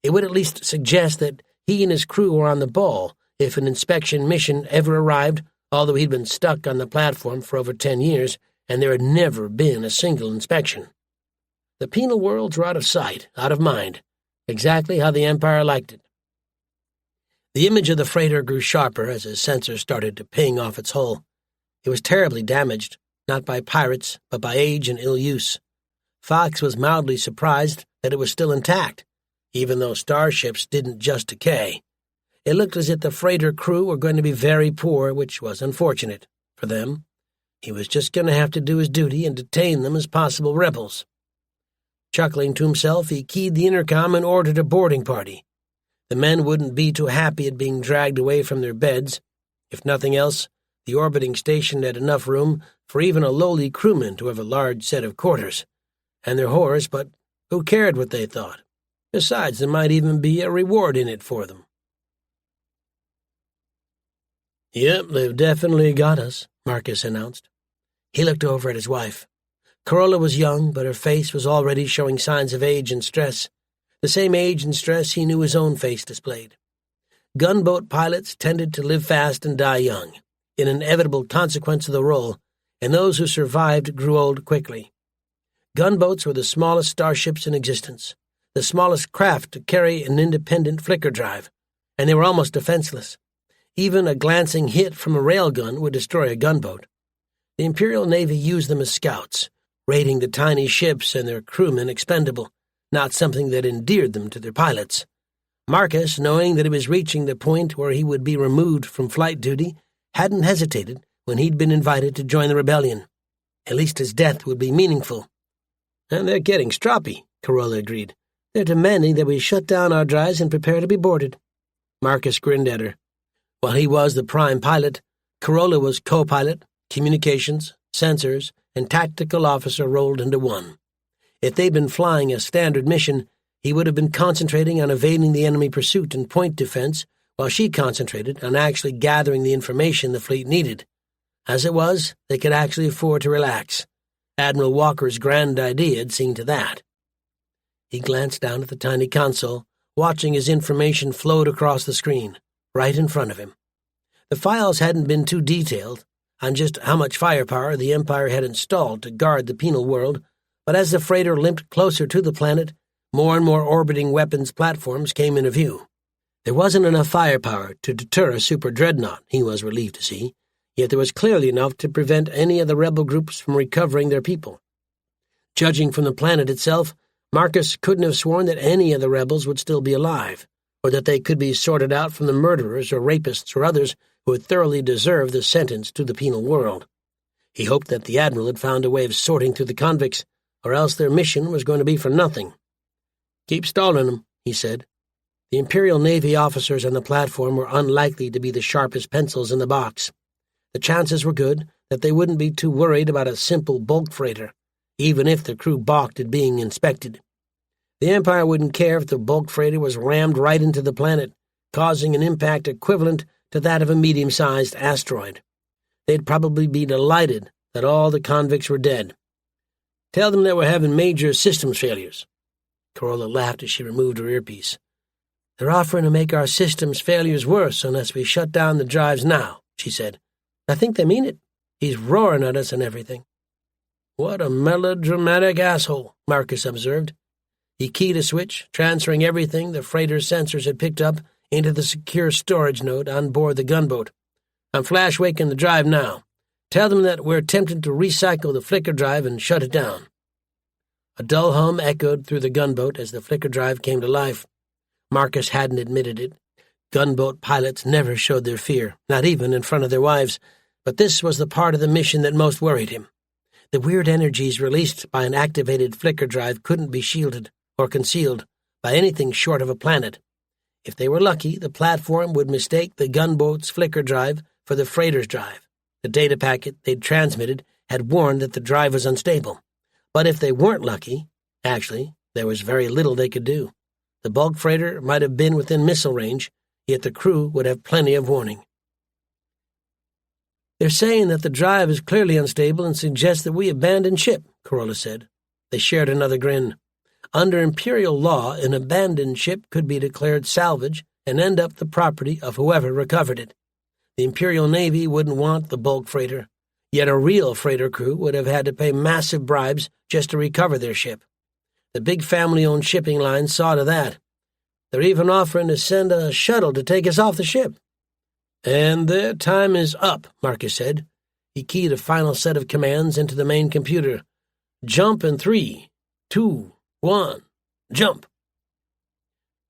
It would at least suggest that he and his crew were on the ball if an inspection mission ever arrived, although he'd been stuck on the platform for over 10 years, and there had never been a single inspection. The penal worlds were out of sight, out of mind, exactly how the Empire liked it. The image of the freighter grew sharper as his sensors started to ping off its hull. It was terribly damaged, not by pirates, but by age and ill use. Fox was mildly surprised that it was still intact. even though starships didn't just decay. It looked as if the freighter crew were going to be very poor, which was unfortunate for them. He was just going to have to do his duty and detain them as possible rebels. Chuckling to himself, he keyed the intercom and ordered a boarding party. The men wouldn't be too happy at being dragged away from their beds. If nothing else, the orbiting station had enough room for even a lowly crewman to have a large set of quarters. And they're whores, but who cared what they thought? Besides, there might even be a reward in it for them. "Yep, they've definitely got us," Marcus announced. He looked over at his wife. Corolla was young, but her face was already showing signs of age and stress, the same age and stress he knew his own face displayed. Gunboat pilots tended to live fast and die young, an inevitable consequence of the role, and those who survived grew old quickly. Gunboats were the smallest starships in existence, the smallest craft to carry an independent flicker drive, and they were almost defenseless. Even a glancing hit from a railgun would destroy a gunboat. The Imperial Navy used them as scouts, rating the tiny ships and their crewmen expendable, not something that endeared them to their pilots. Marcus, knowing that he was reaching the point where he would be removed from flight duty, hadn't hesitated when he'd been invited to join the rebellion. At least his death would be meaningful. "And they're getting stroppy," Corolla agreed. "They're demanding that we shut down our drives and prepare to be boarded." Marcus grinned at her. While he was the prime pilot, Corolla was co-pilot, communications, sensors, and tactical officer rolled into one. If they'd been flying a standard mission, he would have been concentrating on evading the enemy pursuit and point defense, while she concentrated on actually gathering the information the fleet needed. As it was, they could actually afford to relax. Admiral Walker's grand idea had seen to that. He glanced down at the tiny console, watching his information float across the screen, right in front of him. The files hadn't been too detailed on just how much firepower the Empire had installed to guard the penal world, but as the freighter limped closer to the planet, more and more orbiting weapons platforms came into view. There wasn't enough firepower to deter a super dreadnought, he was relieved to see, yet there was clearly enough to prevent any of the rebel groups from recovering their people. Judging from the planet itself, Marcus couldn't have sworn that any of the rebels would still be alive, or that they could be sorted out from the murderers or rapists or others who would thoroughly deserve the sentence to the penal world. He hoped that the Admiral had found a way of sorting through the convicts, or else their mission was going to be for nothing. "Keep stalling them," he said. The Imperial Navy officers on the platform were unlikely to be the sharpest pencils in the box. The chances were good that they wouldn't be too worried about a simple bulk freighter, even if the crew balked at being inspected. The Empire wouldn't care if the bulk freighter was rammed right into the planet, causing an impact equivalent to that of a medium-sized asteroid. They'd probably be delighted that all the convicts were dead. "Tell them that we're having major systems failures." Corolla laughed as she removed her earpiece. "They're offering to make our systems failures worse unless we shut down the drives now," she said. "I think they mean it. He's roaring at us and everything." "What a melodramatic asshole," Marcus observed. He keyed a switch, transferring everything the freighter's sensors had picked up into the secure storage node on board the gunboat. "I'm flash-waking the drive now. Tell them that we're attempting to recycle the flicker drive and shut it down." A dull hum echoed through the gunboat as the flicker drive came to life. Marcus hadn't admitted it. Gunboat pilots never showed their fear, not even in front of their wives, but this was the part of the mission that most worried him. The weird energies released by an activated flicker drive couldn't be shielded or concealed by anything short of a planet. If they were lucky, the platform would mistake the gunboat's flicker drive for the freighter's drive. The data packet they'd transmitted had warned that the drive was unstable. But if they weren't lucky, actually, there was very little they could do. The bulk freighter might have been within missile range, yet the crew would have plenty of warning. "They're saying that the drive is clearly unstable and suggest that we abandon ship," Corolla said. They shared another grin. Under Imperial law, an abandoned ship could be declared salvage and end up the property of whoever recovered it. The Imperial Navy wouldn't want the bulk freighter, yet a real freighter crew would have had to pay massive bribes just to recover their ship. The big family-owned shipping lines saw to that. They're even offering to send a shuttle to take us off the ship. "And their time is up," Marcus said. He keyed a final set of commands into the main computer. "Jump in 3, 2, 1, jump."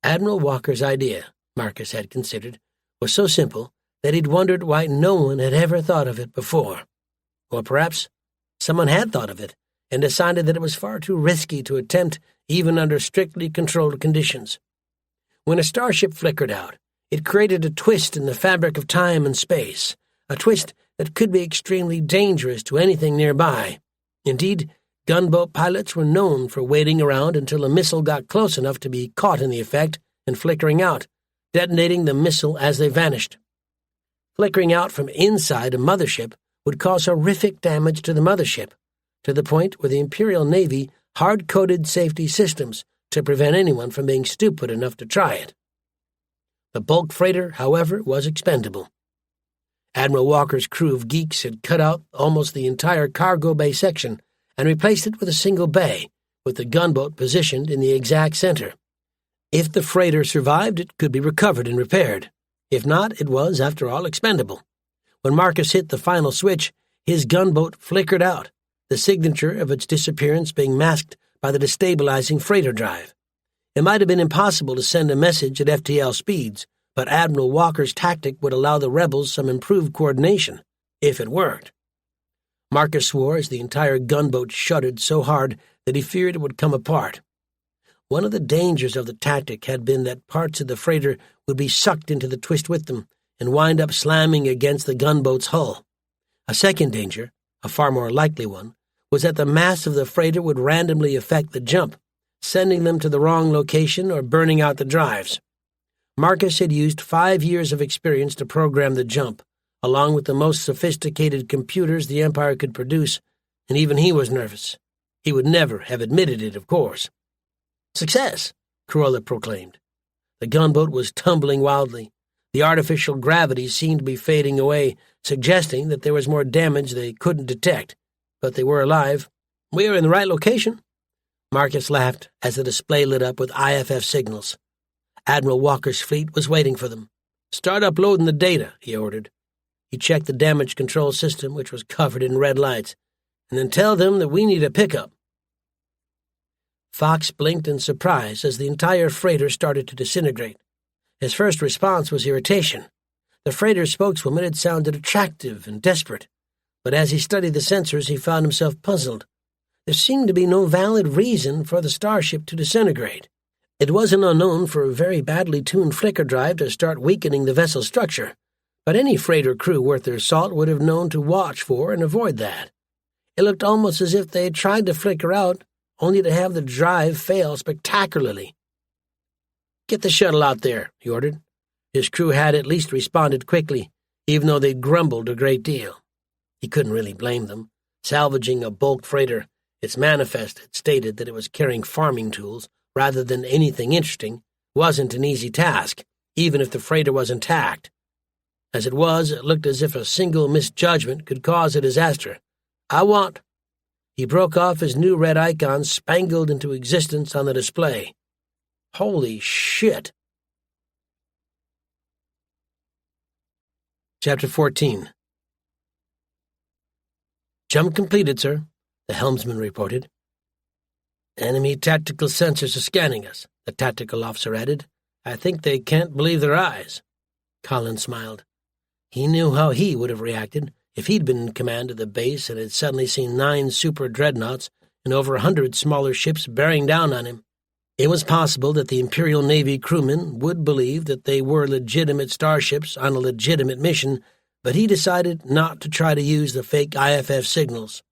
Admiral Walker's idea, Marcus had considered, was so simple that he'd wondered why no one had ever thought of it before. Or perhaps someone had thought of it and decided that it was far too risky to attempt even under strictly controlled conditions. When a starship flickered out, it created a twist in the fabric of time and space, a twist that could be extremely dangerous to anything nearby. Indeed, gunboat pilots were known for waiting around until a missile got close enough to be caught in the effect and flickering out, detonating the missile as they vanished. Flickering out from inside a mothership would cause horrific damage to the mothership, to the point where the Imperial Navy hard-coded safety systems to prevent anyone from being stupid enough to try it. The bulk freighter, however, was expendable. Admiral Walker's crew of geeks had cut out almost the entire cargo bay section and replaced it with a single bay, with the gunboat positioned in the exact center. If the freighter survived, it could be recovered and repaired. If not, it was, after all, expendable. When Marcus hit the final switch, his gunboat flickered out, the signature of its disappearance being masked by the destabilizing freighter drive. It might have been impossible to send a message at FTL speeds, but Admiral Walker's tactic would allow the rebels some improved coordination, if it worked. Marcus swore as the entire gunboat shuddered so hard that he feared it would come apart. One of the dangers of the tactic had been that parts of the freighter would be sucked into the twist with them and wind up slamming against the gunboat's hull. A second danger, a far more likely one, was that the mass of the freighter would randomly affect the jump, sending them to the wrong location or burning out the drives. Marcus had used 5 years of experience to program the jump, along with the most sophisticated computers the Empire could produce, and even he was nervous. He would never have admitted it, of course. "Success!" Corolla proclaimed. The gunboat was tumbling wildly. The artificial gravity seemed to be fading away, suggesting that there was more damage they couldn't detect. But they were alive. "We are in the right location." Marcus laughed as the display lit up with IFF signals. Admiral Walker's fleet was waiting for them. "Start uploading the data," he ordered. He checked the damage control system, which was covered in red lights, "and then tell them that we need a pickup." Fox blinked in surprise as the entire freighter started to disintegrate. His first response was irritation. The freighter's spokeswoman had sounded attractive and desperate, but as he studied the sensors, he found himself puzzled. There seemed to be no valid reason for the starship to disintegrate. It wasn't unknown for a very badly tuned flicker drive to start weakening the vessel's structure, but any freighter crew worth their salt would have known to watch for and avoid that. It looked almost as if they had tried to flicker out, only to have the drive fail spectacularly. "Get the shuttle out there," he ordered. His crew had at least responded quickly, even though they'd grumbled a great deal. He couldn't really blame them. Salvaging a bulk freighter, its manifest had stated that it was carrying farming tools rather than anything interesting, wasn't an easy task, even if the freighter was intact. As it was, it looked as if a single misjudgment could cause a disaster. "I want—" He broke off as new red icons spangled into existence on the display. Holy shit! Chapter 14. "Jump completed, sir," the helmsman reported. "Enemy tactical sensors are scanning us," the tactical officer added. "I think they can't believe their eyes." Colin smiled. He knew how he would have reacted if he'd been in command of the base and had suddenly seen 9 super dreadnoughts and over 100 smaller ships bearing down on him. It was possible that the Imperial Navy crewmen would believe that they were legitimate starships on a legitimate mission, but he decided not to try to use the fake IFF signals.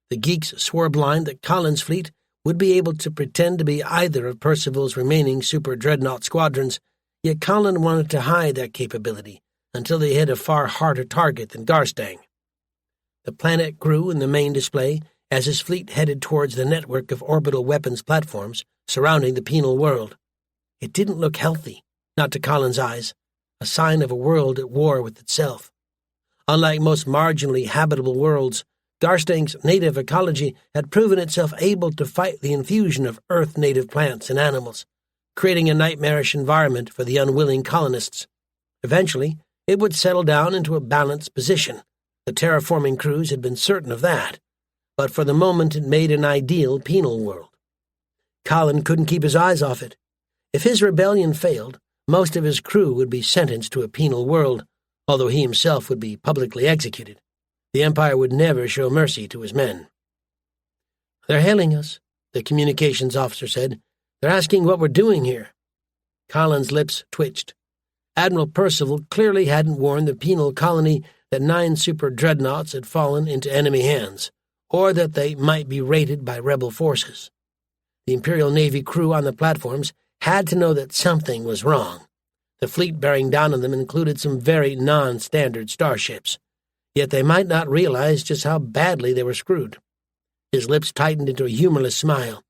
The geeks swore blind that Colin's fleet would be able to pretend to be either of Percival's remaining super dreadnought squadrons, yet Colin wanted to hide that capability until they hit a far harder target than Garstang. The planet grew in the main display as his fleet headed towards the network of orbital weapons platforms surrounding the penal world. It didn't look healthy, not to Colin's eyes, a sign of a world at war with itself. Unlike most marginally habitable worlds, Garstang's native ecology had proven itself able to fight the infusion of Earth-native plants and animals, creating a nightmarish environment for the unwilling colonists. Eventually, it would settle down into a balanced position. The terraforming crews had been certain of that, but for the moment it made an ideal penal world. Colin couldn't keep his eyes off it. If his rebellion failed, most of his crew would be sentenced to a penal world, although he himself would be publicly executed. The Empire would never show mercy to his men. "They're hailing us," the communications officer said. "They're asking what we're doing here." Colin's lips twitched. Admiral Percival clearly hadn't warned the penal colony that 9 super dreadnoughts had fallen into enemy hands, or that they might be raided by rebel forces. The Imperial Navy crew on the platforms had to know that something was wrong. The fleet bearing down on them included some very non-standard starships, yet they might not realize just how badly they were screwed. His lips tightened into a humorless smile.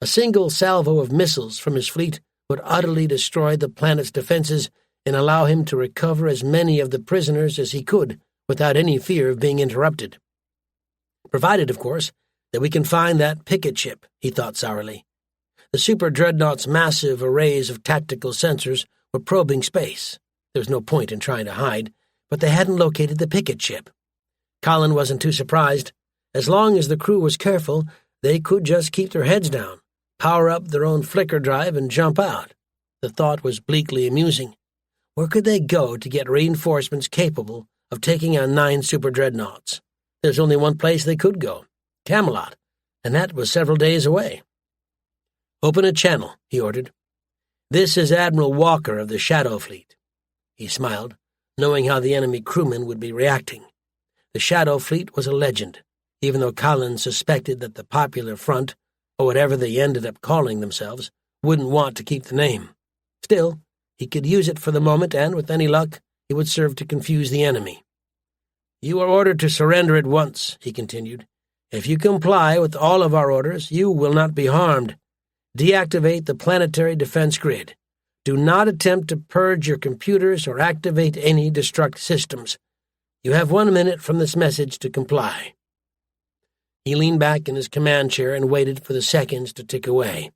A single salvo of missiles from his fleet would utterly destroy the planet's defenses and allow him to recover as many of the prisoners as he could without any fear of being interrupted. Provided, of course, that we can find that picket ship, he thought sourly. The super dreadnought's massive arrays of tactical sensors were probing space. There was no point in trying to hide, but they hadn't located the picket ship. Colin wasn't too surprised. As long as the crew was careful, they could just keep their heads down, power up their own flicker drive, and jump out. The thought was bleakly amusing. Where could they go to get reinforcements capable of taking on 9 super dreadnoughts? There's only one place they could go, Camelot, and that was several days away. "Open a channel," he ordered. "This is Admiral Walker of the Shadow Fleet." He smiled, knowing how the enemy crewmen would be reacting. The Shadow Fleet was a legend, even though Colin suspected that the Popular Front, or whatever they ended up calling themselves, wouldn't want to keep the name. Still, he could use it for the moment, and, with any luck, it would serve to confuse the enemy. "You are ordered to surrender at once," he continued. "If you comply with all of our orders, you will not be harmed. Deactivate the planetary defense grid. Do not attempt to purge your computers or activate any destruct systems. You have 1 minute from this message to comply." He leaned back in his command chair and waited for the seconds to tick away.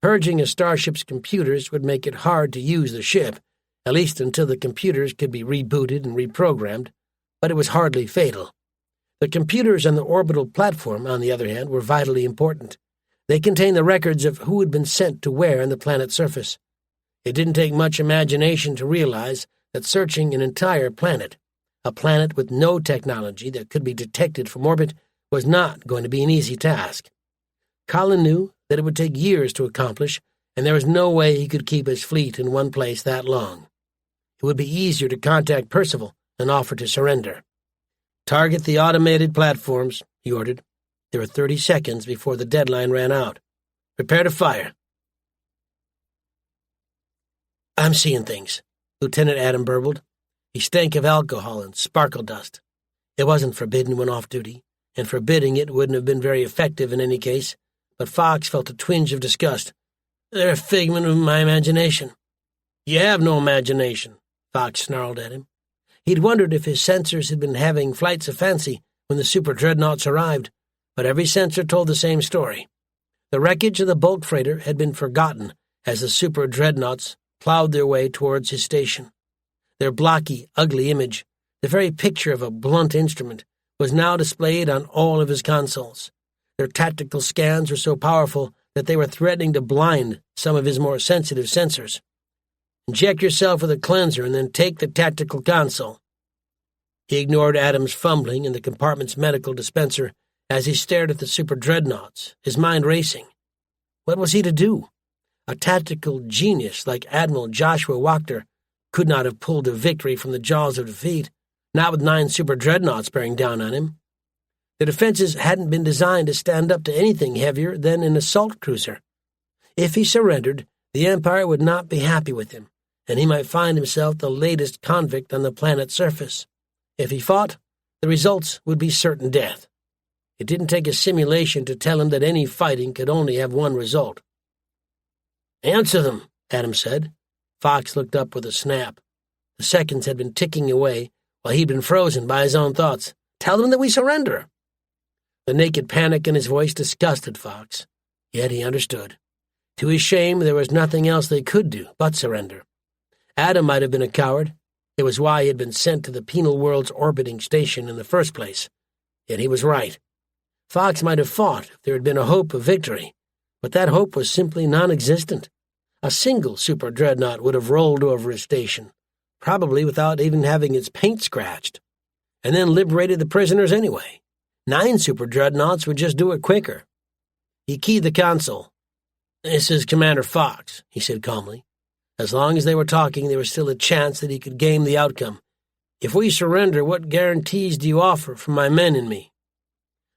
Purging a starship's computers would make it hard to use the ship, at least until the computers could be rebooted and reprogrammed, but it was hardly fatal. The computers on the orbital platform, on the other hand, were vitally important. They contained the records of who had been sent to where on the planet's surface. It didn't take much imagination to realize that searching an entire planet, a planet with no technology that could be detected from orbit, was not going to be an easy task. Colin knew that it would take years to accomplish, and there was no way he could keep his fleet in one place that long. It would be easier to contact Percival and offer to surrender. "Target the automated platforms," he ordered. There were 30 seconds before the deadline ran out. "Prepare to fire." "I'm seeing things," Lieutenant Adam burbled. He stank of alcohol and sparkle dust. It wasn't forbidden when off duty, and forbidding it wouldn't have been very effective in any case, but Fox felt a twinge of disgust. "They're a figment of my imagination." "You have no imagination," Fox snarled at him. He'd wondered if his sensors had been having flights of fancy when the super dreadnoughts arrived, but every sensor told the same story. The wreckage of the bulk freighter had been forgotten as the super dreadnoughts plowed their way towards his station. Their blocky, ugly image, the very picture of a blunt instrument, was now displayed on all of his consoles. Their tactical scans were so powerful that they were threatening to blind some of his more sensitive sensors. "Inject yourself with a cleanser and then take the tactical console." He ignored Adam's fumbling in the compartment's medical dispenser as he stared at the super dreadnoughts, his mind racing. What was he to do? A tactical genius like Admiral Joshua Wachter could not have pulled a victory from the jaws of defeat, not with 9 super dreadnoughts bearing down on him. The defenses hadn't been designed to stand up to anything heavier than an assault cruiser. If he surrendered, the Empire would not be happy with him, and he might find himself the latest convict on the planet's surface. If he fought, the results would be certain death. It didn't take a simulation to tell him that any fighting could only have one result. "Answer them," Adam said. Fox looked up with a snap. The seconds had been ticking away while he'd been frozen by his own thoughts. "Tell them that we surrender." The naked panic in his voice disgusted Fox, yet he understood. To his shame, there was nothing else they could do but surrender. Adam might have been a coward. It was why he had been sent to the penal world's orbiting station in the first place. Yet he was right. Fox might have fought if there had been a hope of victory, but that hope was simply non-existent. A single super dreadnought would have rolled over his station, probably without even having its paint scratched, and then liberated the prisoners anyway. 9 super dreadnoughts would just do it quicker. He keyed the console. "This is Commander Fox," he said calmly. As long as they were talking, there was still a chance that he could game the outcome. "If we surrender, what guarantees do you offer for my men and me?"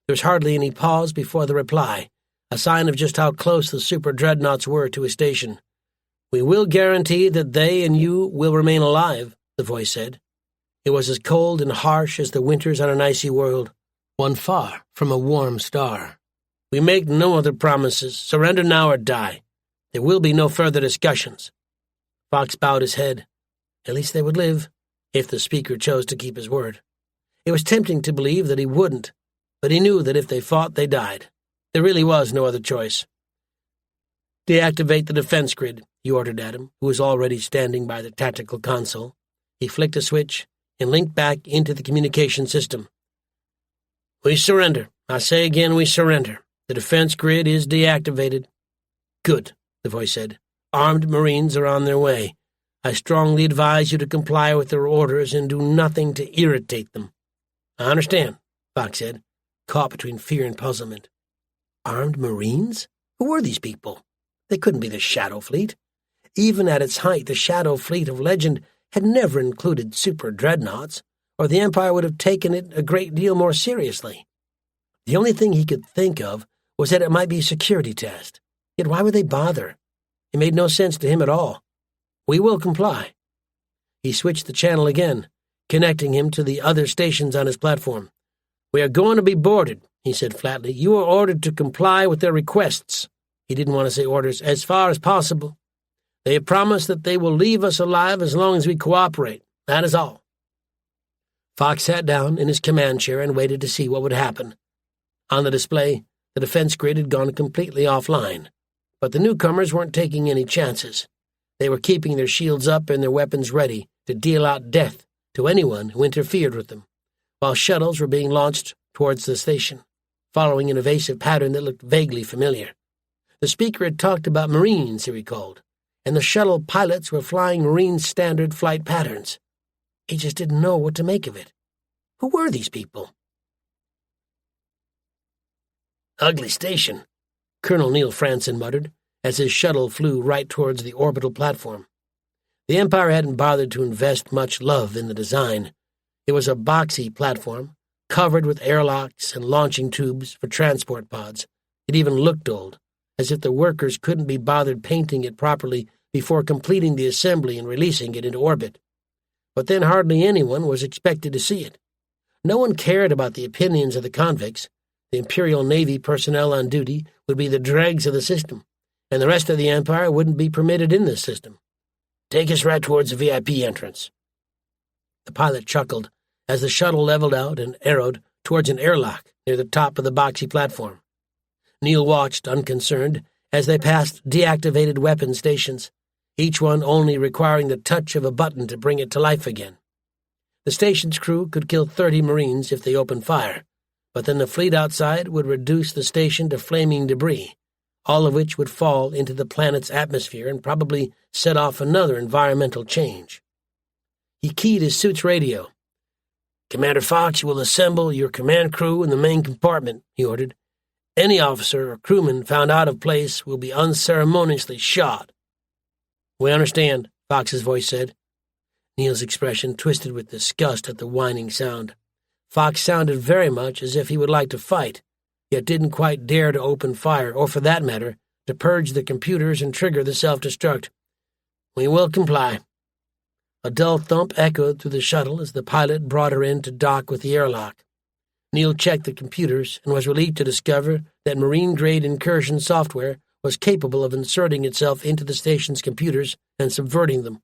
There was hardly any pause before the reply, a sign of just how close the super dreadnoughts were to his station. "We will guarantee that they and you will remain alive," the voice said. It was as cold and harsh as the winters on an icy world, one far from a warm star. "We make no other promises. Surrender now or die. There will be no further discussions." Fox bowed his head. At least they would live, if the speaker chose to keep his word. It was tempting to believe that he wouldn't, but he knew that if they fought, they died. There really was no other choice. "Deactivate the defense grid," he ordered Adam, who was already standing by the tactical console. He flicked a switch and linked back into the communication system. "We surrender. I say again, we surrender. The defense grid is deactivated." "Good," the voice said. "Armed Marines are on their way. I strongly advise you to comply with their orders and do nothing to irritate them." "I understand," Fox said, caught between fear and puzzlement. Armed Marines? Who were these people? They couldn't be the Shadow Fleet. Even at its height, the Shadow Fleet of legend had never included super dreadnoughts, or the Empire would have taken it a great deal more seriously. The only thing he could think of was that it might be a security test. Yet why would they bother? It made no sense to him at all. "We will comply." He switched the channel again, connecting him to the other stations on his platform. "We are going to be boarded," he said flatly. "You are ordered to comply with their requests." He didn't want to say orders, "as far as possible. They have promised that they will leave us alive as long as we cooperate. That is all." Fox sat down in his command chair and waited to see what would happen. On the display, the defense grid had gone completely offline, but the newcomers weren't taking any chances. They were keeping their shields up and their weapons ready to deal out death to anyone who interfered with them, while shuttles were being launched towards the station, following an evasive pattern that looked vaguely familiar. The speaker had talked about Marines, he recalled, and the shuttle pilots were flying Marine standard flight patterns. He just didn't know what to make of it. Who were these people? "Ugly station," Colonel Neil Franson muttered, as his shuttle flew right towards the orbital platform. The Empire hadn't bothered to invest much love in the design. It was a boxy platform, covered with airlocks and launching tubes for transport pods. It even looked old, as if the workers couldn't be bothered painting it properly before completing the assembly and releasing it into orbit. But then hardly anyone was expected to see it. No one cared about the opinions of the convicts. The Imperial Navy personnel on duty would be the dregs of the system, and the rest of the Empire wouldn't be permitted in this system. "Take us right towards the VIP entrance." The pilot chuckled as the shuttle leveled out and arrowed towards an airlock near the top of the boxy platform. Neil watched, unconcerned, as they passed deactivated weapon stations, each one only requiring the touch of a button to bring it to life again. The station's crew could kill 30 Marines if they opened fire, but then the fleet outside would reduce the station to flaming debris, all of which would fall into the planet's atmosphere and probably set off another environmental change. He keyed his suit's radio. "Commander Fox, you will assemble your command crew in the main compartment," he ordered. "Any officer or crewman found out of place will be unceremoniously shot." "We understand," Fox's voice said. Neil's expression twisted with disgust at the whining sound. Fox sounded very much as if he would like to fight, yet didn't quite dare to open fire, or for that matter, to purge the computers and trigger the self-destruct. "We will comply." A dull thump echoed through the shuttle as the pilot brought her in to dock with the airlock. Neil checked the computers and was relieved to discover that Marine-grade incursion software was capable of inserting itself into the station's computers and subverting them.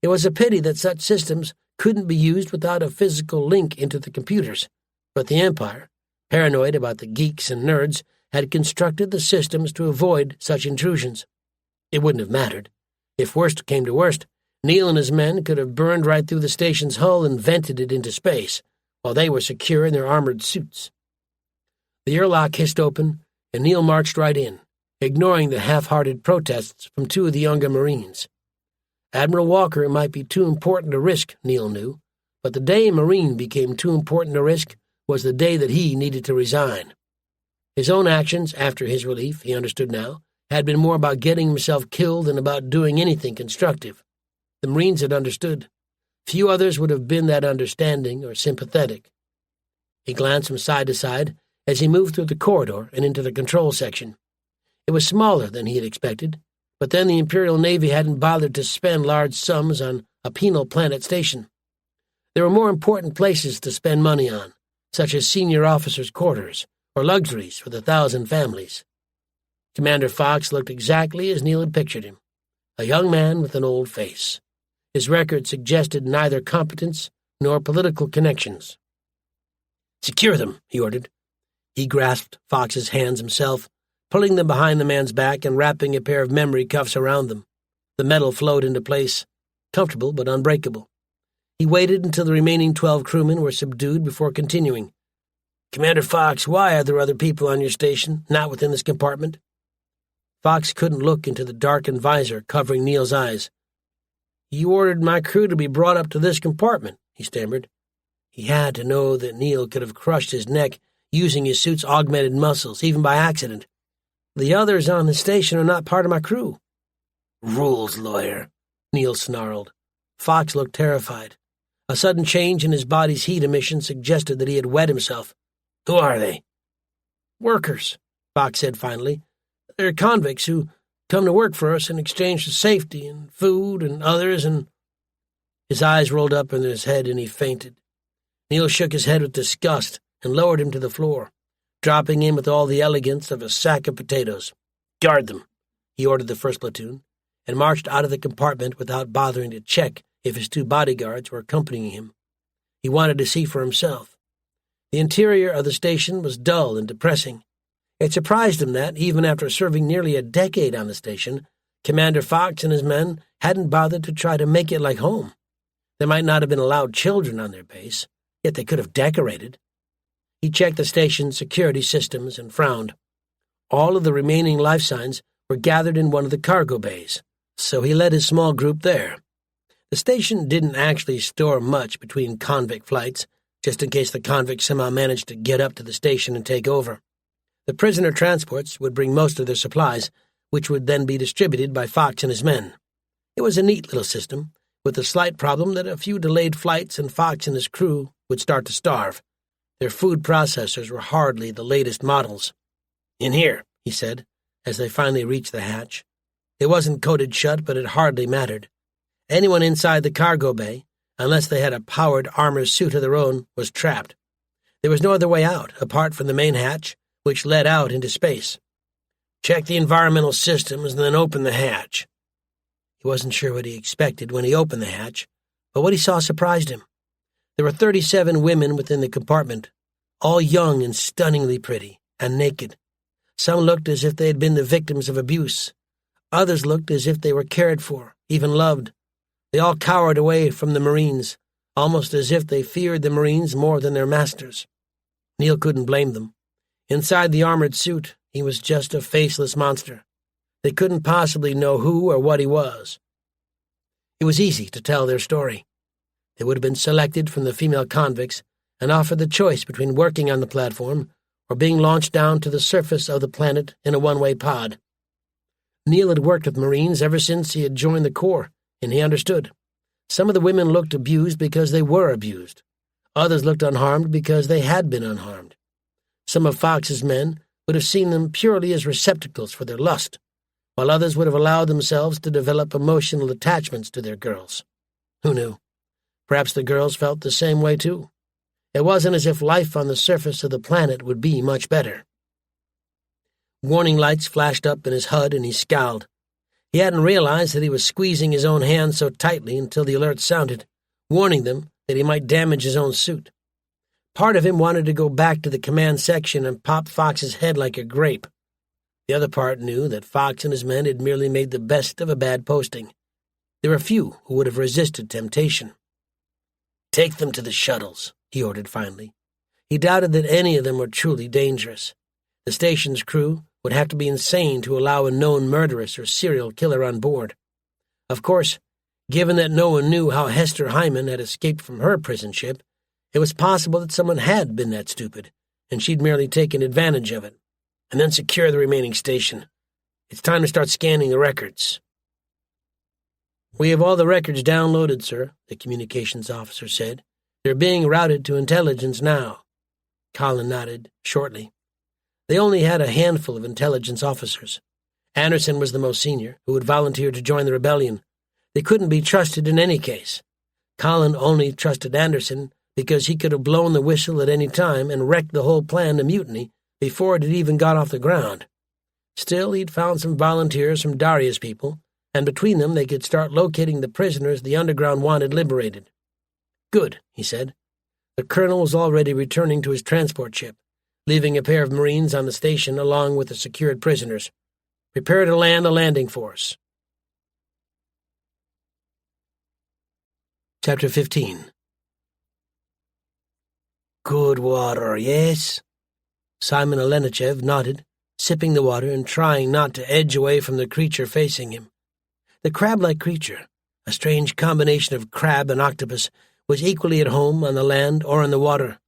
It was a pity that such systems couldn't be used without a physical link into the computers, but the Empire, paranoid about the geeks and nerds, had constructed the systems to avoid such intrusions. It wouldn't have mattered. If worst came to worst, Neil and his men could have burned right through the station's hull and vented it into space, while they were secure in their armored suits. The airlock hissed open, and Neil marched right in, ignoring the half-hearted protests from two of the younger Marines. Admiral Walker might be too important to risk, Neil knew, but the day a Marine became too important to risk was the day that he needed to resign. His own actions after his relief, he understood now, had been more about getting himself killed than about doing anything constructive. The Marines had understood. Few others would have been that understanding or sympathetic. He glanced from side to side as he moved through the corridor and into the control section. It was smaller than he had expected, but then the Imperial Navy hadn't bothered to spend large sums on a penal planet station. There were more important places to spend money on, such as senior officers' quarters or luxuries for the 1,000 families. Commander Fox looked exactly as Neil had pictured him, a young man with an old face. His record suggested neither competence nor political connections. "Secure them," he ordered. He grasped Fox's hands himself, pulling them behind the man's back and wrapping a pair of memory cuffs around them. The metal flowed into place, comfortable but unbreakable. He waited until the remaining 12 crewmen were subdued before continuing. "Commander Fox, why are there other people on your station, not within this compartment?" Fox couldn't look into the darkened visor covering Neil's eyes. "You ordered my crew to be brought up to this compartment," he stammered. He had to know that Neil could have crushed his neck using his suit's augmented muscles, even by accident. "The others on the station are not part of my crew." "Rules, lawyer," Neil snarled. Fox looked terrified. A sudden change in his body's heat emission suggested that he had wet himself. "Who are they?" "Workers," Fox said finally. "They're convicts who come to work for us in exchange for safety and food and others and—" His eyes rolled up in his head and he fainted. Neil shook his head with disgust and lowered him to the floor, dropping him with all the elegance of a sack of potatoes. "Guard them," he ordered the first platoon, and marched out of the compartment without bothering to check if his 2 bodyguards were accompanying him. He wanted to see for himself. The interior of the station was dull and depressing. It surprised him that, even after serving nearly a decade on the station, Commander Fox and his men hadn't bothered to try to make it like home. There might not have been allowed children on their base, yet they could have decorated. He checked the station's security systems and frowned. All of the remaining life signs were gathered in one of the cargo bays, so he led his small group there. The station didn't actually store much between convict flights, just in case the convicts somehow managed to get up to the station and take over. The prisoner transports would bring most of their supplies, which would then be distributed by Fox and his men. It was a neat little system, with the slight problem that a few delayed flights and Fox and his crew would start to starve. Their food processors were hardly the latest models. "In here," he said, as they finally reached the hatch. It wasn't coded shut, but it hardly mattered. Anyone inside the cargo bay, unless they had a powered armor suit of their own, was trapped. There was no other way out, apart from the main hatch, which led out into space. "Check the environmental systems and then open the hatch." He wasn't sure what he expected when he opened the hatch, but what he saw surprised him. There were 37 women within the compartment, all young and stunningly pretty, and naked. Some looked as if they had been the victims of abuse. Others looked as if they were cared for, even loved. They all cowered away from the Marines, almost as if they feared the Marines more than their masters. Neil couldn't blame them. Inside the armored suit, he was just a faceless monster. They couldn't possibly know who or what he was. It was easy to tell their story. They would have been selected from the female convicts and offered the choice between working on the platform or being launched down to the surface of the planet in a one-way pod. Neil had worked with Marines ever since he had joined the Corps, and he understood. Some of the women looked abused because they were abused. Others looked unharmed because they had been unharmed. Some of Fox's men would have seen them purely as receptacles for their lust, while others would have allowed themselves to develop emotional attachments to their girls. Who knew? Perhaps the girls felt the same way, too. It wasn't as if life on the surface of the planet would be much better. Warning lights flashed up in his HUD, and he scowled. He hadn't realized that he was squeezing his own hand so tightly until the alert sounded, warning them that he might damage his own suit. Part of him wanted to go back to the command section and pop Fox's head like a grape. The other part knew that Fox and his men had merely made the best of a bad posting. There were few who would have resisted temptation. "Take them to the shuttles," he ordered finally. He doubted that any of them were truly dangerous. The station's crew would have to be insane to allow a known murderess or serial killer on board. Of course, given that no one knew how Hester Hyman had escaped from her prison ship, it was possible that someone had been that stupid, and she'd merely taken advantage of it. And then secure the remaining station. It's time to start scanning the records. "We have all the records downloaded, sir," the communications officer said. "They're being routed to intelligence now." Colin nodded shortly. They only had a handful of intelligence officers. Anderson was the most senior, who had volunteered to join the rebellion. They couldn't be trusted in any case. Colin only trusted Anderson because he could have blown the whistle at any time and wrecked the whole plan to mutiny before it had even got off the ground. Still, he'd found some volunteers from Daria's people, and between them they could start locating the prisoners the Underground wanted liberated. "Good," he said. The colonel was already returning to his transport ship, leaving a pair of Marines on the station along with the secured prisoners. "Prepare to land the landing force." Chapter 15. "Good water, yes?" Simon Alenichev nodded, sipping the water and trying not to edge away from the creature facing him. The crab-like creature, a strange combination of crab and octopus, was equally at home on the land or in the water,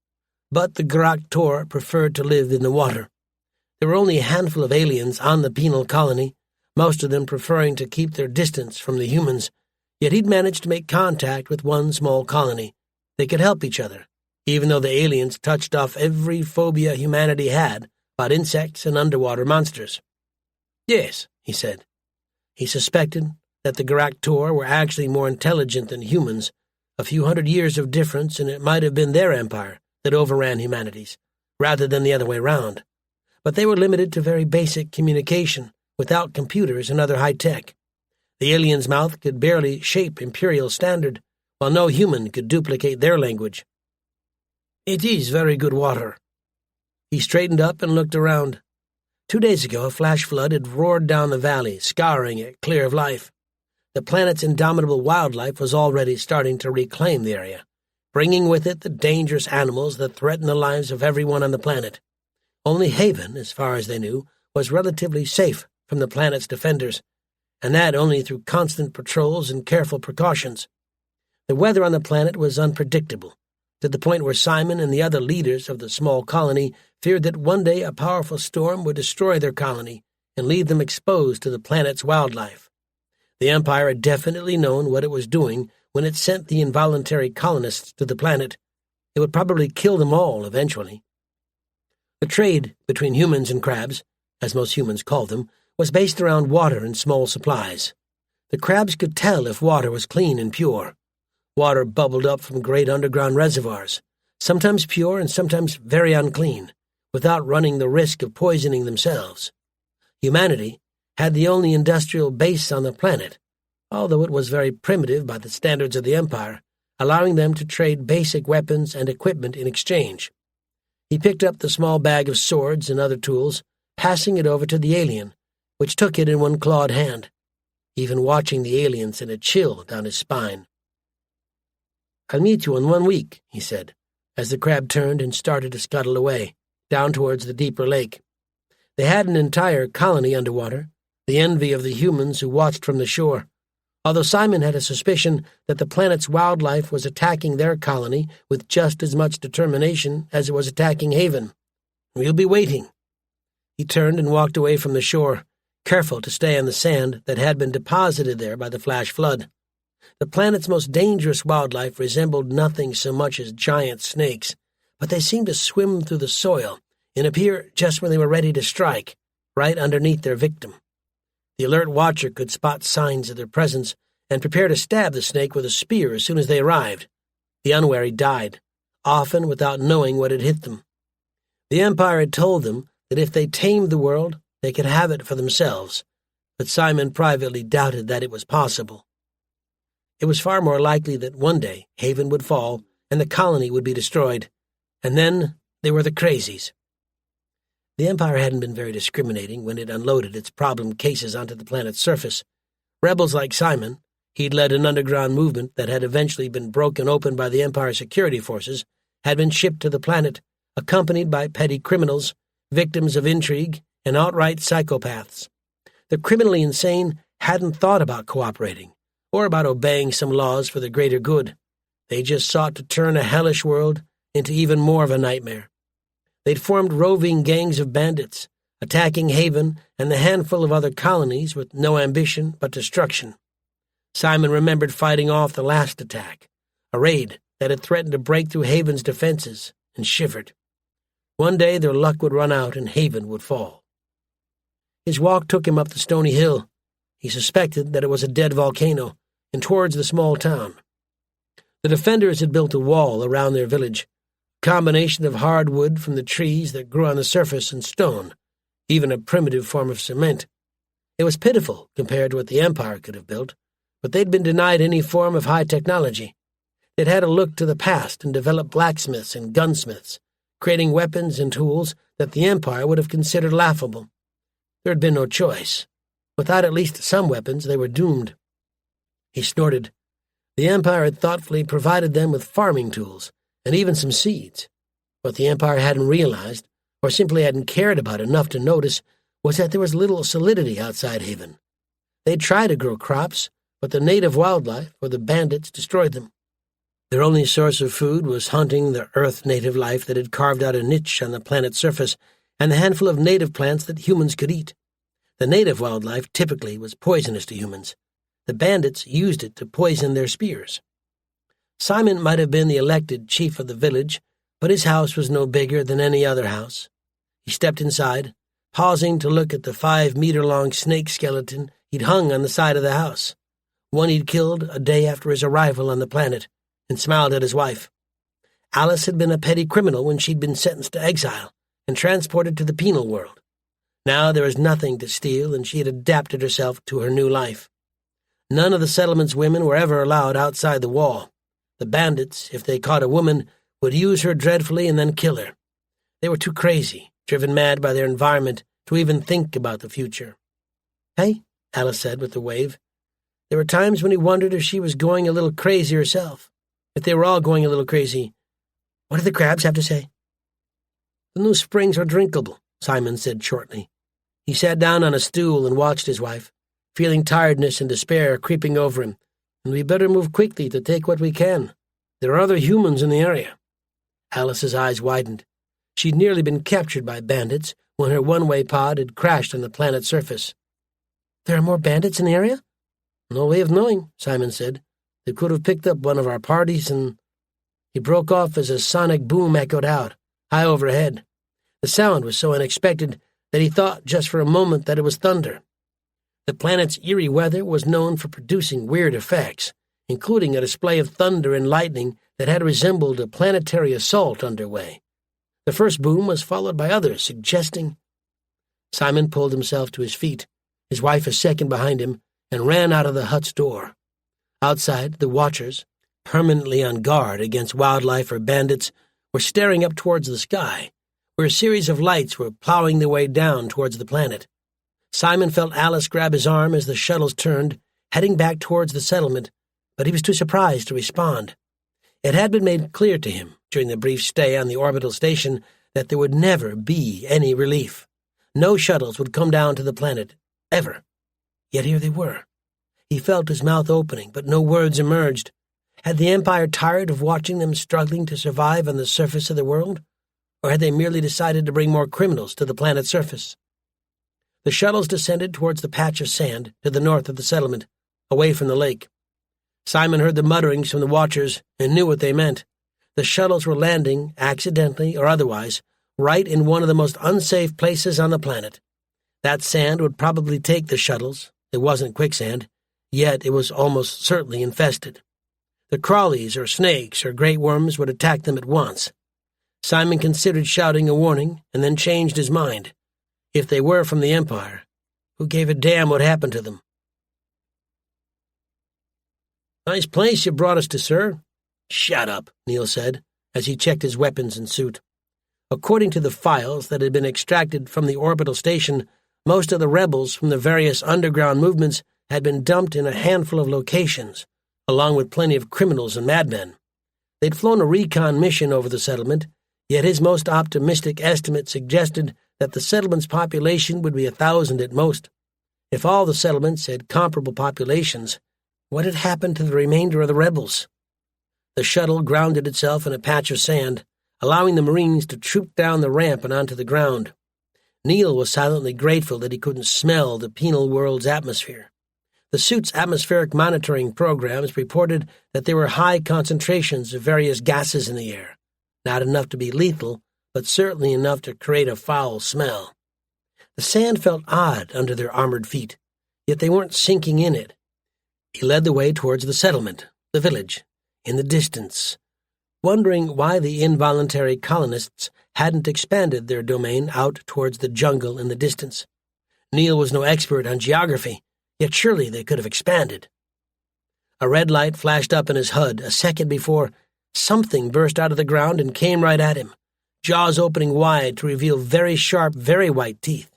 but the Grak Tor preferred to live in the water. There were only a handful of aliens on the penal colony, most of them preferring to keep their distance from the humans, yet he'd managed to make contact with one small colony. They could help each other, even though the aliens touched off every phobia humanity had about insects and underwater monsters. "Yes," he said. He suspected that the Grak Tor were actually more intelligent than humans, a few hundred years of difference, and it might have been their empire that overran humanity's, rather than the other way round. But they were limited to very basic communication, without computers and other high-tech. The alien's mouth could barely shape imperial standard, while no human could duplicate their language. "It is very good water." He straightened up and looked around. 2 days ago, a flash flood had roared down the valley, scouring it clear of life. The planet's indomitable wildlife was already starting to reclaim the area, bringing with it the dangerous animals that threaten the lives of everyone on the planet. Only Haven, as far as they knew, was relatively safe from the planet's defenders, and that only through constant patrols and careful precautions. The weather on the planet was unpredictable, to the point where Simon and the other leaders of the small colony feared that one day a powerful storm would destroy their colony and leave them exposed to the planet's wildlife. The Empire had definitely known what it was doing when it sent the involuntary colonists to the planet. It would probably kill them all eventually. The trade between humans and crabs, as most humans called them, was based around water and small supplies. The crabs could tell if water was clean and pure. Water bubbled up from great underground reservoirs, sometimes pure and sometimes very unclean, without running the risk of poisoning themselves. Humanity had the only industrial base on the planet, although it was very primitive by the standards of the Empire, allowing them to trade basic weapons and equipment in exchange. He picked up the small bag of swords and other tools, passing it over to the alien, which took it in one clawed hand. Even watching the alien sent a chill down his spine. "I'll meet you in 1 week," he said, as the crab turned and started to scuttle away, down towards the deeper lake. They had an entire colony underwater, the envy of the humans who watched from the shore, although Simon had a suspicion that the planet's wildlife was attacking their colony with just as much determination as it was attacking Haven. "We'll be waiting." He turned and walked away from the shore, careful to stay on the sand that had been deposited there by the flash flood. The planet's most dangerous wildlife resembled nothing so much as giant snakes, but they seemed to swim through the soil and appear just when they were ready to strike, right underneath their victim. The alert watcher could spot signs of their presence and prepare to stab the snake with a spear as soon as they arrived. The unwary died, often without knowing what had hit them. The Empire had told them that if they tamed the world, they could have it for themselves, but Simon privately doubted that it was possible. It was far more likely that one day Haven would fall and the colony would be destroyed, and then they were the crazies. The Empire hadn't been very discriminating when it unloaded its problem cases onto the planet's surface. Rebels like Simon, he'd led an underground movement that had eventually been broken open by the Empire security forces, had been shipped to the planet, accompanied by petty criminals, victims of intrigue, and outright psychopaths. The criminally insane hadn't thought about cooperating or about obeying some laws for the greater good. They just sought to turn a hellish world into even more of a nightmare. They'd formed roving gangs of bandits, attacking Haven and the handful of other colonies with no ambition but destruction. Simon remembered fighting off the last attack, a raid that had threatened to break through Haven's defenses, and shivered. One day their luck would run out and Haven would fall. His walk took him up the stony hill. He suspected that it was a dead volcano, and towards the small town. The defenders had built a wall around their village, a combination of hardwood from the trees that grew on the surface and stone, even a primitive form of cement. It was pitiful compared to what the Empire could have built, but they'd been denied any form of high technology. They'd had to look to the past and develop blacksmiths and gunsmiths, creating weapons and tools that the Empire would have considered laughable. There had been no choice. Without at least some weapons, they were doomed. He snorted. The Empire had thoughtfully provided them with farming tools and even some seeds. What the Empire hadn't realized, or simply hadn't cared about enough to notice, was that there was little solidity outside Haven. They'd tried to grow crops, but the native wildlife, or the bandits, destroyed them. Their only source of food was hunting the Earth-native life that had carved out a niche on the planet's surface and the handful of native plants that humans could eat. The native wildlife typically was poisonous to humans. The bandits used it to poison their spears. Simon might have been the elected chief of the village, but his house was no bigger than any other house. He stepped inside, pausing to look at the 5-meter-long snake skeleton he'd hung on the side of the house, one he'd killed a day after his arrival on the planet, and smiled at his wife. Alice had been a petty criminal when she'd been sentenced to exile and transported to the penal world. Now there was nothing to steal, and she had adapted herself to her new life. None of the settlement's women were ever allowed outside the wall. The bandits, if they caught a woman, would use her dreadfully and then kill her. They were too crazy, driven mad by their environment, to even think about the future. "Hey," Alice said with a wave. There were times when he wondered if she was going a little crazy herself. If they were all going a little crazy. "What do the crabs have to say?" "The new springs are drinkable," Simon said shortly. He sat down on a stool and watched his wife, feeling tiredness and despair creeping over him. "And we better move quickly to take what we can. There are other humans in the area." Alice's eyes widened. She'd nearly been captured by bandits when her one-way pod had crashed on the planet's surface. "There are more bandits in the area?" "No way of knowing," Simon said. "They could have picked up one of our parties and—" He broke off as a sonic boom echoed out, high overhead. The sound was so unexpected that he thought just for a moment that it was thunder. The planet's eerie weather was known for producing weird effects, including a display of thunder and lightning that had resembled a planetary assault underway. The first boom was followed by others, suggesting— Simon pulled himself to his feet, his wife a second behind him, and ran out of the hut's door. Outside, the watchers, permanently on guard against wildlife or bandits, were staring up towards the sky, where a series of lights were plowing their way down towards the planet. Simon felt Alice grab his arm as the shuttles turned, heading back towards the settlement, but he was too surprised to respond. It had been made clear to him during the brief stay on the orbital station that there would never be any relief. No shuttles would come down to the planet, ever. Yet here they were. He felt his mouth opening, but no words emerged. Had the Empire tired of watching them struggling to survive on the surface of the world? Or had they merely decided to bring more criminals to the planet's surface? The shuttles descended towards the patch of sand to the north of the settlement, away from the lake. Simon heard the mutterings from the watchers and knew what they meant. The shuttles were landing, accidentally or otherwise, right in one of the most unsafe places on the planet. That sand would probably take the shuttles. It wasn't quicksand, yet it was almost certainly infested. The crawlies or snakes or great worms would attack them at once. Simon considered shouting a warning and then changed his mind. If they were from the Empire, who gave a damn what happened to them? "Nice place you brought us to, sir." "Shut up," Neil said, as he checked his weapons and suit. According to the files that had been extracted from the orbital station, most of the rebels from the various underground movements had been dumped in a handful of locations, along with plenty of criminals and madmen. They'd flown a recon mission over the settlement, yet his most optimistic estimate suggested that the settlement's population would be 1,000 at most. If all the settlements had comparable populations, what had happened to the remainder of the rebels? The shuttle grounded itself in a patch of sand, allowing the Marines to troop down the ramp and onto the ground. Neil was silently grateful that he couldn't smell the penal world's atmosphere. The suit's atmospheric monitoring programs reported that there were high concentrations of various gases in the air, not enough to be lethal, but certainly enough to create a foul smell. The sand felt odd under their armored feet, yet they weren't sinking in it. He led the way towards the settlement, the village, in the distance, wondering why the involuntary colonists hadn't expanded their domain out towards the jungle in the distance. Neil was no expert on geography, yet surely they could have expanded. A red light flashed up in his HUD a second before something burst out of the ground and came right at him, jaws opening wide to reveal very sharp, very white teeth.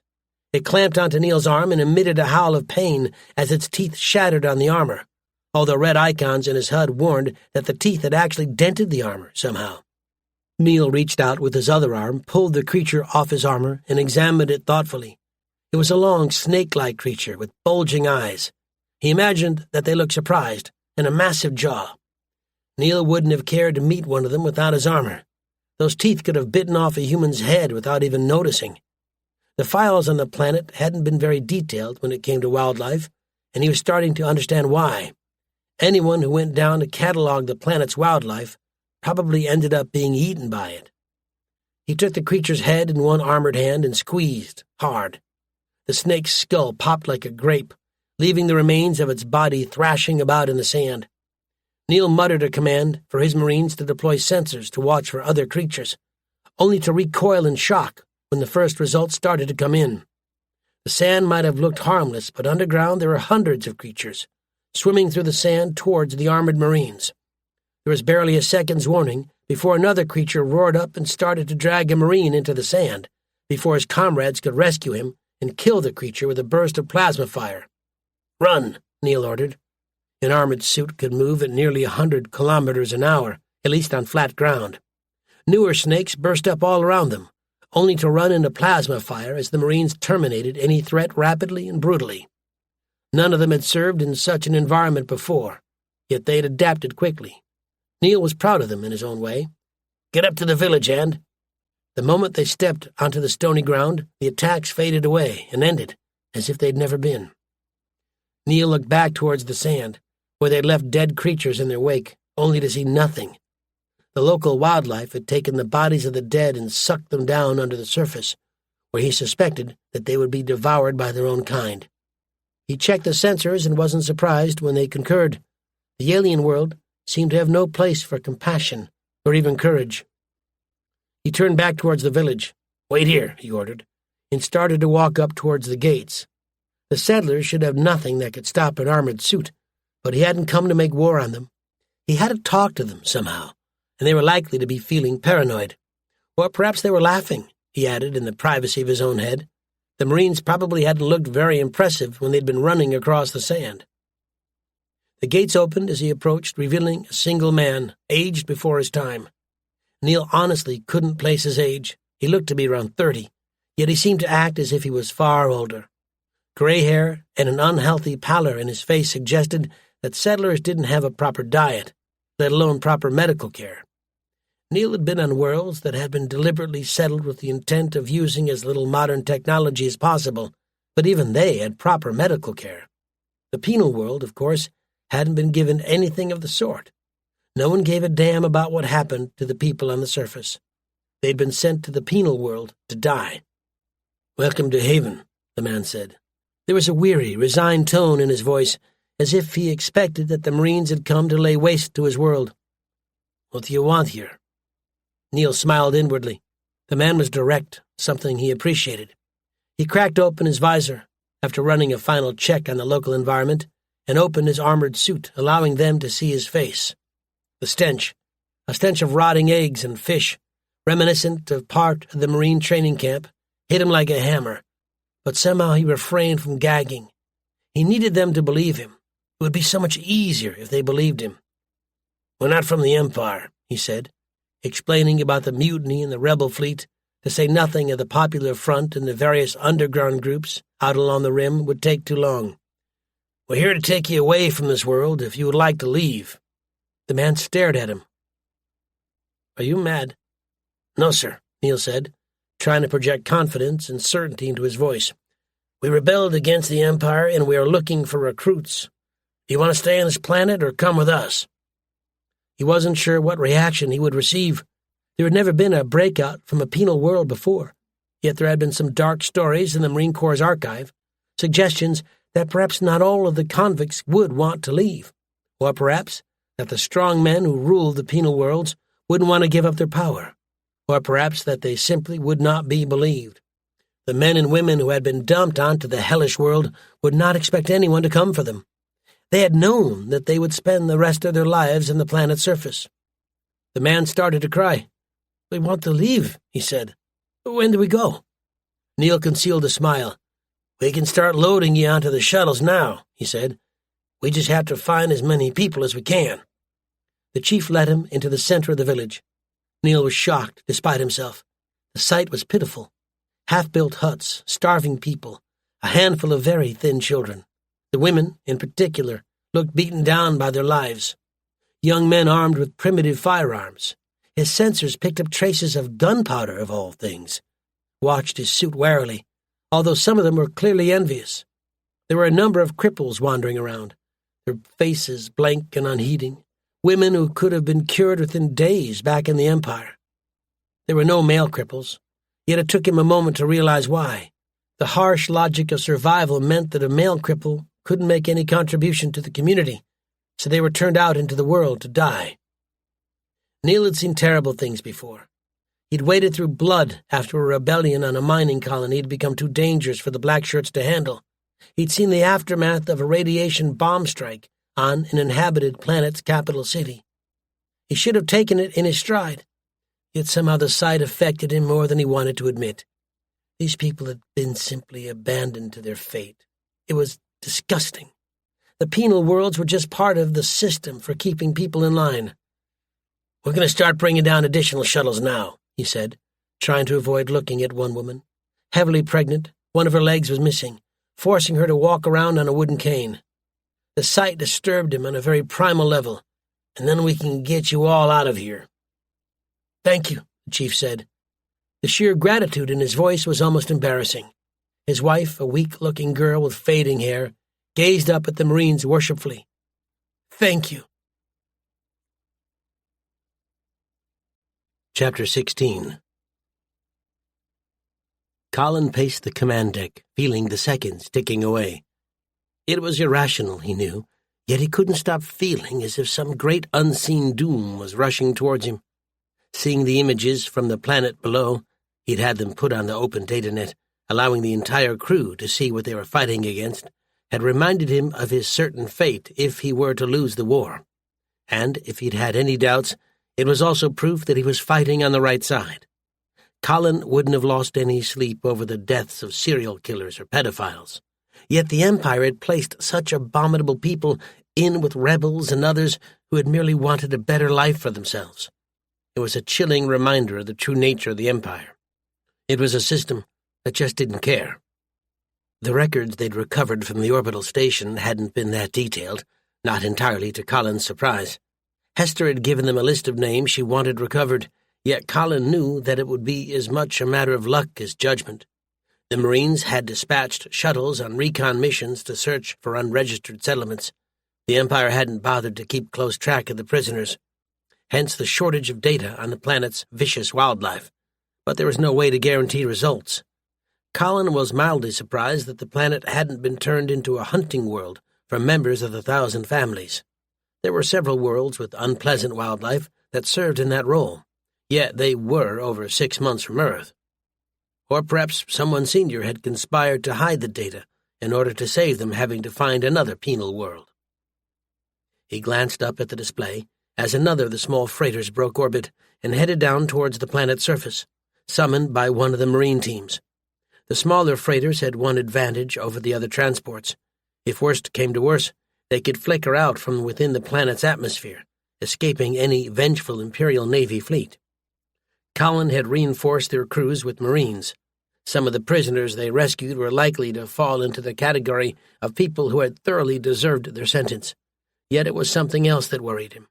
It clamped onto Neil's arm and emitted a howl of pain as its teeth shattered on the armor, although red icons in his HUD warned that the teeth had actually dented the armor somehow. Neil reached out with his other arm, pulled the creature off his armor, and examined it thoughtfully. It was a long, snake-like creature with bulging eyes. He imagined that they looked surprised, and a massive jaw. Neil wouldn't have cared to meet one of them without his armor. Those teeth could have bitten off a human's head without even noticing. The files on the planet hadn't been very detailed when it came to wildlife, and he was starting to understand why. Anyone who went down to catalog the planet's wildlife probably ended up being eaten by it. He took the creature's head in one armored hand and squeezed, hard. The snake's skull popped like a grape, leaving the remains of its body thrashing about in the sand. Neil muttered a command for his Marines to deploy sensors to watch for other creatures, only to recoil in shock when the first results started to come in. The sand might have looked harmless, but underground there were hundreds of creatures, swimming through the sand towards the armored Marines. There was barely a second's warning before another creature roared up and started to drag a Marine into the sand, before his comrades could rescue him and kill the creature with a burst of plasma fire. "Run," Neil ordered. An armored suit could move at nearly 100 kilometers an hour, at least on flat ground. Newer snakes burst up all around them, only to run into plasma fire as the Marines terminated any threat rapidly and brutally. None of them had served in such an environment before, yet they had adapted quickly. Neil was proud of them in his own way. "Get up to the village, and..." The moment they stepped onto the stony ground, the attacks faded away and ended, as if they'd never been. Neil looked back towards the sand, where they'd left dead creatures in their wake, only to see nothing. The local wildlife had taken the bodies of the dead and sucked them down under the surface, where he suspected that they would be devoured by their own kind. He checked the sensors and wasn't surprised when they concurred. The alien world seemed to have no place for compassion or even courage. He turned back towards the village. "Wait here," he ordered, and started to walk up towards the gates. The settlers should have nothing that could stop an armored suit, but he hadn't come to make war on them. He had to talk to them somehow, and they were likely to be feeling paranoid. Or perhaps they were laughing, he added in the privacy of his own head. The Marines probably hadn't looked very impressive when they'd been running across the sand. The gates opened as he approached, revealing a single man, aged before his time. Neil honestly couldn't place his age. He looked to be around 30, yet he seemed to act as if he was far older. Gray hair and an unhealthy pallor in his face suggested that settlers didn't have a proper diet, let alone proper medical care. Neil had been on worlds that had been deliberately settled with the intent of using as little modern technology as possible, but even they had proper medical care. The penal world, of course, hadn't been given anything of the sort. No one gave a damn about what happened to the people on the surface. They'd been sent to the penal world to die. "Welcome to Haven," the man said. There was a weary, resigned tone in his voice, as if he expected that the Marines had come to lay waste to his world. "What do you want here?" Neil smiled inwardly. The man was direct, something he appreciated. He cracked open his visor, after running a final check on the local environment, and opened his armored suit, allowing them to see his face. The stench, a stench of rotting eggs and fish, reminiscent of part of the Marine training camp, hit him like a hammer, but somehow he refrained from gagging. He needed them to believe him. It would be so much easier if they believed him. "We're not from the Empire," he said, explaining about the mutiny in the rebel fleet, to say nothing of the Popular Front and the various underground groups out along the rim, would take too long. We're here to take you away from this world if you would like to leave. The man stared at him. Are you mad? No, sir, Neil said, trying to project confidence and certainty into his voice. We rebelled against the Empire, and we are looking for recruits. Do you want to stay on this planet or come with us? He wasn't sure what reaction he would receive. There had never been a breakout from a penal world before, yet there had been some dark stories in the Marine Corps' archive, suggestions that perhaps not all of the convicts would want to leave, or perhaps that the strong men who ruled the penal worlds wouldn't want to give up their power, or perhaps that they simply would not be believed. The men and women who had been dumped onto the hellish world would not expect anyone to come for them. They had known that they would spend the rest of their lives on the planet's surface. The man started to cry. We want to leave, he said. When do we go? Neil concealed a smile. We can start loading you onto the shuttles now, he said. We just have to find as many people as we can. The chief led him into the center of the village. Neil was shocked, despite himself. The sight was pitiful. Half-built huts, starving people, a handful of very thin children. The women, in particular, looked beaten down by their lives. Young men armed with primitive firearms. His sensors picked up traces of gunpowder, of all things. Watched his suit warily, although some of them were clearly envious. There were a number of cripples wandering around, their faces blank and unheeding, women who could have been cured within days back in the Empire. There were no male cripples, yet it took him a moment to realize why. The harsh logic of survival meant that a male cripple couldn't make any contribution to the community, so they were turned out into the world to die. Neil had seen terrible things before. He'd waded through blood after a rebellion on a mining colony had become too dangerous for the blackshirts to handle. He'd seen the aftermath of a radiation bomb strike on an inhabited planet's capital city. He should have taken it in his stride, yet somehow the sight affected him more than he wanted to admit. These people had been simply abandoned to their fate. It was disgusting. The penal worlds were just part of the system for keeping people in line. We're going to start bringing down additional shuttles now, he said, trying to avoid looking at one woman. Heavily pregnant, one of her legs was missing, forcing her to walk around on a wooden cane. The sight disturbed him on a very primal level, and then we can get you all out of here. Thank you, the chief said. The sheer gratitude in his voice was almost embarrassing. His wife, a weak-looking girl with fading hair, gazed up at the Marines worshipfully. Thank you. Chapter 16. Colin paced the command deck, feeling the seconds ticking away. It was irrational, he knew, yet he couldn't stop feeling as if some great unseen doom was rushing towards him. Seeing the images from the planet below, he'd had them put on the open datanet, allowing the entire crew to see what they were fighting against, had reminded him of his certain fate if he were to lose the war. And if he'd had any doubts, it was also proof that he was fighting on the right side. Colin wouldn't have lost any sleep over the deaths of serial killers or pedophiles. Yet the Empire had placed such abominable people in with rebels and others who had merely wanted a better life for themselves. It was a chilling reminder of the true nature of the Empire. It was a system that just didn't care. The records they'd recovered from the orbital station hadn't been that detailed, not entirely to Colin's surprise. Hester had given them a list of names she wanted recovered, yet Colin knew that it would be as much a matter of luck as judgment. The Marines had dispatched shuttles on recon missions to search for unregistered settlements. The Empire hadn't bothered to keep close track of the prisoners. Hence the shortage of data on the planet's vicious wildlife. But there was no way to guarantee results. Colin was mildly surprised that the planet hadn't been turned into a hunting world for members of the 1,000 families. There were several worlds with unpleasant wildlife that served in that role, yet they were over 6 months from Earth. Or perhaps someone senior had conspired to hide the data in order to save them having to find another penal world. He glanced up at the display as another of the small freighters broke orbit and headed down towards the planet's surface, summoned by one of the Marine teams. The smaller freighters had one advantage over the other transports. If worst came to worse, they could flicker out from within the planet's atmosphere, escaping any vengeful Imperial Navy fleet. Colin had reinforced their crews with Marines. Some of the prisoners they rescued were likely to fall into the category of people who had thoroughly deserved their sentence. Yet it was something else that worried him.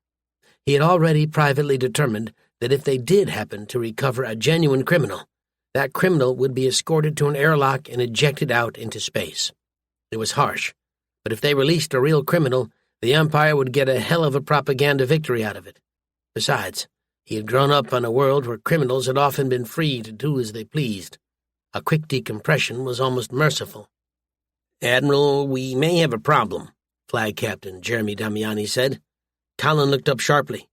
He had already privately determined that if they did happen to recover a genuine criminal, that criminal would be escorted to an airlock and ejected out into space. It was harsh, but if they released a real criminal, the Empire would get a hell of a propaganda victory out of it. Besides, he had grown up on a world where criminals had often been free to do as they pleased. A quick decompression was almost merciful. "Admiral, we may have a problem," Flag Captain Jeremy Damiani said. Colin looked up sharply.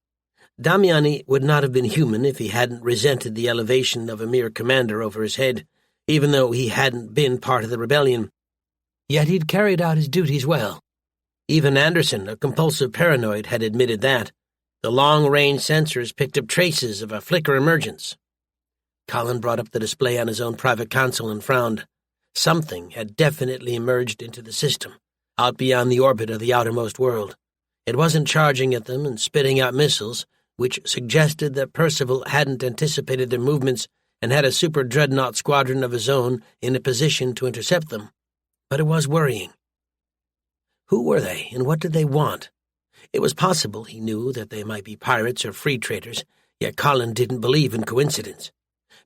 Damiani would not have been human if he hadn't resented the elevation of a mere commander over his head, even though he hadn't been part of the rebellion. Yet he'd carried out his duties well. Even Anderson, a compulsive paranoid, had admitted that. The long-range sensors picked up traces of a flicker emergence. Colin brought up the display on his own private console and frowned. Something had definitely emerged into the system, out beyond the orbit of the outermost world. It wasn't charging at them and spitting out missiles, which suggested that Percival hadn't anticipated their movements and had a super dreadnought squadron of his own in a position to intercept them. But it was worrying. Who were they, and what did they want? It was possible, he knew, that they might be pirates or free traders, yet Colin didn't believe in coincidence.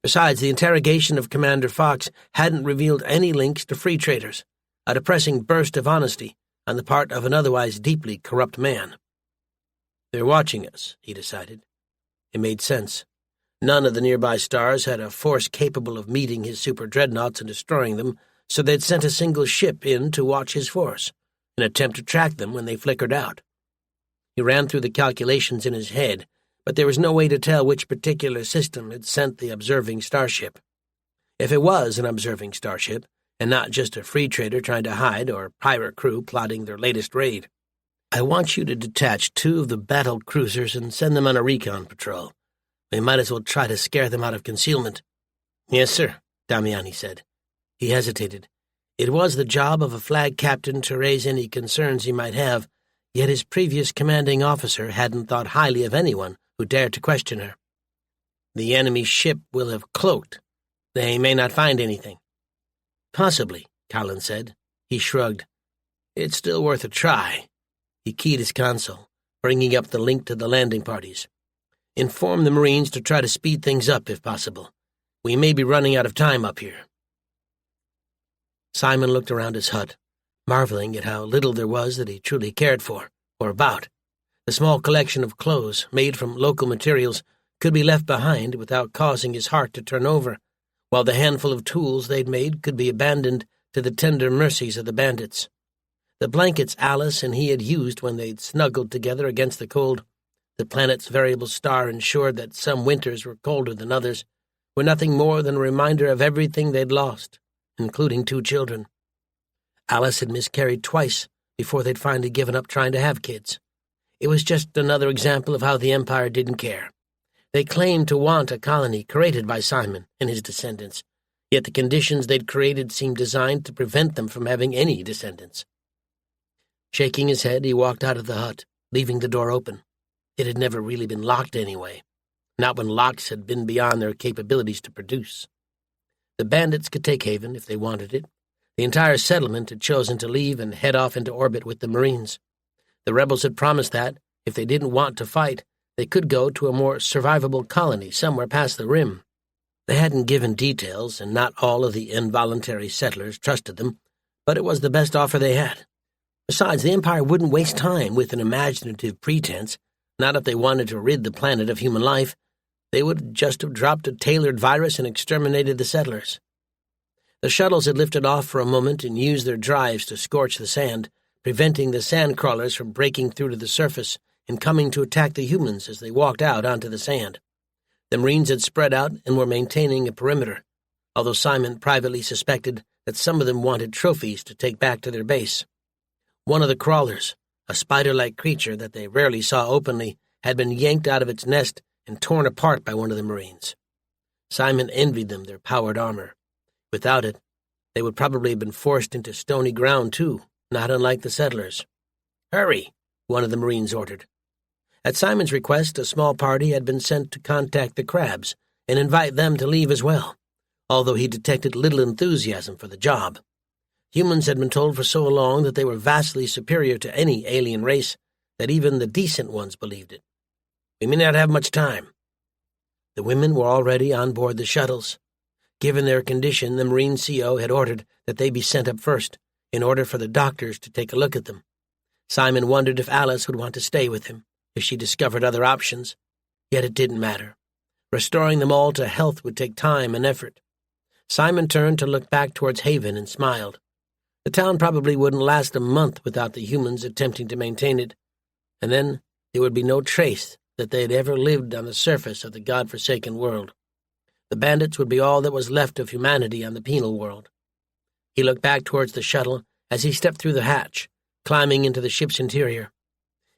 Besides, the interrogation of Commander Fox hadn't revealed any links to free traders, a depressing burst of honesty on the part of an otherwise deeply corrupt man. They're watching us, he decided. It made sense. None of the nearby stars had a force capable of meeting his super dreadnoughts and destroying them, so they'd sent a single ship in to watch his force, an attempt to track them when they flickered out. He ran through the calculations in his head, but there was no way to tell which particular system had sent the observing starship. If it was an observing starship, and not just a free trader trying to hide or pirate crew plotting their latest raid, I want you to detach 2 of the battle cruisers and send them on a recon patrol. We might as well try to scare them out of concealment. Yes, sir, Damiani said. He hesitated. It was the job of a flag captain to raise any concerns he might have, yet his previous commanding officer hadn't thought highly of anyone who dared to question her. The enemy ship will have cloaked. They may not find anything. Possibly, Colin said. He shrugged. It's still worth a try. He keyed his console, bringing up the link to the landing parties. Inform the Marines to try to speed things up if possible. We may be running out of time up here. Simon looked around his hut, marveling at how little there was that he truly cared for, or about. The small collection of clothes, made from local materials, could be left behind without causing his heart to turn over, while the handful of tools they'd made could be abandoned to the tender mercies of the bandits. The blankets Alice and he had used when they'd snuggled together against the cold, the planet's variable star ensured that some winters were colder than others, were nothing more than a reminder of everything they'd lost, including 2 children. Alice had miscarried twice before they'd finally given up trying to have kids. It was just another example of how the Empire didn't care. They claimed to want a colony created by Simon and his descendants, yet the conditions they'd created seemed designed to prevent them from having any descendants. Shaking his head, he walked out of the hut, leaving the door open. It had never really been locked anyway, not when locks had been beyond their capabilities to produce. The bandits could take Haven if they wanted it. The entire settlement had chosen to leave and head off into orbit with the Marines. The rebels had promised that, if they didn't want to fight, they could go to a more survivable colony somewhere past the rim. They hadn't given details, and not all of the involuntary settlers trusted them, but it was the best offer they had. Besides, the Empire wouldn't waste time with an imaginative pretense, not if they wanted to rid the planet of human life. They would just have dropped a tailored virus and exterminated the settlers. The shuttles had lifted off for a moment and used their drives to scorch the sand, preventing the sand crawlers from breaking through to the surface and coming to attack the humans as they walked out onto the sand. The Marines had spread out and were maintaining a perimeter, although Simon privately suspected that some of them wanted trophies to take back to their base. One of the crawlers, a spider-like creature that they rarely saw openly, had been yanked out of its nest and torn apart by one of the Marines. Simon envied them their powered armor. Without it, they would probably have been forced into stony ground too, not unlike the settlers. "Hurry," one of the Marines ordered. At Simon's request, a small party had been sent to contact the crabs and invite them to leave as well, although he detected little enthusiasm for the job. Humans had been told for so long that they were vastly superior to any alien race that even the decent ones believed it. We may not have much time. The women were already on board the shuttles. Given their condition, the Marine CO had ordered that they be sent up first, in order for the doctors to take a look at them. Simon wondered if Alice would want to stay with him, if she discovered other options. Yet it didn't matter. Restoring them all to health would take time and effort. Simon turned to look back towards Haven and smiled. The town probably wouldn't last a month without the humans attempting to maintain it, and then there would be no trace that they had ever lived on the surface of the God-forsaken world. The bandits would be all that was left of humanity on the penal world. He looked back towards the shuttle as he stepped through the hatch, climbing into the ship's interior.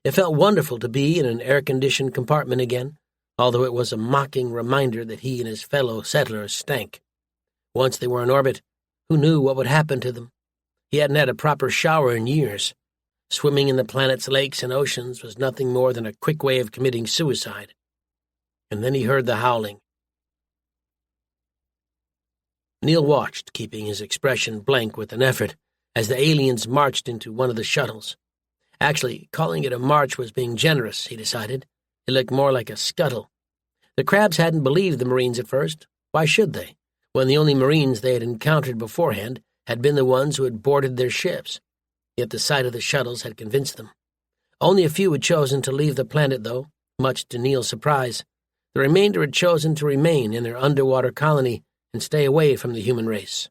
It felt wonderful to be in an air-conditioned compartment again, although it was a mocking reminder that he and his fellow settlers stank. Once they were in orbit, who knew what would happen to them? He hadn't had a proper shower in years. Swimming in the planet's lakes and oceans was nothing more than a quick way of committing suicide. And then he heard the howling. Neil watched, keeping his expression blank with an effort, as the aliens marched into one of the shuttles. Actually, calling it a march was being generous, he decided. It looked more like a scuttle. The crabs hadn't believed the Marines at first. Why should they, when the only Marines they had encountered beforehand had been the ones who had boarded their ships? Yet the sight of the shuttles had convinced them. Only a few had chosen to leave the planet, though, much to Neil's surprise. The remainder had chosen to remain in their underwater colony and stay away from the human race.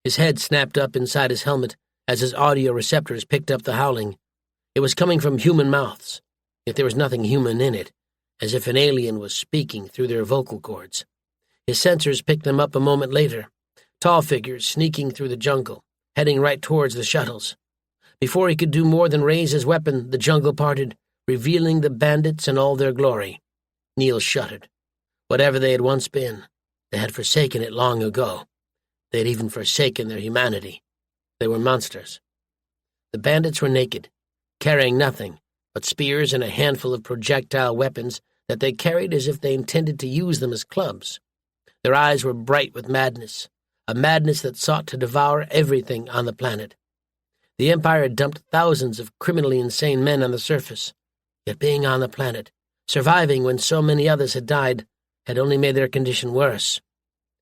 His head snapped up inside his helmet as his audio receptors picked up the howling. It was coming from human mouths, yet there was nothing human in it, as if an alien was speaking through their vocal cords. His sensors picked them up a moment later, tall figures sneaking through the jungle, heading right towards the shuttles. Before he could do more than raise his weapon, the jungle parted, revealing the bandits in all their glory. Neil shuddered. Whatever they had once been, they had forsaken it long ago. They had even forsaken their humanity. They were monsters. The bandits were naked, carrying nothing but spears and a handful of projectile weapons that they carried as if they intended to use them as clubs. Their eyes were bright with madness, a madness that sought to devour everything on the planet. The Empire had dumped thousands of criminally insane men on the surface, yet being on the planet, surviving when so many others had died, had only made their condition worse.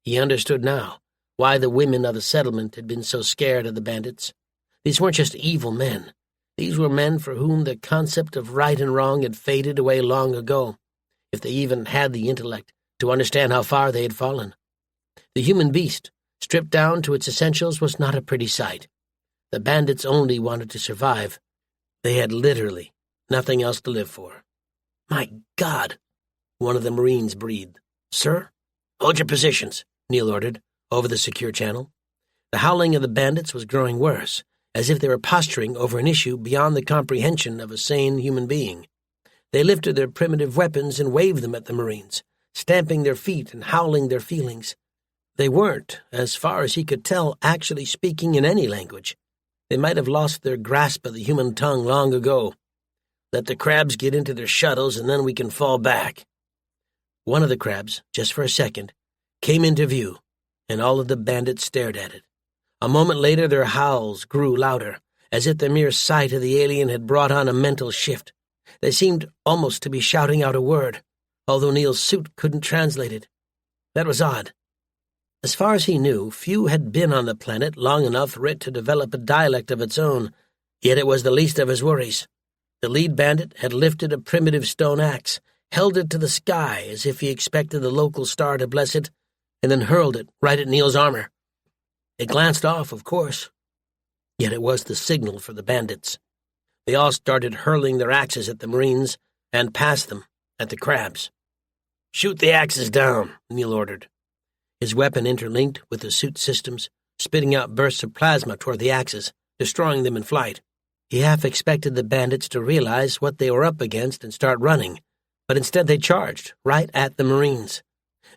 He understood now why the women of the settlement had been so scared of the bandits. These weren't just evil men. These were men for whom the concept of right and wrong had faded away long ago, if they even had the intellect to understand how far they had fallen. The human beast, stripped down to its essentials, was not a pretty sight. The bandits only wanted to survive. They had literally nothing else to live for. "My God!" one of the Marines breathed. "Sir?" "Hold your positions," Neil ordered, over the secure channel. The howling of the bandits was growing worse, as if they were posturing over an issue beyond the comprehension of a sane human being. They lifted their primitive weapons and waved them at the Marines, stamping their feet and howling their feelings. They weren't, as far as he could tell, actually speaking in any language. They might have lost their grasp of the human tongue long ago. "Let the crabs get into their shuttles, and then we can fall back." One of the crabs, just for a second, came into view, and all of the bandits stared at it. A moment later their howls grew louder, as if the mere sight of the alien had brought on a mental shift. They seemed almost to be shouting out a word, although Neil's suit couldn't translate it. That was odd. As far as he knew, few had been on the planet long enough for it to develop a dialect of its own, yet it was the least of his worries. The lead bandit had lifted a primitive stone axe, held it to the sky as if he expected the local star to bless it, and then hurled it right at Neil's armor. It glanced off, of course, yet it was the signal for the bandits. They all started hurling their axes at the Marines and past them, at the crabs. "Shoot the axes down," Neil ordered. His weapon interlinked with the suit systems, spitting out bursts of plasma toward the axes, destroying them in flight. He half expected the bandits to realize what they were up against and start running, but instead they charged, right at the Marines.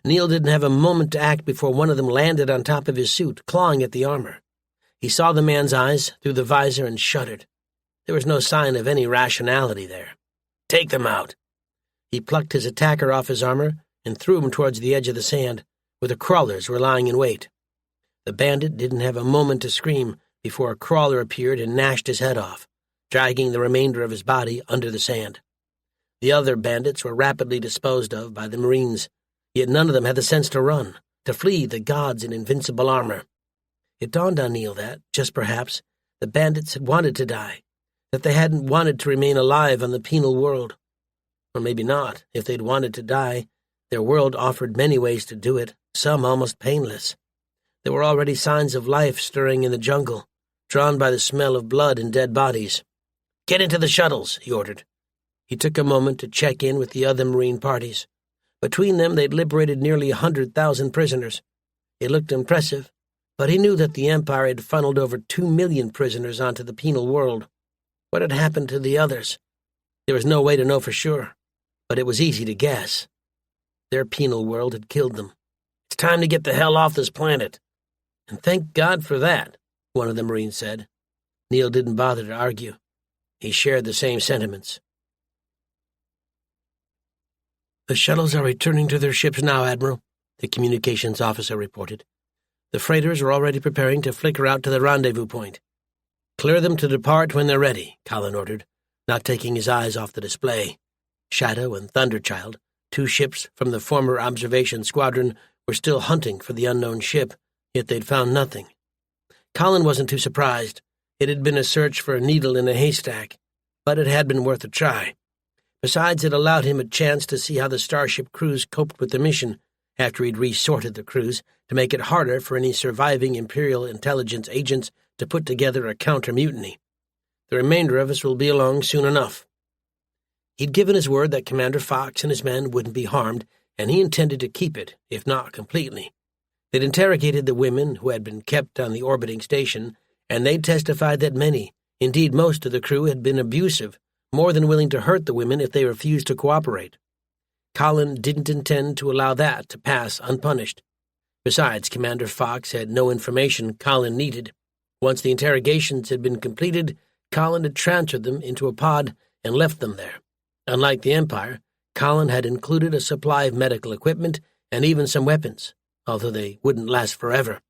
Neil didn't have a moment to act before one of them landed on top of his suit, clawing at the armor. He saw the man's eyes through the visor and shuddered. There was no sign of any rationality there. "Take them out." He plucked his attacker off his armor and threw him towards the edge of the sand, where the crawlers were lying in wait. The bandit didn't have a moment to scream before a crawler appeared and gnashed his head off, dragging the remainder of his body under the sand. The other bandits were rapidly disposed of by the Marines, yet none of them had the sense to run, to flee the gods in invincible armor. It dawned on Neil that, just perhaps, the bandits had wanted to die, that they hadn't wanted to remain alive on the penal world. Or maybe not. If they'd wanted to die, their world offered many ways to do it, some almost painless. There were already signs of life stirring in the jungle, drawn by the smell of blood and dead bodies. "Get into the shuttles," he ordered. He took a moment to check in with the other Marine parties. Between them, they'd liberated nearly 100,000 prisoners. It looked impressive, but he knew that the Empire had funneled over 2 million prisoners onto the penal world. What had happened to the others? There was no way to know for sure, but it was easy to guess. Their penal world had killed them. "It's time to get the hell off this planet." "And thank God for that," one of the Marines said. Neil didn't bother to argue. He shared the same sentiments. "The shuttles are returning to their ships now, Admiral," the communications officer reported. "The freighters are already preparing to flicker out to the rendezvous point." "Clear them to depart when they're ready," Colin ordered, not taking his eyes off the display. Shadow and Thunderchild, 2 ships from the former observation squadron, were still hunting for the unknown ship, yet they'd found nothing. Colin wasn't too surprised. It had been a search for a needle in a haystack, but it had been worth a try. Besides, it allowed him a chance to see how the starship crews coped with the mission, after he'd resorted the crews to make it harder for any surviving Imperial intelligence agents to put together a counter-mutiny. "The remainder of us will be along soon enough." He'd given his word that Commander Fox and his men wouldn't be harmed, and he intended to keep it, if not completely. They'd interrogated the women who had been kept on the orbiting station, and they testified that many, indeed most of the crew, had been abusive, more than willing to hurt the women if they refused to cooperate. Colin didn't intend to allow that to pass unpunished. Besides, Commander Fox had no information Colin needed. Once the interrogations had been completed, Colin had transferred them into a pod and left them there. Unlike the Empire, Colin had included a supply of medical equipment and even some weapons, although they wouldn't last forever.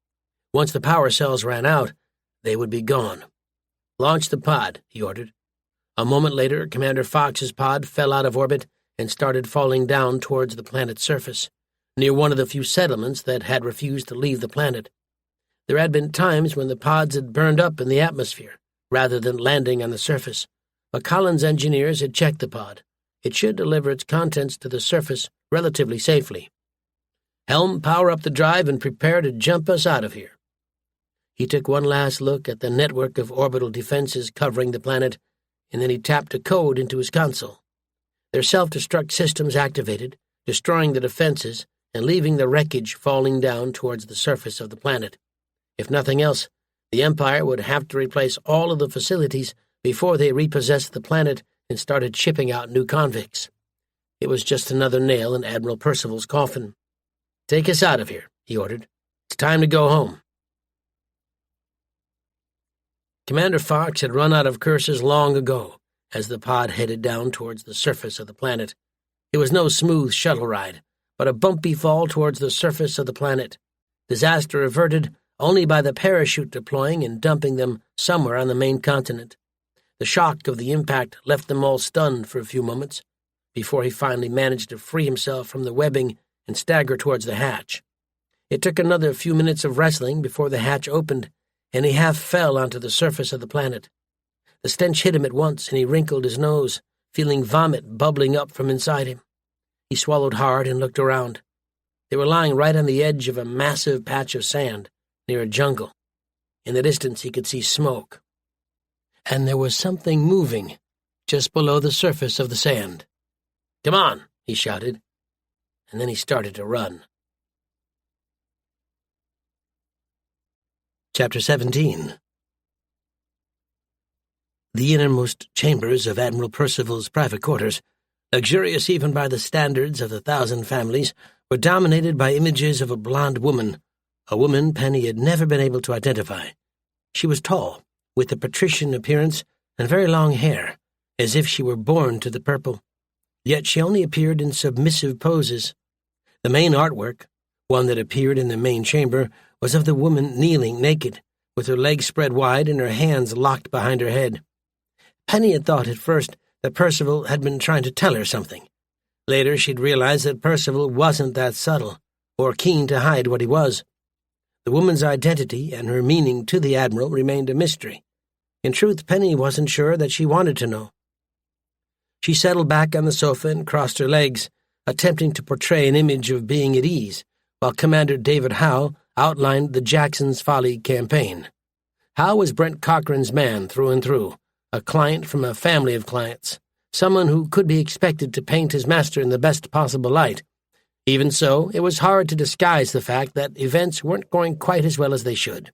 Once the power cells ran out, they would be gone. "Launch the pod," he ordered. A moment later, Commander Fox's pod fell out of orbit and started falling down towards the planet's surface, near one of the few settlements that had refused to leave the planet. There had been times when the pods had burned up in the atmosphere, rather than landing on the surface, but Colin's engineers had checked the pod. It should deliver its contents to the surface relatively safely. "Helm, power up the drive and prepare to jump us out of here." He took one last look at the network of orbital defenses covering the planet, and then he tapped a code into his console. Their self-destruct systems activated, destroying the defenses and leaving the wreckage falling down towards the surface of the planet. If nothing else, the Empire would have to replace all of the facilities before they repossessed the planet and started shipping out new convicts. It was just another nail in Admiral Percival's coffin. "Take us out of here," he ordered. "It's time to go home." Commander Fox had run out of curses long ago as the pod headed down towards the surface of the planet. It was no smooth shuttle ride, but a bumpy fall towards the surface of the planet. Disaster averted only by the parachute deploying and dumping them somewhere on the main continent. The shock of the impact left them all stunned for a few moments, before he finally managed to free himself from the webbing and stagger towards the hatch. It took another few minutes of wrestling before the hatch opened, and he half fell onto the surface of the planet. The stench hit him at once, and he wrinkled his nose, feeling vomit bubbling up from inside him. He swallowed hard and looked around. They were lying right on the edge of a massive patch of sand, near a jungle. In the distance he could see smoke. And there was something moving, just below the surface of the sand. "Come on," he shouted, and then he started to run. Chapter 17. The innermost chambers of Admiral Percival's private quarters, luxurious even by the standards of the 1,000 families, were dominated by images of a blonde woman, a woman Penny had never been able to identify. She was tall, with a patrician appearance and very long hair, as if she were born to the purple. Yet she only appeared in submissive poses. The main artwork, one that appeared in the main chamber, was of the woman kneeling naked, with her legs spread wide and her hands locked behind her head. Penny had thought at first that Percival had been trying to tell her something. Later she'd realized that Percival wasn't that subtle, or keen to hide what he was. The woman's identity and her meaning to the Admiral remained a mystery. In truth, Penny wasn't sure that she wanted to know. She settled back on the sofa and crossed her legs, attempting to portray an image of being at ease, while Commander David Howe outlined the Jackson's Folly campaign. Howe was Brent Cochrane's man through and through, a client from a family of clients, someone who could be expected to paint his master in the best possible light. Even so, it was hard to disguise the fact that events weren't going quite as well as they should.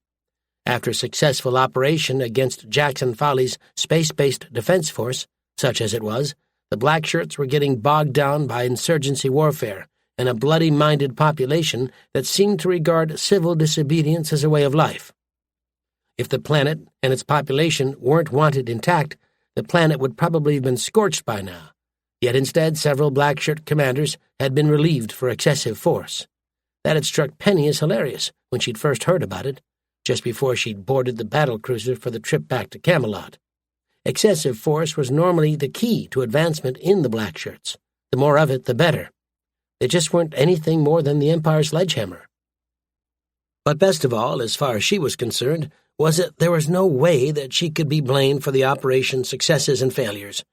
After a successful operation against Jackson Folly's space-based defense force, such as it was, the Blackshirts were getting bogged down by insurgency warfare and a bloody-minded population that seemed to regard civil disobedience as a way of life. If the planet and its population weren't wanted intact, the planet would probably have been scorched by now. Yet instead, several Blackshirt commanders had been relieved for excessive force. That had struck Penny as hilarious when she'd first heard about it, just before she'd boarded the battlecruiser for the trip back to Camelot. Excessive force was normally the key to advancement in the Blackshirts. The more of it, the better. They just weren't anything more than the Empire's sledgehammer. But best of all, as far as she was concerned, was that there was no way that she could be blamed for the operation's successes and failures.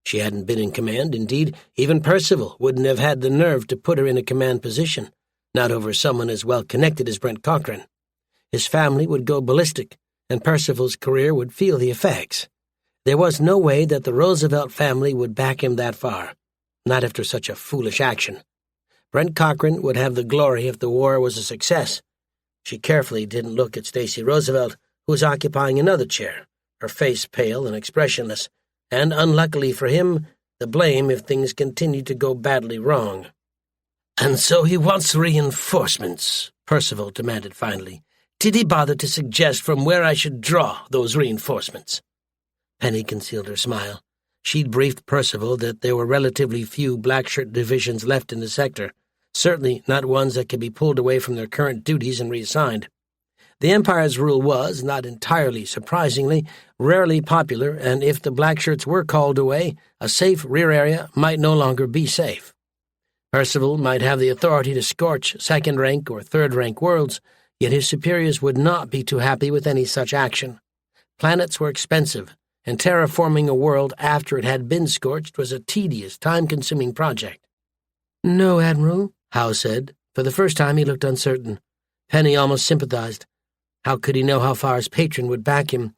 She hadn't been in command. Indeed, even Percival wouldn't have had the nerve to put her in a command position, not over someone as well-connected as Brent Cochrane. His family would go ballistic, and Percival's career would feel the effects. There was no way that the Roosevelt family would back him that far, not after such a foolish action. Brent Cochrane would have the glory if the war was a success. She carefully didn't look at Stacy Roosevelt, who was occupying another chair, her face pale and expressionless, and, unluckily for him, the blame if things continued to go badly wrong. "And so he wants reinforcements," Percival demanded finally. "Did he bother to suggest from where I should draw those reinforcements?" Penny concealed her smile. She'd briefed Percival that there were relatively few Blackshirt divisions left in the sector, certainly not ones that could be pulled away from their current duties and reassigned. The Empire's rule was, not entirely surprisingly, rarely popular, and if the Blackshirts were called away, a safe rear area might no longer be safe. Percival might have the authority to scorch second-rank or third-rank worlds, yet his superiors would not be too happy with any such action. Planets were expensive, and terraforming a world after it had been scorched was a tedious, time-consuming project. "No, Admiral," Howe said. For the first time he looked uncertain. Penny almost sympathized. How could he know how far his patron would back him?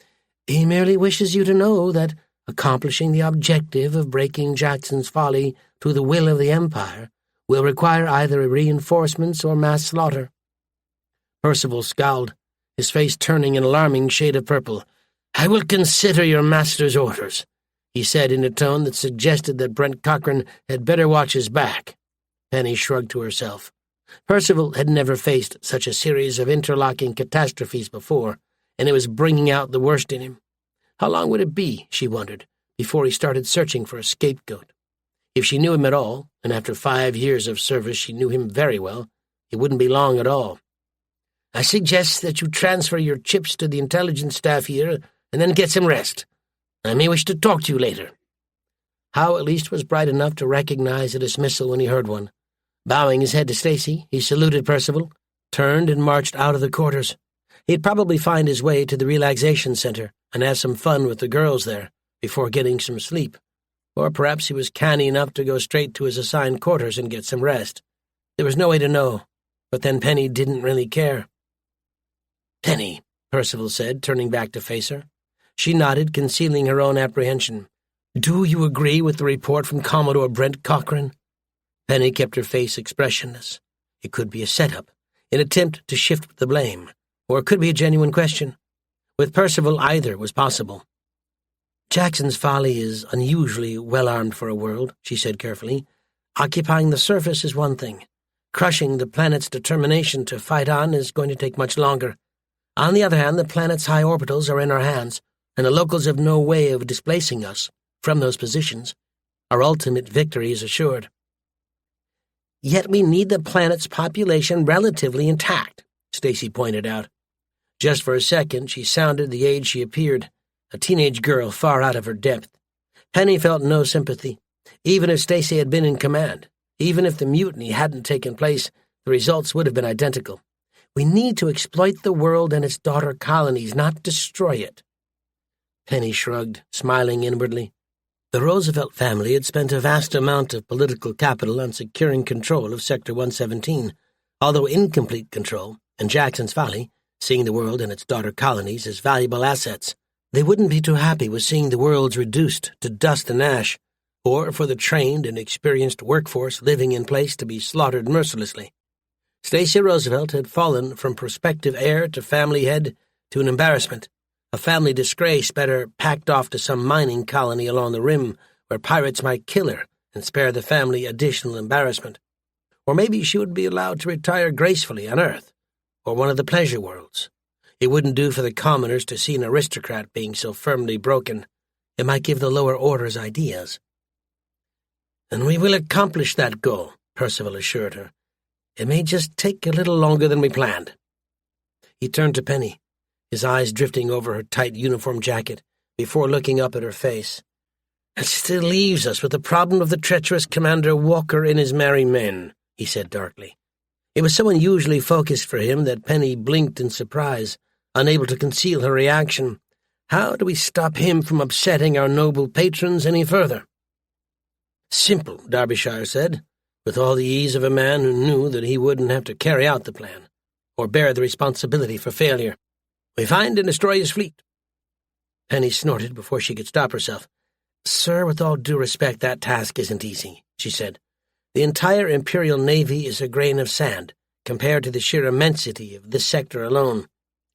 "He merely wishes you to know that accomplishing the objective of breaking Jackson's Folly to the will of the Empire will require either reinforcements or mass slaughter." Percival scowled, his face turning an alarming shade of purple. "I will consider your master's orders," he said in a tone that suggested that Brent Cochrane had better watch his back. Penny shrugged to herself. Percival had never faced such a series of interlocking catastrophes before, and it was bringing out the worst in him. How long would it be, she wondered, before he started searching for a scapegoat? If she knew him at all, and after 5 years of service she knew him very well, it wouldn't be long at all. "I suggest that you transfer your chips to the intelligence staff here and then get some rest. I may wish to talk to you later." Howe at least was bright enough to recognize a dismissal when he heard one. Bowing his head to Stacy, he saluted Percival, turned and marched out of the quarters. He'd probably find his way to the relaxation center and have some fun with the girls there before getting some sleep. Or perhaps he was canny enough to go straight to his assigned quarters and get some rest. There was no way to know, but then Penny didn't really care. "Penny," Percival said, turning back to face her. She nodded, concealing her own apprehension. "Do you agree with the report from Commodore Brent Cochrane?" Penny kept her face expressionless. It could be a setup, an attempt to shift the blame, or it could be a genuine question. With Percival, either was possible. "Jackson's Folly is unusually well-armed for a world," she said carefully. "Occupying the surface is one thing. Crushing the planet's determination to fight on is going to take much longer. On the other hand, the planet's high orbitals are in our hands, and the locals have no way of displacing us from those positions. Our ultimate victory is assured." Yet we need the planet's population relatively intact, Stacy pointed out. Just for a second, she sounded the age she appeared, a teenage girl far out of her depth. Penny felt no sympathy. Even if Stacy had been in command, even if the mutiny hadn't taken place, the results would have been identical. We need to exploit the world and its daughter colonies, not destroy it. Penny shrugged, smiling inwardly. The Roosevelt family had spent a vast amount of political capital on securing control of Sector 117, although incomplete control, and Jackson's Folly, seeing the world and its daughter colonies as valuable assets. They wouldn't be too happy with seeing the worlds reduced to dust and ash, or for the trained and experienced workforce living in place to be slaughtered mercilessly. Stacy Roosevelt had fallen from prospective heir to family head to an embarrassment, a family disgrace better packed off to some mining colony along the rim where pirates might kill her and spare the family additional embarrassment. Or maybe she would be allowed to retire gracefully on Earth, or one of the pleasure worlds. It wouldn't do for the commoners to see an aristocrat being so firmly broken. It might give the lower orders ideas. "And we will accomplish that goal," Percival assured her. "It may just take a little longer than we planned." He turned to Penny, his eyes drifting over her tight uniform jacket, before looking up at her face. "It still leaves us with the problem of the treacherous Commander Walker and his merry men," he said darkly. It was so unusually focused for him that Penny blinked in surprise, unable to conceal her reaction. How do we stop him from upsetting our noble patrons any further? "Simple," Derbyshire said, with all the ease of a man who knew that he wouldn't have to carry out the plan, or bear the responsibility for failure. "We find and destroy his fleet." Penny snorted before she could stop herself. "Sir, with all due respect, that task isn't easy," she said. "The entire Imperial Navy is a grain of sand, compared to the sheer immensity of this sector alone.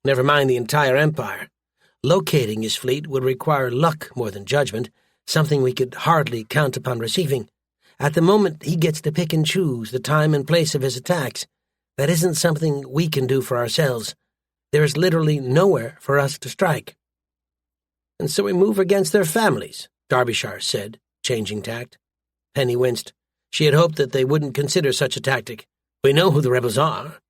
Never mind the entire Empire. Locating his fleet would require luck more than judgment, something we could hardly count upon receiving. At the moment, he gets to pick and choose the time and place of his attacks. That isn't something we can do for ourselves. There is literally nowhere for us to strike." "And so we move against their families," Derbyshire said, changing tact. Penny winced. She had hoped that they wouldn't consider such a tactic. "We know who the rebels are."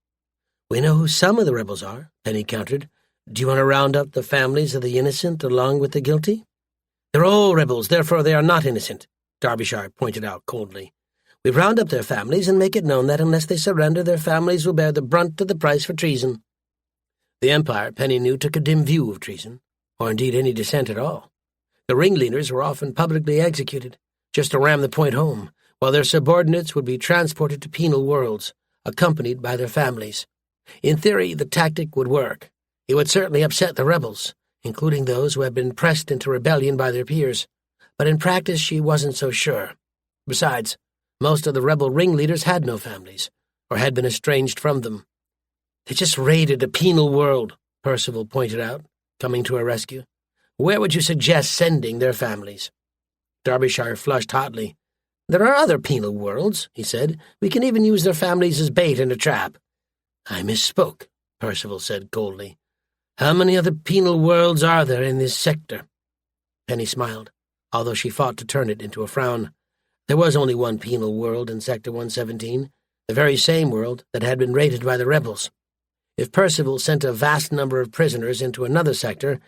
"We know who some of the rebels are," Penny countered. "Do you want to round up the families of the innocent along with the guilty?" "They're all rebels, therefore they are not innocent," Derbyshire pointed out coldly. "We round up their families and make it known that unless they surrender, their families will bear the brunt of the price for treason." The Empire, Penny knew, took a dim view of treason, or indeed any dissent at all. The ringleaders were often publicly executed, just to ram the point home, while their subordinates would be transported to penal worlds, accompanied by their families. In theory, the tactic would work. It would certainly upset the rebels, including those who had been pressed into rebellion by their peers. But in practice, she wasn't so sure. Besides, most of the rebel ringleaders had no families, or had been estranged from them. "They just raided a penal world," Percival pointed out, coming to her rescue. "Where would you suggest sending their families?" Derbyshire flushed hotly. "There are other penal worlds," he said. "We can even use their families as bait in a trap." "I misspoke," Percival said coldly. "How many other penal worlds are there in this sector?" Penny smiled, although she fought to turn it into a frown. There was only one penal world in Sector 117, the very same world that had been raided by the rebels. If Percival sent a vast number of prisoners into another sector,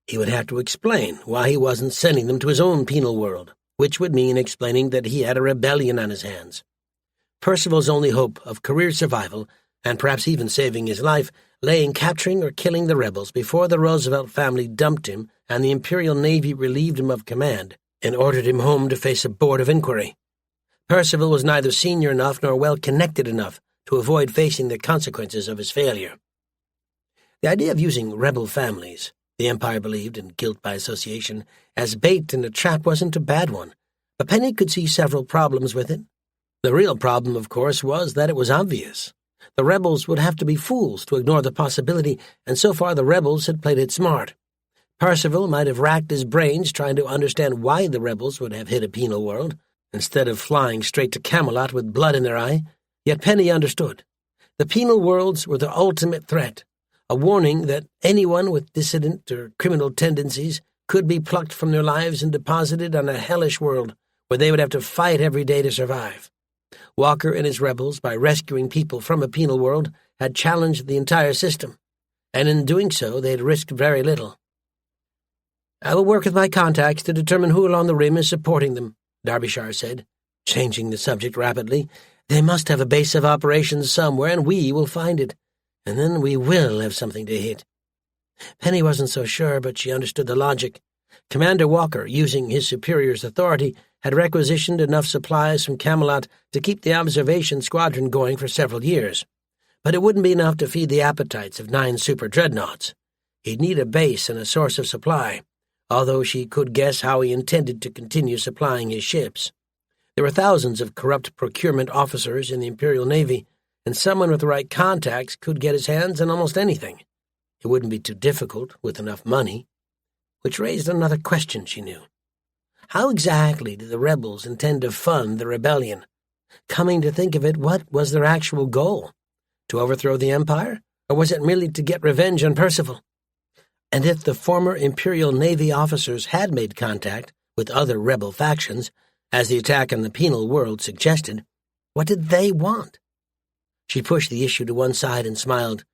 he would have to explain why he wasn't sending them to his own penal world, which would mean explaining that he had a rebellion on his hands. Percival's only hope of career survival, and perhaps even saving his life, lay in capturing or killing the rebels before the Roosevelt family dumped him and the Imperial Navy relieved him of command and ordered him home to face a board of inquiry. Percival was neither senior enough nor well-connected enough to avoid facing the consequences of his failure. The idea of using rebel families, the Empire believed in guilt by association, as bait in a trap wasn't a bad one, but Penny could see several problems with it. The real problem, of course, was that it was obvious. The rebels would have to be fools to ignore the possibility, and so far the rebels had played it smart. Percival might have racked his brains trying to understand why the rebels would have hit a penal world, instead of flying straight to Camelot with blood in their eye, yet Penny understood. The penal worlds were the ultimate threat, a warning that anyone with dissident or criminal tendencies could be plucked from their lives and deposited on a hellish world where they would have to fight every day to survive. Walker and his rebels, by rescuing people from a penal world, had challenged the entire system, and in doing so they had risked very little. "I will work with my contacts to determine who along the rim is supporting them," Derbyshire said, changing the subject rapidly. "They must have a base of operations somewhere, and we will find it, and then we will have something to hit." Penny wasn't so sure, but she understood the logic. Commander Walker, using his superior's authority, had requisitioned enough supplies from Camelot to keep the observation squadron going for several years. But it wouldn't be enough to feed the appetites of 9 super dreadnoughts. He'd need a base and a source of supply, although she could guess how he intended to continue supplying his ships. There were thousands of corrupt procurement officers in the Imperial Navy, and someone with the right contacts could get his hands on almost anything. It wouldn't be too difficult with enough money. Which raised another question, she knew. How exactly did the rebels intend to fund the rebellion? Coming to think of it, what was their actual goal? To overthrow the Empire? Or was it merely to get revenge on Percival? And if the former Imperial Navy officers had made contact with other rebel factions, as the attack on the penal world suggested, what did they want? She pushed the issue to one side and smiled.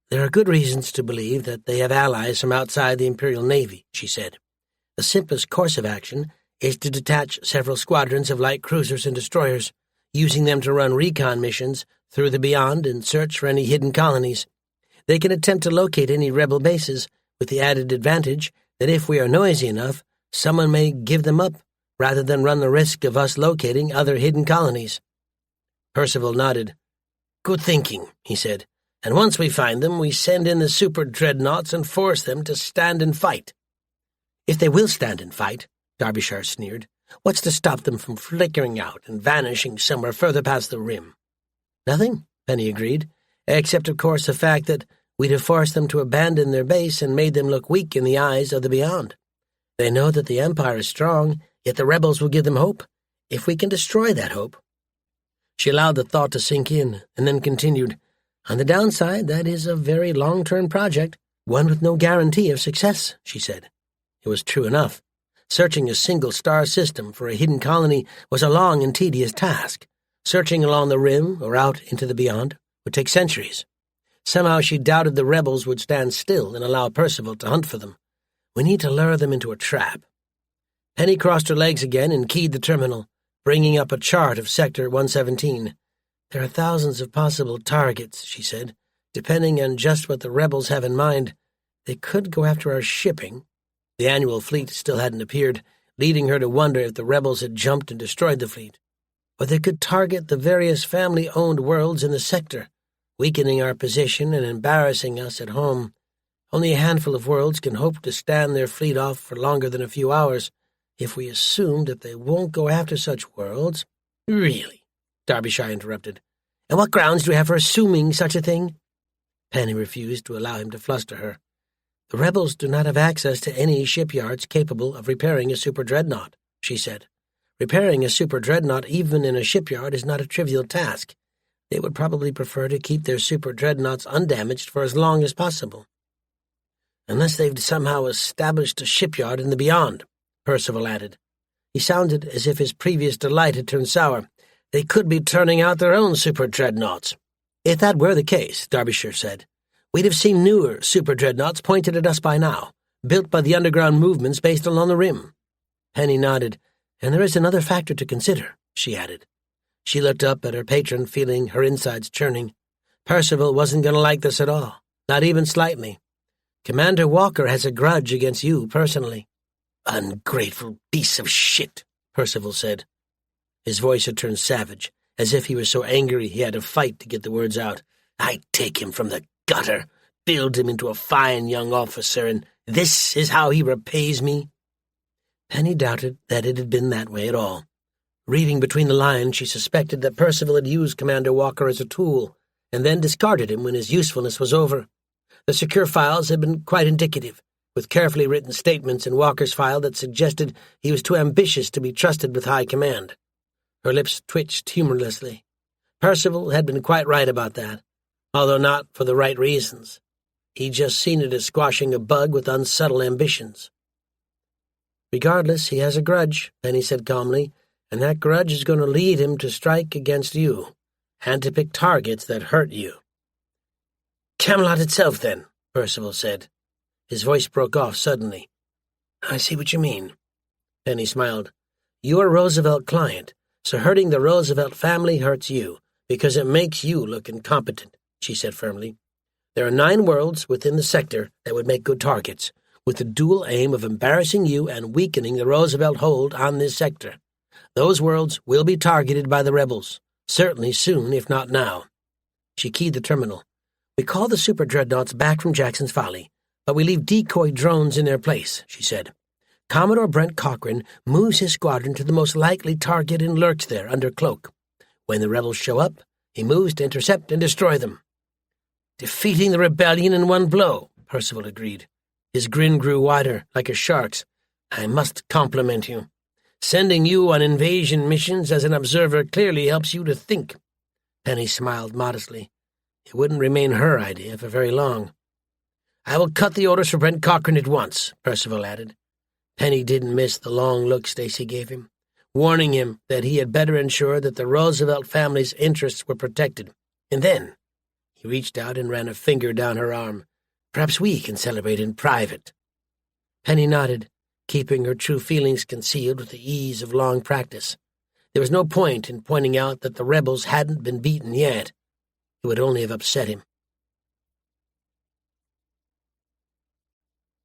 "There are good reasons to believe that they have allies from outside the Imperial Navy," she said. "The simplest course of action is to detach several squadrons of light cruisers and destroyers, using them to run recon missions through the Beyond and search for any hidden colonies. They can attempt to locate any rebel bases, with the added advantage that if we are noisy enough, someone may give them up, rather than run the risk of us locating other hidden colonies." Percival nodded. "Good thinking," he said. "And once we find them, we send in the super dreadnoughts and force them to stand and fight." "If they will stand and fight," Derbyshire sneered, "what's to stop them from flickering out and vanishing somewhere further past the rim?" "Nothing," Penny agreed, "except, of course, the fact that we'd have forced them to abandon their base and made them look weak in the eyes of the Beyond. They know that the Empire is strong, yet the rebels will give them hope, if we can destroy that hope." She allowed the thought to sink in, and then continued, "On the downside, that is a very long-term project, one with no guarantee of success," she said. It was true enough. Searching a single star system for a hidden colony was a long and tedious task. Searching along the rim or out into the Beyond would take centuries. Somehow she doubted the rebels would stand still and allow Percival to hunt for them. "We need to lure them into a trap." Penny crossed her legs again and keyed the terminal, bringing up a chart of Sector 117. "There are thousands of possible targets," she said, "depending on just what the rebels have in mind. They could go after our shipping." The annual fleet still hadn't appeared, leading her to wonder if the rebels had jumped and destroyed the fleet. Or they could target the various family-owned worlds in the sector, weakening our position and embarrassing us at home. Only a handful of worlds can hope to stand their fleet off for longer than a few hours. If we assume that they won't go after such worlds— "Really?" Derbyshire interrupted. "And what grounds do we have for assuming such a thing?" Penny refused to allow him to fluster her. "The rebels do not have access to any shipyards capable of repairing a super dreadnought," she said. "Repairing a super dreadnought even in a shipyard is not a trivial task. They would probably prefer to keep their super dreadnoughts undamaged for as long as possible." "Unless they've somehow established a shipyard in the Beyond," Percival added. He sounded as if his previous delight had turned sour. "They could be turning out their own super dreadnoughts." "If that were the case," Derbyshire said, "we'd have seen newer super dreadnoughts pointed at us by now, built by the underground movements based along the rim." Penny nodded. "And there is another factor to consider," she added. She looked up at her patron, feeling her insides churning. Percival wasn't going to like this at all, not even slightly. "Commander Walker has a grudge against you personally." "Ungrateful piece of shit," Percival said. His voice had turned savage, as if he was so angry he had to fight to get the words out. "I take him from the gutter, build him into a fine young officer, and this is how he repays me?" Penny doubted that it had been that way at all. Reading between the lines, she suspected that Percival had used Commander Walker as a tool, and then discarded him when his usefulness was over. The secure files had been quite indicative, with carefully written statements in Walker's file that suggested he was too ambitious to be trusted with high command. Her lips twitched humorlessly. Percival had been quite right about that, although not for the right reasons. He'd just seen it as squashing a bug with unsubtle ambitions. "Regardless, he has a grudge," Penny said calmly, and that grudge is going to lead him to strike against you, and to pick targets that hurt you." "Camelot itself, then," Percival said. His voice broke off suddenly. "I see what you mean." Penny smiled. "You're a Roosevelt client, so hurting the Roosevelt family hurts you, because it makes you look incompetent," she said firmly. "There are 9 worlds within the sector that would make good targets, with the dual aim of embarrassing you and weakening the Roosevelt hold on this sector. Those worlds will be targeted by the rebels, certainly soon, if not now." She keyed the terminal. "We call the super dreadnoughts back from Jackson's Folly, but we leave decoy drones in their place," she said. "Commodore Brent Cochran moves his squadron to the most likely target and lurks there under cloak. When the rebels show up, he moves to intercept and destroy them." "Defeating the rebellion in one blow," Percival agreed. His grin grew wider, like a shark's. "I must compliment you. Sending you on invasion missions as an observer clearly helps you to think." Penny smiled modestly. It wouldn't remain her idea for very long. "I will cut the orders for Brent Cochran at once," Percival added. Penny didn't miss the long look Stacy gave him, warning him that he had better ensure that the Roosevelt family's interests were protected. And then he reached out and ran a finger down her arm. "Perhaps we can celebrate in private." Penny nodded, keeping her true feelings concealed with the ease of long practice. There was no point in pointing out that the rebels hadn't been beaten yet. It would only have upset him.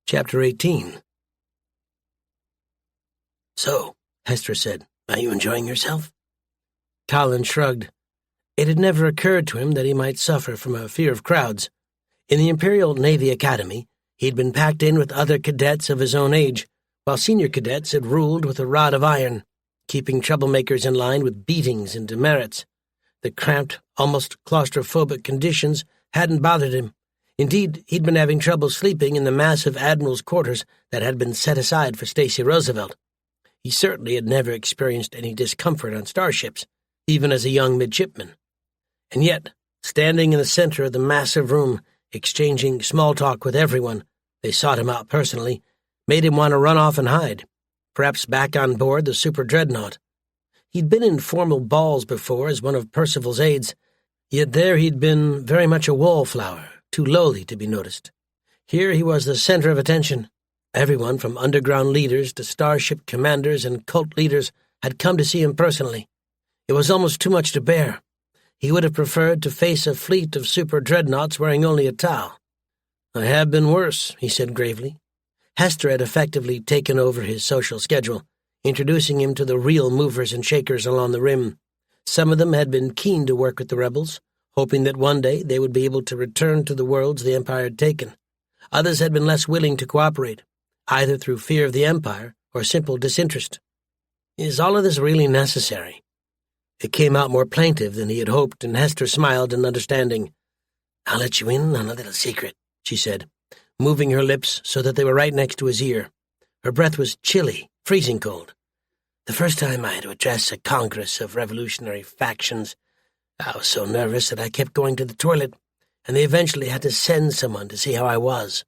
Chapter 18. "So," Hester said, "are you enjoying yourself?" Colin shrugged. It had never occurred to him that he might suffer from a fear of crowds. In the Imperial Navy Academy, he'd been packed in with other cadets of his own age, while senior cadets had ruled with a rod of iron, keeping troublemakers in line with beatings and demerits. The cramped, almost claustrophobic conditions hadn't bothered him. Indeed, he'd been having trouble sleeping in the massive admiral's quarters that had been set aside for Stacy Roosevelt. He certainly had never experienced any discomfort on starships, even as a young midshipman. And yet, standing in the center of the massive room, exchanging small talk with everyone, they sought him out personally, made him want to run off and hide, perhaps back on board the super dreadnought. He'd been in formal balls before as one of Percival's aides, yet there he'd been very much a wallflower, too lowly to be noticed. Here he was the center of attention. Everyone from underground leaders to starship commanders and cult leaders had come to see him personally. It was almost too much to bear. He would have preferred to face a fleet of super dreadnoughts wearing only a towel. "I have been worse," he said gravely. Hester had effectively taken over his social schedule, introducing him to the real movers and shakers along the rim. Some of them had been keen to work with the rebels, hoping that one day they would be able to return to the worlds the Empire had taken. Others had been less willing to cooperate, either through fear of the Empire or simple disinterest. Is all of this really necessary? It came out more plaintive than he had hoped, and Hester smiled in understanding. "I'll let you in on a little secret," she said, moving her lips so that they were right next to his ear. Her breath was chilly, freezing cold. "The first time I had to address a congress of revolutionary factions, I was so nervous that I kept going to the toilet, and they eventually had to send someone to see how I was.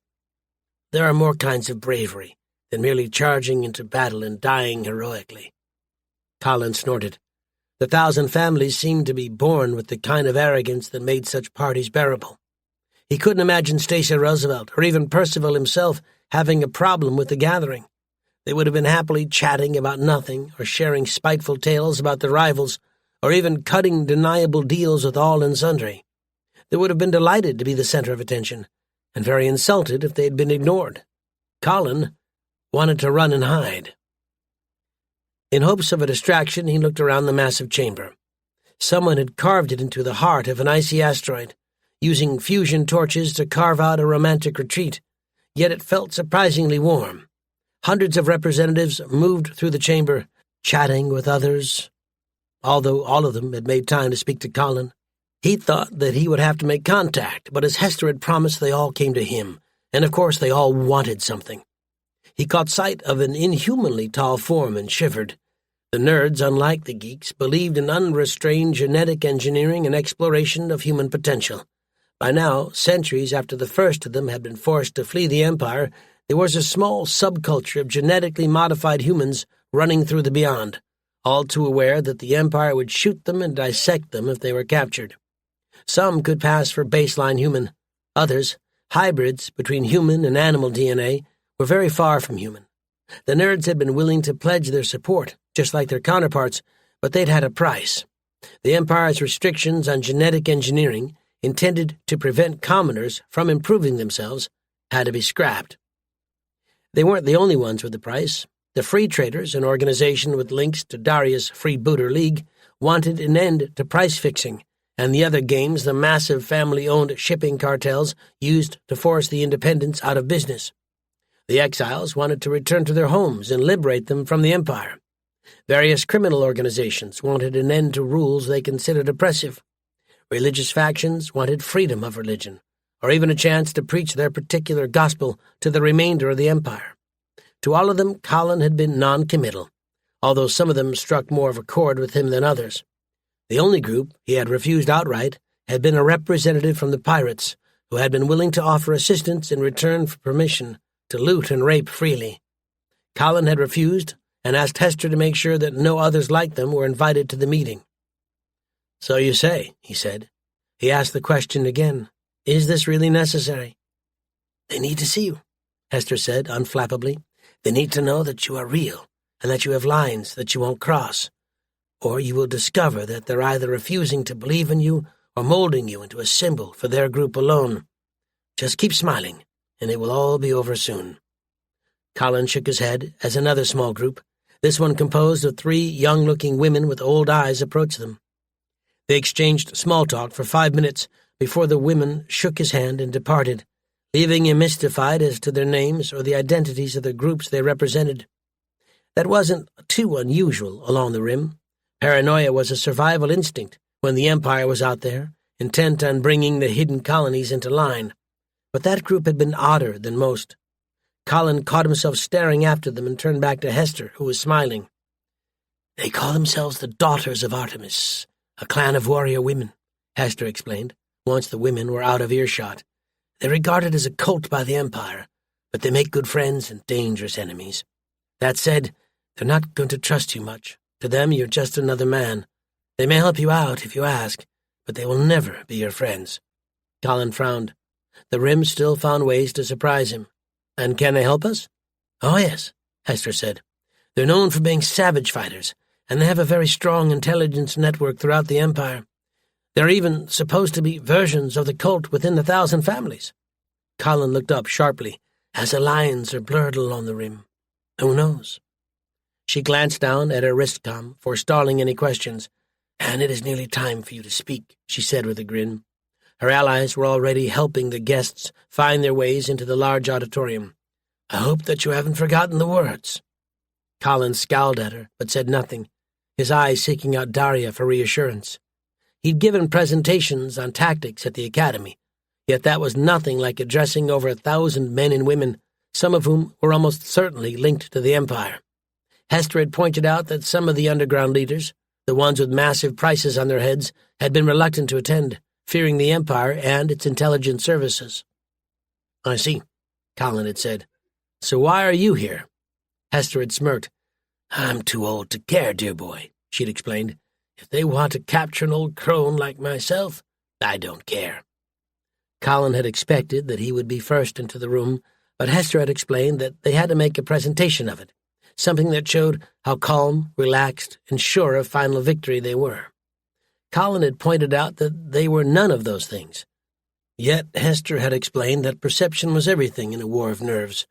There are more kinds of bravery than merely charging into battle and dying heroically." Colin snorted. The 1,000 families seemed to be born with the kind of arrogance that made such parties bearable. He couldn't imagine Stacy Roosevelt, or even Percival himself, having a problem with the gathering. They would have been happily chatting about nothing, or sharing spiteful tales about their rivals, or even cutting deniable deals with all and sundry. They would have been delighted to be the center of attention, and very insulted if they had been ignored. Colin wanted to run and hide. In hopes of a distraction, he looked around the massive chamber. Someone had carved it into the heart of an icy asteroid, using fusion torches to carve out a romantic retreat, yet it felt surprisingly warm. Hundreds of representatives moved through the chamber, chatting with others, although all of them had made time to speak to Colin. He thought that he would have to make contact, but as Hester had promised, they all came to him, and of course they all wanted something. He caught sight of an inhumanly tall form and shivered. The nerds, unlike the geeks, believed in unrestrained genetic engineering and exploration of human potential. By now, centuries after the first of them had been forced to flee the Empire, there was a small subculture of genetically modified humans running through the beyond, all too aware that the Empire would shoot them and dissect them if they were captured. Some could pass for baseline human. Others, hybrids between human and animal DNA, were very far from human. The nerds had been willing to pledge their support, just like their counterparts, but they'd had a price. The Empire's restrictions on genetic engineering, intended to prevent commoners from improving themselves, had to be scrapped. They weren't the only ones with the price. The Free Traders, an organization with links to Darius' Freebooter League, wanted an end to price fixing, and the other games the massive family-owned shipping cartels used to force the independents out of business. The exiles wanted to return to their homes and liberate them from the Empire. Various criminal organizations wanted an end to rules they considered oppressive. Religious factions wanted freedom of religion, or even a chance to preach their particular gospel to the remainder of the Empire. To all of them, Colin had been non-committal, although some of them struck more of a chord with him than others. The only group he had refused outright had been a representative from the pirates, who had been willing to offer assistance in return for permission to loot and rape freely. Colin had refused and asked Hester to make sure that no others like them were invited to the meeting. "So you say," he said. He asked the question again. "Is this really necessary?" "They need to see you," Hester said unflappably. "They need to know that you are real and that you have lines that you won't cross. Or you will discover that they're either refusing to believe in you or molding you into a symbol for their group alone. Just keep smiling, and it will all be over soon." Colin shook his head as another small group, this one composed of 3 young-looking women with old eyes, approached them. They exchanged small talk for 5 minutes before the women shook his hand and departed, leaving him mystified as to their names or the identities of the groups they represented. That wasn't too unusual along the Rim. Paranoia was a survival instinct when the Empire was out there, intent on bringing the hidden colonies into line. But that group had been odder than most. Colin caught himself staring after them and turned back to Hester, who was smiling. "They call themselves the Daughters of Artemis, a clan of warrior women," Hester explained, once the women were out of earshot. "They're regarded as a cult by the Empire, but they make good friends and dangerous enemies. That said, they're not going to trust you much. To them, you're just another man. They may help you out if you ask, but they will never be your friends." Colin frowned. The Rim still found ways to surprise him. "And can they help us?" "Oh, yes," Hester said. "They're known for being savage fighters, and they have a very strong intelligence network throughout the Empire. There are even supposed to be versions of the cult within the 1,000 families." Colin looked up sharply, as the lines are blurred along the Rim. "Who knows?" She glanced down at her wristcom, forestalling any questions. "And it is nearly time for you to speak," she said with a grin. Her allies were already helping the guests find their ways into the large auditorium. "I hope that you haven't forgotten the words." Colin scowled at her, but said nothing, his eyes seeking out Daria for reassurance. He'd given presentations on tactics at the academy, yet that was nothing like addressing over 1,000 men and women, some of whom were almost certainly linked to the Empire. Hester had pointed out that some of the underground leaders, the ones with massive prices on their heads, had been reluctant to attend, fearing the Empire and its intelligence services. "I see," Colin had said. "So why are you here?" Hester had smirked. "I'm too old to care, dear boy," she'd explained. "If they want to capture an old crone like myself, I don't care." Colin had expected that he would be first into the room, but Hester had explained that they had to make a presentation of it, something that showed how calm, relaxed, and sure of final victory they were. Colin had pointed out that they were none of those things. Yet Hester had explained that perception was everything in a war of nerves.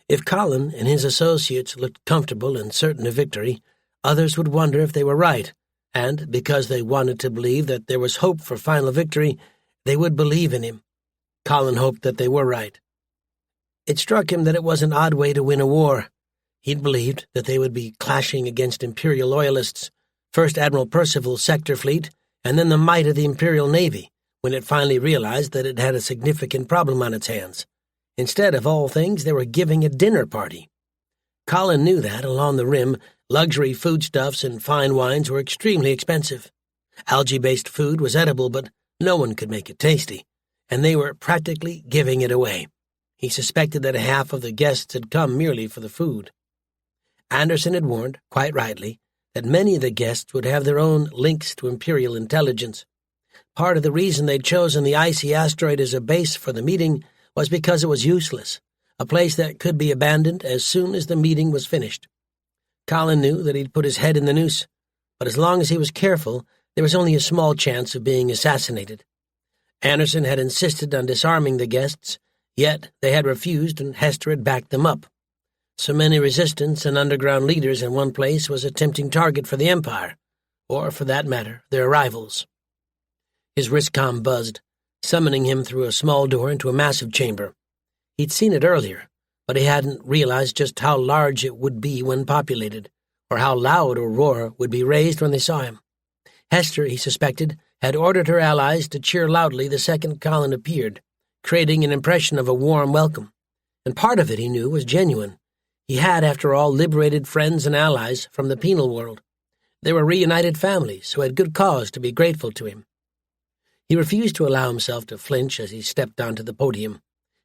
If Colin and his associates looked comfortable and certain of victory, others would wonder if they were right, and because they wanted to believe that there was hope for final victory, they would believe in him. Colin hoped that they were right. It struck him that it was an odd way to win a war. He'd believed that they would be clashing against Imperial loyalists, first Admiral Percival's sector fleet, and then the might of the Imperial Navy, when it finally realized that it had a significant problem on its hands. Instead, of all things, they were giving a dinner party. Colin knew that, along the Rim, luxury foodstuffs and fine wines were extremely expensive. Algae-based food was edible, but no one could make it tasty, and they were practically giving it away. He suspected that half of the guests had come merely for the food. Anderson had warned, quite rightly, that many of the guests would have their own links to Imperial intelligence. Part of the reason they'd chosen the icy asteroid as a base for the meeting was because it was useless, a place that could be abandoned as soon as the meeting was finished. Colin knew that he'd put his head in the noose, but as long as he was careful, there was only a small chance of being assassinated. Anderson had insisted on disarming the guests, yet they had refused and Hester had backed them up. So many resistance and underground leaders in one place was a tempting target for the Empire, or, for that matter, their rivals. His wristcom buzzed, summoning him through a small door into a massive chamber. He'd seen it earlier, but he hadn't realized just how large it would be when populated, or how loud a roar would be raised when they saw him. Hester, he suspected, had ordered her allies to cheer loudly the second Colin appeared, creating an impression of a warm welcome. And part of it, he knew, was genuine. He had, after all, liberated friends and allies from the penal world. They were reunited families who had good cause to be grateful to him. He refused to allow himself to flinch as he stepped onto the podium,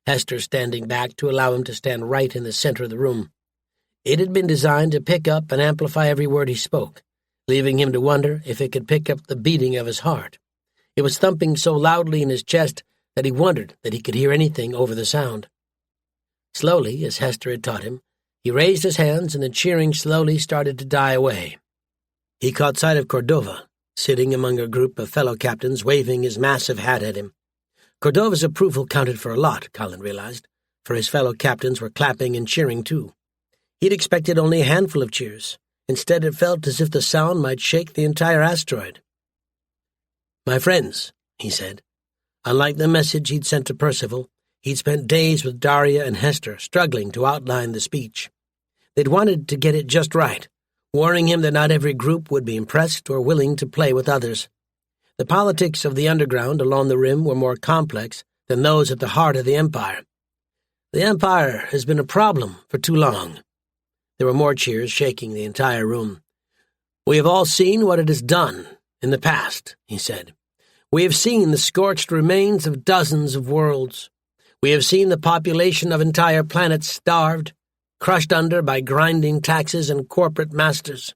Hester standing back to allow him to stand right in the center of the room. It had been designed to pick up and amplify every word he spoke, leaving him to wonder if it could pick up the beating of his heart. It was thumping so loudly in his chest that he wondered that he could hear anything over the sound. Slowly, as Hester had taught him, he raised his hands and the cheering slowly started to die away. He caught sight of Cordova, sitting among a group of fellow captains waving his massive hat at him. Cordova's approval counted for a lot, Colin realized, for his fellow captains were clapping and cheering too. He'd expected only a handful of cheers. Instead, it felt as if the sound might shake the entire asteroid. "My friends," he said. Unlike the message he'd sent to Percival, he'd spent days with Daria and Hester struggling to outline the speech. They'd wanted to get it just right, warning him that not every group would be impressed or willing to play with others. The politics of the underground along the rim were more complex than those at the heart of the Empire. The Empire has been a problem for too long. There were more cheers shaking the entire room. "We have all seen what it has done in the past," he said. "We have seen the scorched remains of dozens of worlds. We have seen the population of entire planets starved, crushed under by grinding taxes and corporate masters.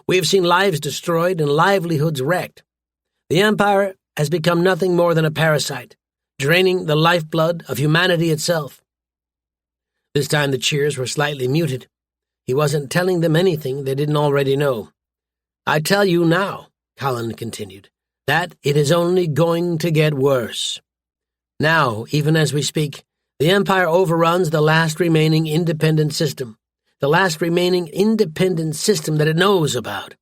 We have seen lives destroyed and livelihoods wrecked. The Empire has become nothing more than a parasite, draining the lifeblood of humanity itself." This time the cheers were slightly muted. He wasn't telling them anything they didn't already know. "I tell you now," Colin continued, "that it is only going to get worse. Now, even as we speak, the Empire overruns the last remaining independent system, the last remaining independent system that it knows about.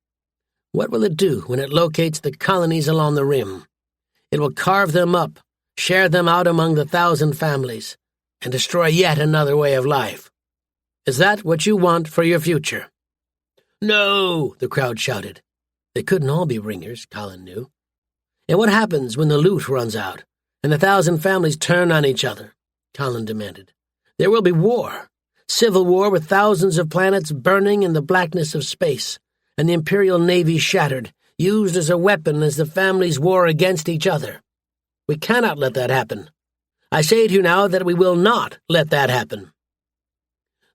What will it do when it locates the colonies along the rim? It will carve them up, share them out among the 1,000 families, and destroy yet another way of life. Is that what you want for your future?" "No!" the crowd shouted. They couldn't all be ringers, Colin knew. "And what happens when the loot runs out, and the 1,000 families turn on each other?" Colin demanded. "There will be war, civil war with thousands of planets burning in the blackness of space, and the Imperial Navy shattered, used as a weapon as the families war against each other. We cannot let that happen. I say to you now that we will not let that happen.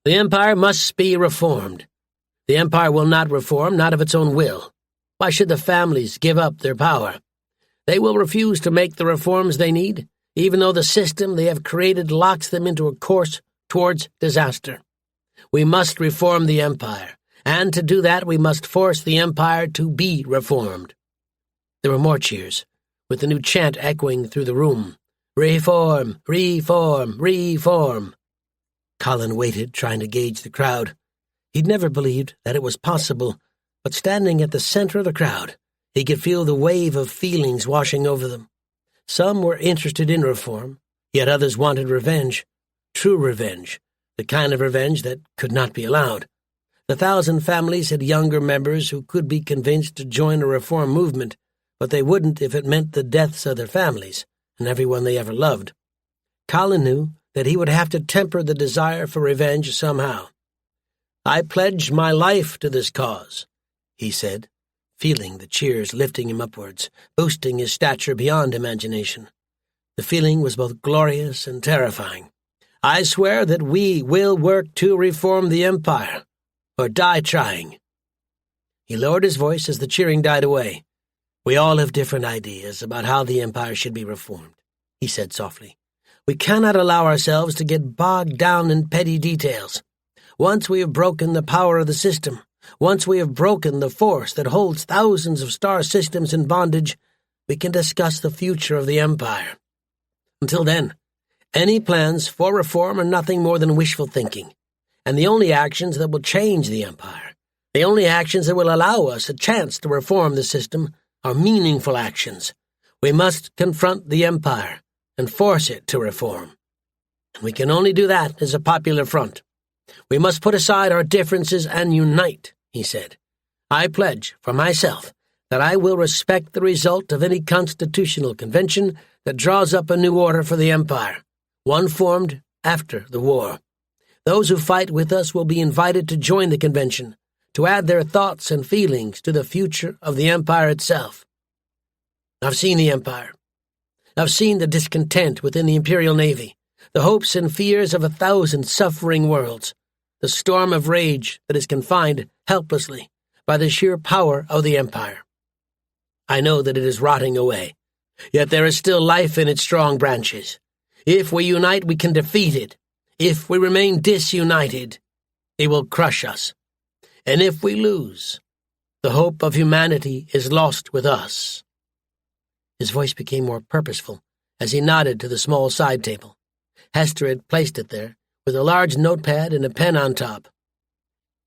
The Empire must be reformed. The Empire will not reform, not of its own will. Why should the families give up their power? They will refuse to make the reforms they need, even though the system they have created locks them into a course towards disaster. We must reform the Empire, and to do that we must force the Empire to be reformed." There were more cheers, with the new chant echoing through the room. "Reform! Reform! Reform!" Colin waited, trying to gauge the crowd. He'd never believed that it was possible, but standing at the center of the crowd, he could feel the wave of feelings washing over them. Some were interested in reform, yet others wanted revenge. True revenge, the kind of revenge that could not be allowed. The 1,000 families had younger members who could be convinced to join a reform movement, but they wouldn't if it meant the deaths of their families and everyone they ever loved. Colin knew that he would have to temper the desire for revenge somehow. "I pledge my life to this cause," he said, feeling the cheers lifting him upwards, boosting his stature beyond imagination. The feeling was both glorious and terrifying. "I swear that we will work to reform the Empire, or die trying." He lowered his voice as the cheering died away. "We all have different ideas about how the empire should be reformed," he said softly. "We cannot allow ourselves to get bogged down in petty details. Once we have broken the power of the system, once we have broken the force that holds thousands of star systems in bondage, we can discuss the future of the empire. Until then, any plans for reform are nothing more than wishful thinking, and the only actions that will change the empire, the only actions that will allow us a chance to reform the system, are meaningful actions. We must confront the empire and force it to reform. And we can only do that as a popular front. We must put aside our differences and unite," he said. "I pledge, for myself, that I will respect the result of any constitutional convention that draws up a new order for the empire, one formed after the war. Those who fight with us will be invited to join the convention, to add their thoughts and feelings to the future of the empire itself. I've seen the empire. I've seen the discontent within the Imperial Navy, the hopes and fears of 1,000 suffering worlds, the storm of rage that is confined helplessly by the sheer power of the empire. I know that it is rotting away, yet there is still life in its strong branches. If we unite, we can defeat it. If we remain disunited, it will crush us. And if we lose, the hope of humanity is lost with us." His voice became more purposeful as he nodded to the small side table. Hester had placed it there, with a large notepad and a pen on top.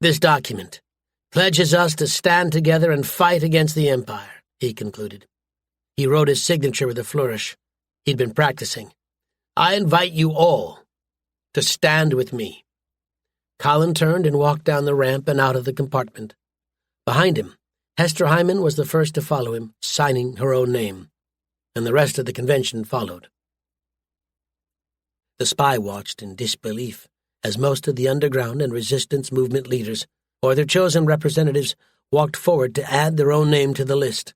"This document pledges us to stand together and fight against the empire," he concluded. He wrote his signature with a flourish. He'd been practicing. "I invite you all to stand with me." Colin turned and walked down the ramp and out of the compartment. Behind him, Hester Hyman was the first to follow him, signing her own name, and the rest of the convention followed. The spy watched in disbelief as most of the underground and resistance movement leaders, or their chosen representatives, walked forward to add their own name to the list.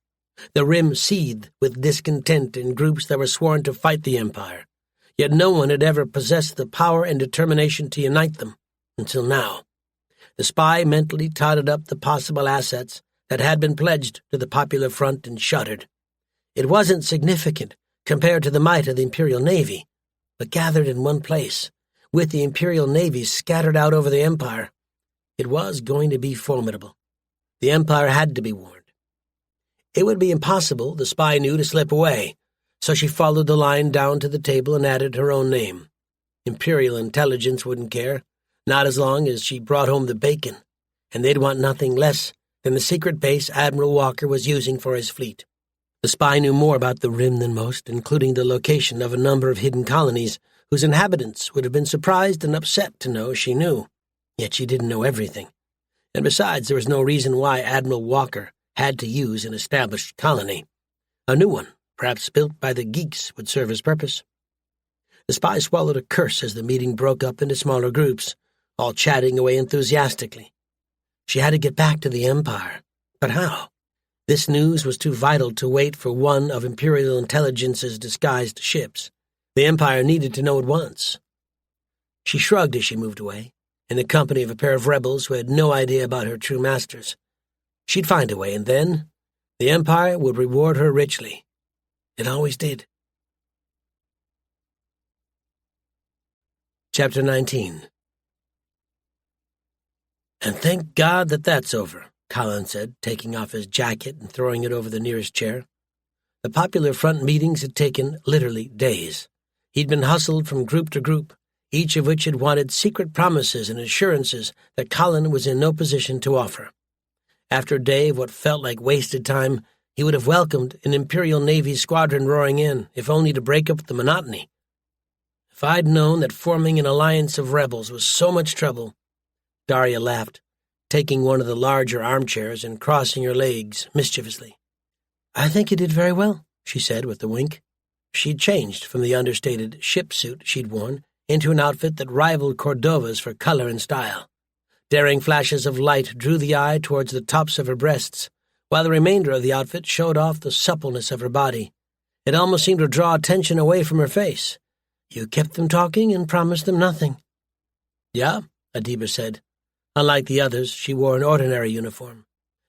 The rim seethed with discontent in groups that were sworn to fight the empire, yet no one had ever possessed the power and determination to unite them, until now. The spy mentally totted up the possible assets that had been pledged to the Popular Front and shuddered. It wasn't significant compared to the might of the Imperial Navy, but gathered in one place, with the Imperial Navy scattered out over the empire, it was going to be formidable. The empire had to be warned. It would be impossible, the spy knew, to slip away, so she followed the line down to the table and added her own name. Imperial intelligence wouldn't care, not as long as she brought home the bacon, and they'd want nothing less than the secret base Admiral Walker was using for his fleet. The spy knew more about the rim than most, including the location of a number of hidden colonies whose inhabitants would have been surprised and upset to know she knew. Yet she didn't know everything. And besides, there was no reason why Admiral Walker had to use an established colony. A new one, perhaps built by the geeks, would serve his purpose. The spy swallowed a curse as the meeting broke up into smaller groups, all chatting away enthusiastically. She had to get back to the Empire. But how? This news was too vital to wait for one of Imperial Intelligence's disguised ships. The Empire needed to know at once. She shrugged as she moved away, in the company of a pair of rebels who had no idea about her true masters. She'd find a way, and then the Empire would reward her richly. It always did. Chapter 19. "And thank God that that's over," Colin said, taking off his jacket and throwing it over the nearest chair. The Popular Front meetings had taken literally days. He'd been hustled from group to group, each of which had wanted secret promises and assurances that Colin was in no position to offer. After a day of what felt like wasted time, he would have welcomed an Imperial Navy squadron roaring in, if only to break up the monotony. If I'd known that forming an alliance of rebels was so much trouble. Daria laughed, taking one of the larger armchairs and crossing her legs mischievously. "I think you did very well," she said with a wink. She'd changed from the understated ship suit she'd worn into an outfit that rivaled Cordova's for color and style. Daring flashes of light drew the eye towards the tops of her breasts, while the remainder of the outfit showed off the suppleness of her body. It almost seemed to draw attention away from her face. "You kept them talking and promised them nothing." "Yeah," Adiba said. Unlike the others, she wore an ordinary uniform.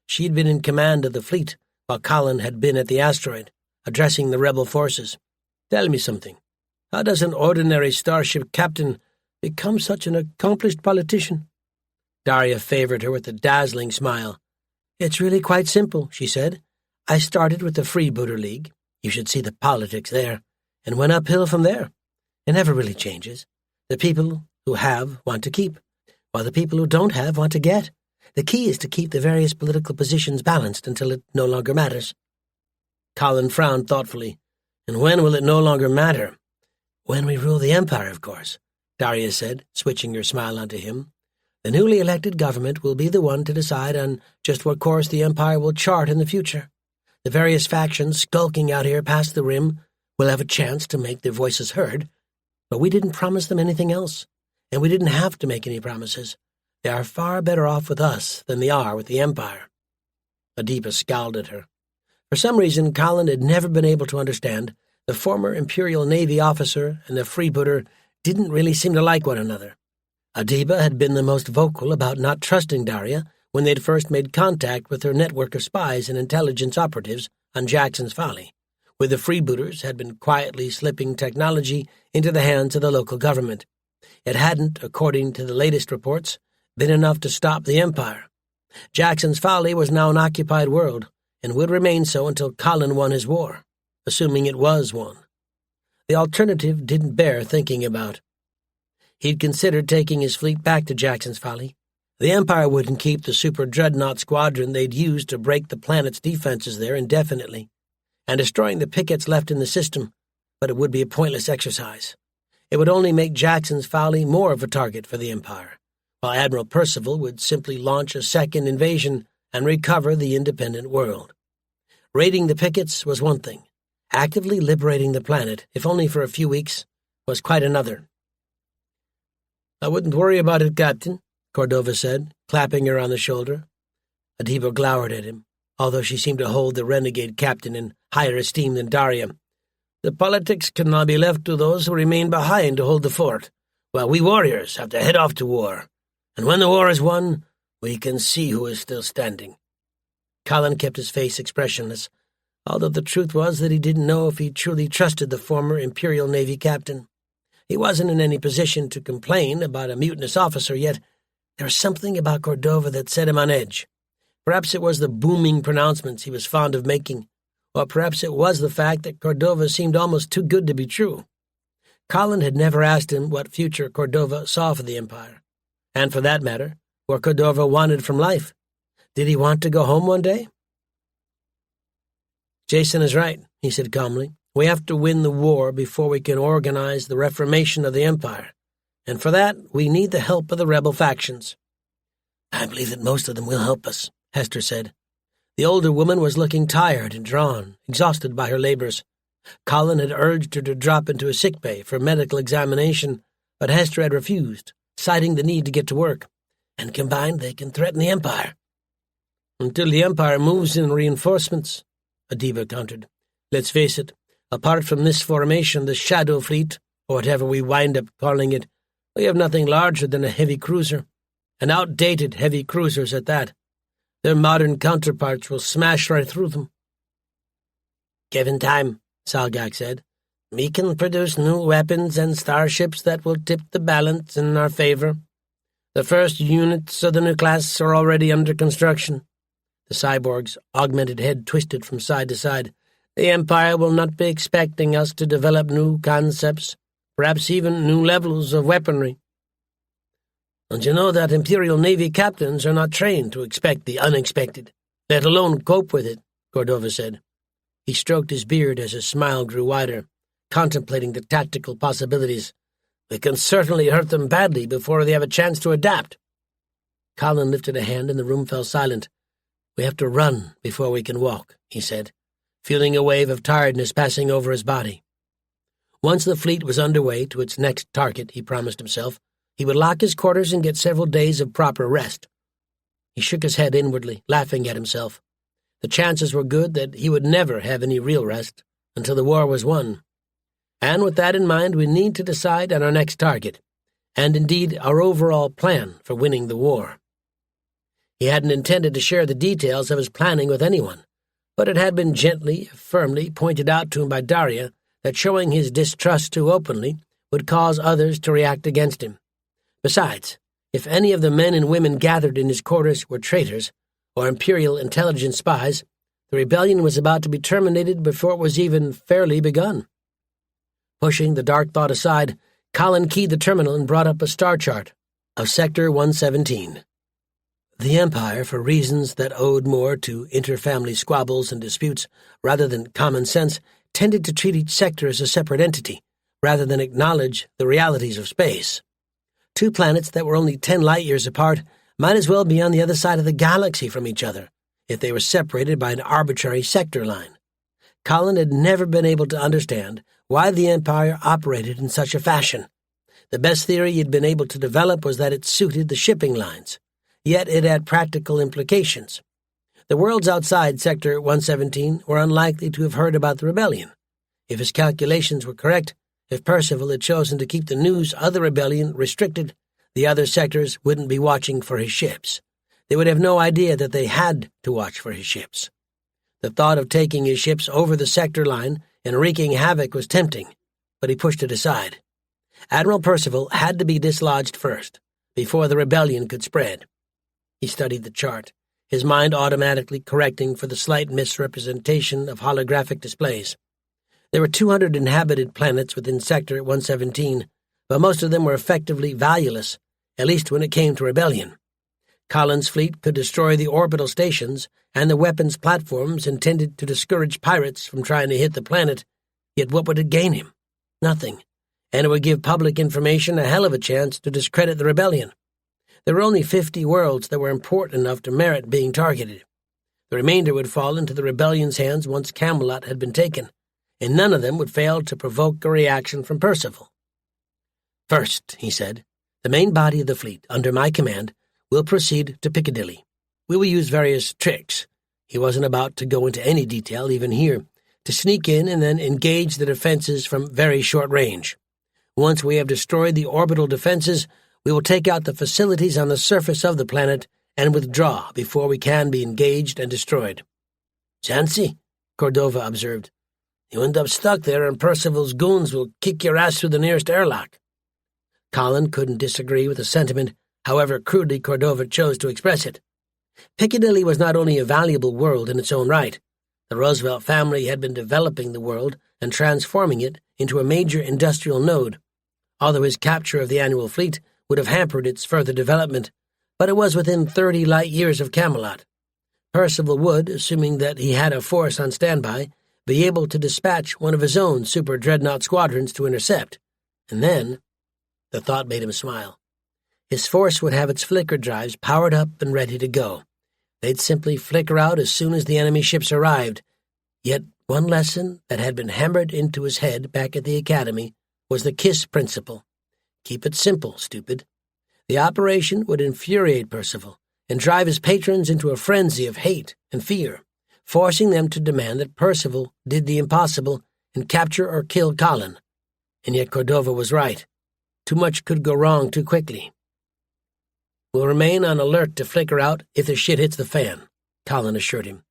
She'd been in command of the fleet, while Colin had been at the asteroid, addressing the rebel forces. "Tell me something. How does an ordinary starship captain become such an accomplished politician?" Daria favored her with a dazzling smile. "It's really quite simple," she said. "I started with the Freebooter League. You should see the politics there, and went uphill from there. It never really changes. The people who have want to keep, while the people who don't have want to get. The key is to keep the various political positions balanced until it no longer matters." Colin frowned thoughtfully. "And when will it no longer matter?" "When we rule the Empire, of course," Daria said, switching her smile onto him. "The newly elected government will be the one to decide on just what course the Empire will chart in the future. The various factions skulking out here past the rim will have a chance to make their voices heard, but we didn't promise them anything else, and we didn't have to make any promises. They are far better off with us than they are with the Empire." Adiba scowled at her. For some reason, Colin had never been able to understand. The former Imperial Navy officer and the freebooter didn't really seem to like one another. Adiba had been the most vocal about not trusting Daria when they'd first made contact with her network of spies and intelligence operatives on Jackson's Folly, where the freebooters had been quietly slipping technology into the hands of the local government. It hadn't, according to the latest reports, been enough to stop the Empire. Jackson's Folly was now an occupied world, and would remain so until Colin won his war, assuming it was won. The alternative didn't bear thinking about. He'd considered taking his fleet back to Jackson's Folly. The Empire wouldn't keep the super dreadnought squadron they'd used to break the planet's defenses there indefinitely, and destroying the pickets left in the system, but it would be a pointless exercise. It would only make Jackson's Folly more of a target for the Empire, while Admiral Percival would simply launch a second invasion and recover the independent world. Raiding the pickets was one thing. Actively liberating the planet, if only for a few weeks, was quite another. "I wouldn't worry about it, Captain," Cordova said, clapping her on the shoulder. Adiba glowered at him, although she seemed to hold the renegade captain in higher esteem than Daria. "The politics can now be left to those who remain behind to hold the fort, while we warriors have to head off to war. And when the war is won, we can see who is still standing." Colin kept his face expressionless, although the truth was that he didn't know if he truly trusted the former Imperial Navy captain. He wasn't in any position to complain about a mutinous officer, yet there was something about Cordova that set him on edge. Perhaps it was the booming pronouncements he was fond of making, or perhaps it was the fact that Cordova seemed almost too good to be true. Colin had never asked him what future Cordova saw for the Empire, and for that matter, what Cordova wanted from life. Did he want to go home one day? "Jason is right," he said calmly. "We have to win the war before we can organize the reformation of the Empire, and for that we need the help of the rebel factions." "I believe that most of them will help us," Hester said. The older woman was looking tired and drawn, exhausted by her labors. Colin had urged her to drop into a sick bay for medical examination, but Hester had refused, citing the need to get to work. "And combined they can threaten the Empire." "Until the Empire moves in reinforcements," Adiba countered. "Let's face it, apart from this formation, the Shadow Fleet, or whatever we wind up calling it, we have nothing larger than a heavy cruiser, and outdated heavy cruisers at that. Their modern counterparts will smash right through them." "Given time," Salgak said, "we can produce new weapons and starships that will tip the balance in our favor. The first units of the new class are already under construction." The cyborg's augmented head twisted from side to side. "The Empire will not be expecting us to develop new concepts, perhaps even new levels of weaponry." "And you know that Imperial Navy captains are not trained to expect the unexpected, let alone cope with it," Cordova said. He stroked his beard as his smile grew wider, contemplating the tactical possibilities. "We can certainly hurt them badly before they have a chance to adapt." Colin lifted a hand and the room fell silent. "We have to run before we can walk," he said, feeling a wave of tiredness passing over his body. Once the fleet was underway to its next target, he promised himself, he would lock his quarters and get several days of proper rest. He shook his head inwardly, laughing at himself. The chances were good that he would never have any real rest until the war was won. And with that in mind, we need to decide on our next target, and indeed our overall plan for winning the war. He hadn't intended to share the details of his planning with anyone, but it had been gently, firmly pointed out to him by Daria that showing his distrust too openly would cause others to react against him. Besides, if any of the men and women gathered in his quarters were traitors or Imperial intelligence spies, the rebellion was about to be terminated before it was even fairly begun. Pushing the dark thought aside, Colin keyed the terminal and brought up a star chart of Sector 117. The Empire, for reasons that owed more to inter-family squabbles and disputes rather than common sense, tended to treat each sector as a separate entity, rather than acknowledge the realities of space. Two planets that were only 10 light-years apart might as well be on the other side of the galaxy from each other, if they were separated by an arbitrary sector line. Colin had never been able to understand why the Empire operated in such a fashion. The best theory he had been able to develop was that it suited the shipping lines, yet it had practical implications. The worlds outside Sector 117 were unlikely to have heard about the rebellion. If his calculations were correct, if Percival had chosen to keep the news of the rebellion restricted, the other sectors wouldn't be watching for his ships. They would have no idea that they had to watch for his ships. The thought of taking his ships over the sector line and wreaking havoc was tempting, but he pushed it aside. Admiral Percival had to be dislodged first, before the rebellion could spread. He studied the chart, his mind automatically correcting for the slight misrepresentation of holographic displays. There were 200 inhabited planets within Sector 117, but most of them were effectively valueless, at least when it came to rebellion. Colin's fleet could destroy the orbital stations and the weapons platforms intended to discourage pirates from trying to hit the planet, yet what would it gain him? Nothing, and it would give public information a hell of a chance to discredit the rebellion. There were only 50 worlds that were important enough to merit being targeted. The remainder would fall into the rebellion's hands once Camelot had been taken, and none of them would fail to provoke a reaction from Percival. "First," he said, "the main body of the fleet, under my command, will proceed to Piccadilly. We will use various tricks." He wasn't about to go into any detail, even here, to sneak in and then engage the defenses from very short range. Once we have destroyed the orbital defenses, we will take out the facilities on the surface of the planet and withdraw before we can be engaged and destroyed. "Chancy," Cordova observed. "You end up stuck there and Percival's goons will kick your ass through the nearest airlock." Colin couldn't disagree with the sentiment, however crudely Cordova chose to express it. Piccadilly was not only a valuable world in its own right. The Roosevelt family had been developing the world and transforming it into a major industrial node, although his capture of the annual fleet would have hampered its further development, but it was within 30 light-years of Camelot. Percival would, assuming that he had a force on standby, be able to dispatch one of his own super-dreadnought squadrons to intercept, and then— the thought made him smile. His force would have its flicker drives powered up and ready to go. They'd simply flicker out as soon as the enemy ships arrived. Yet one lesson that had been hammered into his head back at the academy was the KISS principle. Keep it simple, stupid. The operation would infuriate Percival and drive his patrons into a frenzy of hate and fear, forcing them to demand that Percival did the impossible and capture or kill Colin. And yet Cordova was right. Too much could go wrong too quickly. "We'll remain on alert to flicker out if the shit hits the fan," Colin assured him.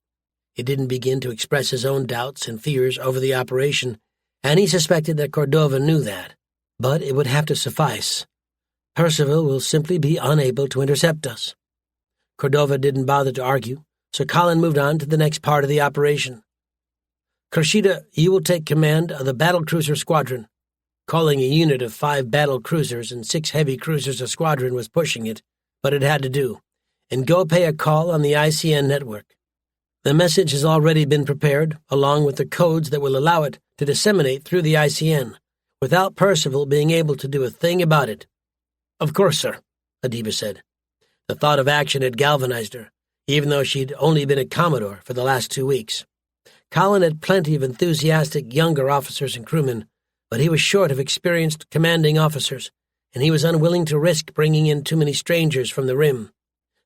He didn't begin to express his own doubts and fears over the operation, and he suspected that Cordova knew that. But it would have to suffice. Percival will simply be unable to intercept us. Cordova didn't bother to argue, so Colin moved on to the next part of the operation. "Cressida, you will take command of the battlecruiser squadron." Calling a unit of 5 battle cruisers and 6 heavy cruisers a squadron was pushing it, but it had to do. "And go pay a call on the ICN network. The message has already been prepared, along with the codes that will allow it to disseminate through the ICN, without Percival being able to do a thing about it." "Of course, sir," Adiba said. The thought of action had galvanized her, even though she'd only been a Commodore for the last 2 weeks. Colin had plenty of enthusiastic younger officers and crewmen, but he was short of experienced commanding officers, and he was unwilling to risk bringing in too many strangers from the Rim.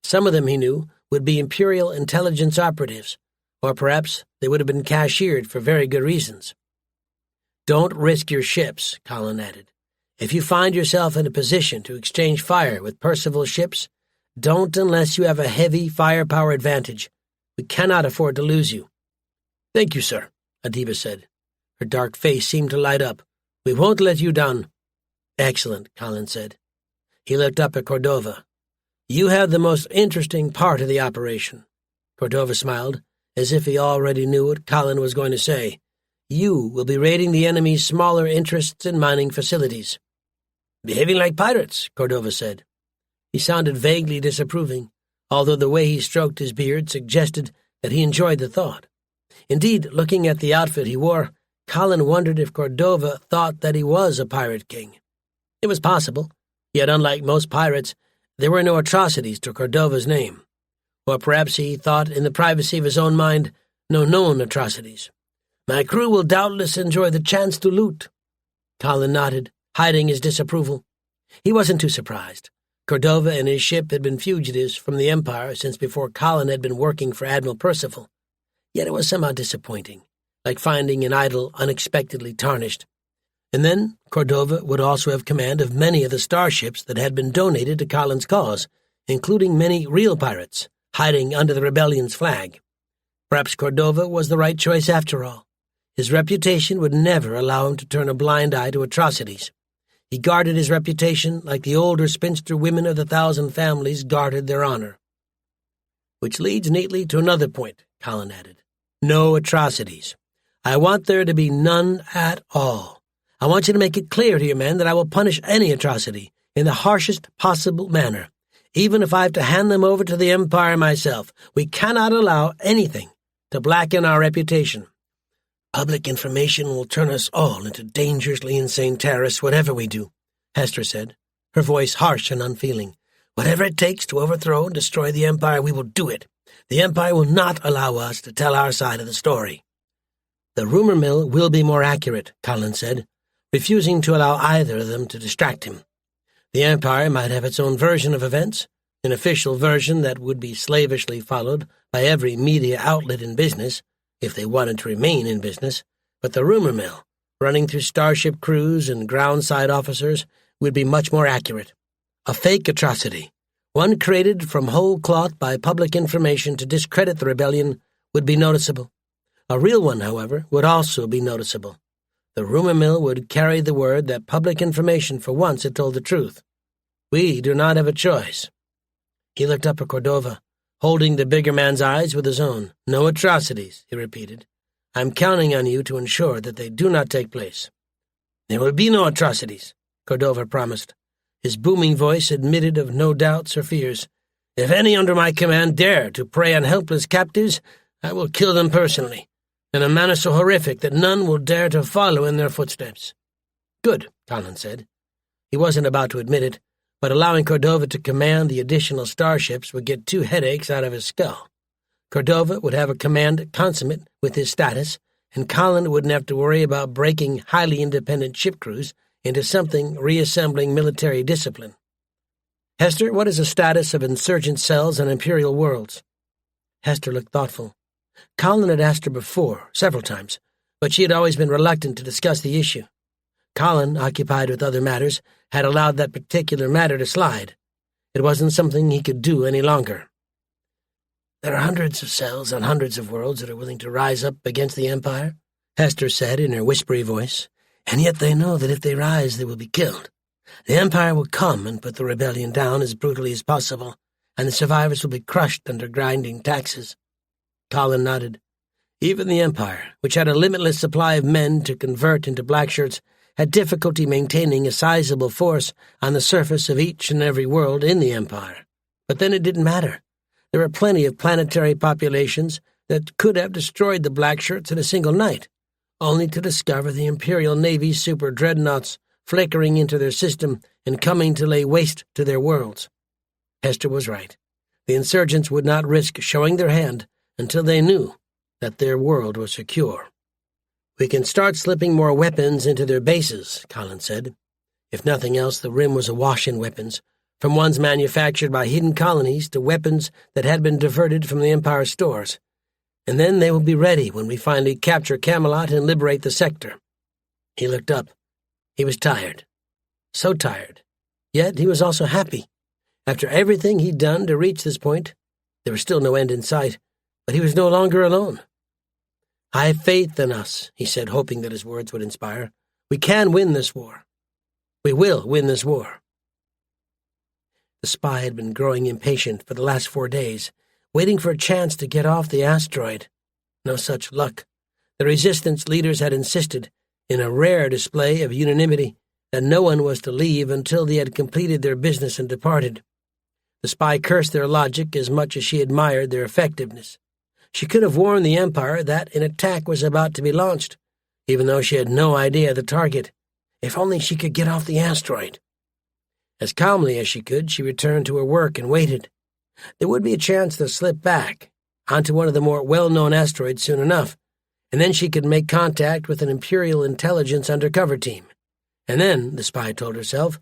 Some of them, he knew, would be Imperial intelligence operatives, or perhaps they would have been cashiered for very good reasons. "Don't risk your ships," Colin added. "If you find yourself in a position to exchange fire with Percival's ships, Don't unless you have a heavy firepower advantage. We cannot afford to lose you." "Thank you, sir," Adiba said. Her dark face seemed to light up. "We won't let you down." "Excellent," Colin said. He looked up at Cordova. "You have the most interesting part of the operation." Cordova smiled, as if he already knew what Colin was going to say. "You will be raiding the enemy's smaller interests in mining facilities." "Behaving like pirates," Cordova said. He sounded vaguely disapproving, although the way he stroked his beard suggested that he enjoyed the thought. Indeed, looking at the outfit he wore, Colin wondered if Cordova thought that he was a pirate king. It was possible, yet unlike most pirates, there were no atrocities to Cordova's name. Or perhaps he thought, in the privacy of his own mind, no known atrocities. "My crew will doubtless enjoy the chance to loot." Colin nodded, hiding his disapproval. He wasn't too surprised. Cordova and his ship had been fugitives from the Empire since before Colin had been working for Admiral Percival. Yet it was somehow disappointing, like finding an idol unexpectedly tarnished. And then Cordova would also have command of many of the starships that had been donated to Colin's cause, including many real pirates, hiding under the rebellion's flag. Perhaps Cordova was the right choice after all. His reputation would never allow him to turn a blind eye to atrocities. He guarded his reputation like the older spinster women of the 1,000 families guarded their honor. "Which leads neatly to another point," Colin added. "No atrocities. I want there to be none at all. I want you to make it clear to your men that I will punish any atrocity in the harshest possible manner, even if I have to hand them over to the Empire myself. We cannot allow anything to blacken our reputation. Public information will turn us all into dangerously insane terrorists, whatever we do," Hester said, her voice harsh and unfeeling. "Whatever it takes to overthrow and destroy the Empire, we will do it. The Empire will not allow us to tell our side of the story." "The rumor mill will be more accurate," Colin said, refusing to allow either of them to distract him. The Empire might have its own version of events, an official version that would be slavishly followed by every media outlet in business, if they wanted to remain in business, but the rumor mill, running through starship crews and groundside officers, would be much more accurate. A fake atrocity, one created from whole cloth by public information to discredit the rebellion, would be noticeable. A real one, however, would also be noticeable. The rumor mill would carry the word that public information for once had told the truth. We do not have a choice. He looked up at Cordova, holding the bigger man's eyes with his own. "No atrocities," he repeated. "I'm counting on you to ensure that they do not take place." "There will be no atrocities," Cordova promised. His booming voice admitted of no doubts or fears. "If any under my command dare to prey on helpless captives, I will kill them personally, in a manner so horrific that none will dare to follow in their footsteps." "Good," Colin said. He wasn't about to admit it, but allowing Cordova to command the additional starships would get 2 headaches out of his skull. Cordova would have a command consummate with his status, and Colin wouldn't have to worry about breaking highly independent ship crews into something reassembling military discipline. "Hester, what is the status of insurgent cells on Imperial worlds?" Hester looked thoughtful. Colin had asked her before, several times, but she had always been reluctant to discuss the issue. Colin, occupied with other matters, had allowed that particular matter to slide. It wasn't something he could do any longer. "There are hundreds of cells on hundreds of worlds that are willing to rise up against the Empire," Hester said in her whispery voice, "and yet they know that if they rise they will be killed. The Empire will come and put the rebellion down as brutally as possible, and the survivors will be crushed under grinding taxes." Colin nodded. Even the Empire, which had a limitless supply of men to convert into blackshirts, had difficulty maintaining a sizable force on the surface of each and every world in the Empire. But then it didn't matter. There were plenty of planetary populations that could have destroyed the blackshirts in a single night, only to discover the Imperial Navy's super dreadnoughts flickering into their system and coming to lay waste to their worlds. Hester was right. The insurgents would not risk showing their hand until they knew that their world was secure. "We can start slipping more weapons into their bases," Colin said. If nothing else, the Rim was awash in weapons, from ones manufactured by hidden colonies to weapons that had been diverted from the Empire's stores. And then they will be ready when we finally capture Camelot and liberate the sector. He looked up. He was tired. So tired. Yet he was also happy. After everything he'd done to reach this point, there was still no end in sight, but he was no longer alone. "I have faith in us," he said, hoping that his words would inspire. "We can win this war. We will win this war." The spy had been growing impatient for the last 4 days, waiting for a chance to get off the asteroid. No such luck. The resistance leaders had insisted, in a rare display of unanimity, that no one was to leave until they had completed their business and departed. The spy cursed their logic as much as she admired their effectiveness. She could have warned the Empire that an attack was about to be launched, even though she had no idea of the target. If only she could get off the asteroid. As calmly as she could, she returned to her work and waited. There would be a chance to slip back onto one of the more well-known asteroids soon enough, and then she could make contact with an Imperial intelligence undercover team. And then, the spy told herself,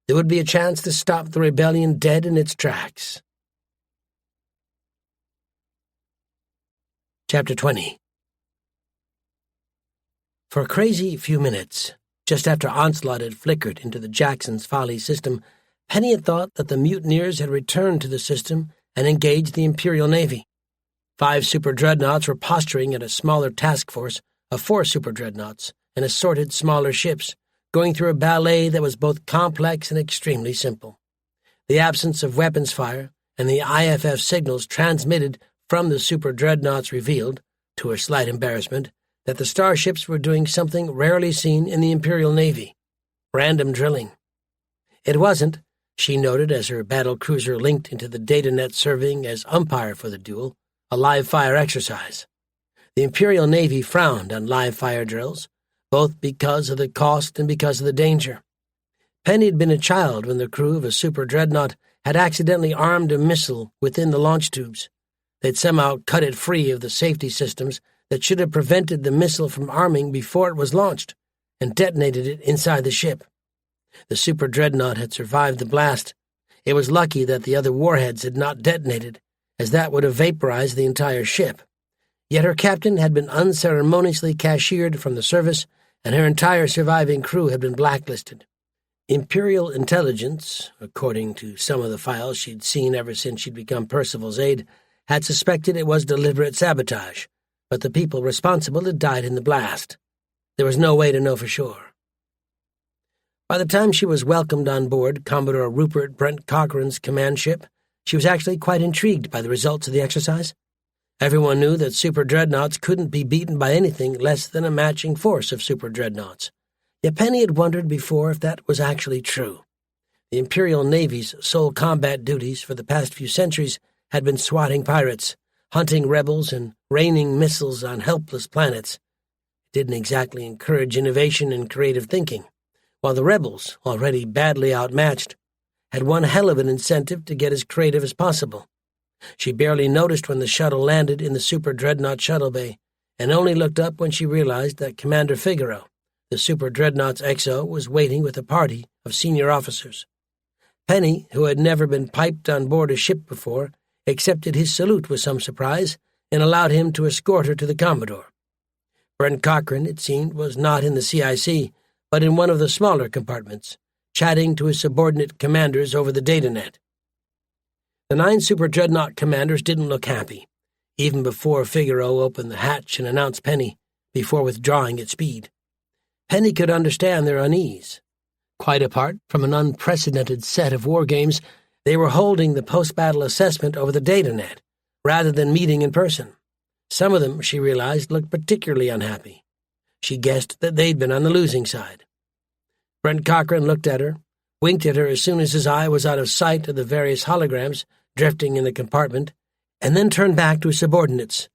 there would be a chance to stop the rebellion dead in its tracks. Chapter 20. For a crazy few minutes, just after Onslaught had flickered into the Jackson's Folly system, Penny had thought that the mutineers had returned to the system and engaged the Imperial Navy. 5 super-dreadnoughts were posturing at a smaller task force of 4 super-dreadnoughts and assorted smaller ships, going through a ballet that was both complex and extremely simple. The absence of weapons fire and the IFF signals transmitted from the super-dreadnoughts revealed, to her slight embarrassment, that the starships were doing something rarely seen in the Imperial Navy: random drilling. It wasn't, she noted as her battle cruiser linked into the data net serving as umpire for the duel, a live-fire exercise. The Imperial Navy frowned on live-fire drills, both because of the cost and because of the danger. Penny had been a child when the crew of a super-dreadnought had accidentally armed a missile within the launch tubes. They'd somehow cut it free of the safety systems that should have prevented the missile from arming before it was launched, and detonated it inside the ship. The super-dreadnought had survived the blast. It was lucky that the other warheads had not detonated, as that would have vaporized the entire ship. Yet her captain had been unceremoniously cashiered from the service, and her entire surviving crew had been blacklisted. Imperial intelligence, according to some of the files she'd seen ever since she'd become Percival's aide, had suspected it was deliberate sabotage, but the people responsible had died in the blast. There was no way to know for sure. By the time she was welcomed on board Commodore Rupert Brent Cochrane's command ship, she was actually quite intrigued by the results of the exercise. Everyone knew that super-dreadnoughts couldn't be beaten by anything less than a matching force of super-dreadnoughts. Yet Penny had wondered before if that was actually true. The Imperial Navy's sole combat duties for the past few centuries had been swatting pirates, hunting rebels, and raining missiles on helpless planets. It didn't exactly encourage innovation and creative thinking, while the rebels, already badly outmatched, had one hell of an incentive to get as creative as possible. She barely noticed when the shuttle landed in the super-dreadnought shuttle bay, and only looked up when she realized that Commander Figaro, the super-dreadnought's XO, was waiting with a party of senior officers. Penny, who had never been piped on board a ship before, accepted his salute with some surprise and allowed him to escort her to the Commodore. Brent Cochrane, it seemed, was not in the CIC, but in one of the smaller compartments, chatting to his subordinate commanders over the data net. The 9 super-dreadnought commanders didn't look happy, even before Figaro opened the hatch and announced Penny, before withdrawing at speed. Penny could understand their unease. Quite apart from an unprecedented set of war games, they were holding the post-battle assessment over the data net, rather than meeting in person. Some of them, she realized, looked particularly unhappy. She guessed that they'd been on the losing side. Brent Cochrane looked at her, winked at her as soon as his eye was out of sight of the various holograms drifting in the compartment, and then turned back to his subordinates.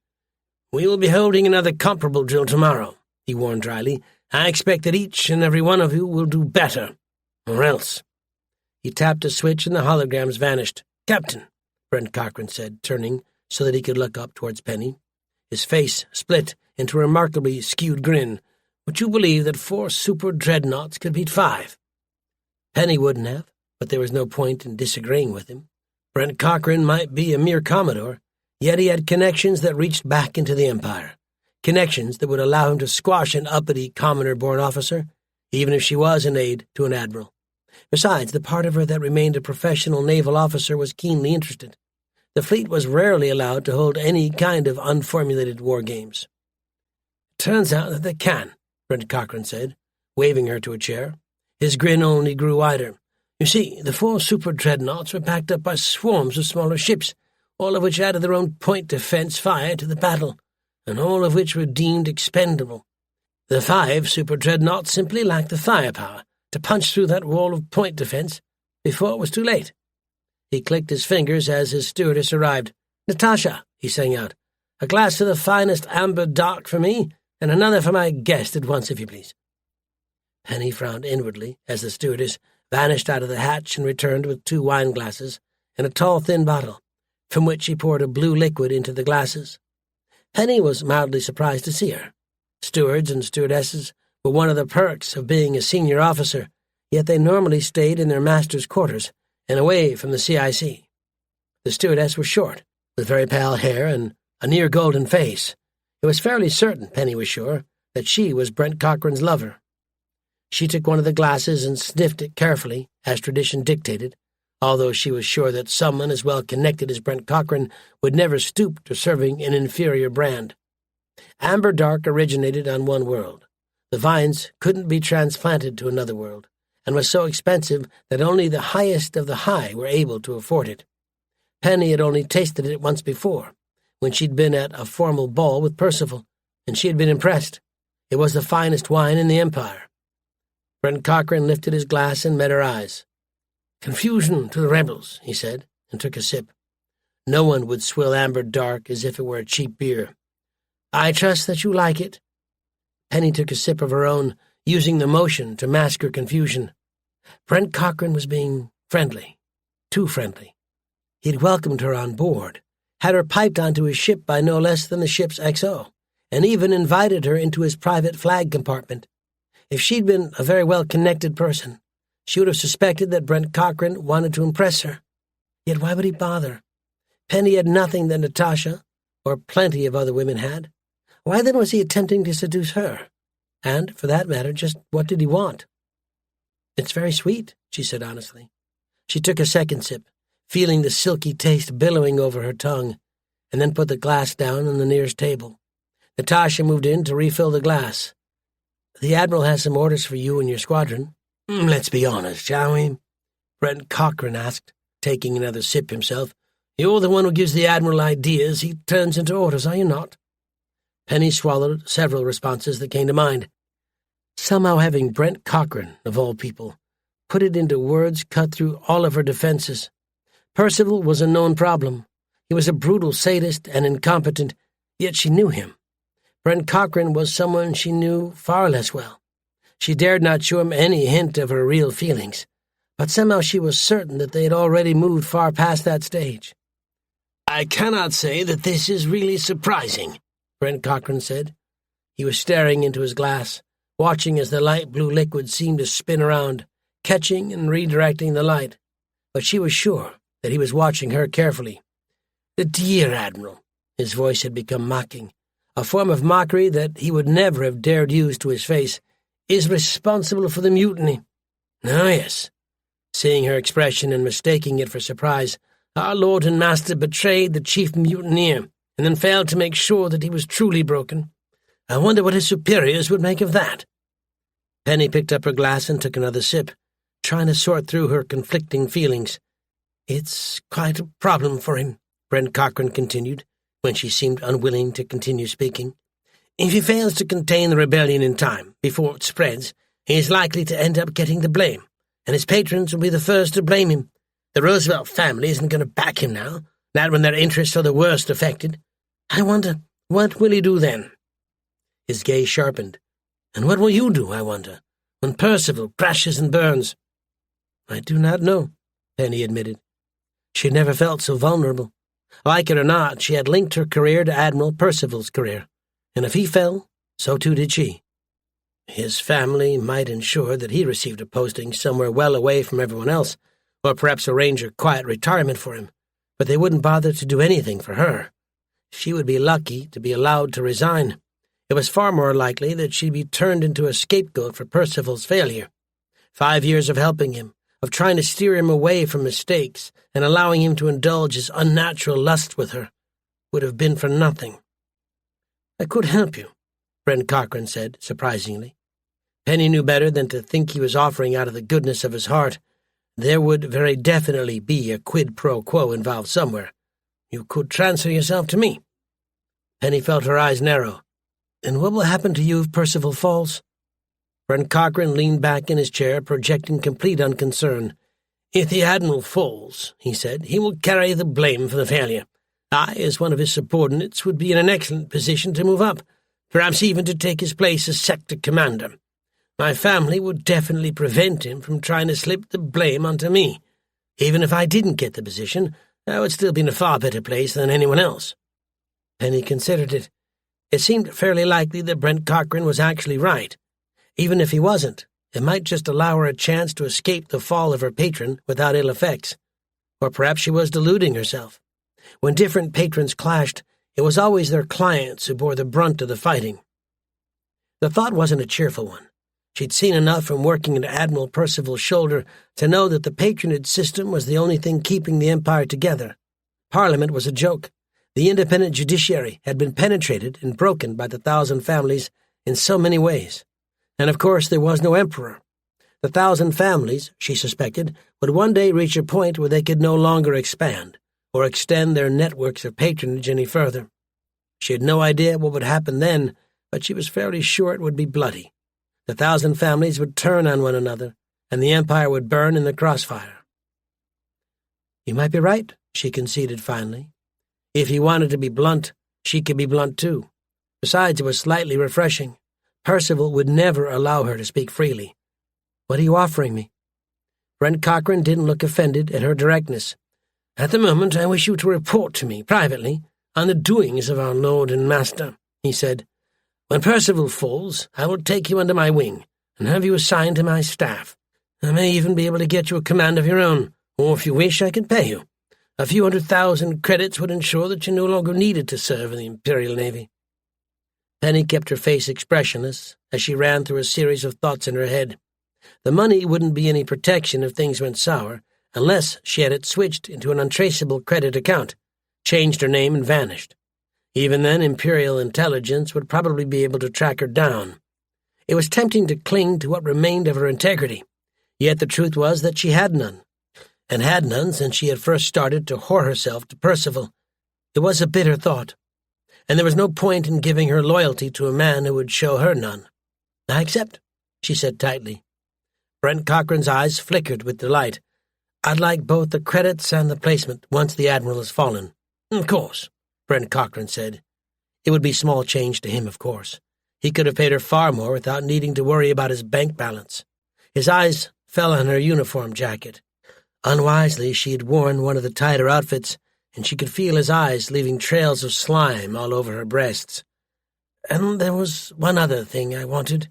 "We will be holding another comparable drill tomorrow," he warned dryly. "I expect that each and every one of you will do better, or else." He tapped a switch and the holograms vanished. "Captain," Brent Cochrane said, turning so that he could look up towards Penny. His face split into a remarkably skewed grin. "Would you believe that 4 super-dreadnoughts could beat 5? Penny wouldn't have, but there was no point in disagreeing with him. Brent Cochrane might be a mere Commodore, yet he had connections that reached back into the Empire. Connections that would allow him to squash an uppity commoner-born officer, even if she was an aide to an admiral. Besides, the part of her that remained a professional naval officer was keenly interested. The fleet was rarely allowed to hold any kind of unformulated war games. "Turns out that they can," Brent Cochran said, waving her to a chair. His grin only grew wider. "You see, the 4 super dreadnoughts were backed up by swarms of smaller ships, all of which added their own point defense fire to the battle, and all of which were deemed expendable. The 5 super dreadnoughts simply lacked the firepower to punch through that wall of point defense before it was too late." He clicked his fingers as his stewardess arrived. "Natasha," he sang out, "a glass of the finest amber dark for me, and another for my guest at once, if you please." Penny frowned inwardly as the stewardess vanished out of the hatch and returned with 2 wine glasses and a tall, thin bottle, from which she poured a blue liquid into the glasses. Penny was mildly surprised to see her. Stewards and stewardesses were one of the perks of being a senior officer, yet they normally stayed in their master's quarters and away from the CIC. The stewardess was short, with very pale hair and a near-golden face. It was fairly certain, Penny was sure, that she was Brent Cochran's lover. She took one of the glasses and sniffed it carefully, as tradition dictated, although she was sure that someone as well connected as Brent Cochran would never stoop to serving an inferior brand. Amber Dark originated on one world. The vines couldn't be transplanted to another world, and was so expensive that only the highest of the high were able to afford it. Penny had only tasted it once before, when she'd been at a formal ball with Percival, and she had been impressed. It was the finest wine in the empire. Brent Cochran lifted his glass and met her eyes. "Confusion to the rebels," he said, and took a sip. No one would swill Amber Dark as if it were a cheap beer. "I trust that you like it." Penny took a sip of her own, using the motion to mask her confusion. Brent Cochran was being friendly, too friendly. He'd welcomed her on board, had her piped onto his ship by no less than the ship's XO, and even invited her into his private flag compartment. If she'd been a very well-connected person, she would have suspected that Brent Cochran wanted to impress her. Yet why would he bother? Penny had nothing that Natasha, or plenty of other women, had. Why then was he attempting to seduce her? And, for that matter, just what did he want? "It's very sweet," she said honestly. She took a second sip, feeling the silky taste billowing over her tongue, and then put the glass down on the nearest table. Natasha moved in to refill the glass. "The Admiral has some orders for you and your squadron." "Let's be honest, shall we?" Brent Cochran asked, taking another sip himself. "You're the one who gives the Admiral ideas he turns into orders, are you not?" Penny swallowed several responses that came to mind. Somehow having Brent Cochran, of all people, put it into words cut through all of her defenses. Percival was a known problem. He was a brutal sadist and incompetent, yet she knew him. Brent Cochran was someone she knew far less well. She dared not show him any hint of her real feelings, but somehow she was certain that they had already moved far past that stage. "I cannot say that this is really surprising," Brent Cochran said. He was staring into his glass, watching as the light blue liquid seemed to spin around, catching and redirecting the light. But she was sure that he was watching her carefully. "The dear Admiral," his voice had become mocking, a form of mockery that he would never have dared use to his face, "is responsible for the mutiny." "Oh, yes." Seeing her expression and mistaking it for surprise, "Our Lord and Master betrayed the chief mutineer, and then failed to make sure that he was truly broken. I wonder what his superiors would make of that." Penny picked up her glass and took another sip, trying to sort through her conflicting feelings. "It's quite a problem for him," Brent Cochran continued, when she seemed unwilling to continue speaking. "If he fails to contain the rebellion in time, before it spreads, he is likely to end up getting the blame, and his patrons will be the first to blame him. The Roosevelt family isn't going to back him now, not when their interests are the worst affected. I wonder, what will he do then?" His gaze sharpened. "And what will you do, I wonder, when Percival crashes and burns?" "I do not know," Penny admitted. She had never felt so vulnerable. Like it or not, she had linked her career to Admiral Percival's career, and if he fell, so too did she. His family might ensure that he received a posting somewhere well away from everyone else, or perhaps arrange a quiet retirement for him, but they wouldn't bother to do anything for her. She would be lucky to be allowed to resign. It was far more likely that she'd be turned into a scapegoat for Percival's failure. 5 years of helping him, of trying to steer him away from mistakes and allowing him to indulge his unnatural lust with her, would have been for nothing. "I could help you," Brent Cochran said, surprisingly. Penny knew better than to think he was offering out of the goodness of his heart. There would very definitely be a quid pro quo involved somewhere. "You could transfer yourself to me." Penny felt her eyes narrow. "And what will happen to you if Percival falls?" Brent Cochran leaned back in his chair, projecting complete unconcern. "If the Admiral falls," he said, "he will carry the blame for the failure. I, as one of his subordinates, would be in an excellent position to move up, perhaps even to take his place as sector commander. My family would definitely prevent him from trying to slip the blame onto me. Even if I didn't get the position, I would still be in a far better place than anyone else." Penny considered it. It seemed fairly likely that Brent Cochran was actually right. Even if he wasn't, it might just allow her a chance to escape the fall of her patron without ill effects. Or perhaps she was deluding herself. When different patrons clashed, it was always their clients who bore the brunt of the fighting. The thought wasn't a cheerful one. She'd seen enough from working at Admiral Percival's shoulder to know that the patronage system was the only thing keeping the Empire together. Parliament was a joke. The independent judiciary had been penetrated and broken by the 1,000 families in so many ways. And of course there was no emperor. The 1,000 families, she suspected, would one day reach a point where they could no longer expand or extend their networks of patronage any further. She had no idea what would happen then, but she was fairly sure it would be bloody. The 1,000 families would turn on one another, and the Empire would burn in the crossfire. "You might be right," she conceded finally. If he wanted to be blunt, she could be blunt too. Besides, it was slightly refreshing. Percival would never allow her to speak freely. "What are you offering me?" Brent Cochran didn't look offended at her directness. "At the moment, I wish you to report to me, privately, on the doings of our Lord and Master," he said. "When Percival falls, I will take you under my wing, and have you assigned to my staff. I may even be able to get you a command of your own, or if you wish, I can pay you. A few 100,000 credits would ensure that you no longer needed to serve in the Imperial Navy." Penny kept her face expressionless as she ran through a series of thoughts in her head. The money wouldn't be any protection if things went sour, unless she had it switched into an untraceable credit account, changed her name and vanished. Even then, Imperial intelligence would probably be able to track her down. It was tempting to cling to what remained of her integrity, yet the truth was that she had none, and had none since she had first started to whore herself to Percival. It was a bitter thought, and there was no point in giving her loyalty to a man who would show her none. "I accept," she said tightly. Brent Cochran's eyes flickered with delight. "I'd like both the credits and the placement once the Admiral has fallen." "Of course," Brent Cochran said. It would be small change to him, of course. He could have paid her far more without needing to worry about his bank balance. His eyes fell on her uniform jacket. Unwisely, she had worn one of the tighter outfits, and she could feel his eyes leaving trails of slime all over her breasts. "And there was one other thing I wanted."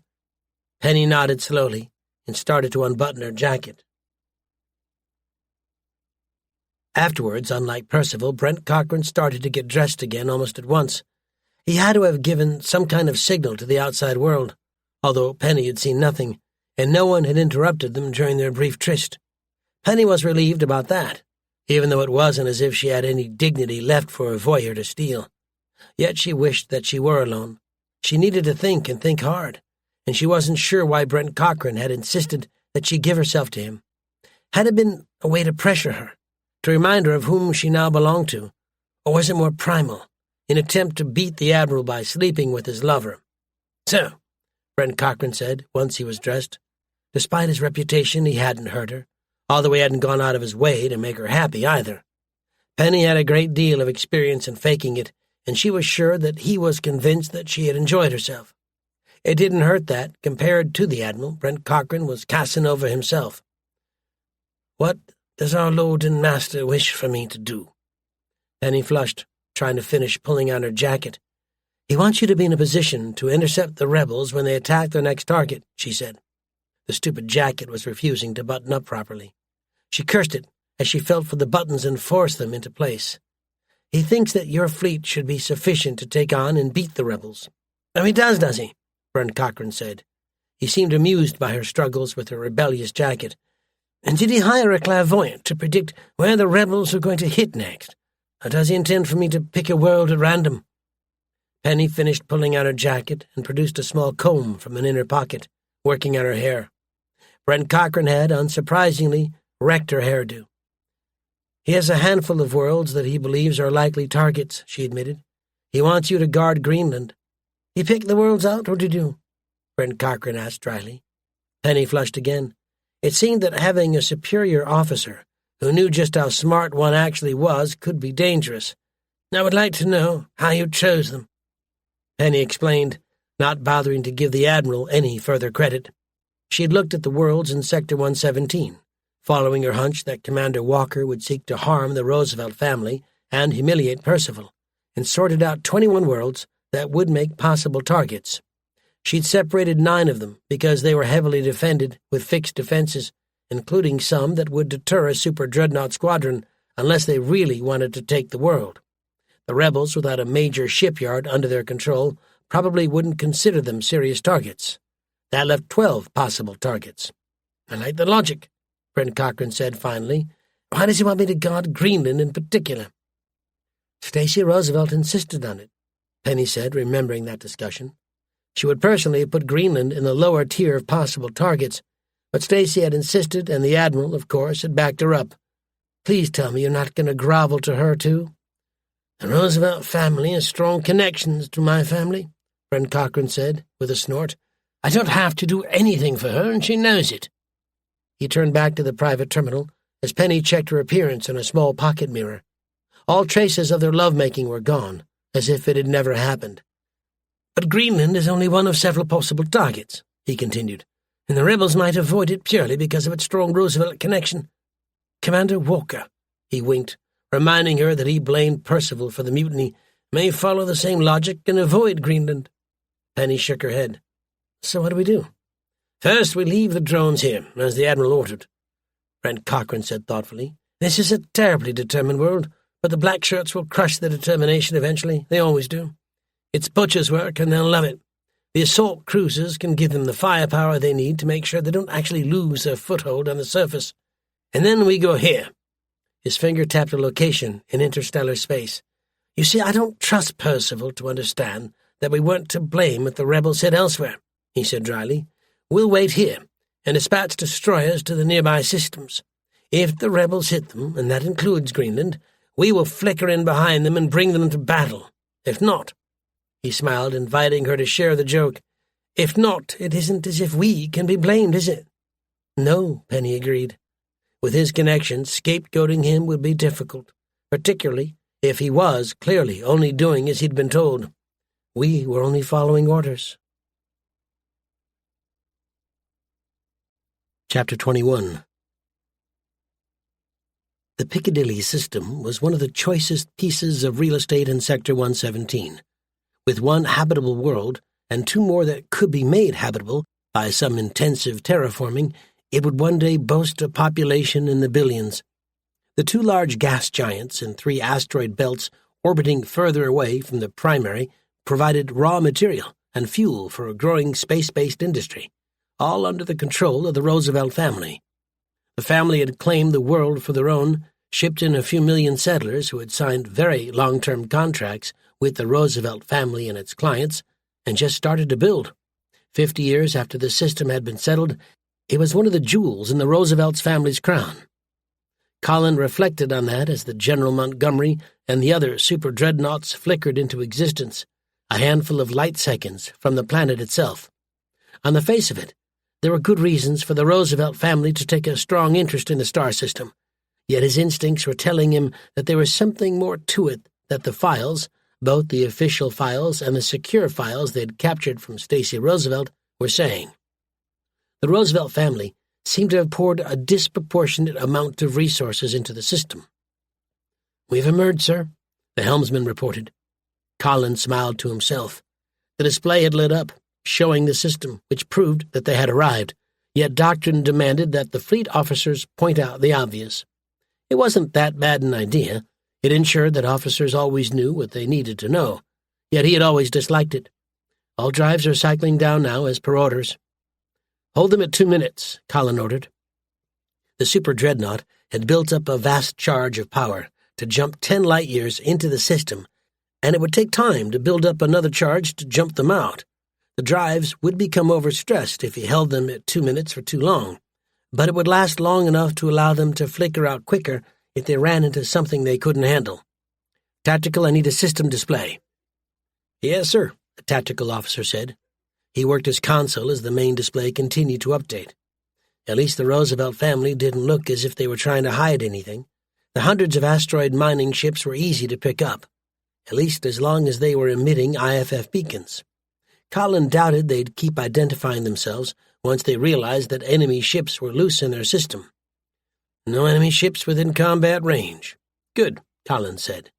Penny nodded slowly and started to unbutton her jacket. Afterwards, unlike Percival, Brent Cochran started to get dressed again almost at once. He had to have given some kind of signal to the outside world, although Penny had seen nothing, and no one had interrupted them during their brief tryst. Penny was relieved about that, even though it wasn't as if she had any dignity left for a voyeur to steal. Yet she wished that she were alone. She needed to think and think hard, and she wasn't sure why Brent Cochran had insisted that she give herself to him. Had it been a way to pressure her, to remind her of whom she now belonged to, or was it more primal, an attempt to beat the Admiral by sleeping with his lover? "So," Brent Cochran said, once he was dressed. Despite his reputation, he hadn't hurt her, although he hadn't gone out of his way to make her happy either. Penny had a great deal of experience in faking it, and she was sure that he was convinced that she had enjoyed herself. It didn't hurt that, compared to the Admiral, Brent Cochran was Casanova himself. "What does our Lord and Master wish for me to do?" Penny flushed, trying to finish pulling on her jacket. "He wants you to be in a position to intercept the rebels when they attack their next target," she said. The stupid jacket was refusing to button up properly. She cursed it as she felt for the buttons and forced them into place. "He thinks that your fleet should be sufficient to take on and beat the rebels." "Oh, he does he?" Brent Cochran said. He seemed amused by her struggles with her rebellious jacket. And did he hire a clairvoyant to predict where the rebels were going to hit next? Or does he intend for me to pick a world at random?" Penny finished pulling out her jacket and produced a small comb from an inner pocket, working at her hair. Brent Cochran had, unsurprisingly, wrecked her hairdo. "He has a handful of worlds that he believes are likely targets," she admitted. "He wants you to guard Greenland." "You picked the worlds out, or did you?" Brent Cochran asked dryly. Penny flushed again. It seemed that having a superior officer who knew just how smart one actually was could be dangerous. "I would like to know how you chose them." Penny explained, not bothering to give the Admiral any further credit. She had looked at the worlds in Sector 117, following her hunch that Commander Walker would seek to harm the Roosevelt family and humiliate Percival, and sorted out 21 worlds that would make possible targets. She'd separated 9 of them because they were heavily defended with fixed defenses, including some that would deter a super-dreadnought squadron unless they really wanted to take the world. The rebels, without a major shipyard under their control, probably wouldn't consider them serious targets. That left 12 possible targets. "I like the logic," Brent Cochran said finally. "Why does he want me to guard Greenland in particular?" "Stacy Roosevelt insisted on it," Penny said, remembering that discussion. She would personally have put Greenland in the lower tier of possible targets, but Stacy had insisted, and the Admiral, of course, had backed her up. "Please tell me you're not going to grovel to her, too." "The Roosevelt family has strong connections to my family," Brent Cochran said, with a snort. "I don't have to do anything for her, and she knows it." He turned back to the private terminal as Penny checked her appearance in a small pocket mirror. All traces of their lovemaking were gone, as if it had never happened. "But Greenland is only one of several possible targets," he continued, "and the rebels might avoid it purely because of its strong Roosevelt connection. Commander Walker," he winked, reminding her that he blamed Percival for the mutiny, "may follow the same logic and avoid Greenland." Penny shook her head. "So what do we do?" "First, we leave the drones here, as the Admiral ordered," Brent Cochran said thoughtfully. "This is a terribly determined world, but the black shirts will crush their determination eventually. They always do. It's butcher's work, and they'll love it. The assault cruisers can give them the firepower they need to make sure they don't actually lose their foothold on the surface. And then we go here." His finger tapped a location in interstellar space. "You see, I don't trust Percival to understand that we weren't to blame if the rebels hit elsewhere," he said dryly. "We'll wait here and dispatch destroyers to the nearby systems. If the rebels hit them, and that includes Greenland, we will flicker in behind them and bring them to battle. If not," he smiled, inviting her to share the joke, "if not, it isn't as if we can be blamed, is it?" "No," Penny agreed. With his connections, scapegoating him would be difficult, particularly if he was clearly only doing as he'd been told. We were only following orders. Chapter 21. The Piccadilly system was one of the choicest pieces of real estate in Sector 117. With one habitable world and 2 more that could be made habitable by some intensive terraforming, it would one day boast a population in the billions. The 2 large gas giants and 3 asteroid belts orbiting further away from the primary provided raw material and fuel for a growing space-based industry, all under the control of the Roosevelt family. The family had claimed the world for their own, shipped in a few million settlers who had signed very long-term contracts with the Roosevelt family and its clients, and just started to build. 50 years after the system had been settled, it was one of the jewels in the Roosevelt family's crown. Colin reflected on that as the General Montgomery and the other super-dreadnoughts flickered into existence, a handful of light seconds from the planet itself. On the face of it, there were good reasons for the Roosevelt family to take a strong interest in the star system, yet his instincts were telling him that there was something more to it that the files, both the official files and the secure files they'd captured from Stacy Roosevelt, were saying. The Roosevelt family seemed to have poured a disproportionate amount of resources into the system. "We've emerged, sir," the helmsman reported. Colin smiled to himself. The display had lit up, showing the system, which proved that they had arrived, yet doctrine demanded that the fleet officers point out the obvious. It wasn't that bad an idea. It ensured that officers always knew what they needed to know, yet he had always disliked it. "All drives are cycling down now as per orders." "Hold them at 2 minutes," Colin ordered. The super dreadnought had built up a vast charge of power to jump 10 light-years into the system, and it would take time to build up another charge to jump them out. The drives would become overstressed if he held them at 2 minutes for too long, but it would last long enough to allow them to flicker out quicker if they ran into something they couldn't handle. "Tactical, I need a system display." "Yes, sir," the tactical officer said. He worked his console as the main display continued to update. At least the Roosevelt family didn't look as if they were trying to hide anything. The hundreds of asteroid mining ships were easy to pick up, at least as long as they were emitting IFF beacons. Colin doubted they'd keep identifying themselves once they realized that enemy ships were loose in their system. "No enemy ships within combat range." "Good," Colin said.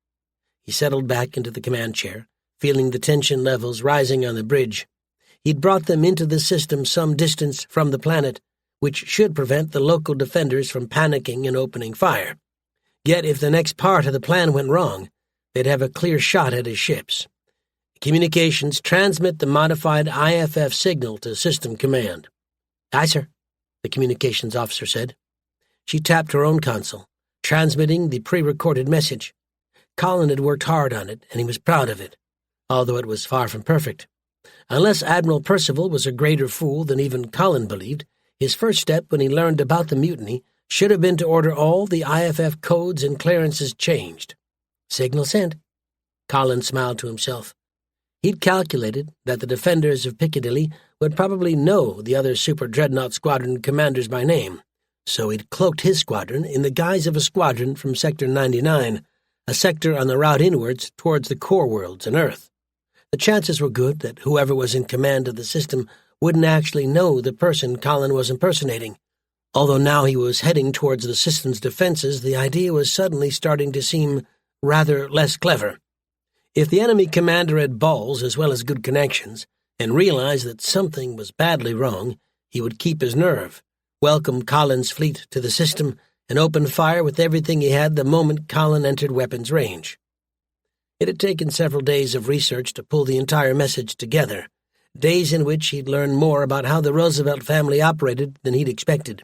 He settled back into the command chair, feeling the tension levels rising on the bridge. He'd brought them into the system some distance from the planet, which should prevent the local defenders from panicking and opening fire. Yet if the next part of the plan went wrong, they'd have a clear shot at his ships. "Communications, transmit the modified IFF signal to System Command." "Aye, sir," the communications officer said. She tapped her own console, transmitting the pre-recorded message. Colin had worked hard on it, and he was proud of it, although it was far from perfect. Unless Admiral Percival was a greater fool than even Colin believed, his first step when he learned about the mutiny should have been to order all the IFF codes and clearances changed. "Signal sent." Colin smiled to himself. He'd calculated that the defenders of Piccadilly would probably know the other Super Dreadnought Squadron commanders by name, so he'd cloaked his squadron in the guise of a squadron from Sector 99, a sector on the route inwards towards the core worlds and Earth. The chances were good that whoever was in command of the system wouldn't actually know the person Colin was impersonating. Although now he was heading towards the system's defenses, the idea was suddenly starting to seem rather less clever. If the enemy commander had balls as well as good connections, and realized that something was badly wrong, he would keep his nerve, welcome Colin's fleet to the system, and open fire with everything he had the moment Colin entered weapons range. It had taken several days of research to pull the entire message together, days in which he'd learned more about how the Roosevelt family operated than he'd expected.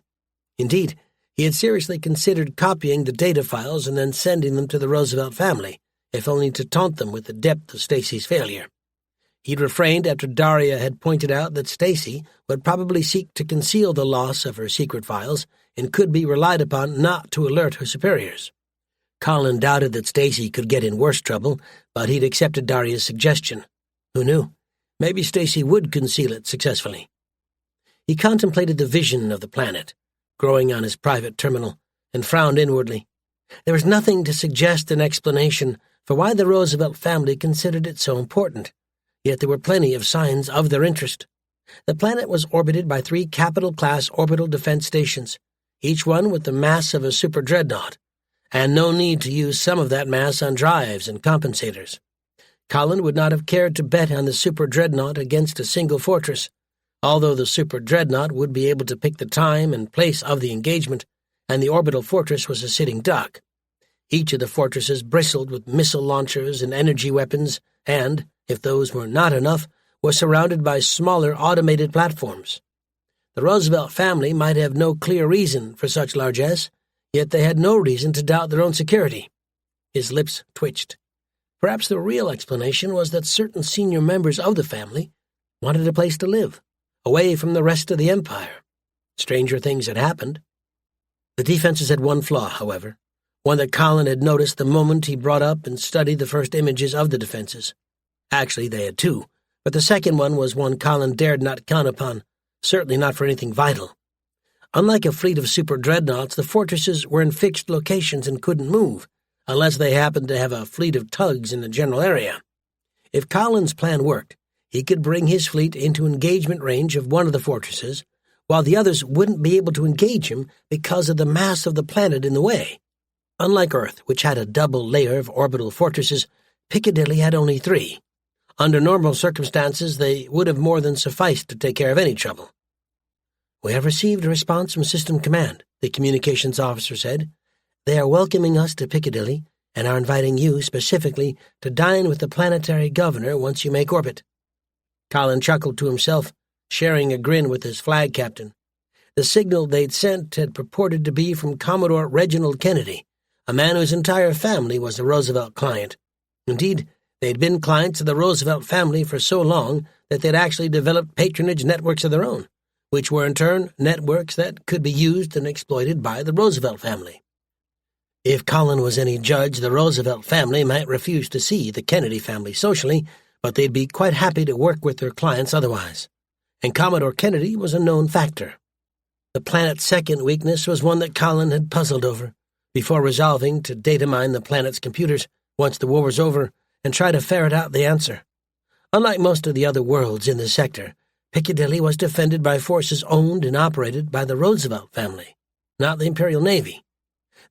Indeed, he had seriously considered copying the data files and then sending them to the Roosevelt family, if only to taunt them with the depth of Stacy's failure. He'd refrained after Daria had pointed out that Stacy would probably seek to conceal the loss of her secret files and could be relied upon not to alert her superiors. Colin doubted that Stacy could get in worse trouble, but he'd accepted Daria's suggestion. Who knew? Maybe Stacy would conceal it successfully. He contemplated the vision of the planet, growing on his private terminal, and frowned inwardly. There was nothing to suggest an explanation for why the Roosevelt family considered it so important, yet there were plenty of signs of their interest. The planet was orbited by 3 capital-class orbital defense stations, each one with the mass of a super dreadnought, and no need to use some of that mass on drives and compensators. Colin would not have cared to bet on the super dreadnought against a single fortress, although the super dreadnought would be able to pick the time and place of the engagement, and the orbital fortress was a sitting duck. Each of the fortresses bristled with missile launchers and energy weapons and, if those were not enough, were surrounded by smaller automated platforms. The Roosevelt family might have no clear reason for such largesse, yet they had no reason to doubt their own security. His lips twitched. Perhaps the real explanation was that certain senior members of the family wanted a place to live, away from the rest of the empire. Stranger things had happened. The defenses had one flaw, however, one that Colin had noticed the moment he brought up and studied the first images of the defenses. Actually, they had 2, but the second one was one Colin dared not count upon, certainly not for anything vital. Unlike a fleet of super dreadnoughts, the fortresses were in fixed locations and couldn't move, unless they happened to have a fleet of tugs in the general area. If Colin's plan worked, he could bring his fleet into engagement range of one of the fortresses, while the others wouldn't be able to engage him because of the mass of the planet in the way. Unlike Earth, which had a double layer of orbital fortresses, Piccadilly had only 3. Under normal circumstances, they would have more than sufficed to take care of any trouble. "We have received a response from System Command," the communications officer said. "They are welcoming us to Piccadilly and are inviting you specifically to dine with the planetary governor once you make orbit." Colin chuckled to himself, sharing a grin with his flag captain. The signal they'd sent had purported to be from Commodore Reginald Kennedy, a man whose entire family was a Roosevelt client. Indeed, they'd been clients of the Roosevelt family for so long that they'd actually developed patronage networks of their own, which were in turn networks that could be used and exploited by the Roosevelt family. If Colin was any judge, the Roosevelt family might refuse to see the Kennedy family socially, but they'd be quite happy to work with their clients otherwise. And Commodore Kennedy was a known factor. The planet's second weakness was one that Colin had puzzled over, before resolving to data mine the planet's computers once the war was over and try to ferret out the answer. Unlike most of the other worlds in the sector, Piccadilly was defended by forces owned and operated by the Roosevelt family, not the Imperial Navy.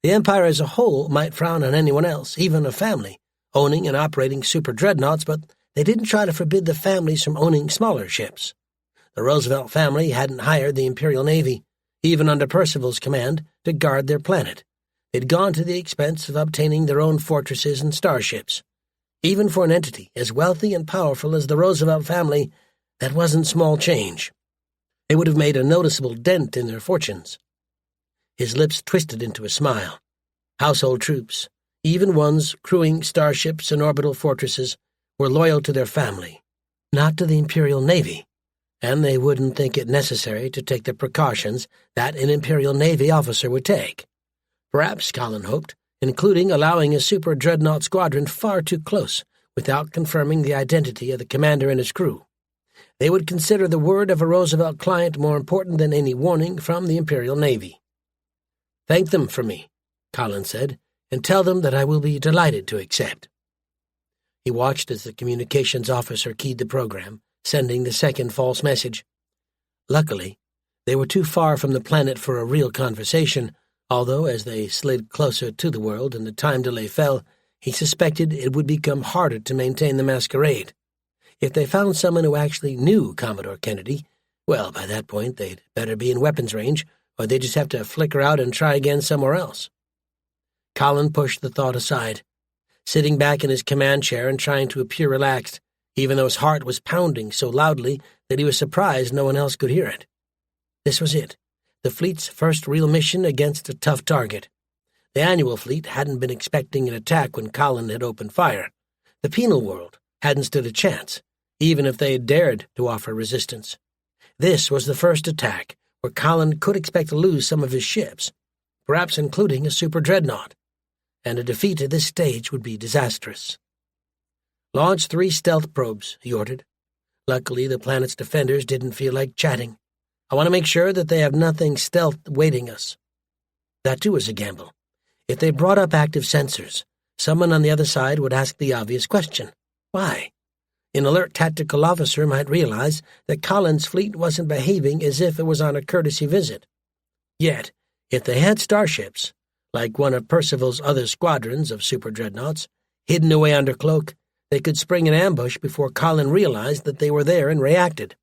The Empire as a whole might frown on anyone else, even a family, owning and operating super dreadnoughts, but they didn't try to forbid the families from owning smaller ships. The Roosevelt family hadn't hired the Imperial Navy, even under Percival's command, to guard their planet. They'd gone to the expense of obtaining their own fortresses and starships. Even for an entity as wealthy and powerful as the Roosevelt family, that wasn't small change. It would have made a noticeable dent in their fortunes. His lips twisted into a smile. Household troops, even ones crewing starships and orbital fortresses, were loyal to their family, not to the Imperial Navy, and they wouldn't think it necessary to take the precautions that an Imperial Navy officer would take. Perhaps, Colin hoped, including allowing a super dreadnought squadron far too close without confirming the identity of the commander and his crew. They would consider the word of a Roosevelt client more important than any warning from the Imperial Navy. "Thank them for me," Colin said, "and tell them that I will be delighted to accept." He watched as the communications officer keyed the program, sending the second false message. Luckily, they were too far from the planet for a real conversation, although as they slid closer to the world and the time delay fell, he suspected it would become harder to maintain the masquerade. If they found someone who actually knew Commodore Kennedy, well, by that point they'd better be in weapons range, or they'd just have to flicker out and try again somewhere else. Colin pushed the thought aside, sitting back in his command chair and trying to appear relaxed, even though his heart was pounding so loudly that he was surprised no one else could hear it. This was it, the fleet's first real mission against a tough target. The annual fleet hadn't been expecting an attack when Colin had opened fire. The penal world hadn't stood a chance, even if they had dared to offer resistance. This was the first attack where Colin could expect to lose some of his ships, perhaps including a super dreadnought, and a defeat at this stage would be disastrous. "Launch 3 stealth probes," he ordered. Luckily, the planet's defenders didn't feel like chatting. "I want to make sure that they have nothing stealth waiting us." That too was a gamble. If they brought up active sensors, someone on the other side would ask the obvious question. Why? An alert tactical officer might realize that Colin's fleet wasn't behaving as if it was on a courtesy visit. Yet, if they had starships, like one of Percival's other squadrons of super dreadnoughts, hidden away under cloak, they could spring an ambush before Colin realized that they were there and reacted.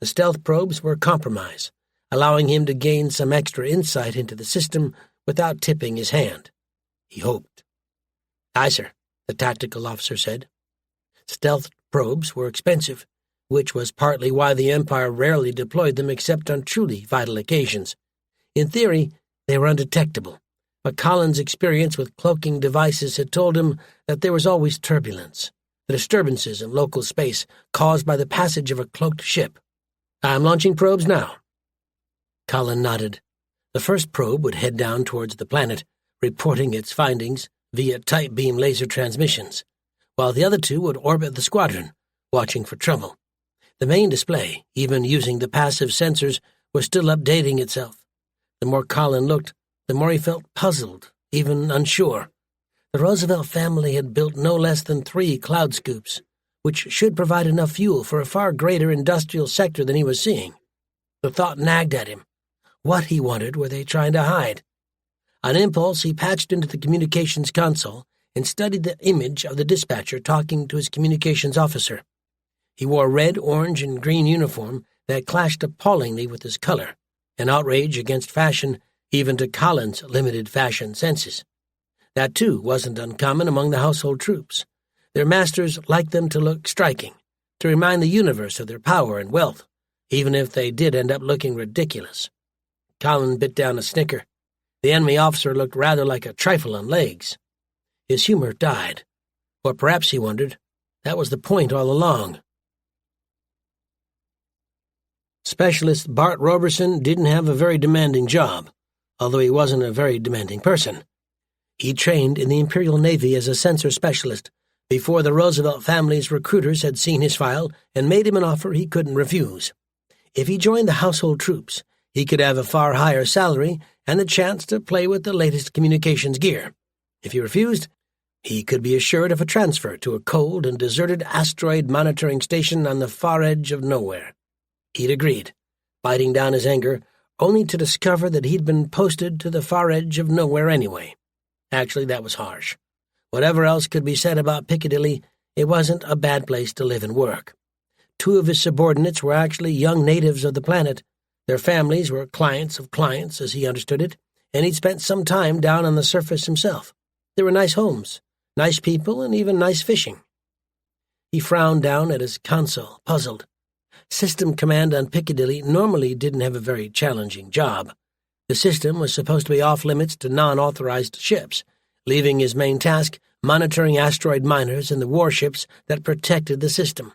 The stealth probes were a compromise, allowing him to gain some extra insight into the system without tipping his hand. He hoped. "Aye, sir," the tactical officer said. Stealth probes were expensive, which was partly why the Empire rarely deployed them except on truly vital occasions. In theory, they were undetectable, but Colin's experience with cloaking devices had told him that there was always turbulence, the disturbances in local space caused by the passage of a cloaked ship. "I'm launching probes now." Colin nodded. The first probe would head down towards the planet, reporting its findings via tight beam laser transmissions, while the other 2 would orbit the squadron, watching for trouble. The main display, even using the passive sensors, was still updating itself. The more Colin looked, the more he felt puzzled, even unsure. The Roosevelt family had built no less than 3 cloud scoops, which should provide enough fuel for a far greater industrial sector than he was seeing. The thought nagged at him. What, he wondered, were they trying to hide? On impulse, he patched into the communications console and studied the image of the dispatcher talking to his communications officer. He wore a red, orange, and green uniform that clashed appallingly with his color, an outrage against fashion even to Colin's limited fashion senses. That, too, wasn't uncommon among the household troops. Their masters liked them to look striking, to remind the universe of their power and wealth, even if they did end up looking ridiculous. Colin bit down a snicker. The enemy officer looked rather like a trifle on legs. His humor died. Or perhaps, he wondered, that was the point all along. Specialist Bart Roberson didn't have a very demanding job, although he wasn't a very demanding person. He trained in the Imperial Navy as a censor specialist before the Roosevelt family's recruiters had seen his file and made him an offer he couldn't refuse. If he joined the household troops, he could have a far higher salary and the chance to play with the latest communications gear. If he refused, he could be assured of a transfer to a cold and deserted asteroid monitoring station on the far edge of nowhere. He'd agreed, biting down his anger, only to discover that he'd been posted to the far edge of nowhere anyway. Actually, that was harsh. Whatever else could be said about Piccadilly, it wasn't a bad place to live and work. 2 of his subordinates were actually young natives of the planet. Their families were clients of clients, as he understood it, and he'd spent some time down on the surface himself. There were nice homes, nice people, and even nice fishing. He frowned down at his console, puzzled. System command on Piccadilly normally didn't have a very challenging job. The system was supposed to be off-limits to non-authorized ships, leaving his main task monitoring asteroid miners and the warships that protected the system.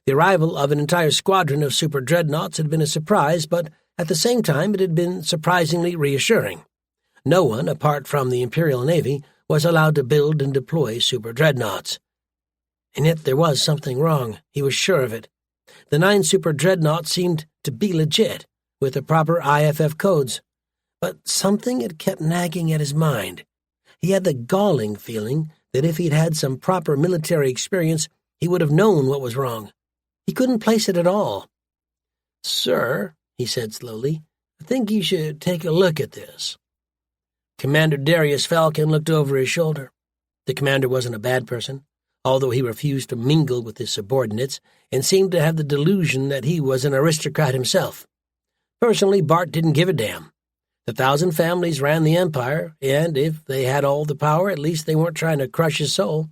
The arrival of an entire squadron of super dreadnoughts had been a surprise, but at the same time it had been surprisingly reassuring. No one, apart from the Imperial Navy, was allowed to build and deploy super dreadnoughts. And yet there was something wrong. He was sure of it. The 9 super dreadnoughts seemed to be legit, with the proper IFF codes. But something had kept nagging at his mind. He had the galling feeling that if he'd had some proper military experience, he would have known what was wrong. He couldn't place it at all. "Sir," he said slowly, "I think you should take a look at this." Commander Darius Falcon looked over his shoulder. The commander wasn't a bad person, although he refused to mingle with his subordinates and seemed to have the delusion that he was an aristocrat himself. Personally, Bart didn't give a damn. The 1,000 families ran the empire, and if they had all the power, at least they weren't trying to crush his soul.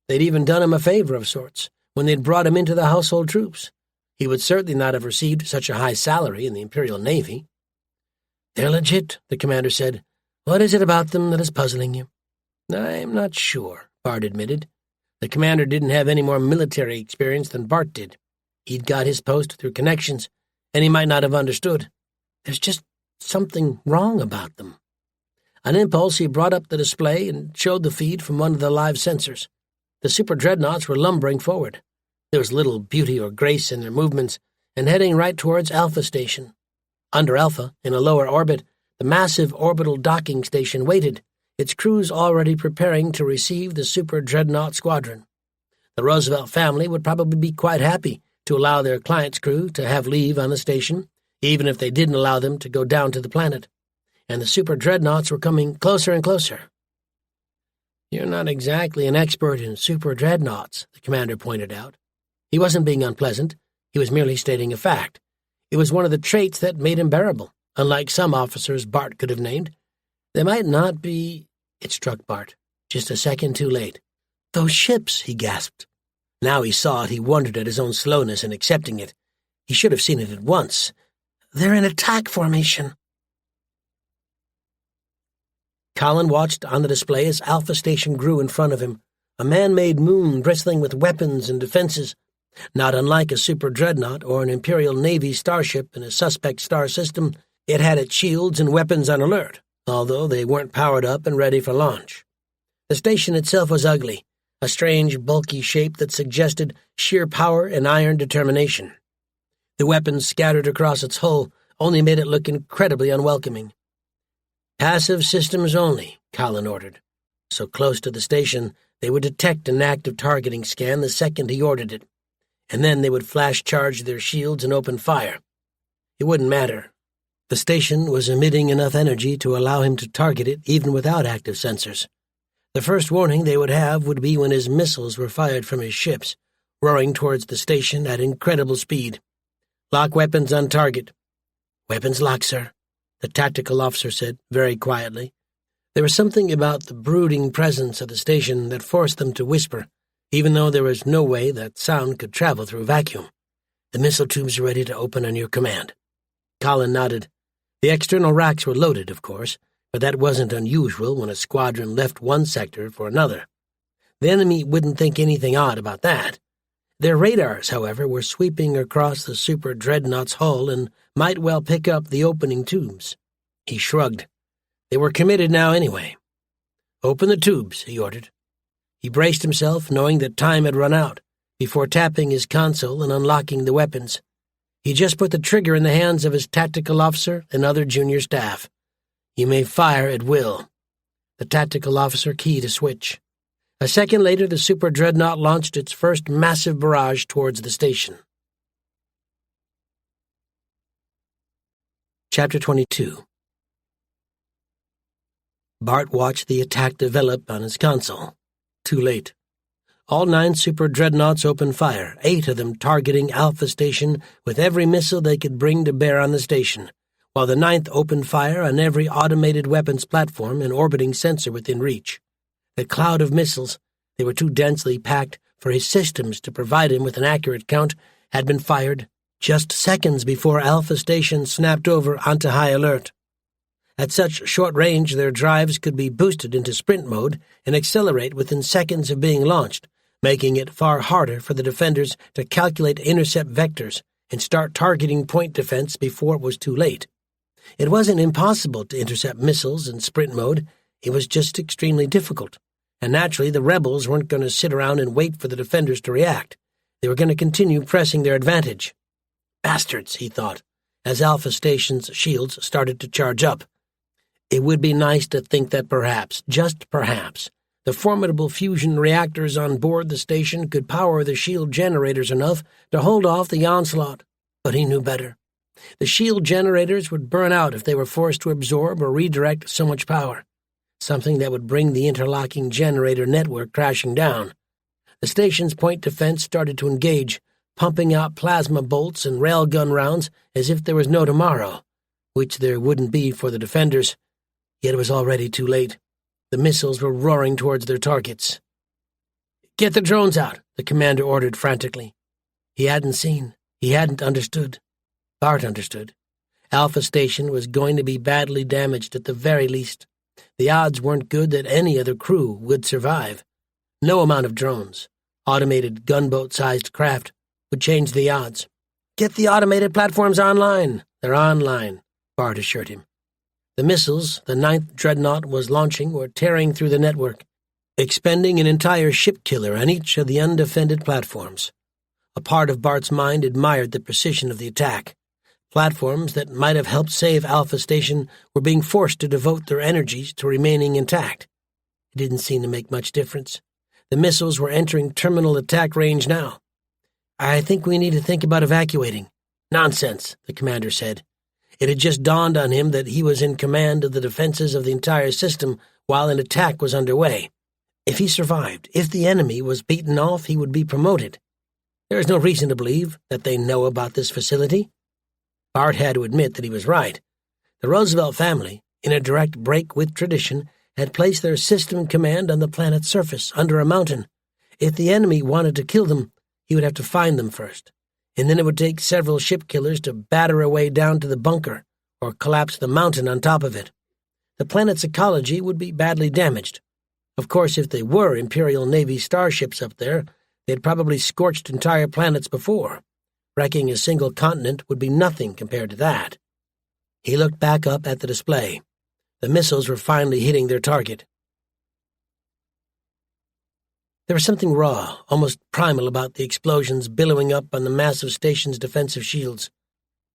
They'd even done him a favor of sorts when they'd brought him into the household troops. He would certainly not have received such a high salary in the Imperial Navy. "They're legit," the commander said. "What is it about them that is puzzling you?" "I'm not sure," Bart admitted. The commander didn't have any more military experience than Bart did. He'd got his post through connections, and he might not have understood. There's just something wrong about them. On impulse, he brought up the display and showed the feed from one of the live sensors. The super dreadnoughts were lumbering forward. There was little beauty or grace in their movements, and heading right towards Alpha Station. Under Alpha, in a lower orbit, the massive orbital docking station waited, its crews already preparing to receive the super dreadnought squadron. The Roosevelt family would probably be quite happy to allow their client's crew to have leave on the station, even if they didn't allow them to go down to the planet. And the super dreadnoughts were coming closer and closer. "You're not exactly an expert in super dreadnoughts," the commander pointed out. He wasn't being unpleasant. He was merely stating a fact. It was one of the traits that made him bearable, unlike some officers Bart could have named. They might not be... It struck Bart, just a second too late. "Those ships," he gasped. Now he saw it, he wondered at his own slowness in accepting it. He should have seen it at once. "They're in attack formation." Colin watched on the display as Alpha Station grew in front of him, a man-made moon bristling with weapons and defenses. Not unlike a super dreadnought or an Imperial Navy starship in a suspect star system, it had its shields and weapons on alert, although they weren't powered up and ready for launch. The station itself was ugly, a strange, bulky shape that suggested sheer power and iron determination. The weapons scattered across its hull only made it look incredibly unwelcoming. "Passive systems only," Colin ordered. So close to the station, they would detect an active targeting scan the second he ordered it, and then they would flash charge their shields and open fire. It wouldn't matter. The station was emitting enough energy to allow him to target it even without active sensors. The first warning they would have would be when his missiles were fired from his ships, roaring towards the station at incredible speed. "Lock weapons on target." "Weapons locked, sir," the tactical officer said, very quietly. There was something about the brooding presence of the station that forced them to whisper, even though there was no way that sound could travel through vacuum. "The missile tubes are ready to open on your command." Colin nodded. The external racks were loaded, of course, but that wasn't unusual when a squadron left one sector for another. The enemy wouldn't think anything odd about that. Their radars, however, were sweeping across the super dreadnought's hull and might well pick up the opening tubes. He shrugged. They were committed now anyway. "Open the tubes," he ordered. He braced himself, knowing that time had run out, before tapping his console and unlocking the weapons. He just put the trigger in the hands of his tactical officer and other junior staff. "You may fire at will." The tactical officer keyed a switch. A second later, the super dreadnought launched its first massive barrage towards the station. Chapter 22. Bart watched the attack develop on his console. Too late. All 9 super dreadnoughts opened fire, 8 of them targeting Alpha Station with every missile they could bring to bear on the station, while the 9th opened fire on every automated weapons platform and orbiting sensor within reach. The cloud of missiles, they were too densely packed for his systems to provide him with an accurate count, had been fired just seconds before Alpha Station snapped over onto high alert. At such short range, their drives could be boosted into sprint mode and accelerate within seconds of being launched, making it far harder for the defenders to calculate intercept vectors and start targeting point defense before it was too late. It wasn't impossible to intercept missiles in sprint mode, it was just extremely difficult. And naturally, the rebels weren't going to sit around and wait for the defenders to react. They were going to continue pressing their advantage. Bastards, he thought, as Alpha Station's shields started to charge up. It would be nice to think that perhaps, just perhaps, the formidable fusion reactors on board the station could power the shield generators enough to hold off the onslaught, but he knew better. The shield generators would burn out if they were forced to absorb or redirect so much power, something that would bring the interlocking generator network crashing down. The station's point defense started to engage, pumping out plasma bolts and railgun rounds as if there was no tomorrow, which there wouldn't be for the defenders. Yet it was already too late. The missiles were roaring towards their targets. "Get the drones out," the commander ordered frantically. He hadn't seen. He hadn't understood. Bart understood. Alpha Station was going to be badly damaged at the very least. The odds weren't good that any other crew would survive. No amount of drones, automated gunboat-sized craft, would change the odds. "Get the automated platforms online." "They're online," Bart assured him. The missiles the 9th Dreadnought was launching were tearing through the network, expending an entire ship killer on each of the undefended platforms. A part of Bart's mind admired the precision of the attack. Platforms that might have helped save Alpha Station were being forced to devote their energies to remaining intact. It didn't seem to make much difference. The missiles were entering terminal attack range now. "I think we need to think about evacuating." "Nonsense," the commander said. It had just dawned on him that he was in command of the defenses of the entire system while an attack was underway. If he survived, if the enemy was beaten off, he would be promoted. There is no reason to believe that they know about this facility. Bart had to admit that he was right. The Roosevelt family, in a direct break with tradition, had placed their system command on the planet's surface, under a mountain. If the enemy wanted to kill them, he would have to find them first, and then it would take several ship killers to batter a way down to the bunker or collapse the mountain on top of it. The planet's ecology would be badly damaged. Of course, if they were Imperial Navy starships up there, they had probably scorched entire planets before. Wrecking a single continent would be nothing compared to that. He looked back up at the display. The missiles were finally hitting their target. There was something raw, almost primal about the explosions billowing up on the massive station's defensive shields.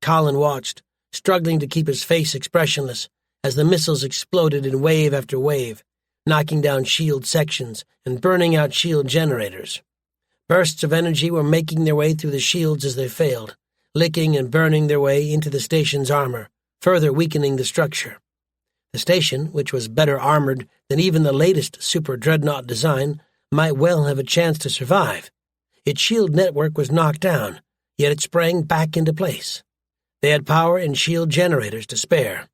Colin watched, struggling to keep his face expressionless, as the missiles exploded in wave after wave, knocking down shield sections and burning out shield generators. Bursts of energy were making their way through the shields as they failed, licking and burning their way into the station's armor, further weakening the structure. The station, which was better armored than even the latest super dreadnought design, might well have a chance to survive. Its shield network was knocked down, yet it sprang back into place. They had power and shield generators to spare.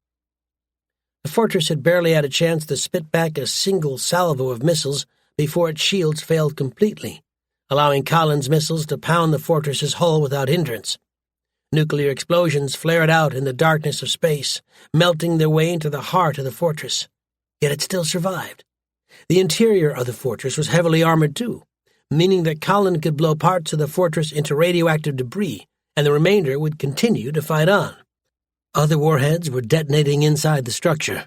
The fortress had barely had a chance to spit back a single salvo of missiles before its shields failed completely, allowing Colin's missiles to pound the fortress's hull without hindrance. Nuclear explosions flared out in the darkness of space, melting their way into the heart of the fortress. Yet it still survived. The interior of the fortress was heavily armored too, meaning that Colin could blow parts of the fortress into radioactive debris, and the remainder would continue to fight on. Other warheads were detonating inside the structure.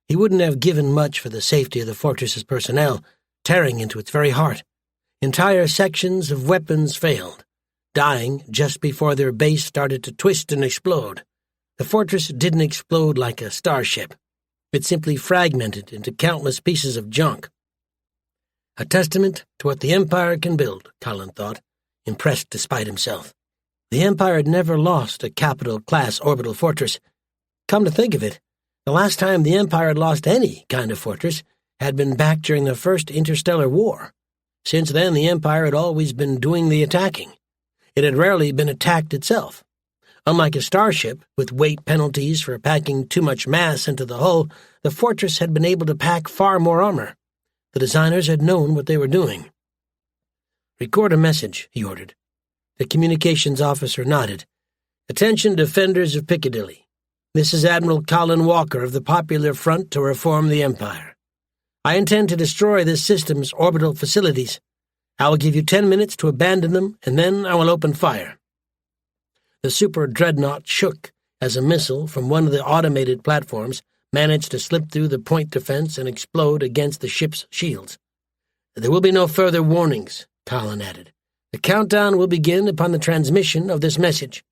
He wouldn't have given much for the safety of the fortress's personnel, tearing into its very heart. Entire sections of weapons failed, dying just before their base started to twist and explode. The fortress didn't explode like a starship. It simply fragmented into countless pieces of junk. A testament to what the Empire can build, Colin thought, impressed despite himself. The Empire had never lost a capital-class orbital fortress. Come to think of it, the last time the Empire had lost any kind of fortress had been back during the First Interstellar War. Since then, the Empire had always been doing the attacking. It had rarely been attacked itself. Unlike a starship, with weight penalties for packing too much mass into the hull, the fortress had been able to pack far more armor. The designers had known what they were doing. "Record a message," he ordered. The communications officer nodded. "Attention, defenders of Piccadilly. This is Admiral Colin Walker of the Popular Front to Reform the Empire. I intend to destroy this system's orbital facilities. I will give you 10 minutes to abandon them, and then I will open fire." The super dreadnought shook as a missile from one of the automated platforms managed to slip through the point defense and explode against the ship's shields. "There will be no further warnings," Colin added. "The countdown will begin upon the transmission of this message."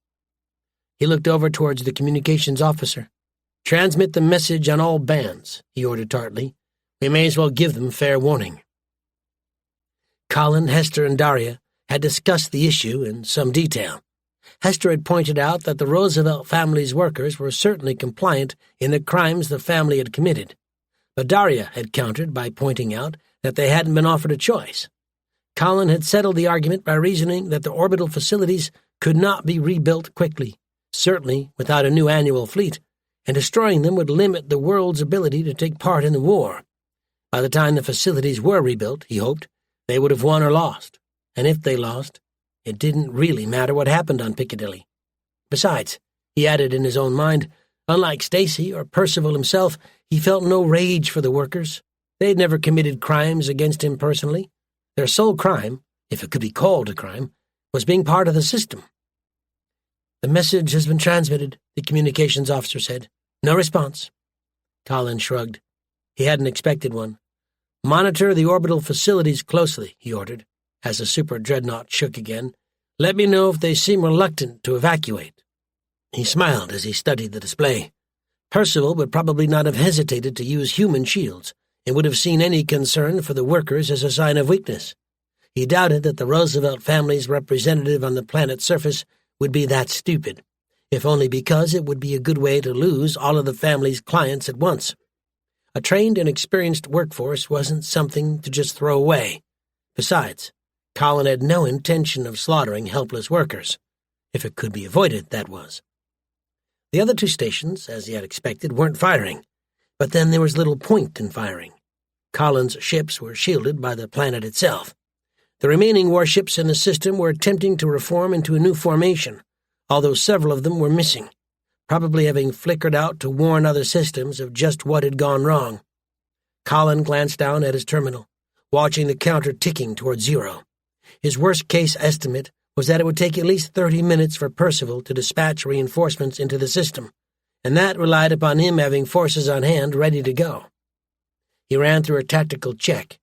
He looked over towards the communications officer. "Transmit the message on all bands," he ordered tartly. "We may as well give them fair warning." Colin, Hester, and Daria had discussed the issue in some detail. Hester had pointed out that the Roosevelt family's workers were certainly compliant in the crimes the family had committed, but Daria had countered by pointing out that they hadn't been offered a choice. Colin had settled the argument by reasoning that the orbital facilities could not be rebuilt quickly, certainly without a new annual fleet, and destroying them would limit the world's ability to take part in the war. By the time the facilities were rebuilt, he hoped, they would have won or lost, and if they lost, it didn't really matter what happened on Piccadilly. Besides, he added in his own mind, unlike Stacy or Percival himself, he felt no rage for the workers. They had never committed crimes against him personally. Their sole crime, if it could be called a crime, was being part of the system. "The message has been transmitted," the communications officer said. "No response." Colin shrugged. He hadn't expected one. "Monitor the orbital facilities closely," he ordered, as the super dreadnought shook again. "Let me know if they seem reluctant to evacuate." He smiled as he studied the display. Percival would probably not have hesitated to use human shields and would have seen any concern for the workers as a sign of weakness. He doubted that the Roosevelt family's representative on the planet's surface would be that stupid, if only because it would be a good way to lose all of the family's clients at once. A trained and experienced workforce wasn't something to just throw away. Besides, Colin had no intention of slaughtering helpless workers. If it could be avoided, that was. The other two stations, as he had expected, weren't firing, but then there was little point in firing. Colin's ships were shielded by the planet itself. The remaining warships in the system were attempting to reform into a new formation, although several of them were missing, probably having flickered out to warn other systems of just what had gone wrong. Colin glanced down at his terminal, watching the counter ticking toward 0. His worst-case estimate was that it would take at least 30 minutes for Percival to dispatch reinforcements into the system, and that relied upon him having forces on hand ready to go. He ran through a tactical check.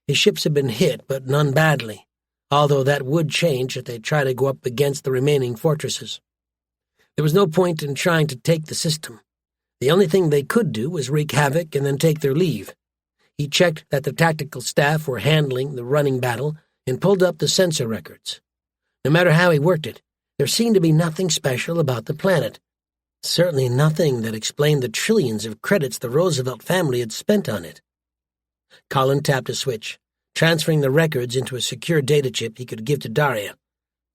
His ships had been hit, but none badly, although that would change if they tried to go up against the remaining fortresses. There was no point in trying to take the system. The only thing they could do was wreak havoc and then take their leave. He checked that the tactical staff were handling the running battle and pulled up the sensor records. No matter how he worked it, there seemed to be nothing special about the planet. Certainly nothing that explained the trillions of credits the Roosevelt family had spent on it. Colin tapped a switch, transferring the records into a secure data chip he could give to Daria.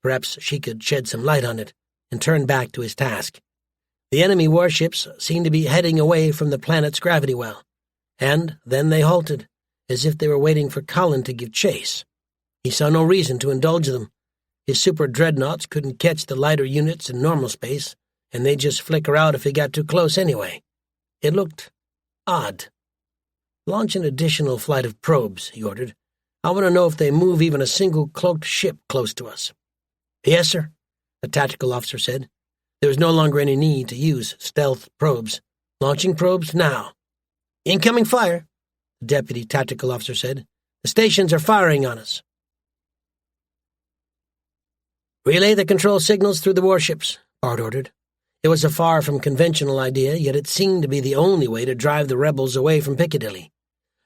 Perhaps she could shed some light on it, and turn back to his task. The enemy warships seemed to be heading away from the planet's gravity well, and then they halted, as if they were waiting for Colin to give chase. He saw no reason to indulge them. His super dreadnoughts couldn't catch the lighter units in normal space, and they'd just flicker out if he got too close anyway. It looked odd. "Launch an additional flight of probes," he ordered. "I want to know if they move even a single cloaked ship close to us." "Yes, sir," the tactical officer said. There was no longer any need to use stealth probes. "Launching probes now." "Incoming fire," the deputy tactical officer said. "The stations are firing on us." "Relay the control signals through the warships," Bart ordered. It was a far from conventional idea, yet it seemed to be the only way to drive the rebels away from Piccadilly.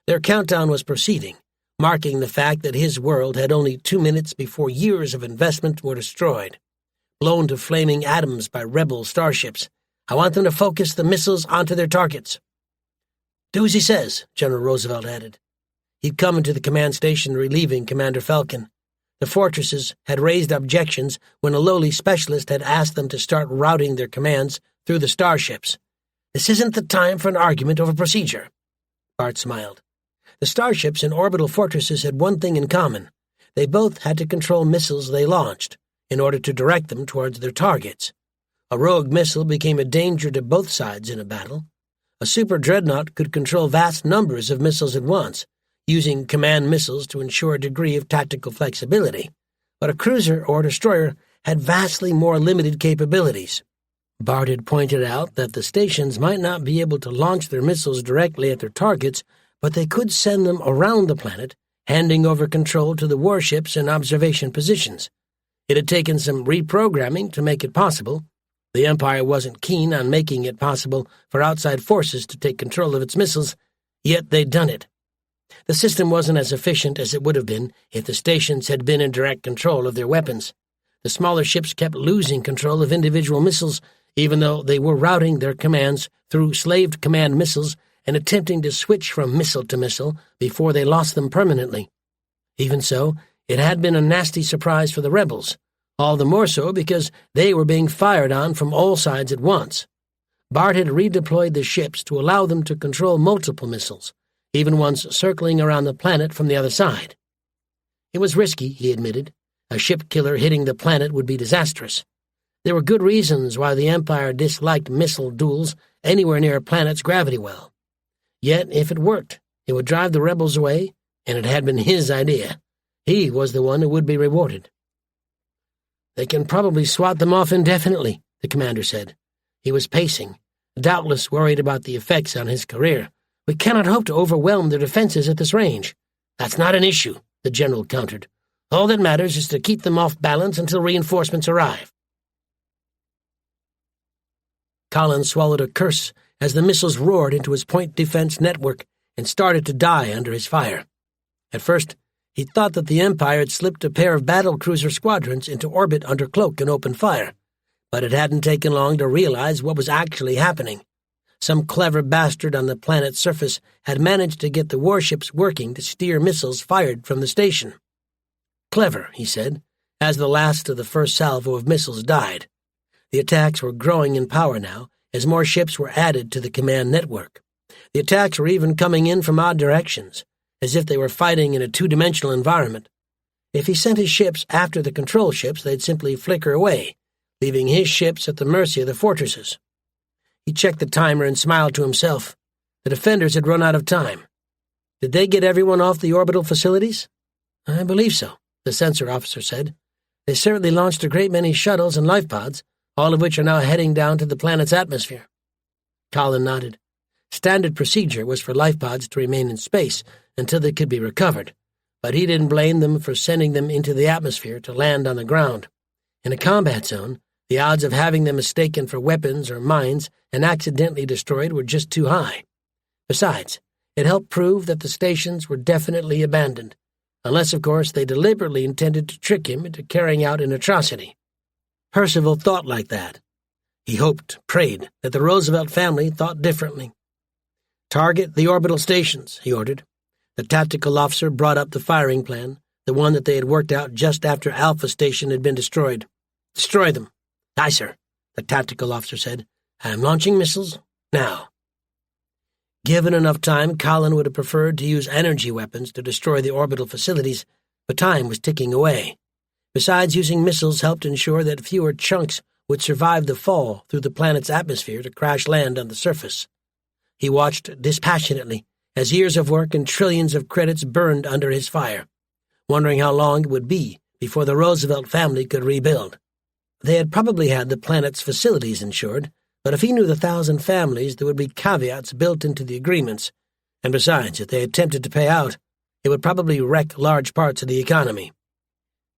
Their countdown was proceeding, marking the fact that his world had only 2 minutes before years of investment were destroyed, blown to flaming atoms by rebel starships. "I want them to focus the missiles onto their targets." "Do as he says," General Roosevelt added. He'd come into the command station relieving Commander Falcon. The fortresses had raised objections when a lowly specialist had asked them to start routing their commands through the starships. "This isn't the time for an argument over procedure." Bart smiled. The starships in orbital fortresses had one thing in common. They both had to control missiles they launched in order to direct them towards their targets. A rogue missile became a danger to both sides in a battle. A super dreadnought could control vast numbers of missiles at once, using command missiles to ensure a degree of tactical flexibility, but a cruiser or destroyer had vastly more limited capabilities. Bart had pointed out that the stations might not be able to launch their missiles directly at their targets, but they could send them around the planet, handing over control to the warships in observation positions. It had taken some reprogramming to make it possible. The Empire wasn't keen on making it possible for outside forces to take control of its missiles, yet they'd done it. The system wasn't as efficient as it would have been if the stations had been in direct control of their weapons. The smaller ships kept losing control of individual missiles, even though they were routing their commands through slaved command missiles and attempting to switch from missile to missile before they lost them permanently. Even so, it had been a nasty surprise for the rebels, all the more so because they were being fired on from all sides at once. Bart had redeployed the ships to allow them to control multiple missiles, even ones circling around the planet from the other side. It was risky, he admitted. A ship killer hitting the planet would be disastrous. There were good reasons why the Empire disliked missile duels anywhere near a planet's gravity well. Yet, if it worked, it would drive the rebels away, and it had been his idea. He was the one who would be rewarded. "They can probably swat them off indefinitely," the commander said. He was pacing, doubtless worried about the effects on his career. "We cannot hope to overwhelm their defenses at this range." "That's not an issue," the general countered. "All that matters is to keep them off balance until reinforcements arrive." Colin swallowed a curse as the missiles roared into his point defense network and started to die under his fire. At first, he thought that the Empire had slipped a pair of battlecruiser squadrons into orbit under cloak and open fire, but it hadn't taken long to realize what was actually happening. Some clever bastard on the planet's surface had managed to get the warships working to steer missiles fired from the station. "Clever," he said, as the last of the first salvo of missiles died. The attacks were growing in power now, as more ships were added to the command network. The attacks were even coming in from odd directions, as if they were fighting in a two-dimensional environment. If he sent his ships after the control ships, they'd simply flicker away, leaving his ships at the mercy of the fortresses. He checked the timer and smiled to himself. The defenders had run out of time. Did they get everyone off the orbital facilities? "I believe so," the sensor officer said. "They certainly launched a great many shuttles and life pods, all of which are now heading down to the planet's atmosphere." Colin nodded. Standard procedure was for life pods to remain in space until they could be recovered, but he didn't blame them for sending them into the atmosphere to land on the ground. In a combat zone, the odds of having them mistaken for weapons or mines and accidentally destroyed were just too high. Besides, it helped prove that the stations were definitely abandoned, unless, of course, they deliberately intended to trick him into carrying out an atrocity. Percival thought like that. He hoped, prayed, that the Roosevelt family thought differently. "Target the orbital stations," he ordered. The tactical officer brought up the firing plan, the one that they had worked out just after Alpha Station had been destroyed. "Destroy them." "Aye, sir," the tactical officer said. "I'm launching missiles now." Given enough time, Colin would have preferred to use energy weapons to destroy the orbital facilities, but time was ticking away. Besides, using missiles helped ensure that fewer chunks would survive the fall through the planet's atmosphere to crash land on the surface. He watched dispassionately as years of work and trillions of credits burned under his fire, wondering how long it would be before the Roosevelt family could rebuild. They had probably had the planet's facilities insured, but if he knew the 1,000 families, there would be caveats built into the agreements, and besides, if they attempted to pay out, it would probably wreck large parts of the economy.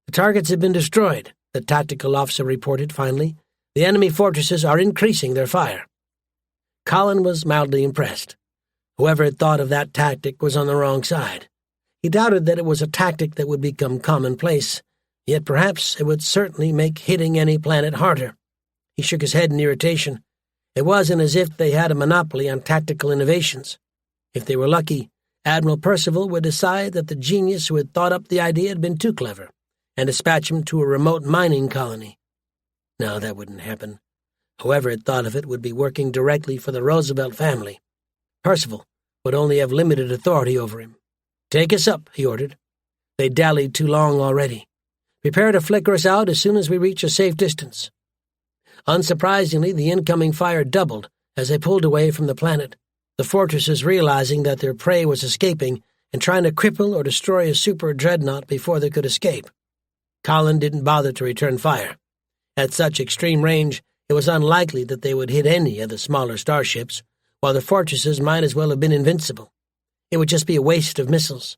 The targets have been destroyed, the tactical officer reported finally. The enemy fortresses are increasing their fire. Colin was mildly impressed. Whoever had thought of that tactic was on the wrong side. He doubted that it was a tactic that would become commonplace, yet perhaps it would certainly make hitting any planet harder. He shook his head in irritation. It wasn't as if they had a monopoly on tactical innovations. If they were lucky, Admiral Percival would decide that the genius who had thought up the idea had been too clever, and dispatch him to a remote mining colony. No, that wouldn't happen. Whoever had thought of it would be working directly for the Roosevelt family. Percival would only have limited authority over him. "Take us up," he ordered. They dallied too long already. "Prepare to flicker us out as soon as we reach a safe distance." Unsurprisingly, the incoming fire doubled as they pulled away from the planet, the fortresses realizing that their prey was escaping and trying to cripple or destroy a super dreadnought before they could escape. Colin didn't bother to return fire. At such extreme range, it was unlikely that they would hit any of the smaller starships, while the fortresses might as well have been invincible. It would just be a waste of missiles.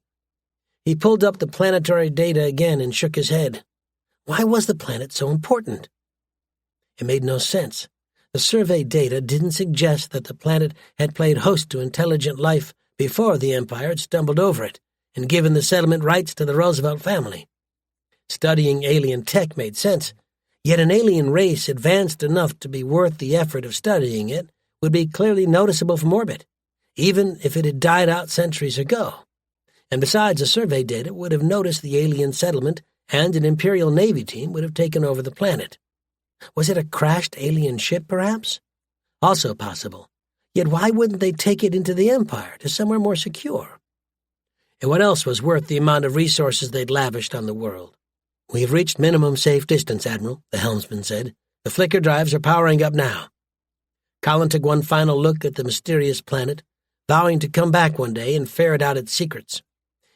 He pulled up the planetary data again and shook his head. Why was the planet so important? It made no sense. The survey data didn't suggest that the planet had played host to intelligent life before the Empire had stumbled over it and given the settlement rights to the Roosevelt family. Studying alien tech made sense, yet an alien race advanced enough to be worth the effort of studying it would be clearly noticeable from orbit, even if it had died out centuries ago. And besides, the survey data would have noticed the alien settlement, and an Imperial Navy team would have taken over the planet. Was it a crashed alien ship, perhaps? Also possible. Yet why wouldn't they take it into the Empire, to somewhere more secure? And what else was worth the amount of resources they'd lavished on the world? "We have reached minimum safe distance, Admiral," the helmsman said. "The flicker drives are powering up now." Colin took one final look at the mysterious planet, vowing to come back one day and ferret out its secrets.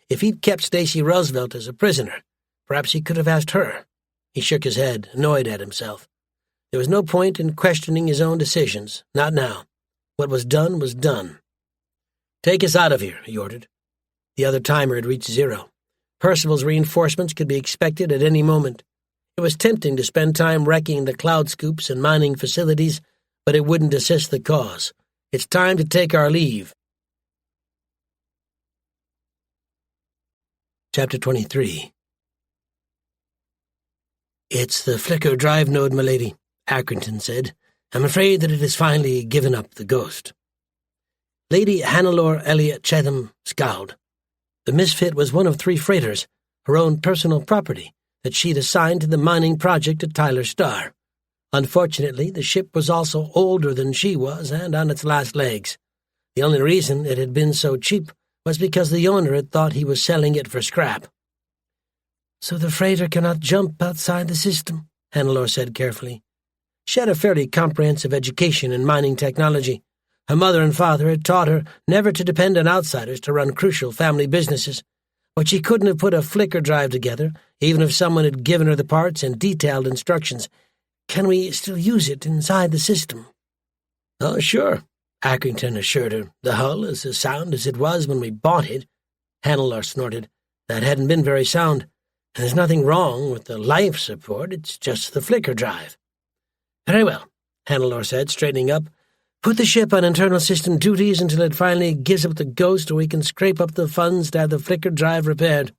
If he'd kept Stacy Roosevelt as a prisoner, perhaps he could have asked her. He shook his head, annoyed at himself. There was no point in questioning his own decisions, not now. What was done was done. "Take us out of here," he ordered. The other timer had reached 0. Percival's reinforcements could be expected at any moment. It was tempting to spend time wrecking the cloud scoops and mining facilities, but it wouldn't assist the cause. It's time to take our leave. Chapter 23. "It's the flicker drive node, milady," Accrington said. "I'm afraid that it has finally given up the ghost." Lady Hannelore Elliot Chatham scowled. The Misfit was one of 3 freighters, her own personal property, that she'd assigned to the mining project at Tyler Star. Unfortunately, the ship was also older than she was and on its last legs. The only reason it had been so cheap was because the owner had thought he was selling it for scrap. "So the freighter cannot jump outside the system," Hannelore said carefully. She had a fairly comprehensive education in mining technology. Her mother and father had taught her never to depend on outsiders to run crucial family businesses, but she couldn't have put a flicker drive together, even if someone had given her the parts and detailed instructions. "Can we still use it inside the system?" "Oh, sure," Accrington assured her. "The hull is as sound as it was when we bought it." Hannelore snorted. "That hadn't been very sound, and there's nothing wrong with the life support. It's just the flicker drive." "Very well," Hannelore said, straightening up. "Put the ship on internal system duties until it finally gives up the ghost, or we can scrape up the funds to have the flicker drive repaired.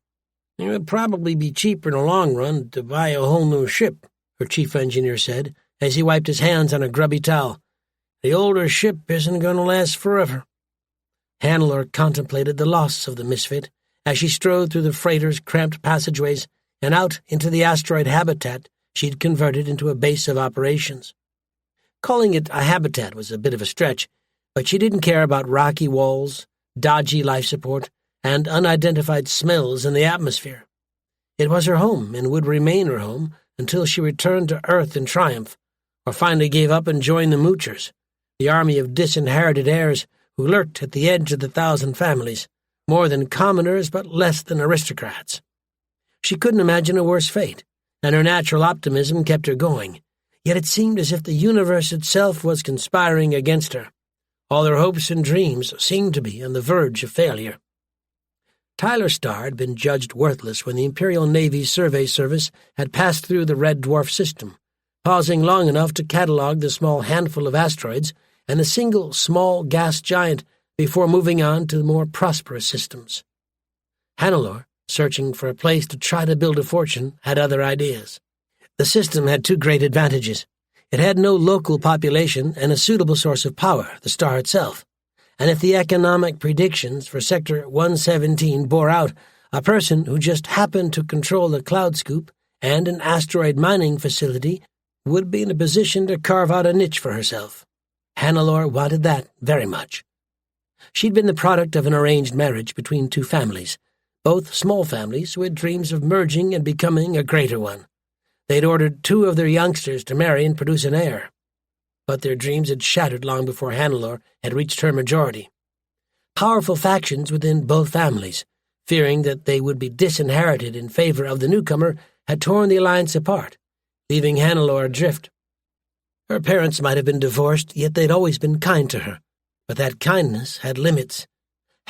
It would probably be cheaper in the long run to buy a whole new ship," her chief engineer said, as he wiped his hands on a grubby towel. "The older ship isn't going to last forever." Hannelore contemplated the loss of the Misfit as she strode through the freighter's cramped passageways and out into the asteroid habitat she'd converted into a base of operations. Calling it a habitat was a bit of a stretch, but she didn't care about rocky walls, dodgy life support, and unidentified smells in the atmosphere. It was her home and would remain her home until she returned to Earth in triumph, or finally gave up and joined the Moochers, the army of disinherited heirs who lurked at the edge of the 1,000 families, more than commoners but less than aristocrats. She couldn't imagine a worse fate, and her natural optimism kept her going, yet it seemed as if the universe itself was conspiring against her. All her hopes and dreams seemed to be on the verge of failure. Tyler's star had been judged worthless when the Imperial Navy's survey service had passed through the red dwarf system, pausing long enough to catalog the small handful of asteroids and a single small gas giant before moving on to more prosperous systems. Hannelore, searching for a place to try to build a fortune, had other ideas. The system had two great advantages. It had no local population and a suitable source of power, the star itself. And if the economic predictions for Sector 117 bore out, a person who just happened to control a cloud scoop and an asteroid mining facility would be in a position to carve out a niche for herself. Hannelore wanted that very much. She'd been the product of an arranged marriage between two families, both small families who had dreams of merging and becoming a greater one. They'd ordered 2 of their youngsters to marry and produce an heir. But their dreams had shattered long before Hannelore had reached her majority. Powerful factions within both families, fearing that they would be disinherited in favor of the newcomer, had torn the alliance apart, leaving Hannelore adrift. Her parents might have been divorced, yet they'd always been kind to her, but that kindness had limits.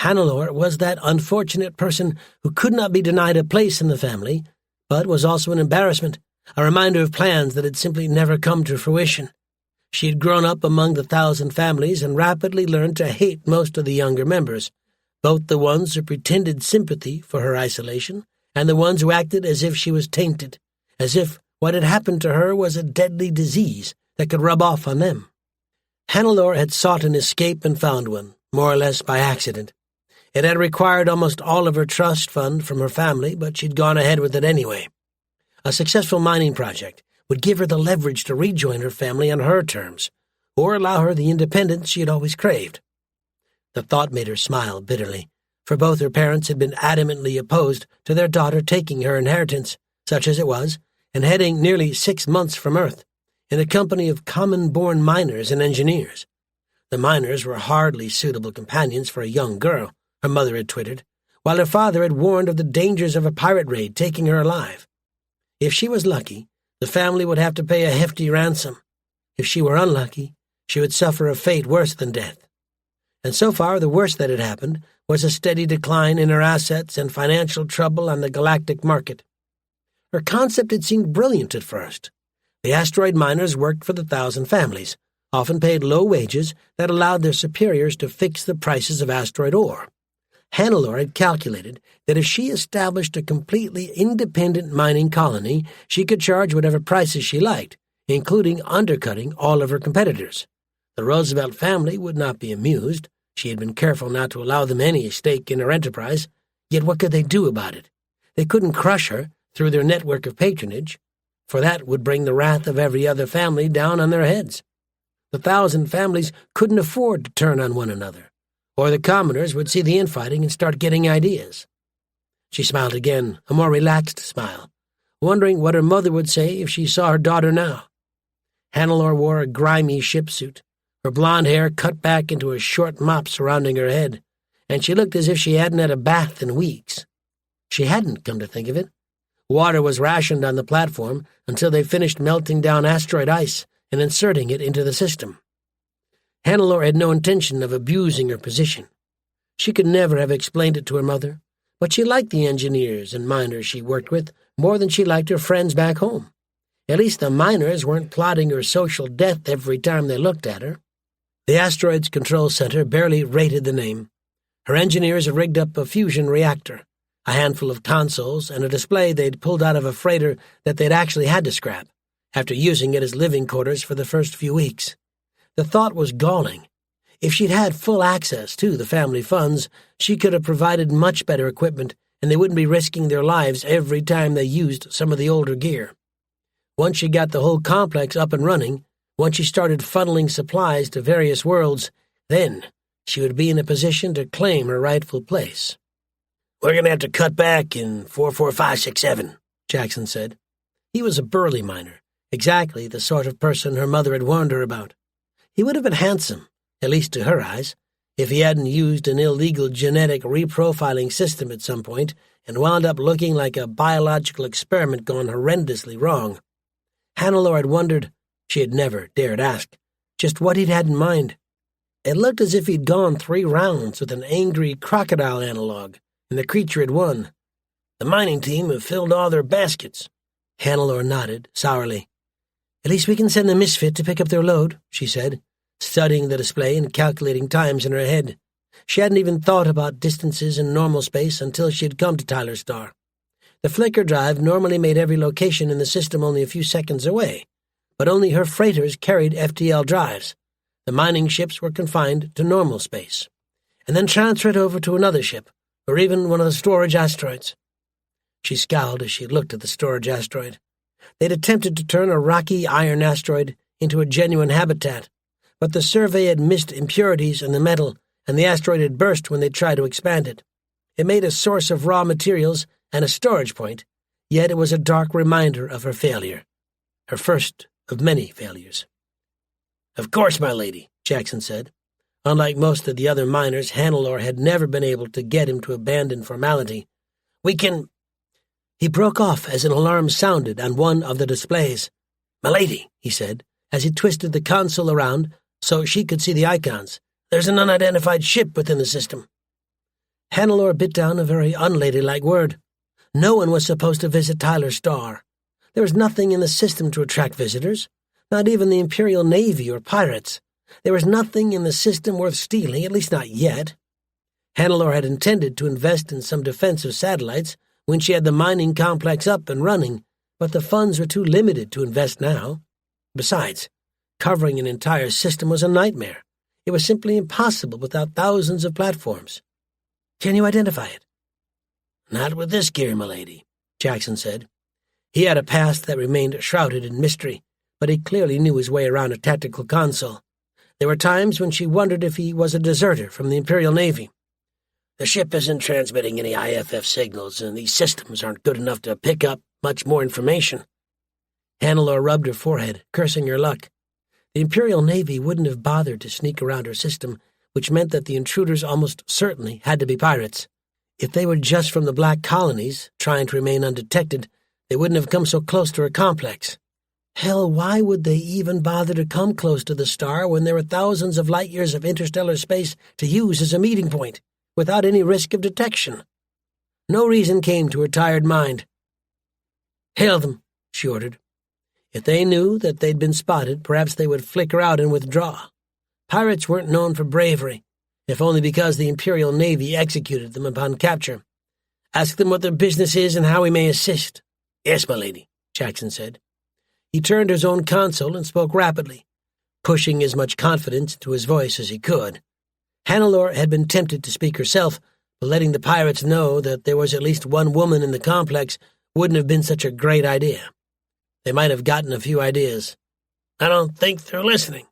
Hannelore was that unfortunate person who could not be denied a place in the family, but was also an embarrassment, a reminder of plans that had simply never come to fruition. She had grown up among the 1,000 families and rapidly learned to hate most of the younger members, both the ones who pretended sympathy for her isolation and the ones who acted as if she was tainted, as if what had happened to her was a deadly disease that could rub off on them. Hannelore had sought an escape and found one, more or less by accident. It had required almost all of her trust fund from her family, but she'd gone ahead with it anyway. A successful mining project would give her the leverage to rejoin her family on her terms, or allow her the independence she had always craved. The thought made her smile bitterly, for both her parents had been adamantly opposed to their daughter taking her inheritance, such as it was, and heading nearly 6 months from Earth, in a company of common-born miners and engineers. The miners were hardly suitable companions for a young girl, her mother had twittered, while her father had warned of the dangers of a pirate raid taking her alive. If she was lucky, the family would have to pay a hefty ransom. If she were unlucky, she would suffer a fate worse than death. And so far, the worst that had happened was a steady decline in her assets and financial trouble on the galactic market. Her concept had seemed brilliant at first. The asteroid miners worked for the 1,000 families, often paid low wages that allowed their superiors to fix the prices of asteroid ore. Hannelore had calculated that if she established a completely independent mining colony, she could charge whatever prices she liked, including undercutting all of her competitors. The Roosevelt family would not be amused. She had been careful not to allow them any stake in her enterprise, yet what could they do about it? They couldn't crush her through their network of patronage, for that would bring the wrath of every other family down on their heads. The 1,000 families couldn't afford to turn on one another, or the commoners would see the infighting and start getting ideas. She smiled again, a more relaxed smile, wondering what her mother would say if she saw her daughter now. Hannelore wore a grimy ship suit, her blonde hair cut back into a short mop surrounding her head, and she looked as if she hadn't had a bath in weeks. She hadn't, come to think of it. Water was rationed on the platform until they finished melting down asteroid ice and inserting it into the system. Hannelore had no intention of abusing her position. She could never have explained it to her mother, but she liked the engineers and miners she worked with more than she liked her friends back home. At least the miners weren't plotting her social death every time they looked at her. The asteroid's control center barely rated the name. Her engineers had rigged up a fusion reactor, a handful of consoles, and a display they'd pulled out of a freighter that they'd actually had to scrap, after using it as living quarters for the first few weeks. The thought was galling. If she'd had full access to the family funds, she could have provided much better equipment, and they wouldn't be risking their lives every time they used some of the older gear. Once she got the whole complex up and running, once she started funneling supplies to various worlds, then she would be in a position to claim her rightful place. "We're going to have to cut back in 44567, Jackson said. He was a burly miner, exactly the sort of person her mother had warned her about. He would have been handsome, at least to her eyes, if he hadn't used an illegal genetic reprofiling system at some point and wound up looking like a biological experiment gone horrendously wrong. Hannelore had wondered, she had never dared ask, just what he'd had in mind. It looked as if he'd gone 3 rounds with an angry crocodile analog, and the creature had won. The mining team have filled all their baskets. Hannelore nodded sourly. At least we can send the misfit to pick up their load, she said, studying the display and calculating times in her head. She hadn't even thought about distances in normal space until she had come to Tyler Star. The flicker drive normally made every location in the system only a few seconds away, but only her freighters carried FTL drives. The mining ships were confined to normal space, and then transferred over to another ship, or even one of the storage asteroids. She scowled as she looked at the storage asteroid. They'd attempted to turn a rocky iron asteroid into a genuine habitat, but the survey had missed impurities in the metal, and the asteroid had burst when they tried to expand it. It made a source of raw materials and a storage point, yet it was a dark reminder of her failure, her first of many failures. Of course, my lady, Jackson said. Unlike most of the other miners, Hannelore had never been able to get him to abandon formality. We can... He broke off as an alarm sounded on one of the displays. My lady, he said, as he twisted the console around so she could see the icons. There's an unidentified ship within the system. Hannelore bit down a very unladylike word. No one was supposed to visit Tyler Star. There was nothing in the system to attract visitors, not even the Imperial Navy or pirates. There was nothing in the system worth stealing, at least not yet. Hannelore had intended to invest in some defensive satellites when she had the mining complex up and running, but the funds were too limited to invest now. Besides, covering an entire system was a nightmare. It was simply impossible without thousands of platforms. Can you identify it? Not with this gear, my lady, Jackson said. He had a past that remained shrouded in mystery, but he clearly knew his way around a tactical console. There were times when she wondered if he was a deserter from the Imperial Navy. The ship isn't transmitting any IFF signals, and these systems aren't good enough to pick up much more information. Hannelore rubbed her forehead, cursing her luck. The Imperial Navy wouldn't have bothered to sneak around her system, which meant that the intruders almost certainly had to be pirates. If they were just from the Black Colonies, trying to remain undetected, they wouldn't have come so close to her complex. Hell, why would they even bother to come close to the star when there were thousands of light-years of interstellar space to use as a meeting point, without any risk of detection? No reason came to her tired mind. Hail them, she ordered. If they knew that they'd been spotted, perhaps they would flicker out and withdraw. Pirates weren't known for bravery, if only because the Imperial Navy executed them upon capture. Ask them what their business is and how we may assist. Yes, my lady, Jackson said. He turned his own console and spoke rapidly, pushing as much confidence into his voice as he could. Hannelore had been tempted to speak herself, but letting the pirates know that there was at least one woman in the complex wouldn't have been such a great idea. They might have gotten a few ideas. I don't think they're listening.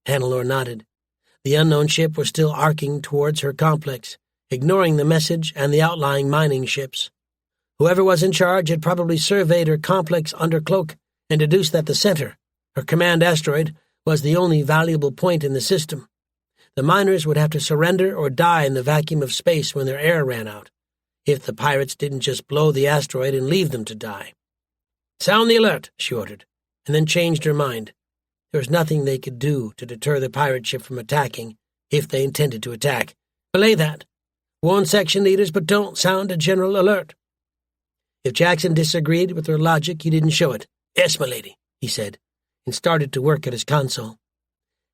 Hannelore nodded. The unknown ship was still arcing towards her complex, ignoring the message and the outlying mining ships. Whoever was in charge had probably surveyed her complex under cloak and deduced that the center, her command asteroid, was the only valuable point in the system. The miners would have to surrender or die in the vacuum of space when their air ran out, if the pirates didn't just blow the asteroid and leave them to die. Sound the alert, she ordered, and then changed her mind. There was nothing they could do to deter the pirate ship from attacking, if they intended to attack. Belay that. Warn section leaders, but don't sound a general alert. If Jackson disagreed with her logic, he didn't show it. Yes, my lady, he said, and started to work at his console.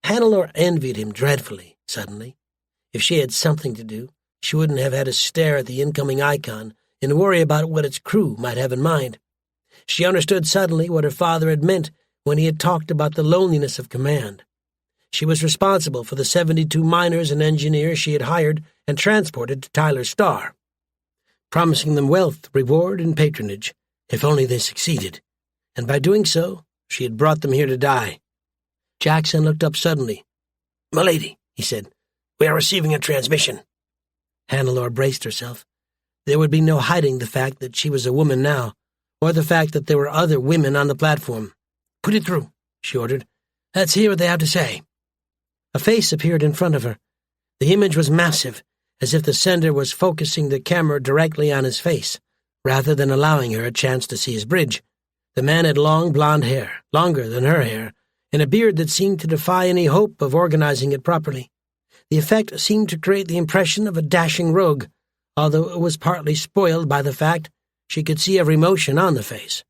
Hannelore envied him dreadfully, suddenly. If she had something to do, she wouldn't have had to stare at the incoming icon and worry about what its crew might have in mind. She understood suddenly what her father had meant when he had talked about the loneliness of command. She was responsible for the 72 miners and engineers she had hired and transported to Tyler Star, promising them wealth, reward, and patronage, if only they succeeded. And by doing so, she had brought them here to die. Jackson looked up suddenly. My lady, he said, we are receiving a transmission. Hannelore braced herself. There would be no hiding the fact that she was a woman now, or the fact that there were other women on the platform. "Put it through," she ordered. "Let's hear what they have to say." A face appeared in front of her. The image was massive, as if the sender was focusing the camera directly on his face, rather than allowing her a chance to see his bridge. The man had long blonde hair, longer than her hair, and a beard that seemed to defy any hope of organizing it properly. The effect seemed to create the impression of a dashing rogue, although it was partly spoiled by the fact she could see every motion on the face.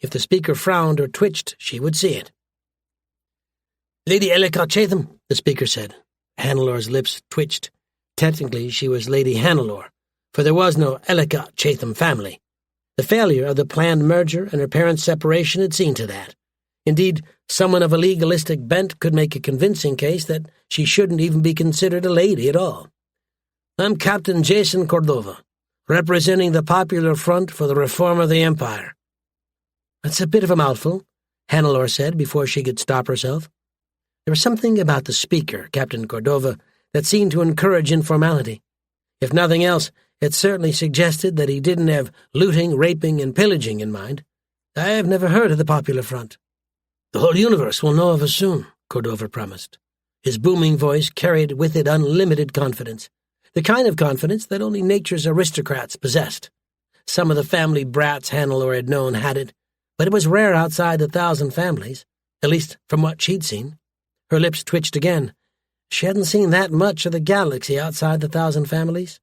If the speaker frowned or twitched, she would see it. "Lady Ellicott Chatham," the speaker said. Hannelor's lips twitched. Technically, she was Lady Hannelore, for there was no Ellicott Chatham family. The failure of the planned merger and her parents' separation had seen to that. Indeed, someone of a legalistic bent could make a convincing case that she shouldn't even be considered a lady at all. "I'm Captain Jason Cordova, representing the Popular Front for the Reform of the Empire." "That's a bit of a mouthful," Hannelore said before she could stop herself. There was something about the speaker, Captain Cordova, that seemed to encourage informality. If nothing else, it certainly suggested that he didn't have looting, raping, and pillaging in mind. "I have never heard of the Popular Front." "The whole universe will know of us soon," Cordova promised. His booming voice carried with it unlimited confidence, the kind of confidence that only nature's aristocrats possessed. Some of the family brats Hannelore had known had it, but it was rare outside the 1,000 families, at least from what she'd seen. Her lips twitched again. She hadn't seen that much of the galaxy outside the 1,000 families.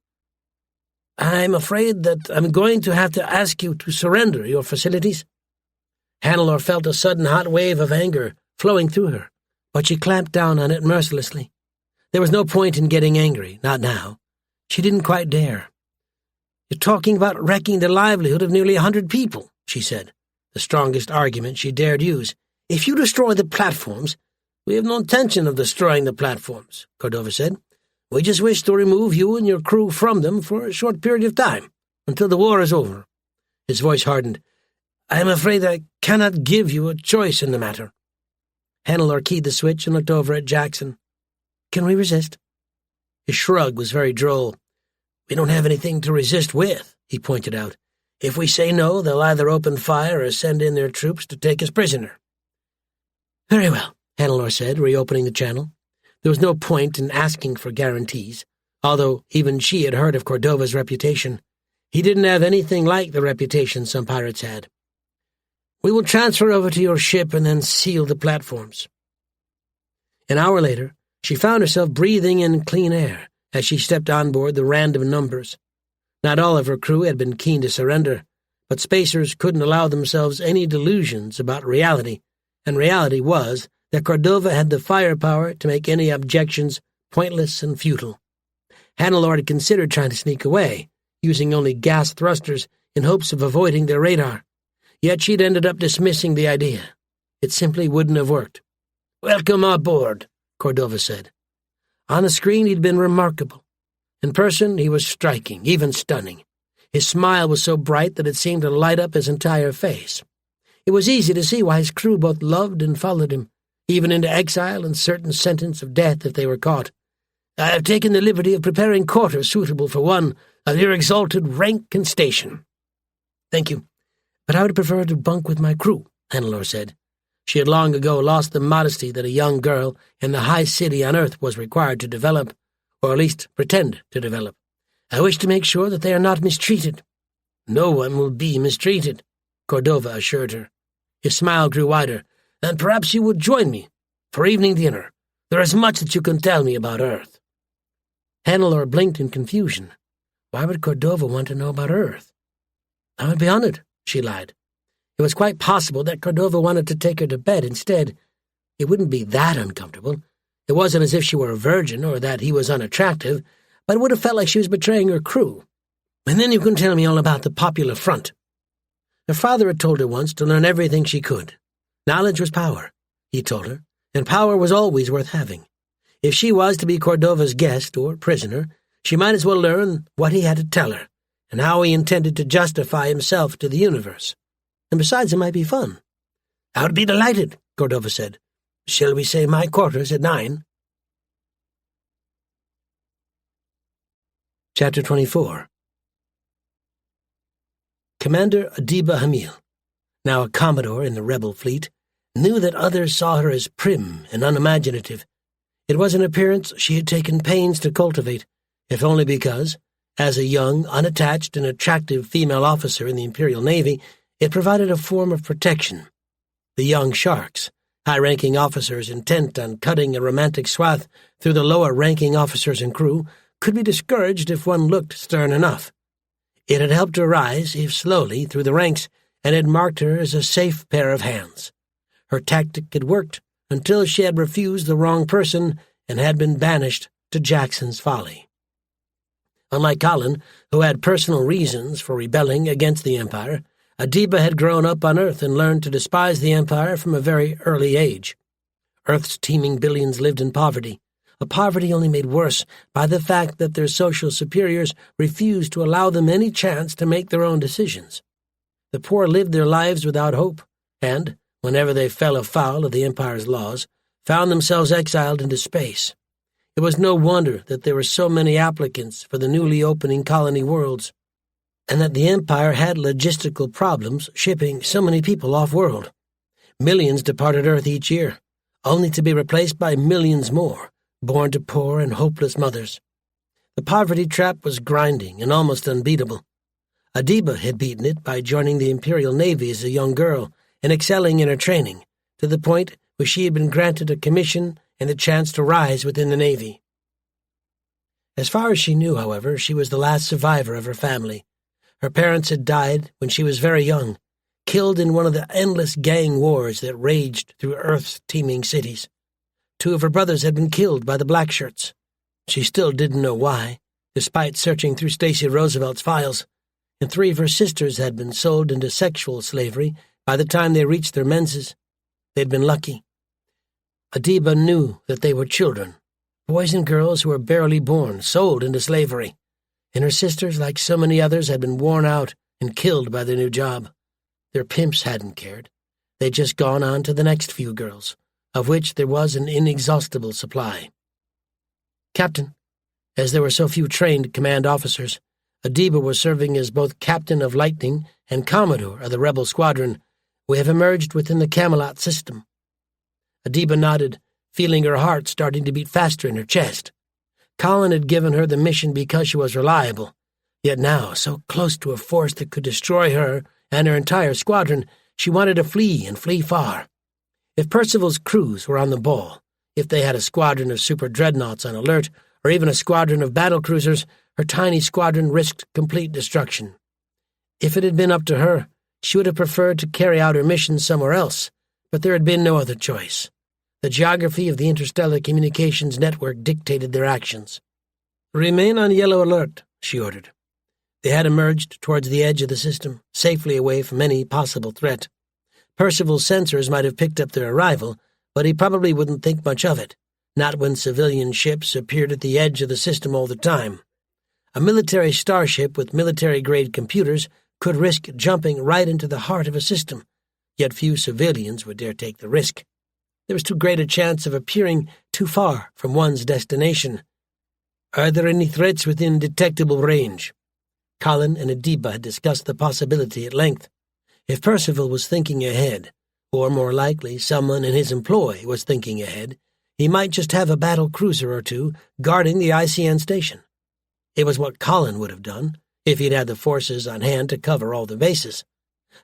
"I'm afraid that I'm going to have to ask you to surrender your facilities." Hannelore felt a sudden hot wave of anger flowing through her, but she clamped down on it mercilessly. There was no point in getting angry, not now. She didn't quite dare. "You're talking about wrecking the livelihood of nearly 100 people," she said, the strongest argument she dared use. "If you destroy the platforms—" "We have no intention of destroying the platforms," Cordova said. "We just wish to remove you and your crew from them for a short period of time, until the war is over." His voice hardened. "I am afraid I cannot give you a choice in the matter." Hannelore keyed the switch and looked over at Jackson. "Can we resist?" His shrug was very droll. "We don't have anything to resist with," he pointed out. "If we say no, they'll either open fire or send in their troops to take us prisoner." "Very well," Hannelore said, reopening the channel. There was no point in asking for guarantees, although even she had heard of Cordova's reputation. He didn't have anything like the reputation some pirates had. "We will transfer over to your ship and then seal the platforms." An hour later, she found herself breathing in clean air as she stepped on board the random numbers. Not all of her crew had been keen to surrender, but spacers couldn't allow themselves any delusions about reality, and reality was that Cordova had the firepower to make any objections pointless and futile. Hannelore had considered trying to sneak away, using only gas thrusters in hopes of avoiding their radar. Yet she'd ended up dismissing the idea. It simply wouldn't have worked. "Welcome aboard," Cordova said. On the screen he'd been remarkable. In person he was striking, even stunning. His smile was so bright that it seemed to light up his entire face. It was easy to see why his crew both loved and followed him, even into exile and certain sentence of death if they were caught. "I have taken the liberty of preparing quarters suitable for one of your exalted rank and station." "Thank you, but I would prefer to bunk with my crew," Hannelore said. She had long ago lost the modesty that a young girl in the high city on Earth was required to develop, or at least pretend to develop. "I wish to make sure that they are not mistreated." "No one will be mistreated," Cordova assured her. His smile grew wider. "And perhaps you would join me for evening dinner. There is much that you can tell me about Earth." Hannelore blinked in confusion. Why would Cordova want to know about Earth? "I would be honored," she lied. It was quite possible that Cordova wanted to take her to bed instead. It wouldn't be that uncomfortable. It wasn't as if she were a virgin or that he was unattractive, but it would have felt like she was betraying her crew. "And then you can tell me all about the Popular Front." Her father had told her once to learn everything she could. Knowledge was power, he told her, and power was always worth having. If she was to be Cordova's guest or prisoner, she might as well learn what he had to tell her, and how he intended to justify himself to the universe. And besides, it might be fun. "I would be delighted," Cordova said. "Shall we say my quarters at 9? Chapter 24. Commander Adiba Hamil, now a commodore in the rebel fleet, knew that others saw her as prim and unimaginative. It was an appearance she had taken pains to cultivate, if only because, as a young, unattached, and attractive female officer in the Imperial Navy, it provided a form of protection. The young sharks, high-ranking officers intent on cutting a romantic swath through the lower-ranking officers and crew, could be discouraged if one looked stern enough. It had helped her rise, if slowly, through the ranks, and had marked her as a safe pair of hands. Her tactic had worked until she had refused the wrong person and had been banished to Jackson's Folly. Unlike Colin, who had personal reasons for rebelling against the Empire, Adiba had grown up on Earth and learned to despise the Empire from a very early age. Earth's teeming billions lived in poverty, a poverty only made worse by the fact that their social superiors refused to allow them any chance to make their own decisions. The poor lived their lives without hope, and, whenever they fell afoul of the Empire's laws, found themselves exiled into space. It was no wonder that there were so many applicants for the newly opening colony worlds, and that the Empire had logistical problems shipping so many people off-world. Millions departed Earth each year, only to be replaced by millions more, born to poor and hopeless mothers. The poverty trap was grinding and almost unbeatable. Adiba had beaten it by joining the Imperial Navy as a young girl and excelling in her training, to the point where she had been granted a commission and a chance to rise within the Navy. As far as she knew, however, she was the last survivor of her family. Her parents had died when she was very young, killed in one of the endless gang wars that raged through Earth's teeming cities. 2 of her brothers had been killed by the Blackshirts. She still didn't know why, despite searching through Stacy Roosevelt's files, and 3 of her sisters had been sold into sexual slavery by the time they reached their menses. They'd been lucky. Adiba knew that they were children, boys and girls who were barely born, sold into slavery, and her sisters, like so many others, had been worn out and killed by their new job. Their pimps hadn't cared. They'd just gone on to the next few girls, of which there was an inexhaustible supply. Captain, as there were so few trained command officers, Adiba was serving as both captain of Lightning and commodore of the rebel squadron. We have emerged within the Camelot system. Adiba nodded, feeling her heart starting to beat faster in her chest. Colin had given her the mission because she was reliable, yet now, so close to a force that could destroy her and her entire squadron, she wanted to flee and flee far. If Percival's crews were on the ball, if they had a squadron of super dreadnoughts on alert, or even a squadron of battlecruisers, her tiny squadron risked complete destruction. If it had been up to her, she would have preferred to carry out her mission somewhere else, but there had been no other choice. The geography of the interstellar communications network dictated their actions. "Remain on yellow alert," she ordered. They had emerged towards the edge of the system, safely away from any possible threat. Percival's sensors might have picked up their arrival, but he probably wouldn't think much of it, not when civilian ships appeared at the edge of the system all the time. A military starship with military-grade computers could risk jumping right into the heart of a system, yet few civilians would dare take the risk. There was too great a chance of appearing too far from one's destination. "Are there any threats within detectable range?" Colin and Adiba had discussed the possibility at length. If Percival was thinking ahead, or more likely someone in his employ was thinking ahead, he might just have a battle cruiser or 2 guarding the ICN station. It was what Colin would have done, if he'd had the forces on hand to cover all the bases.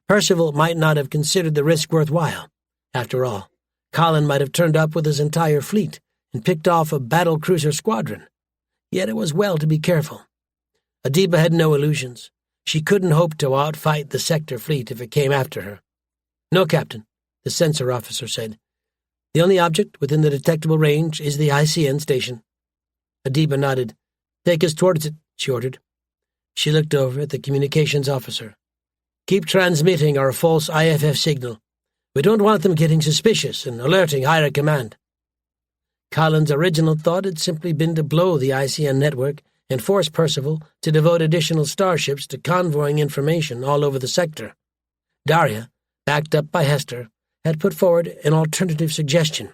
Percival might not have considered the risk worthwhile. After all, Colin might have turned up with his entire fleet and picked off a battle-cruiser squadron. Yet it was well to be careful. Adiba had no illusions. She couldn't hope to outfight the sector fleet if it came after her. "No, Captain," the sensor officer said. "The only object within the detectable range is the ICN station." Adiba nodded. "Take us towards it," she ordered. She looked over at the communications officer. "Keep transmitting our false IFF signal. We don't want them getting suspicious and alerting higher command." Colin's original thought had simply been to blow the ICN network and force Percival to devote additional starships to convoying information all over the sector. Daria, backed up by Hester, had put forward an alternative suggestion.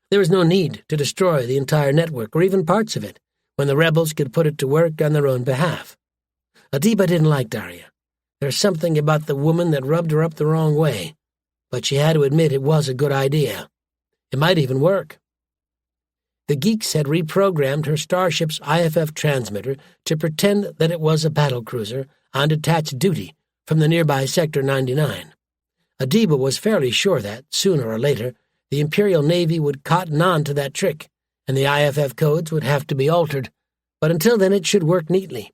There was no need to destroy the entire network or even parts of it when the rebels could put it to work on their own behalf. Adiba didn't like Daria. There's something about the woman that rubbed her up the wrong way, but she had to admit it was a good idea. It might even work. The geeks had reprogrammed her starship's IFF transmitter to pretend that it was a battlecruiser on detached duty from the nearby Sector 99. Adiba was fairly sure that, sooner or later, the Imperial Navy would cotton on to that trick, and the IFF codes would have to be altered, but until then it should work neatly.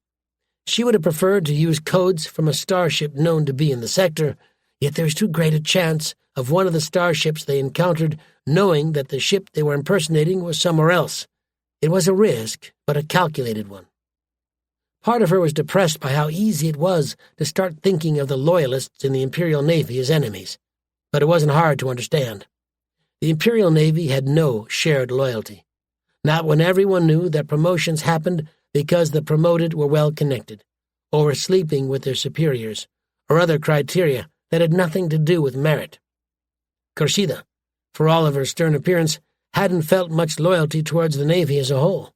She would have preferred to use codes from a starship known to be in the sector, yet there was too great a chance of one of the starships they encountered knowing that the ship they were impersonating was somewhere else. It was a risk, but a calculated one. Part of her was depressed by how easy it was to start thinking of the loyalists in the Imperial Navy as enemies, but it wasn't hard to understand. The Imperial Navy had no shared loyalty, not when everyone knew that promotions happened because the promoted were well connected, or were sleeping with their superiors, or other criteria that had nothing to do with merit. Khurshida, for all of her stern appearance, hadn't felt much loyalty towards the Navy as a whole.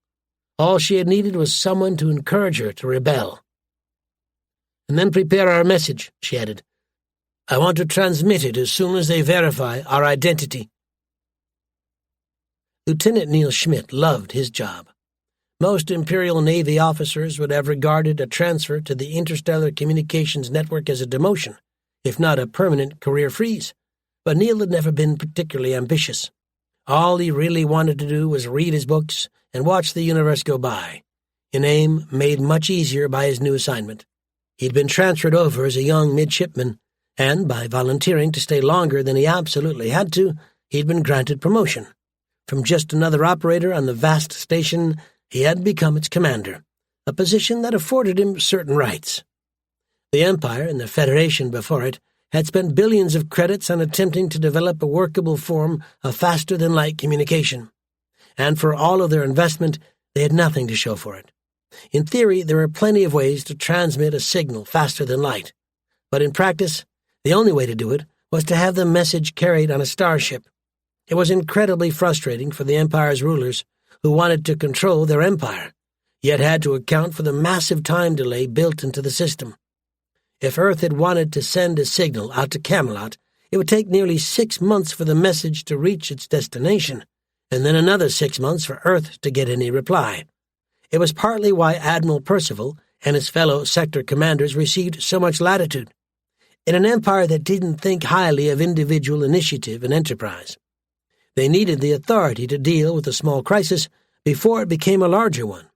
All she had needed was someone to encourage her to rebel. "And then prepare our message," she added. "I want to transmit it as soon as they verify our identity." Lieutenant Neil Schmidt loved his job. Most Imperial Navy officers would have regarded a transfer to the Interstellar Communications Network as a demotion, if not a permanent career freeze, but Neil had never been particularly ambitious. All he really wanted to do was read his books and watch the universe go by, an aim made much easier by his new assignment. He'd been transferred over as a young midshipman, and by volunteering to stay longer than he absolutely had to, he'd been granted promotion. From just another operator on the vast station, he had become its commander, a position that afforded him certain rights. The Empire and the Federation before it had spent billions of credits on attempting to develop a workable form of faster-than-light communication, and for all of their investment, they had nothing to show for it. In theory, there were plenty of ways to transmit a signal faster than light, but in practice, the only way to do it was to have the message carried on a starship. It was incredibly frustrating for the Empire's rulers, who wanted to control their empire, yet had to account for the massive time delay built into the system. If Earth had wanted to send a signal out to Camelot, it would take nearly 6 months for the message to reach its destination, and then another 6 months for Earth to get any reply. It was partly why Admiral Percival and his fellow sector commanders received so much latitude, in an empire that didn't think highly of individual initiative and enterprise. They needed the authority to deal with a small crisis before it became a larger one.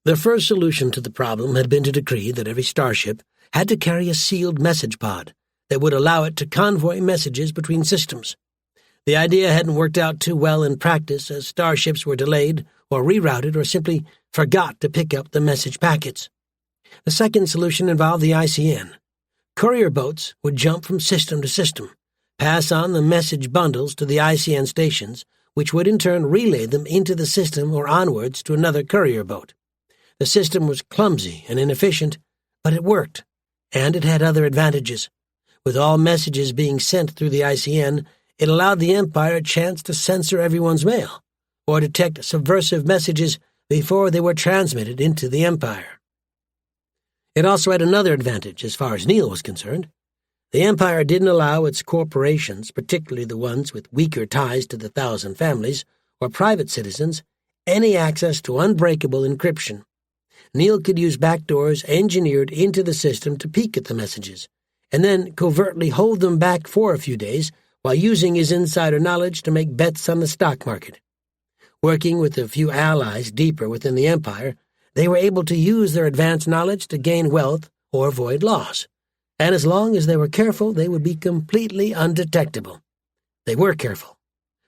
The first solution to the problem had been to decree that every starship had to carry a sealed message pod that would allow it to convoy messages between systems. The idea hadn't worked out too well in practice, as starships were delayed or rerouted or simply forgot to pick up the message packets. The second solution involved the ICN. Courier boats would jump from system to system, pass on the message bundles to the ICN stations, which would in turn relay them into the system or onwards to another courier boat. The system was clumsy and inefficient, but it worked, and it had other advantages. With all messages being sent through the ICN, it allowed the Empire a chance to censor everyone's mail, or detect subversive messages before they were transmitted into the Empire. It also had another advantage as far as Neil was concerned. The Empire didn't allow its corporations, particularly the ones with weaker ties to the Thousand Families, or private citizens, any access to unbreakable encryption. Neil could use backdoors engineered into the system to peek at the messages, and then covertly hold them back for a few days while using his insider knowledge to make bets on the stock market. Working with a few allies deeper within the Empire, they were able to use their advanced knowledge to gain wealth or avoid loss, and as long as they were careful, they would be completely undetectable. They were careful.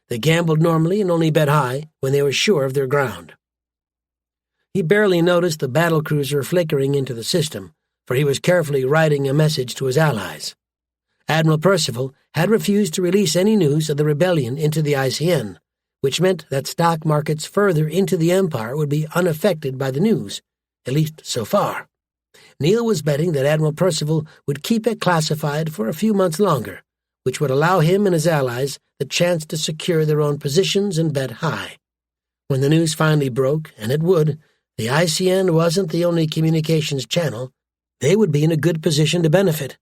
They gambled normally and only bet high when they were sure of their ground. He barely noticed the battlecruiser flickering into the system, for he was carefully writing a message to his allies. Admiral Percival had refused to release any news of the rebellion into the ICN, which meant that stock markets further into the Empire would be unaffected by the news, at least so far. Neil was betting that Admiral Percival would keep it classified for a few months longer, which would allow him and his allies the chance to secure their own positions and bet high. When the news finally broke, and it would, the ICN wasn't the only communications channel. They would be in a good position to benefit.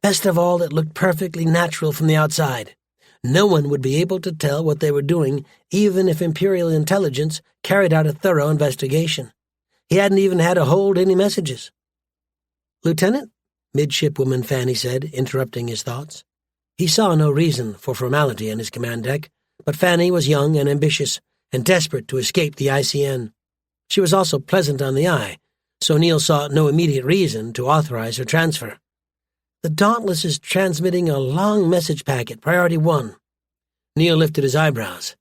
Best of all, it looked perfectly natural from the outside. No one would be able to tell what they were doing, even if Imperial intelligence carried out a thorough investigation. He hadn't even had to hold any messages. "Lieutenant?" Midshipwoman Fanny said, interrupting his thoughts. He saw no reason for formality on his command deck, but Fanny was young and ambitious, and desperate to escape the ICN. She was also pleasant on the eye, so Neil saw no immediate reason to authorize her transfer. "The Dauntless is transmitting a long message packet, Priority 1. Neil lifted his eyebrows.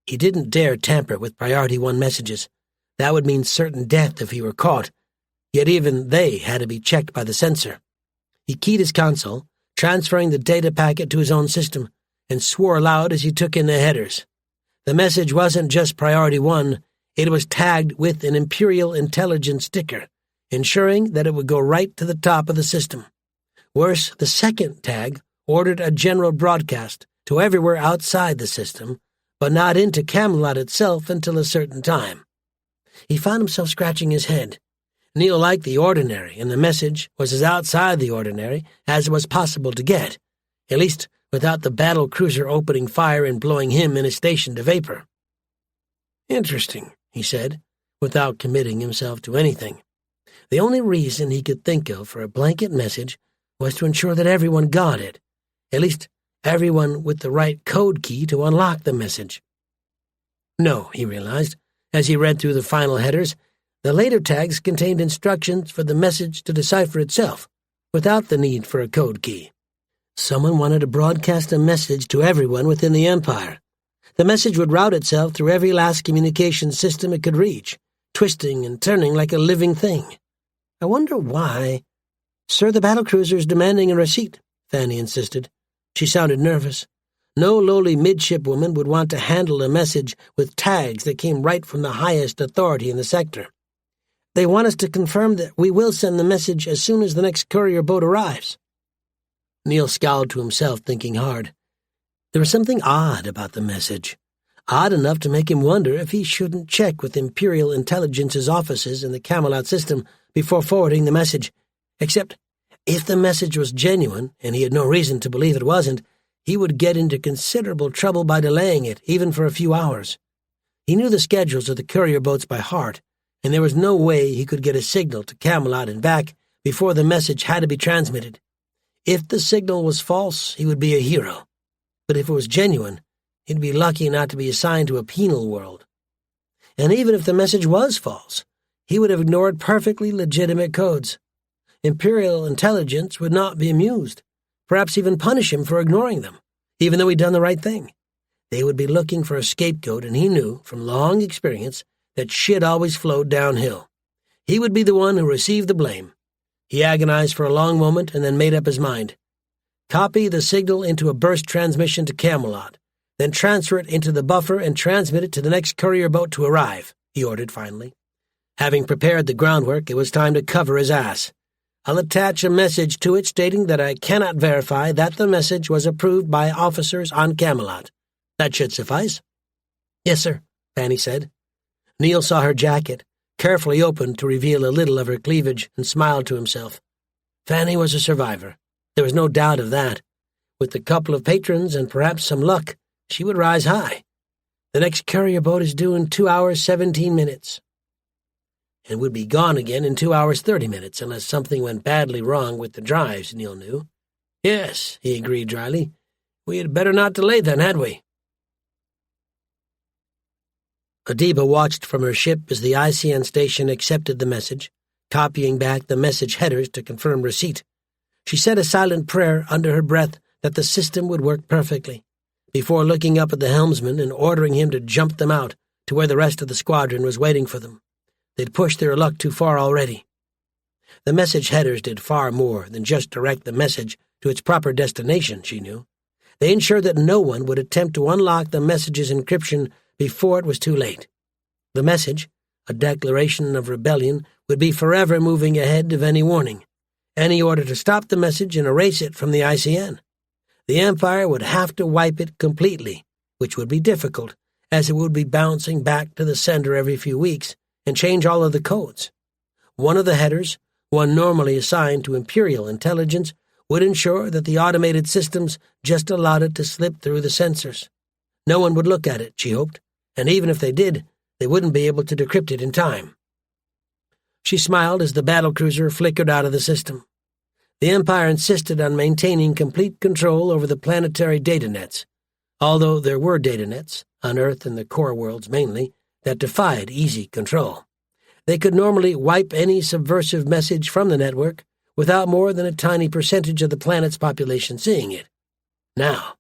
He didn't dare tamper with Priority 1 messages. That would mean certain death if he were caught, yet even they had to be checked by the censor. He keyed his console, transferring the data packet to his own system, and swore aloud as he took in the headers. The message wasn't just Priority 1, it was tagged with an Imperial Intelligence sticker, ensuring that it would go right to the top of the system. Worse, the second tag ordered a general broadcast to everywhere outside the system, but not into Camelot itself until a certain time. He found himself scratching his head. Neil liked the ordinary, and the message was as outside the ordinary as it was possible to get, at least without the battle cruiser opening fire and blowing him and his station to vapor. "Interesting," he said, without committing himself to anything. The only reason he could think of for a blanket message was to ensure that everyone got it, at least everyone with the right code key to unlock the message. No, he realized, as he read through the final headers, the later tags contained instructions for the message to decipher itself, without the need for a code key. Someone wanted to broadcast a message to everyone within the Empire. The message would route itself through every last communication system it could reach, twisting and turning like a living thing. I wonder why. "Sir, the battlecruiser's demanding a receipt," Fanny insisted. She sounded nervous. No lowly midshipwoman would want to handle a message with tags that came right from the highest authority in the sector. "They want us to confirm that we will send the message as soon as the next courier boat arrives." Neil scowled to himself, thinking hard. There was something odd about the message, odd enough to make him wonder if he shouldn't check with Imperial Intelligence's offices in the Camelot system before forwarding the message. Except, if the message was genuine, and he had no reason to believe it wasn't, he would get into considerable trouble by delaying it, even for a few hours. He knew the schedules of the courier boats by heart, and there was no way he could get a signal to Camelot and back before the message had to be transmitted. If the signal was false, he would be a hero. But if it was genuine, he'd be lucky not to be assigned to a penal world. And even if the message was false, he would have ignored perfectly legitimate codes. Imperial intelligence would not be amused, perhaps even punish him for ignoring them, even though he'd done the right thing. They would be looking for a scapegoat, and he knew, from long experience, that shit always flowed downhill. He would be the one who received the blame. He agonized for a long moment and then made up his mind. Copy the signal into a burst transmission to Camelot, then transfer it into the buffer and transmit it to the next courier boat to arrive, he ordered finally. Having prepared the groundwork, it was time to cover his ass. I'll attach a message to it stating that I cannot verify that the message was approved by officers on Camelot. That should suffice. Yes, sir, Fanny said. Neil saw her jacket, carefully opened to reveal a little of her cleavage, and smiled to himself. Fanny was a survivor. There was no doubt of that. With a couple of patrons and perhaps some luck, she would rise high. The next courier boat is due in 2 hours, 17 minutes. And would be gone again in 2 hours, 30 minutes, unless something went badly wrong with the drives, Neil knew. Yes, he agreed dryly. We had better not delay then, had we? Adiba watched from her ship as the ICN station accepted the message, copying back the message headers to confirm receipt. She said a silent prayer under her breath that the system would work perfectly, before looking up at the helmsman and ordering him to jump them out to where the rest of the squadron was waiting for them. They'd pushed their luck too far already. The message headers did far more than just direct the message to its proper destination, she knew. They ensured that no one would attempt to unlock the message's encryption before it was too late. The message, a declaration of rebellion, would be forever moving ahead of any warning, any order to stop the message and erase it from the ICN. The Empire would have to wipe it completely, which would be difficult, as it would be bouncing back to the sender every few weeks and change all of the codes. One of the headers one normally assigned to Imperial intelligence, would ensure that the automated systems just allowed it to slip through the sensors. No one would look at it, she hoped, and even if they did, they wouldn't be able to decrypt it in time. She smiled as the battlecruiser flickered out of the system. The Empire insisted on maintaining complete control over the planetary data nets, although there were data nets, on Earth and the core worlds mainly, that defied easy control. They could normally wipe any subversive message from the network without more than a tiny percentage of the planet's population seeing it. Now,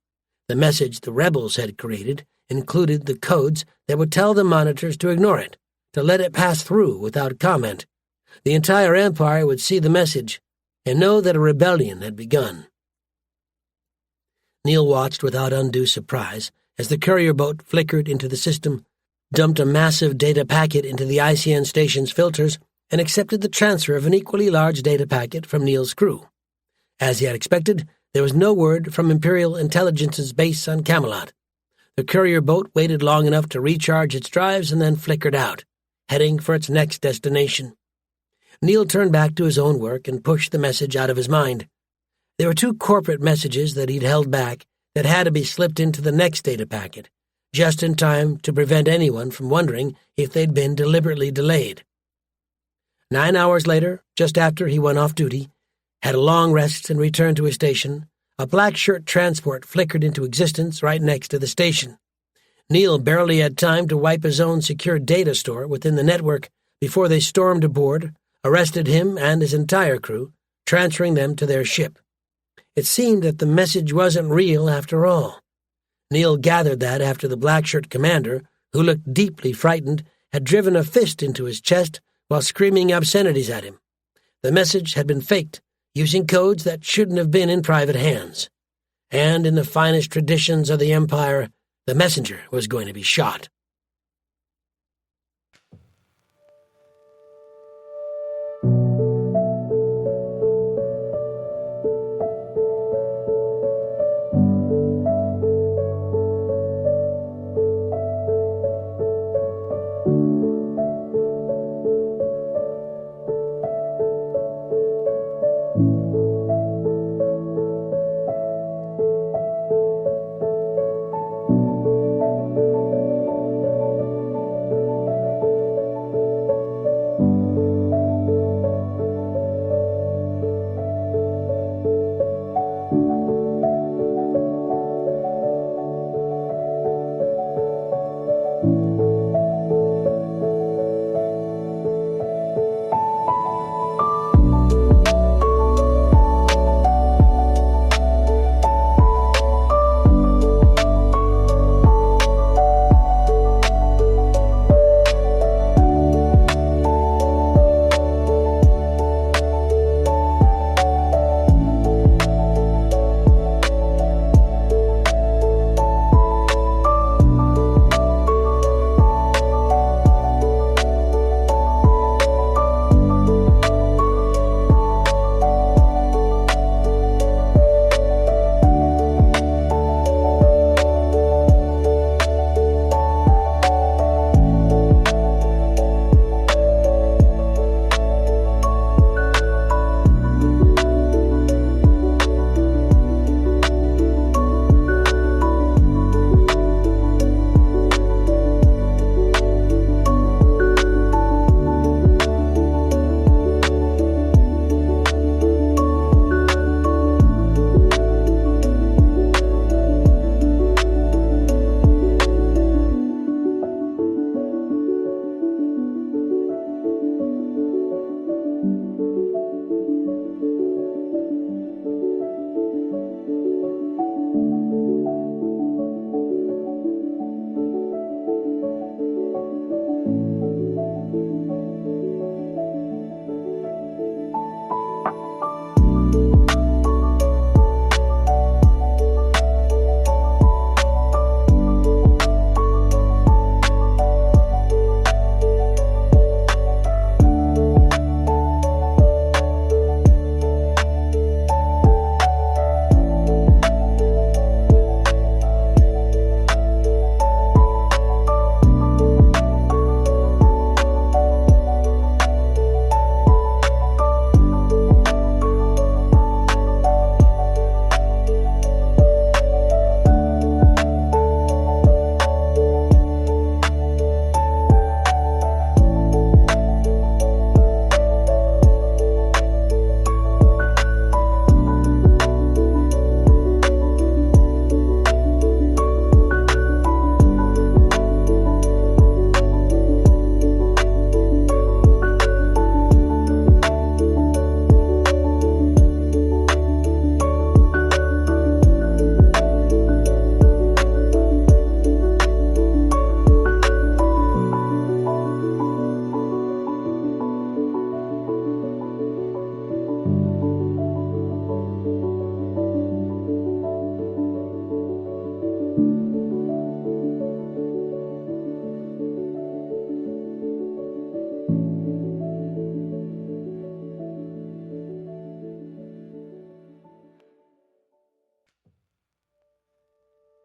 the message the rebels had created included the codes that would tell the monitors to ignore it, to let it pass through without comment. The entire Empire would see the message and know that a rebellion had begun. Neil watched without undue surprise as the courier boat flickered into the system, dumped a massive data packet into the ICN station's filters, and accepted the transfer of an equally large data packet from Neil's crew. As he had expected, there was no word from Imperial Intelligence's base on Camelot. The courier boat waited long enough to recharge its drives and then flickered out, heading for its next destination. Neil turned back to his own work and pushed the message out of his mind. There were 2 corporate messages that he'd held back that had to be slipped into the next data packet, just in time to prevent anyone from wondering if they'd been deliberately delayed. 9 hours later, just after he went off duty, had a long rest and returned to his station, a black shirt transport flickered into existence right next to the station. Neil barely had time to wipe his own secure data store within the network before they stormed aboard, arrested him and his entire crew, transferring them to their ship. It seemed that the message wasn't real after all. Neil gathered that after the black-shirt commander, who looked deeply frightened, had driven a fist into his chest while screaming obscenities at him. The message had been faked, using codes that shouldn't have been in private hands. And in the finest traditions of the Empire, the messenger was going to be shot.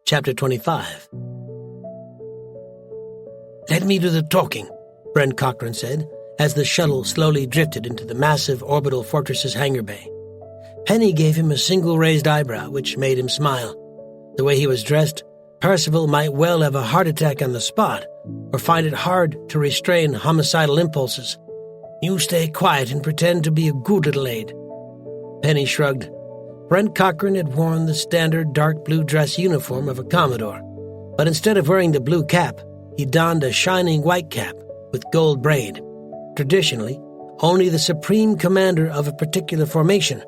Chapter 25. "Let me do the talking," Brent Cochran said, as the shuttle slowly drifted into the massive orbital fortress's hangar bay. Penny gave him a single raised eyebrow, which made him smile. The way he was dressed, Percival might well have a heart attack on the spot, or find it hard to restrain homicidal impulses. "You stay quiet and pretend to be a good little aide." Penny shrugged. Brent Cochran had worn the standard dark blue dress uniform of a Commodore, but instead of wearing the blue cap, he donned a shining white cap with gold braid. Traditionally, only the supreme commander of a particular formation,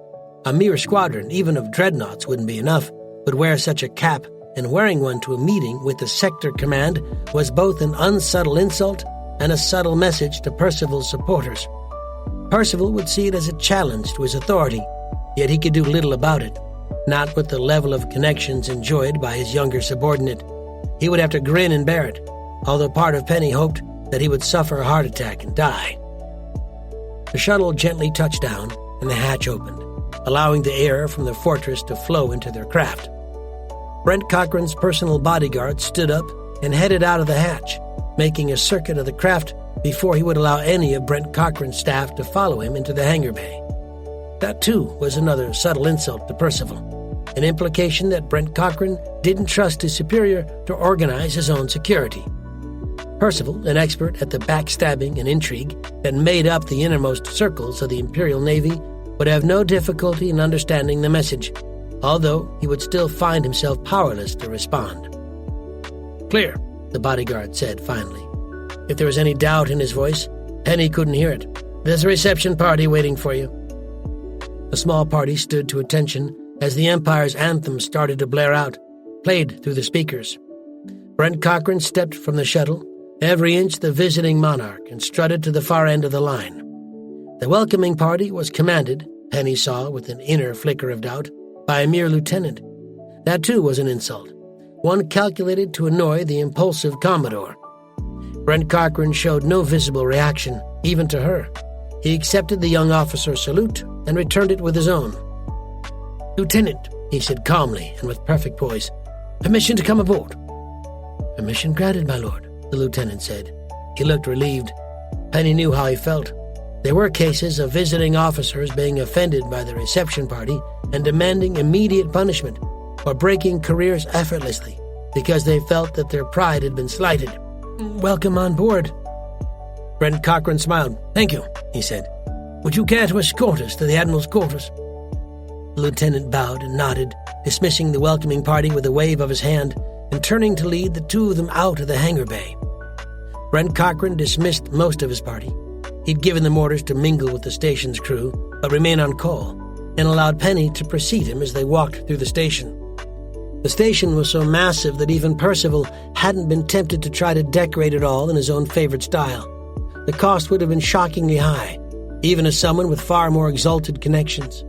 a mere squadron even of dreadnoughts wouldn't be enough, would wear such a cap, and wearing one to a meeting with the sector command was both an unsubtle insult and a subtle message to Percival's supporters. Percival would see it as a challenge to his authority, yet he could do little about it, not with the level of connections enjoyed by his younger subordinate. He would have to grin and bear it, although part of Penny hoped that he would suffer a heart attack and die. The shuttle gently touched down, and the hatch opened, allowing the air from the fortress to flow into their craft. Brent Cochran's personal bodyguard stood up and headed out of the hatch, making a circuit of the craft before he would allow any of Brent Cochran's staff to follow him into the hangar bay. That, too, was another subtle insult to Percival, an implication that Brent Cochran didn't trust his superior to organize his own security. Percival, an expert at the backstabbing and intrigue that made up the innermost circles of the Imperial Navy, would have no difficulty in understanding the message, although he would still find himself powerless to respond. "Clear," the bodyguard said finally. If there was any doubt in his voice, Penny couldn't hear it. "There's a reception party waiting for you." A small party stood to attention as the Empire's anthem started to blare out, played through the speakers. Brent Cochran stepped from the shuttle, every inch the visiting monarch, and strutted to the far end of the line. The welcoming party was commanded, Penny saw with an inner flicker of doubt, by a mere lieutenant. That, too, was an insult, one calculated to annoy the impulsive Commodore. Brent Cochran showed no visible reaction, even to her. He accepted the young officer's salute and returned it with his own. "Lieutenant," he said calmly and with perfect poise, "permission to come aboard." "Permission granted, my lord," the lieutenant said. He looked relieved. Penny knew how he felt. There were cases of visiting officers being offended by the reception party and demanding immediate punishment, or breaking careers effortlessly because they felt that their pride had been slighted. "Welcome on board." Brent Cochran smiled. "Thank you," he said. "Would you care to escort us to the Admiral's quarters?" The lieutenant bowed and nodded, dismissing the welcoming party with a wave of his hand and turning to lead the two of them out of the hangar bay. Brent Cochran dismissed most of his party. He'd given them orders to mingle with the station's crew, but remain on call, and allowed Penny to precede him as they walked through the station. The station was so massive that even Percival hadn't been tempted to try to decorate it all in his own favorite style. The cost would have been shockingly high, even as someone with far more exalted connections.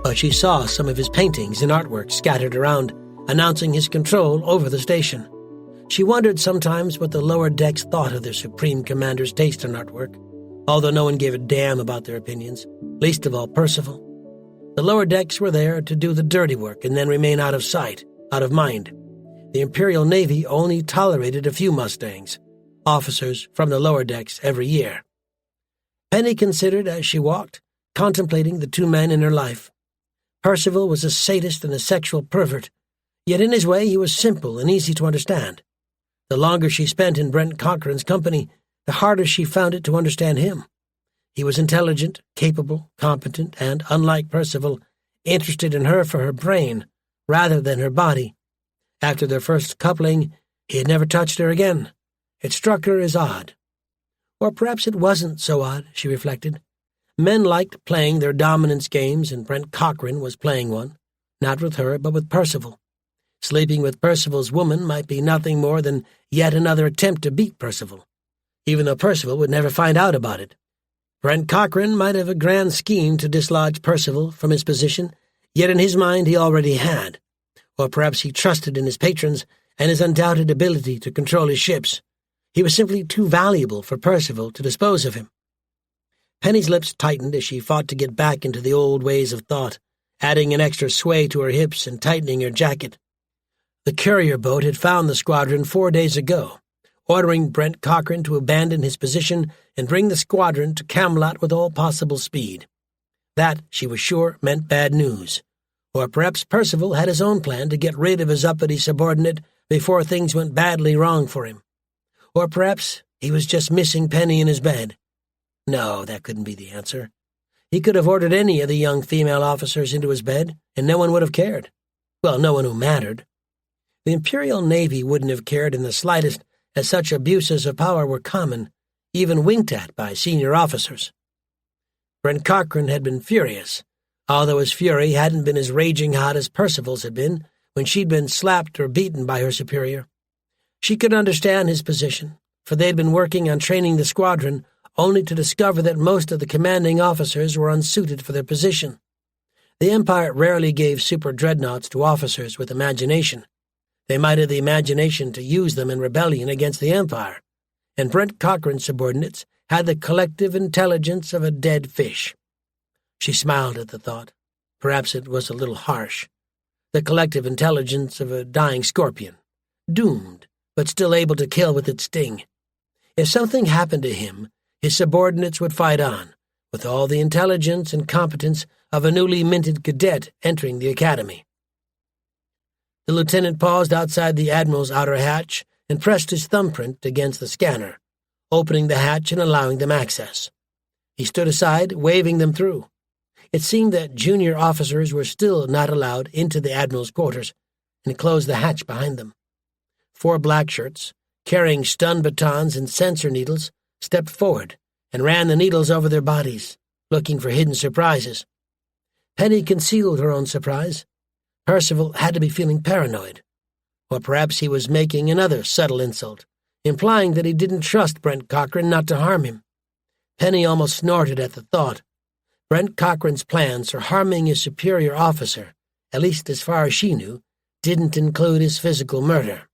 But she saw some of his paintings and artwork scattered around, announcing his control over the station. She wondered sometimes what the lower decks thought of their supreme commander's taste in artwork, although no one gave a damn about their opinions, least of all Percival. The lower decks were there to do the dirty work and then remain out of sight, out of mind. The Imperial Navy only tolerated a few Mustangs, officers from the lower decks every year. Penny considered as she walked, contemplating the two men in her life. Percival was a sadist and a sexual pervert, yet in his way he was simple and easy to understand. The longer she spent in Brent Cochran's company, the harder she found it to understand him. He was intelligent, capable, competent, and, unlike Percival, interested in her for her brain, rather than her body. After their first coupling, he had never touched her again. It struck her as odd. Or perhaps it wasn't so odd, she reflected. Men liked playing their dominance games, and Brent Cochran was playing one, not with her, but with Percival. Sleeping with Percival's woman might be nothing more than yet another attempt to beat Percival, even though Percival would never find out about it. Brent Cochran might have a grand scheme to dislodge Percival from his position, yet in his mind he already had. Or perhaps he trusted in his patrons and his undoubted ability to control his ships. He was simply too valuable for Percival to dispose of him. Penny's lips tightened as she fought to get back into the old ways of thought, adding an extra sway to her hips and tightening her jacket. The courier boat had found the squadron 4 days ago, ordering Brent Cochran to abandon his position and bring the squadron to Camelot with all possible speed. That, she was sure, meant bad news. Or perhaps Percival had his own plan to get rid of his uppity subordinate before things went badly wrong for him. Or perhaps he was just missing Penny in his bed. No, that couldn't be the answer. He could have ordered any of the young female officers into his bed, and no one would have cared. Well, no one who mattered. The Imperial Navy wouldn't have cared in the slightest, as such abuses of power were common, even winked at by senior officers. Brent Cochran had been furious, although his fury hadn't been as raging hot as Percival's had been when she'd been slapped or beaten by her superior. She could understand his position, for they'd been working on training the squadron only to discover that most of the commanding officers were unsuited for their position. The Empire rarely gave super dreadnoughts to officers with imagination. They might have the imagination to use them in rebellion against the Empire, and Brent Cochran's subordinates had the collective intelligence of a dead fish. She smiled at the thought. Perhaps it was a little harsh. The collective intelligence of a dying scorpion, doomed, but still able to kill with its sting. If something happened to him, his subordinates would fight on, with all the intelligence and competence of a newly minted cadet entering the academy. The lieutenant paused outside the admiral's outer hatch and pressed his thumbprint against the scanner, opening the hatch and allowing them access. He stood aside, waving them through. It seemed that junior officers were still not allowed into the admiral's quarters, and closed the hatch behind them. 4 blackshirts, carrying stun batons and sensor needles, stepped forward and ran the needles over their bodies, looking for hidden surprises. Penny concealed her own surprise. Percival had to be feeling paranoid. Or perhaps he was making another subtle insult, implying that he didn't trust Brent Cochran not to harm him. Penny almost snorted at the thought. Brent Cochran's plans for harming his superior officer, at least as far as she knew, didn't include his physical murder.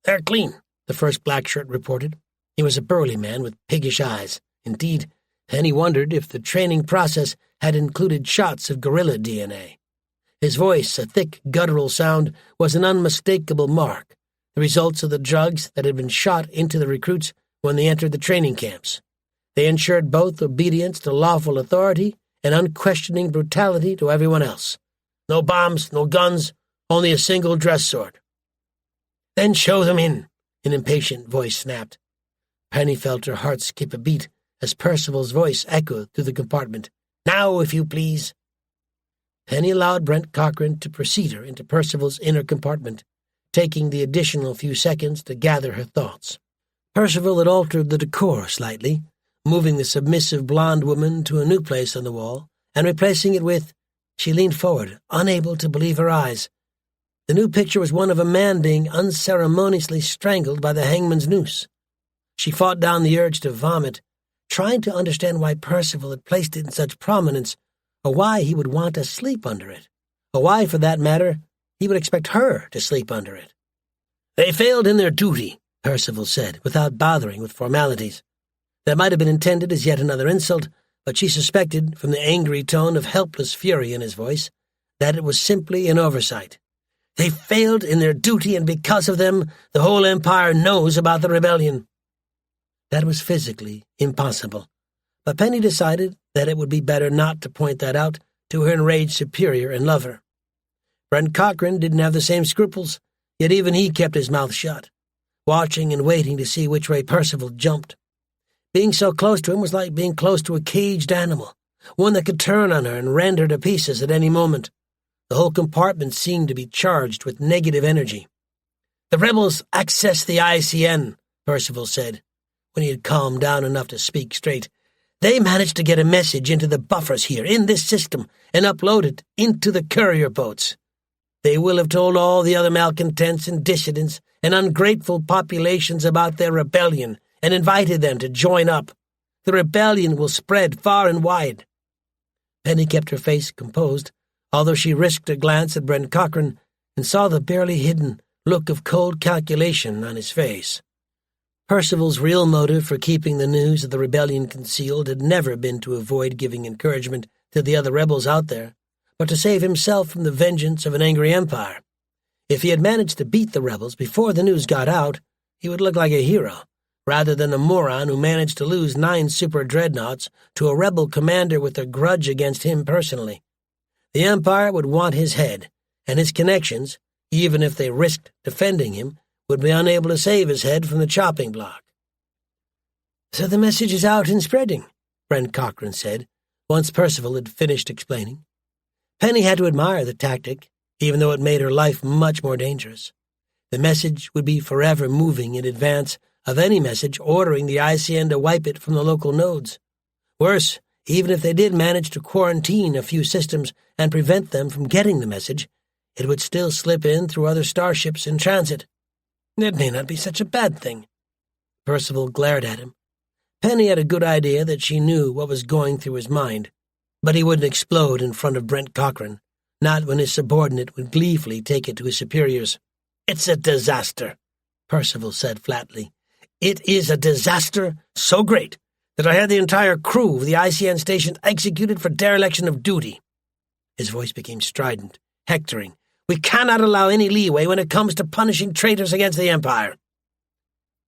"They're clean," the first blackshirt reported. He was a burly man with piggish eyes. Indeed, Penny wondered if the training process had included shots of gorilla DNA. His voice, a thick, guttural sound, was an unmistakable mark, the results of the drugs that had been shot into the recruits when they entered the training camps. They ensured both obedience to lawful authority and unquestioning brutality to everyone else. No bombs, no guns, only a single dress sword. "Then show them in," an impatient voice snapped. Penny felt her heart skip a beat as Percival's voice echoed through the compartment. "Now, if you please." Penny allowed Brent Cochran to precede her into Percival's inner compartment, taking the additional few seconds to gather her thoughts. Percival had altered the decor slightly, moving the submissive blonde woman to a new place on the wall and replacing it with— She leaned forward, unable to believe her eyes. The new picture was one of a man being unceremoniously strangled by the hangman's noose. She fought down the urge to vomit, trying to understand why Percival had placed it in such prominence, or why he would want to sleep under it, or why, for that matter, he would expect her to sleep under it. "They failed in their duty," Percival said, without bothering with formalities. That might have been intended as yet another insult, but she suspected, from the angry tone of helpless fury in his voice, that it was simply an oversight. "They failed in their duty, and because of them, the whole Empire knows about the rebellion." That was physically impossible, but Penny decided that it would be better not to point that out to her enraged superior and lover. Brent Cochran didn't have the same scruples, yet even he kept his mouth shut, watching and waiting to see which way Percival jumped. Being so close to him was like being close to a caged animal, one that could turn on her and rend her to pieces at any moment. The whole compartment seemed to be charged with negative energy. "The rebels accessed the ICN," Percival said, when he had calmed down enough to speak straight. "They managed to get a message into the buffers here, in this system, and upload it into the courier boats. They will have told all the other malcontents and dissidents and ungrateful populations about their rebellion and invited them to join up. The rebellion will spread far and wide." Penny kept her face composed, although she risked a glance at Brent Cochran and saw the barely hidden look of cold calculation on his face. Percival's real motive for keeping the news of the rebellion concealed had never been to avoid giving encouragement to the other rebels out there, but to save himself from the vengeance of an angry empire. If he had managed to beat the rebels before the news got out, he would look like a hero, rather than a moron who managed to lose 9 super dreadnoughts to a rebel commander with a grudge against him personally. The Empire would want his head, and his connections, even if they risked defending him, would be unable to save his head from the chopping block. "So the message is out and spreading," Brent Cochran said, once Percival had finished explaining. Penny had to admire the tactic, even though it made her life much more dangerous. The message would be forever moving in advance of any message ordering the ICN to wipe it from the local nodes. Worse, even if they did manage to quarantine a few systems and prevent them from getting the message, it would still slip in through other starships in transit. It may not be such a bad thing. Percival glared at him. Penny had a good idea that she knew what was going through his mind, but he wouldn't explode in front of Brent Cochran, not when his subordinate would gleefully take it to his superiors. "It's a disaster," Percival said flatly. "It is a disaster so great that I had the entire crew of the ICN station executed for dereliction of duty." His voice became strident, hectoring. "We cannot allow any leeway when it comes to punishing traitors against the Empire."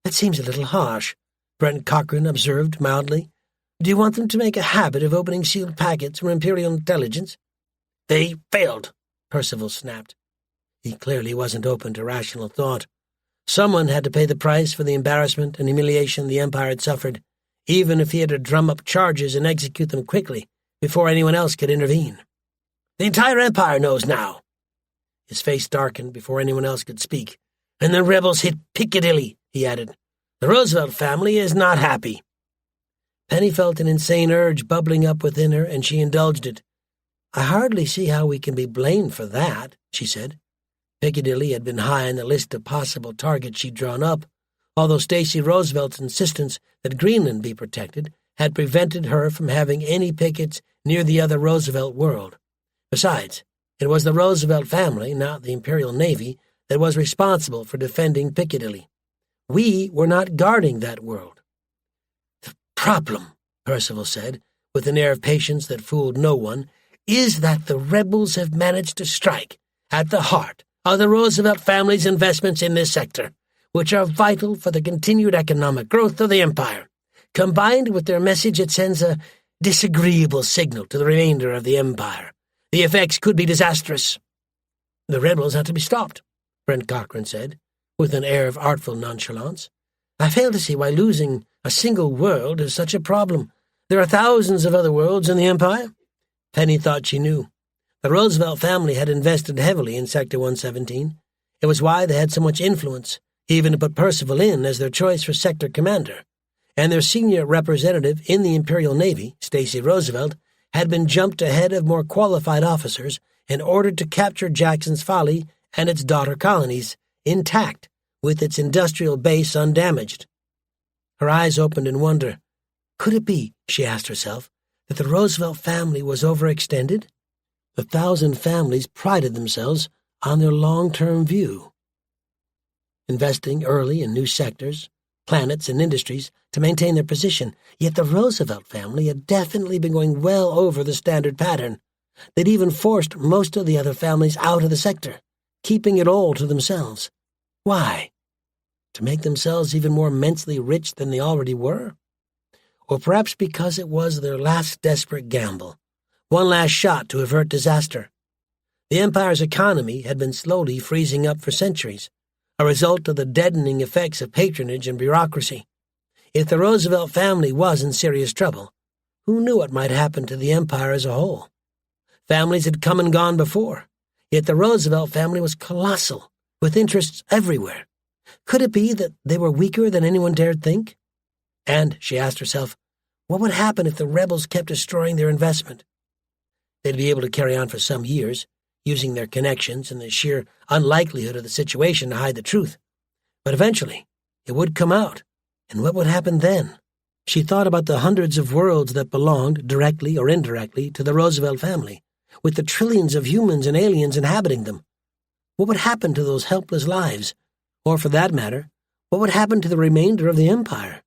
"That seems a little harsh," Brent Cochran observed mildly. "Do you want them to make a habit of opening sealed packets from Imperial intelligence?" "They failed," Percival snapped. He clearly wasn't open to rational thought. Someone had to pay the price for the embarrassment and humiliation the Empire had suffered, even if he had to drum up charges and execute them quickly, before anyone else could intervene. "The entire Empire knows now." His face darkened before anyone else could speak. "And the rebels hit Piccadilly," he added. "The Roosevelt family is not happy." Penny felt an insane urge bubbling up within her, and she indulged it. "I hardly see how we can be blamed for that," she said. Piccadilly had been high on the list of possible targets she'd drawn up, although Stacy Roosevelt's insistence that Greenland be protected had prevented her from having any pickets near the other Roosevelt world. Besides, it was the Roosevelt family, not the Imperial Navy, that was responsible for defending Piccadilly. We were not guarding that world. "The problem," Percival said, with an air of patience that fooled no one, "is that the rebels have managed to strike at the heart of the Roosevelt family's investments in this sector, which are vital for the continued economic growth of the Empire. Combined with their message, it sends a disagreeable signal to the remainder of the Empire. The effects could be disastrous." "The rebels have to be stopped," Brent Cochran said, with an air of artful nonchalance. "I fail to see why losing a single world is such a problem. There are thousands of other worlds in the Empire." Penny thought she knew. The Roosevelt family had invested heavily in Sector 117. It was why they had so much influence, even to put Percival in as their choice for sector commander. And their senior representative in the Imperial Navy, Stacy Roosevelt, had been jumped ahead of more qualified officers and ordered to capture Jackson's Folly and its daughter colonies, intact, with its industrial base undamaged. Her eyes opened in wonder. Could it be, she asked herself, that the Roosevelt family was overextended? The 1,000 families prided themselves on their long-term view, investing early in new sectors, planets, and industries to maintain their position, yet the Roosevelt family had definitely been going well over the standard pattern. They'd even forced most of the other families out of the sector, keeping it all to themselves. Why? To make themselves even more immensely rich than they already were? Or perhaps because it was their last desperate gamble, one last shot to avert disaster. The Empire's economy had been slowly freezing up for centuries, a result of the deadening effects of patronage and bureaucracy. If the Roosevelt family was in serious trouble, who knew what might happen to the Empire as a whole? Families had come and gone before, yet the Roosevelt family was colossal, with interests everywhere. Could it be that they were weaker than anyone dared think? And, she asked herself, what would happen if the rebels kept destroying their investment? They'd be able to carry on for some years, using their connections and the sheer unlikelihood of the situation to hide the truth. But eventually, it would come out, and what would happen then? She thought about the hundreds of worlds that belonged, directly or indirectly, to the Roosevelt family, with the trillions of humans and aliens inhabiting them. What would happen to those helpless lives? Or, for that matter, what would happen to the remainder of the Empire?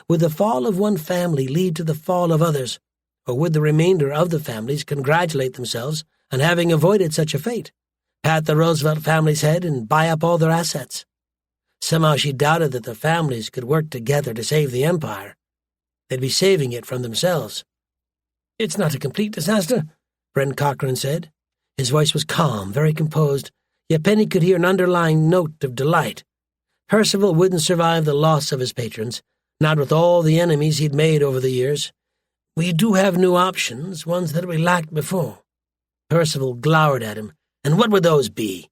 Would the fall of one family lead to the fall of others, or would the remainder of the families congratulate themselves on having avoided such a fate, pat the Roosevelt family's head and buy up all their assets. Somehow she doubted that the families could work together to save the empire. They'd be saving it from themselves. "It's not a complete disaster," Brent Cochran said. His voice was calm, very composed, yet Penny could hear an underlying note of delight. Percival wouldn't survive the loss of his patrons, not with all the enemies he'd made over the years. "We do have new options, ones that we lacked before." Percival glowered at him. "And what would those be?"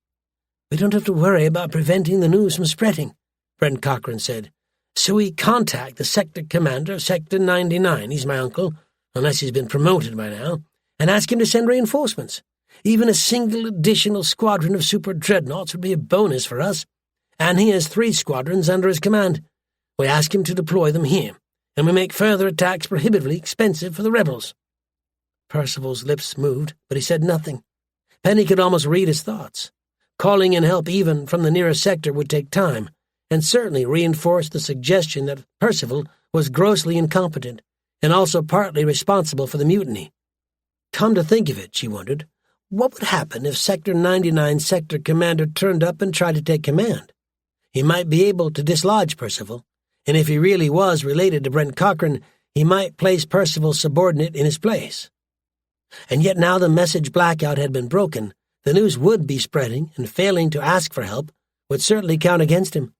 "We don't have to worry about preventing the news from spreading," Brent Cochran said. "So we contact the sector commander of Sector 99, he's my uncle, unless he's been promoted by now, and ask him to send reinforcements. Even a single additional squadron of super dreadnoughts would be a bonus for us, and he has 3 squadrons under his command. We ask him to deploy them here, and we make further attacks prohibitively expensive for the rebels." Percival's lips moved, but he said nothing. Penny could almost read his thoughts. Calling in help even from the nearest sector would take time, and certainly reinforce the suggestion that Percival was grossly incompetent, and also partly responsible for the mutiny. Come to think of it, she wondered, what would happen if Sector 99 sector commander turned up and tried to take command? He might be able to dislodge Percival, and if he really was related to Brent Cochran, he might place Percival's subordinate in his place. And yet now the message blackout had been broken, the news would be spreading, and failing to ask for help would certainly count against him.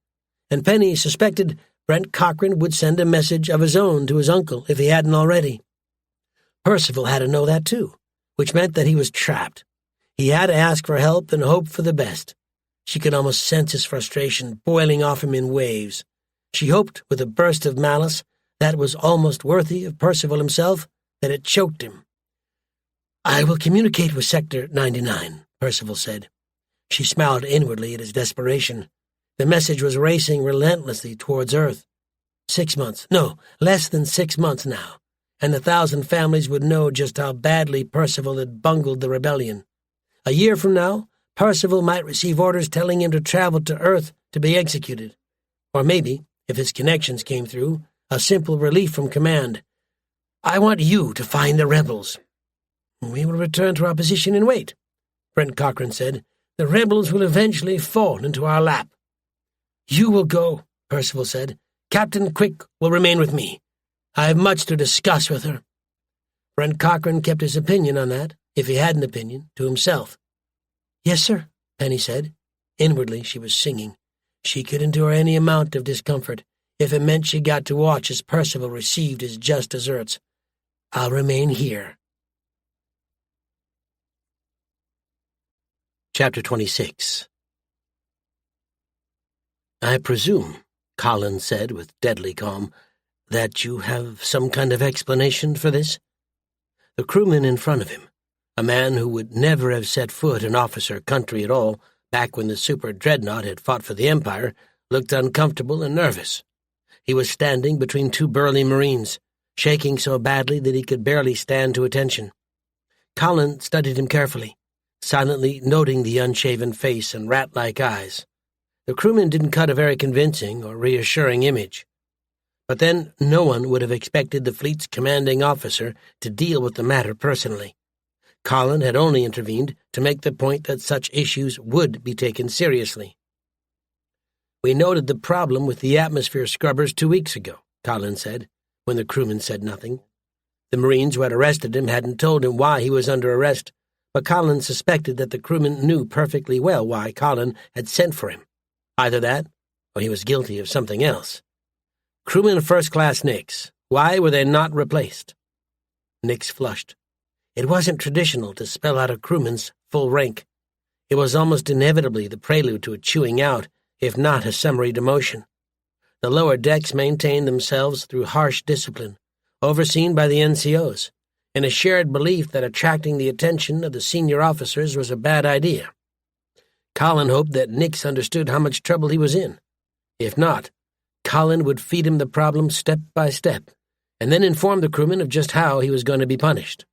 And Penny suspected Brent Cochran would send a message of his own to his uncle if he hadn't already. Percival had to know that too, which meant that he was trapped. He had to ask for help and hope for the best. She could almost sense his frustration boiling off him in waves. She hoped, with a burst of malice that was almost worthy of Percival himself, that it choked him. "I will communicate with Sector 99, Percival said. She smiled inwardly at his desperation. The message was racing relentlessly towards Earth. 6 months, no, less than 6 months now, and 1,000 families would know just how badly Percival had bungled the rebellion. A year from now, Percival might receive orders telling him to travel to Earth to be executed. Or maybe, if his connections came through, a simple relief from command. "I want you to find the rebels." "We will return to our position and wait," Brent Cochran said. "The rebels will eventually fall into our lap." "You will go," Percival said. "Captain Quick will remain with me. I have much to discuss with her." Brent Cochran kept his opinion on that, if he had an opinion, to himself. "Yes, sir," Penny said. Inwardly she was singing. She could endure any amount of discomfort, if it meant she got to watch as Percival received his just deserts. "I'll remain here." Chapter 26. "I presume," Collins said with deadly calm, "that you have some kind of explanation for this?" The crewman in front of him, a man who would never have set foot in officer country at all back when the super dreadnought had fought for the Empire, looked uncomfortable and nervous. He was standing between 2 burly Marines, shaking so badly that he could barely stand to attention. Collins studied him carefully, silently noting the unshaven face and rat-like eyes. The crewman didn't cut a very convincing or reassuring image. But then no one would have expected the fleet's commanding officer to deal with the matter personally. Collins had only intervened to make the point that such issues would be taken seriously. "We noted the problem with the atmosphere scrubbers 2 weeks ago," Collins said, when the crewman said nothing. The Marines who had arrested him hadn't told him why he was under arrest, but Collins suspected that the crewman knew perfectly well why Collins had sent for him. Either that, or he was guilty of something else. "Crewman First-Class Nix, why were they not replaced?" Nix flushed. It wasn't traditional to spell out a crewman's full rank. It was almost inevitably the prelude to a chewing out, if not a summary demotion. The lower decks maintained themselves through harsh discipline, overseen by the NCOs, in a shared belief that attracting the attention of the senior officers was a bad idea. Colin hoped that Nix understood how much trouble he was in. If not, Colin would feed him the problem step by step, and then inform the crewman of just how he was going to be punished.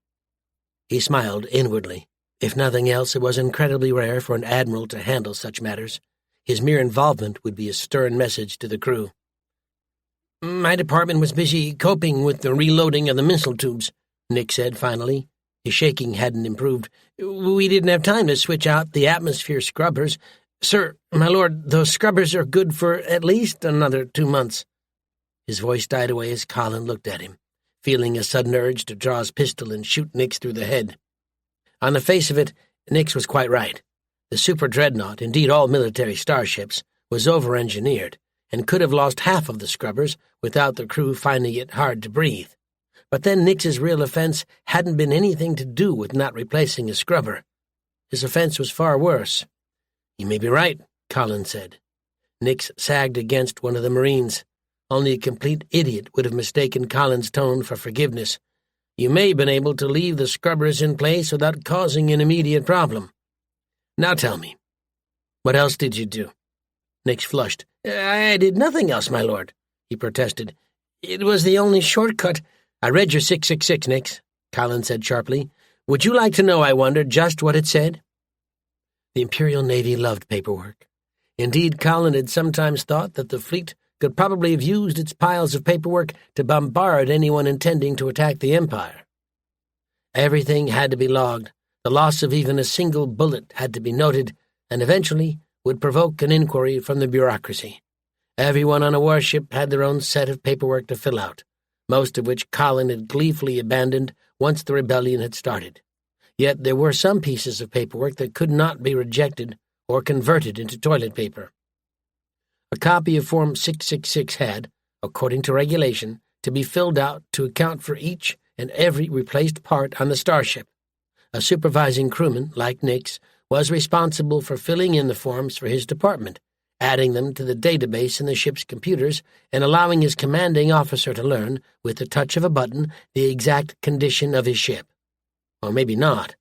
He smiled inwardly. If nothing else, it was incredibly rare for an admiral to handle such matters. His mere involvement would be a stern message to the crew. "My department was busy coping with the reloading of the missile tubes," Nick said finally. His shaking hadn't improved. "We didn't have time to switch out the atmosphere scrubbers. Sir, my lord, those scrubbers are good for at least another 2 months." His voice died away as Colin looked at him, feeling a sudden urge to draw his pistol and shoot Nix through the head. On the face of it, Nix was quite right. The super dreadnought, indeed all military starships, was over-engineered, and could have lost half of the scrubbers without the crew finding it hard to breathe. But then Nix's real offense hadn't been anything to do with not replacing a scrubber. His offense was far worse. "You may be right," Colin said. Nix sagged against one of the Marines. Only a complete idiot would have mistaken Colin's tone for forgiveness. "You may have been able to leave the scrubbers in place without causing an immediate problem. Now tell me, what else did you do?" Nix flushed. "I did nothing else, my lord," he protested. "It was the only shortcut." "I read your 666, Nix," Colin said sharply. "Would you like to know, I wonder, just what it said?" The Imperial Navy loved paperwork. Indeed, Colin had sometimes thought that the fleet could probably have used its piles of paperwork to bombard anyone intending to attack the Empire. Everything had to be logged. The loss of even a single bullet had to be noted, and eventually would provoke an inquiry from the bureaucracy. Everyone on a warship had their own set of paperwork to fill out, most of which Colin had gleefully abandoned once the rebellion had started. Yet there were some pieces of paperwork that could not be rejected or converted into toilet paper. A copy of Form 666 had, according to regulation, to be filled out to account for each and every replaced part on the starship. A supervising crewman, like Nix, was responsible for filling in the forms for his department, adding them to the database in the ship's computers, and allowing his commanding officer to learn, with the touch of a button, the exact condition of his ship. Or maybe not.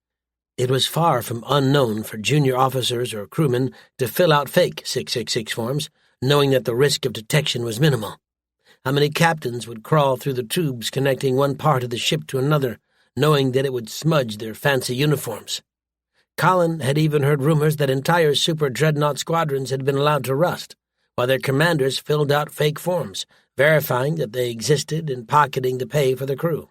It was far from unknown for junior officers or crewmen to fill out fake 666 forms, knowing that the risk of detection was minimal. How many captains would crawl through the tubes connecting one part of the ship to another, knowing that it would smudge their fancy uniforms? Colin had even heard rumors that entire super dreadnought squadrons had been allowed to rust, while their commanders filled out fake forms, verifying that they existed and pocketing the pay for the crew.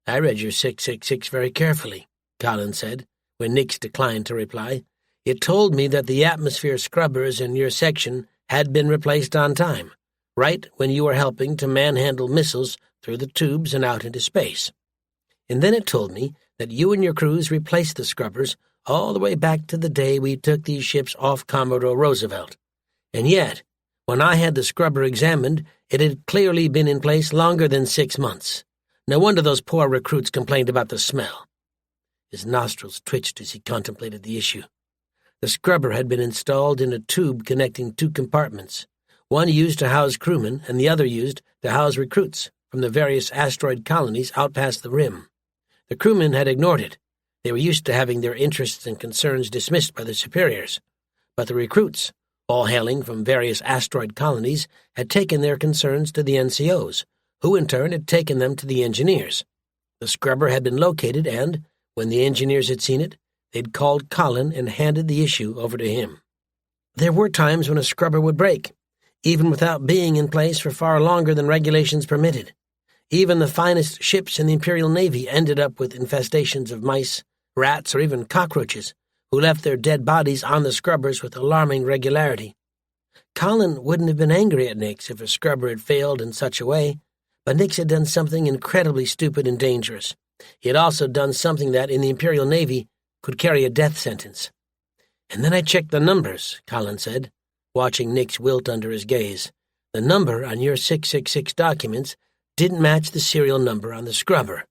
"I read your 666 very carefully," Colin said, when Nix declined to reply. "It told me that the atmosphere scrubbers in your section had been replaced on time, right when you were helping to manhandle missiles through the tubes and out into space. And then it told me that you and your crews replaced the scrubbers all the way back to the day we took these ships off Commodore Roosevelt. And yet, when I had the scrubber examined, it had clearly been in place longer than 6 months. No wonder those poor recruits complained about the smell." His nostrils twitched as he contemplated the issue. The scrubber had been installed in a tube connecting 2 compartments, one used to house crewmen and the other used to house recruits from the various asteroid colonies out past the rim. The crewmen had ignored it. They were used to having their interests and concerns dismissed by their superiors. But the recruits, all hailing from various asteroid colonies, had taken their concerns to the NCOs, who in turn had taken them to the engineers. The scrubber had been located and, when the engineers had seen it, they'd called Colin and handed the issue over to him. There were times when a scrubber would break, even without being in place for far longer than regulations permitted. Even the finest ships in the Imperial Navy ended up with infestations of mice, rats, or even cockroaches, who left their dead bodies on the scrubbers with alarming regularity. Colin wouldn't have been angry at Nix if a scrubber had failed in such a way, but Nix had done something incredibly stupid and dangerous. He had also done something that, in the Imperial Navy, could carry a death sentence. "And then I checked the numbers," Colin said, watching Nix wilt under his gaze. "The number on your 666 documents didn't match the serial number on the scrubber.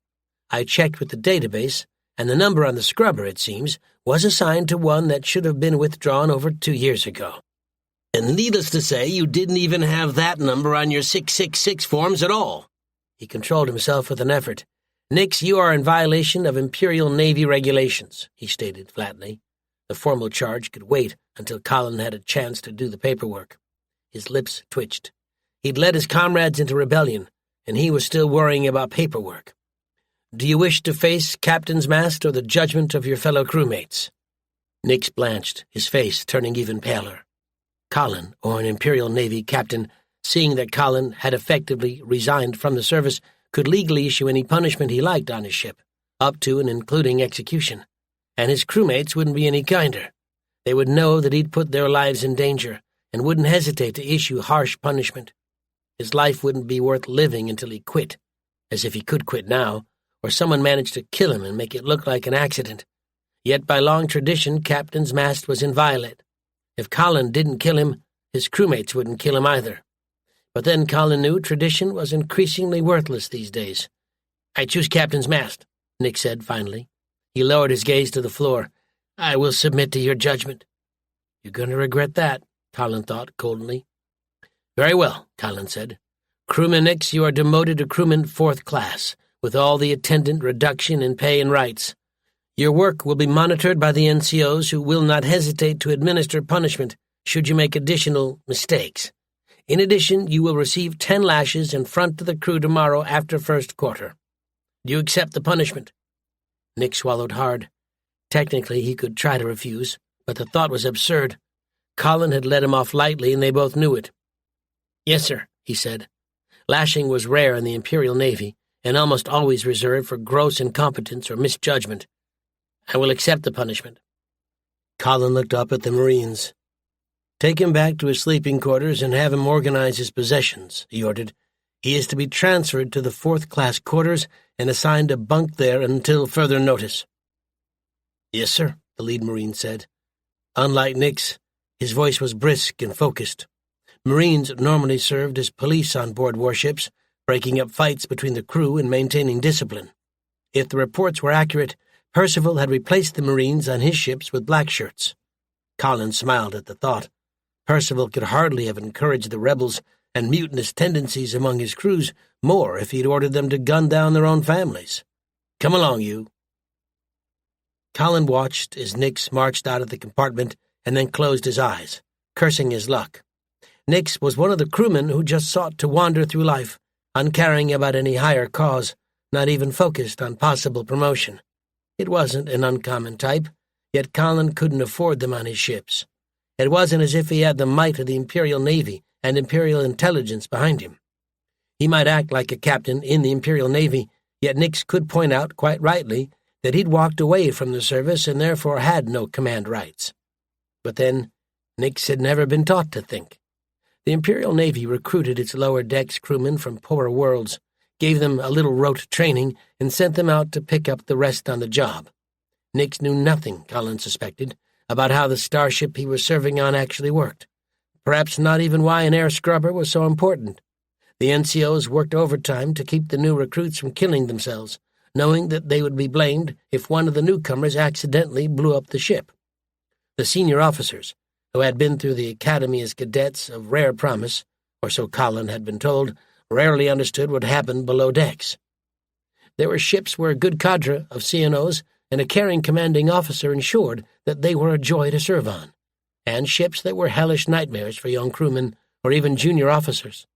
I checked with the database, and the number on the scrubber, it seems, was assigned to one that should have been withdrawn over 2 years ago. And needless to say, you didn't even have that number on your 666 forms at all." He controlled himself with an effort. "Nix, you are in violation of Imperial Navy regulations," he stated flatly. The formal charge could wait until Colin had a chance to do the paperwork. His lips twitched. He'd led his comrades into rebellion, and he was still worrying about paperwork. "Do you wish to face Captain's Mast or the judgment of your fellow crewmates?" Nix blanched, his face turning even paler. Colin, or an Imperial Navy captain, seeing that Colin had effectively resigned from the service, could legally issue any punishment he liked on his ship, up to and including execution, and his crewmates wouldn't be any kinder. They would know that he'd put their lives in danger and wouldn't hesitate to issue harsh punishment. His life wouldn't be worth living until he quit, as if he could quit now, or someone managed to kill him and make it look like an accident. Yet by long tradition, Captain's mast was inviolate. If Colin didn't kill him, his crewmates wouldn't kill him either. But then Colin knew tradition was increasingly worthless these days. "I choose Captain's mast," Nick said finally. He lowered his gaze to the floor. "I will submit to your judgment." "You're going to regret that," Colin thought coldly. "Very well," Colin said. "Crewman Nix, you are demoted to crewman 4th class, with all the attendant reduction in pay and rights. Your work will be monitored by the NCOs, who will not hesitate to administer punishment should you make additional mistakes. In addition, you will receive 10 lashes in front of the crew tomorrow after first quarter. Do you accept the punishment?" Nick swallowed hard. Technically, he could try to refuse, but the thought was absurd. Colin had let him off lightly, and they both knew it. "Yes, sir," he said. Lashing was rare in the Imperial Navy, and almost always reserved for gross incompetence or misjudgment. "I will accept the punishment." Colin looked up at the Marines. "Take him back to his sleeping quarters and have him organize his possessions," he ordered. "He is to be transferred to the 4th-class quarters and assigned a bunk there until further notice." "Yes, sir," the lead Marine said. Unlike Nick's, his voice was brisk and focused. Marines normally served as police on board warships, breaking up fights between the crew and maintaining discipline. If the reports were accurate, Percival had replaced the Marines on his ships with black shirts. Colin smiled at the thought. Percival could hardly have encouraged the rebels and mutinous tendencies among his crews more if he'd ordered them to gun down their own families. "Come along, you." Colin watched as Nix marched out of the compartment and then closed his eyes, cursing his luck. Nix was one of the crewmen who just sought to wander through life, uncaring about any higher cause, not even focused on possible promotion. It wasn't an uncommon type, yet Colin couldn't afford them on his ships. It wasn't as if he had the might of the Imperial Navy and Imperial intelligence behind him. He might act like a captain in the Imperial Navy, yet Nix could point out, quite rightly, that he'd walked away from the service and therefore had no command rights. But then, Nix had never been taught to think. The Imperial Navy recruited its lower decks crewmen from poorer worlds, gave them a little rote training, and sent them out to pick up the rest on the job. Nix knew nothing, Colin suspected, about how the starship he was serving on actually worked. Perhaps not even why an air scrubber was so important. The NCOs worked overtime to keep the new recruits from killing themselves, knowing that they would be blamed if one of the newcomers accidentally blew up the ship. The senior officers, who had been through the academy as cadets of rare promise, or so Colin had been told, rarely understood what happened below decks. There were ships where a good cadre of CNOs and a caring commanding officer ensured that they were a joy to serve on, and ships that were hellish nightmares for young crewmen or even junior officers.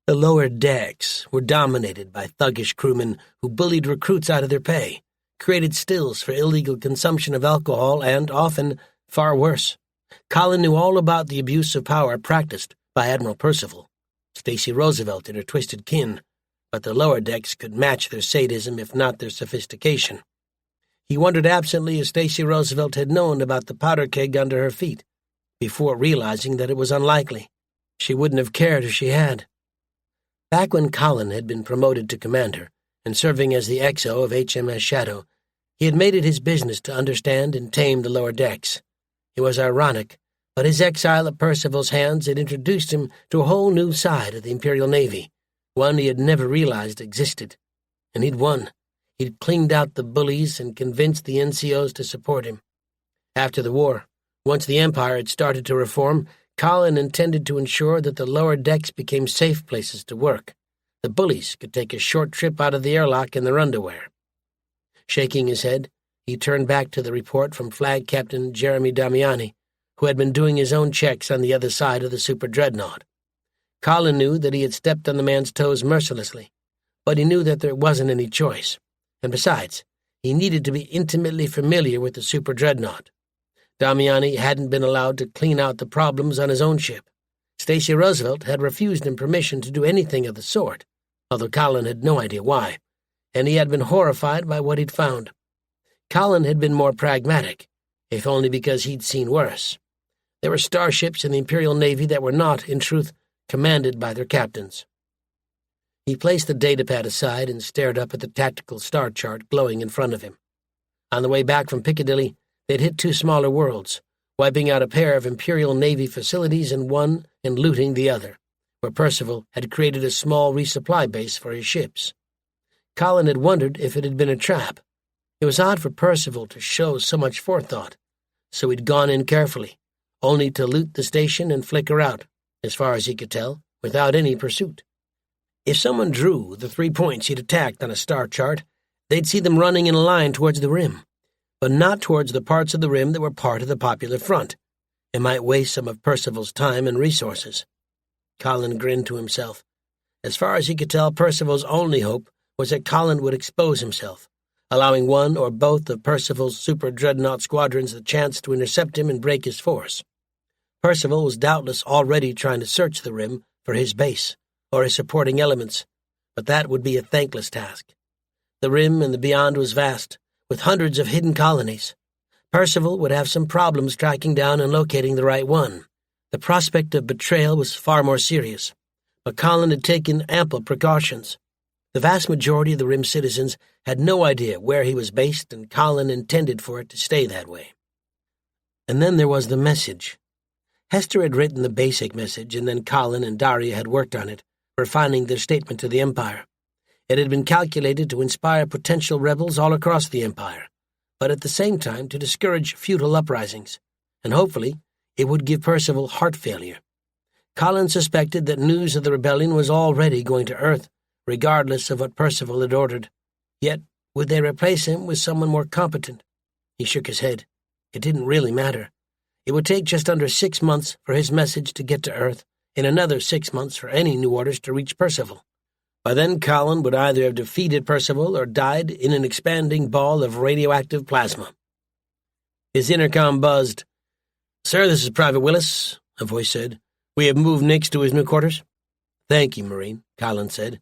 The lower decks were dominated by thuggish crewmen who bullied recruits out of their pay, created stills for illegal consumption of alcohol, and often, far worse. Colin knew all about the abuse of power practiced by Admiral Percival, Stacy Roosevelt and her twisted kin, but the lower decks could match their sadism if not their sophistication. He wondered absently if Stacy Roosevelt had known about the powder keg under her feet, before realizing that it was unlikely. She wouldn't have cared if she had. Back when Colin had been promoted to commander and serving as the XO of HMS Shadow, he had made it his business to understand and tame the lower decks. It was ironic, but his exile at Percival's hands had introduced him to a whole new side of the Imperial Navy, one he had never realized existed. And he'd won. He'd cleaned out the bullies and convinced the NCOs to support him. After the war, once the Empire had started to reform, Colin intended to ensure that the lower decks became safe places to work. The bullies could take a short trip out of the airlock in their underwear. Shaking his head, he turned back to the report from Flag Captain Jeremy Damiani, who had been doing his own checks on the other side of the Super Dreadnought. Colin knew that he had stepped on the man's toes mercilessly, but he knew that there wasn't any choice. And besides, he needed to be intimately familiar with the Super Dreadnought. Damiani hadn't been allowed to clean out the problems on his own ship. Stacy Roosevelt had refused him permission to do anything of the sort, although Colin had no idea why. and he had been horrified by what he'd found. Colin had been more pragmatic, if only because he'd seen worse. There were starships in the Imperial Navy that were not, in truth, commanded by their captains. He placed the datapad aside and stared up at the tactical star chart glowing in front of him. On the way back from Piccadilly, they'd hit 2 smaller worlds, wiping out a pair of Imperial Navy facilities in one and looting the other, where Percival had created a small resupply base for his ships. Colin had wondered if it had been a trap. It was odd for Percival to show so much forethought, so he'd gone in carefully, only to loot the station and flicker out, as far as he could tell, without any pursuit. If someone drew the 3 points he'd attacked on a star chart, they'd see them running in a line towards the rim, but not towards the parts of the rim that were part of the popular front. It might waste some of Percival's time and resources. Colin grinned to himself. As far as he could tell, Percival's only hope was that Colin would expose himself, allowing one or both of Percival's super-dreadnought squadrons the chance to intercept him and break his force. Percival was doubtless already trying to search the rim for his base, or his supporting elements, but that would be a thankless task. The rim and the beyond was vast, with hundreds of hidden colonies. Percival would have some problems tracking down and locating the right one. The prospect of betrayal was far more serious, but Colin had taken ample precautions. The vast majority of the rim citizens had no idea where he was based, and Colin intended for it to stay that way. And then there was the message. Hester had written the basic message, and then Colin and Daria had worked on it, refining their statement to the Empire. It had been calculated to inspire potential rebels all across the Empire, but at the same time to discourage futile uprisings, and hopefully it would give Percival heart failure. Colin suspected that news of the rebellion was already going to Earth, regardless of what Percival had ordered. Yet, would they replace him with someone more competent? He shook his head. It didn't really matter. It would take just under 6 months for his message to get to Earth, and another 6 months for any new orders to reach Percival. By then, Colin would either have defeated Percival or died in an expanding ball of radioactive plasma. His intercom buzzed. "Sir, this is Private Willis," a voice said. "We have moved Nix to his new quarters." "Thank you, Marine," Colin said.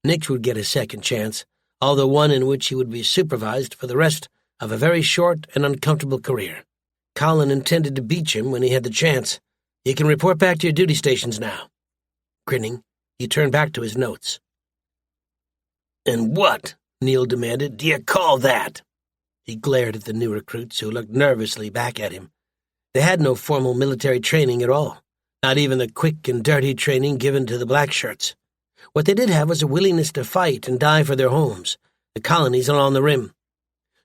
Nix would get a second chance, although one in which he would be supervised for the rest of a very short and uncomfortable career. Colin intended to beach him when he had the chance. "You can report back to your duty stations now." Grinning, he turned back to his notes. "And what," Neil demanded, "do you call that?" He glared at the new recruits, who looked nervously back at him. They had no formal military training at all, not even the quick and dirty training given to the black shirts. What they did have was a willingness to fight and die for their homes, the colonies along the rim.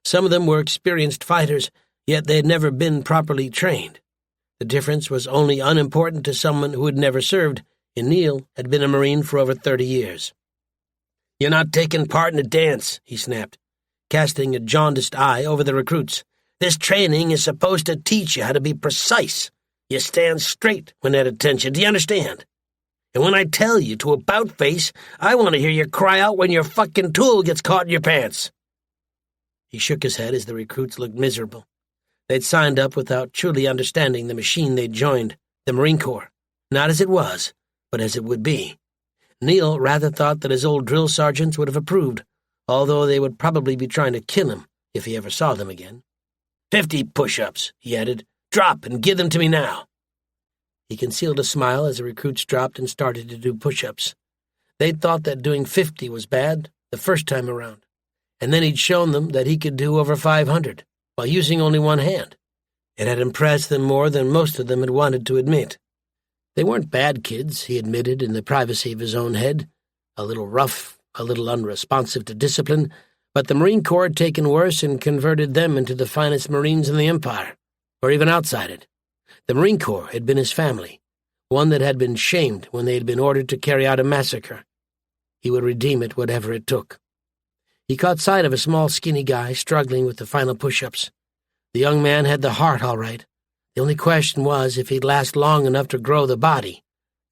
Some of them were experienced fighters, yet they had never been properly trained. The difference was only unimportant to someone who had never served, and Neil had been a Marine for over 30 years. "You're not taking part in a dance," he snapped, casting a jaundiced eye over the recruits. "This training is supposed to teach you how to be precise. You stand straight when at attention, do you understand? And when I tell you to about-face, I want to hear you cry out when your fucking tool gets caught in your pants." He shook his head as the recruits looked miserable. They'd signed up without truly understanding the machine they'd joined, the Marine Corps, not as it was, but as it would be. Neil rather thought that his old drill sergeants would have approved, although they would probably be trying to kill him if he ever saw them again. 50 push-ups, he added. "Drop and give them to me now." He concealed a smile as the recruits dropped and started to do push-ups. They'd thought that doing 50 was bad the first time around, and then he'd shown them that he could do over 500, while using only one hand. It had impressed them more than most of them had wanted to admit. They weren't bad kids, he admitted in the privacy of his own head, a little rough, a little unresponsive to discipline, but the Marine Corps had taken worse and converted them into the finest Marines in the Empire, or even outside it. The Marine Corps had been his family, one that had been shamed when they had been ordered to carry out a massacre. He would redeem it whatever it took. He caught sight of a small, skinny guy struggling with the final push-ups. The young man had the heart all right. The only question was if he'd last long enough to grow the body.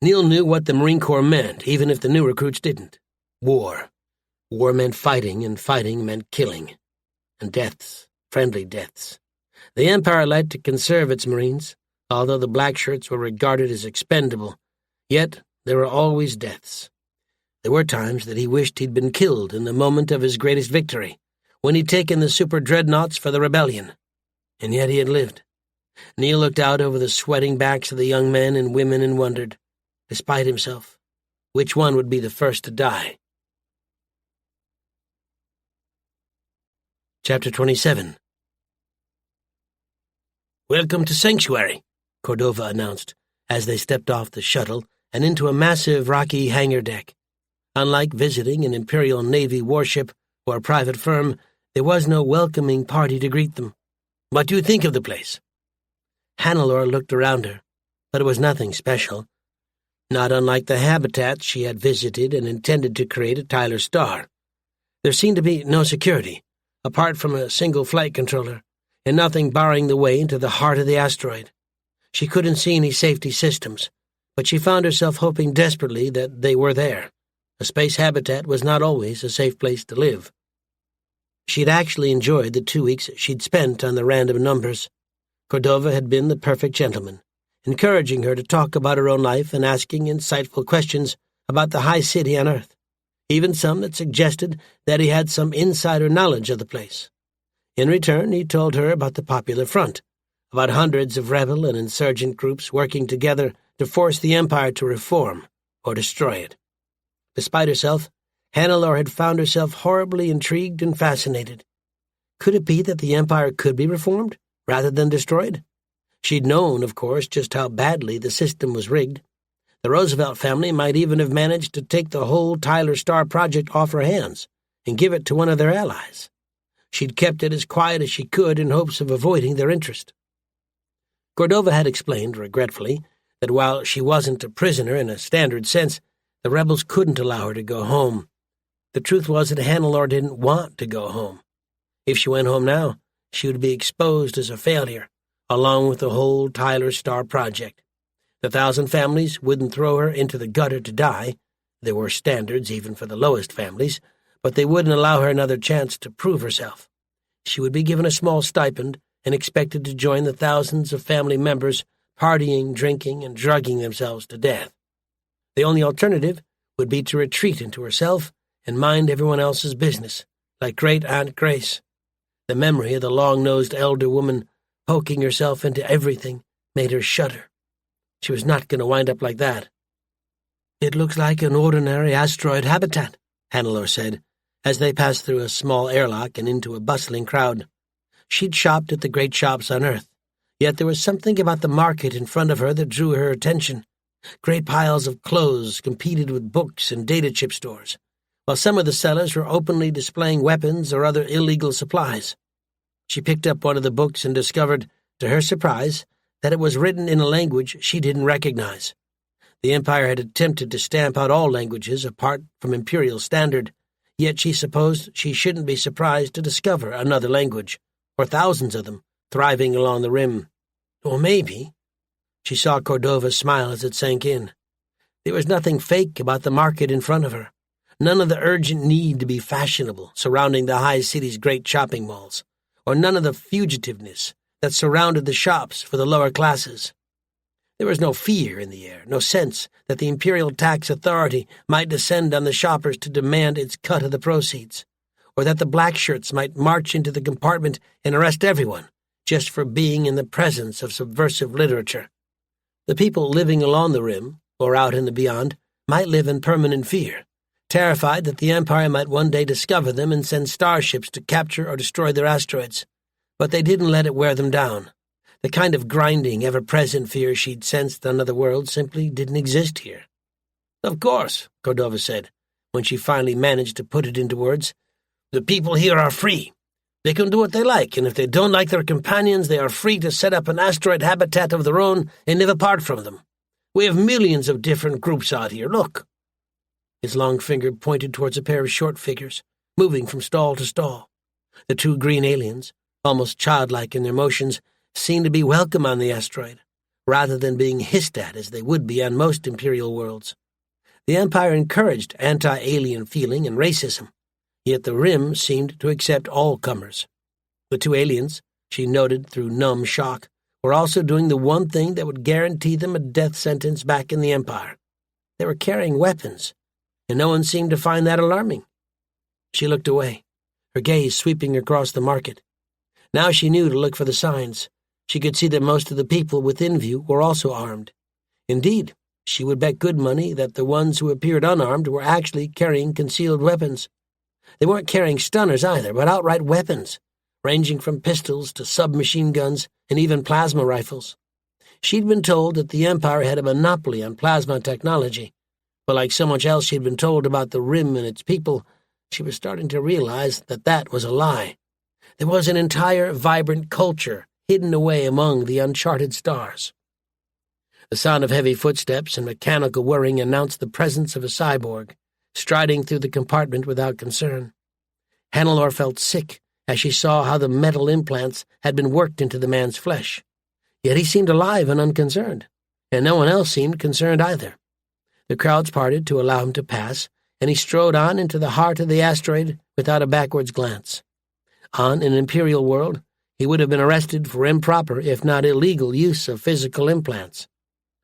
Neil knew what the Marine Corps meant, even if the new recruits didn't. War. War meant fighting, and fighting meant killing. And deaths, friendly deaths. The Empire liked to conserve its Marines, although the black shirts were regarded as expendable. Yet there were always deaths. There were times that he wished he'd been killed in the moment of his greatest victory, when he'd taken the super dreadnoughts for the rebellion. And yet he had lived. Neil looked out over the sweating backs of the young men and women and wondered, despite himself, which one would be the first to die. Chapter 27. "Welcome to Sanctuary," Cordova announced, as they stepped off the shuttle and into a massive rocky hangar deck. Unlike visiting an Imperial Navy warship or a private firm, there was no welcoming party to greet them. "What do you think of the place?" Hannelore looked around her, but it was nothing special. Not unlike the habitats she had visited and intended to create at Tyler Star. There seemed to be no security, apart from a single flight controller, and nothing barring the way into the heart of the asteroid. She couldn't see any safety systems, but she found herself hoping desperately that they were there. A space habitat was not always a safe place to live. She'd actually enjoyed the 2 weeks she'd spent on the random numbers. Cordova had been the perfect gentleman, encouraging her to talk about her own life and asking insightful questions about the high city on Earth, even some that suggested that he had some insider knowledge of the place. In return, he told her about the Popular Front, about hundreds of rebel and insurgent groups working together to force the Empire to reform or destroy it. Despite herself, Hannelore had found herself horribly intrigued and fascinated. Could it be that the Empire could be reformed, rather than destroyed? She'd known, of course, just how badly the system was rigged. The Roosevelt family might even have managed to take the whole Tyler Star project off her hands and give it to one of their allies. She'd kept it as quiet as she could in hopes of avoiding their interest. Cordova had explained, regretfully, that while she wasn't a prisoner in a standard sense, the rebels couldn't allow her to go home. The truth was that Hannelore didn't want to go home. If she went home now, she would be exposed as a failure, along with the whole Tyler Star project. The 1,000 families wouldn't throw her into the gutter to die. There were standards even for the lowest families, but they wouldn't allow her another chance to prove herself. She would be given a small stipend and expected to join the thousands of family members partying, drinking, and drugging themselves to death. The only alternative would be to retreat into herself and mind everyone else's business, like Great Aunt Grace. The memory of the long-nosed elder woman poking herself into everything made her shudder. She was not going to wind up like that. "It looks like an ordinary asteroid habitat," Hannelore said, as they passed through a small airlock and into a bustling crowd. She'd shopped at the great shops on Earth, yet there was something about the market in front of her that drew her attention. Great piles of clothes competed with books and data chip stores, while some of the sellers were openly displaying weapons or other illegal supplies. She picked up one of the books and discovered, to her surprise, that it was written in a language she didn't recognize. The Empire had attempted to stamp out all languages apart from Imperial Standard, yet she supposed she shouldn't be surprised to discover another language, or thousands of them, thriving along the rim. Or maybe... She saw Cordova smile as it sank in. There was nothing fake about the market in front of her, none of the urgent need to be fashionable surrounding the high city's great shopping malls, or none of the fugitiveness that surrounded the shops for the lower classes. There was no fear in the air, no sense that the Imperial Tax Authority might descend on the shoppers to demand its cut of the proceeds, or that the black shirts might march into the compartment and arrest everyone just for being in the presence of subversive literature. The people living along the rim, or out in the beyond, might live in permanent fear, terrified that the Empire might one day discover them and send starships to capture or destroy their asteroids. But they didn't let it wear them down. The kind of grinding, ever-present fear she'd sensed on other worlds simply didn't exist here. "Of course," Cordova said, when she finally managed to put it into words. "The people here are free. They can do what they like, and if they don't like their companions, they are free to set up an asteroid habitat of their own and live apart from them. We have millions of different groups out here. Look." His long finger pointed towards a pair of short figures, moving from stall to stall. The 2 green aliens, almost childlike in their motions, seemed to be welcome on the asteroid, rather than being hissed at as they would be on most Imperial worlds. The Empire encouraged anti-alien feeling and racism, yet the Rim seemed to accept all comers. The 2 aliens, she noted through numb shock, were also doing the one thing that would guarantee them a death sentence back in the Empire. They were carrying weapons, and no one seemed to find that alarming. She looked away, her gaze sweeping across the market. Now she knew to look for the signs. She could see that most of the people within view were also armed. Indeed, she would bet good money that the ones who appeared unarmed were actually carrying concealed weapons. They weren't carrying stunners either, but outright weapons, ranging from pistols to submachine guns and even plasma rifles. She'd been told that the Empire had a monopoly on plasma technology, but like so much else she'd been told about the Rim and its people, she was starting to realize that that was a lie. There was an entire vibrant culture hidden away among the uncharted stars. The sound of heavy footsteps and mechanical whirring announced the presence of a cyborg, striding through the compartment without concern. Hannelore felt sick as she saw how the metal implants had been worked into the man's flesh. Yet he seemed alive and unconcerned, and no one else seemed concerned either. The crowds parted to allow him to pass, and he strode on into the heart of the asteroid without a backwards glance. On an Imperial world, he would have been arrested for improper, if not illegal, use of physical implants.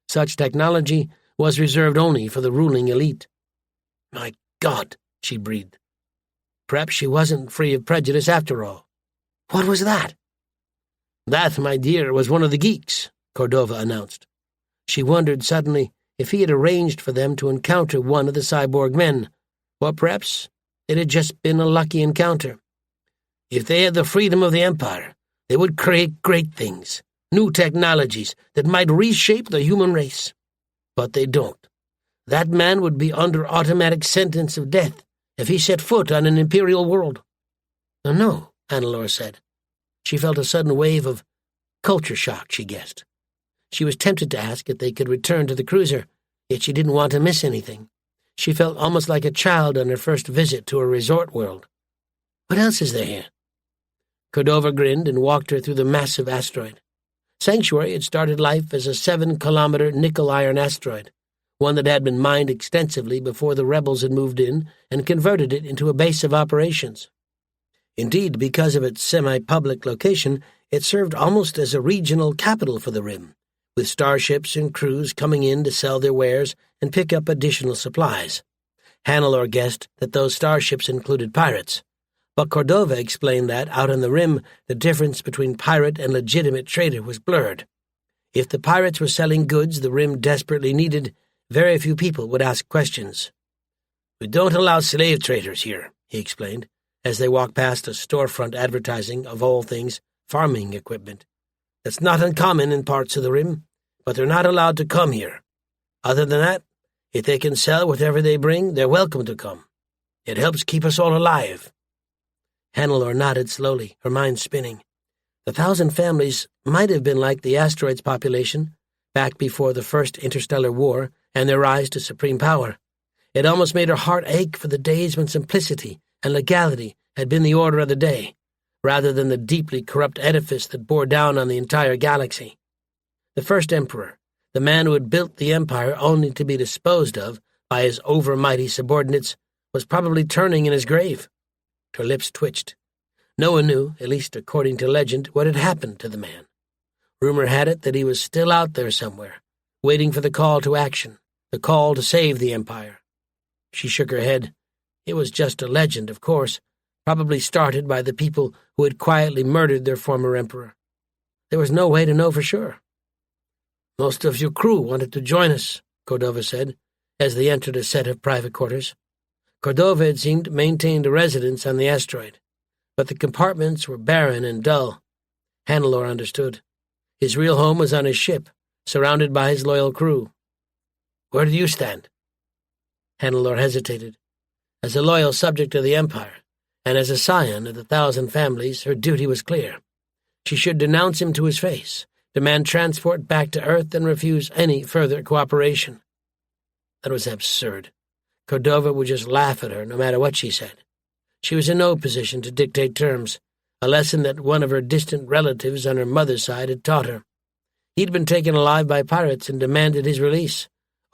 Such technology was reserved only for the ruling elite. "My God," she breathed. Perhaps she wasn't free of prejudice after all. What was that? "That, my dear, was one of the geeks," Cordova announced. She wondered suddenly if he had arranged for them to encounter one of the cyborg men, or perhaps it had just been a lucky encounter. If they had the freedom of the Empire, they would create great things, new technologies that might reshape the human race. But they don't. That man would be under automatic sentence of death if he set foot on an Imperial world. No, Hannelore said. She felt a sudden wave of culture shock, she guessed. She was tempted to ask if they could return to the cruiser, yet she didn't want to miss anything. She felt almost like a child on her first visit to a resort world. What else is there here? Cordova grinned and walked her through the massive asteroid. Sanctuary had started life as a 7-kilometer nickel-iron asteroid, one that had been mined extensively before the rebels had moved in and converted it into a base of operations. Indeed, because of its semi-public location, it served almost as a regional capital for the Rim, with starships and crews coming in to sell their wares and pick up additional supplies. Hannelore guessed that those starships included pirates, but Cordova explained that, out on the Rim, the difference between pirate and legitimate trader was blurred. If the pirates were selling goods the Rim desperately needed, very few people would ask questions. "We don't allow slave traders here," he explained, as they walked past a storefront advertising, of all things, farming equipment. "That's not uncommon in parts of the Rim, but they're not allowed to come here. Other than that, if they can sell whatever they bring, they're welcome to come. It helps keep us all alive." Hannelore nodded slowly, her mind spinning. The 1,000 families might have been like the asteroid's population, back before the First Interstellar War and their rise to supreme power. It almost made her heart ache for the days when simplicity and legality had been the order of the day, rather than the deeply corrupt edifice that bore down on the entire galaxy. The first emperor, the man who had built the empire only to be disposed of by his overmighty subordinates, was probably turning in his grave. Her lips twitched. No one knew, at least according to legend, what had happened to the man. Rumor had it that he was still out there somewhere, waiting for the call to action, the call to save the empire. She shook her head. It was just a legend, of course, probably started by the people who had quietly murdered their former emperor. There was no way to know for sure. "Most of your crew wanted to join us," Cordova said, as they entered a set of private quarters. Cordova, it seemed, maintained a residence on the asteroid, but the compartments were barren and dull. Hannelore understood. His real home was on his ship, surrounded by his loyal crew. "Where do you stand?" Hannelore hesitated. As a loyal subject of the Empire, and as a scion of the 1,000 families, her duty was clear. She should denounce him to his face, demand transport back to Earth, and refuse any further cooperation. That was absurd. Cordova would just laugh at her no matter what she said. She was in no position to dictate terms, a lesson that one of her distant relatives on her mother's side had taught her. He'd been taken alive by pirates and demanded his release,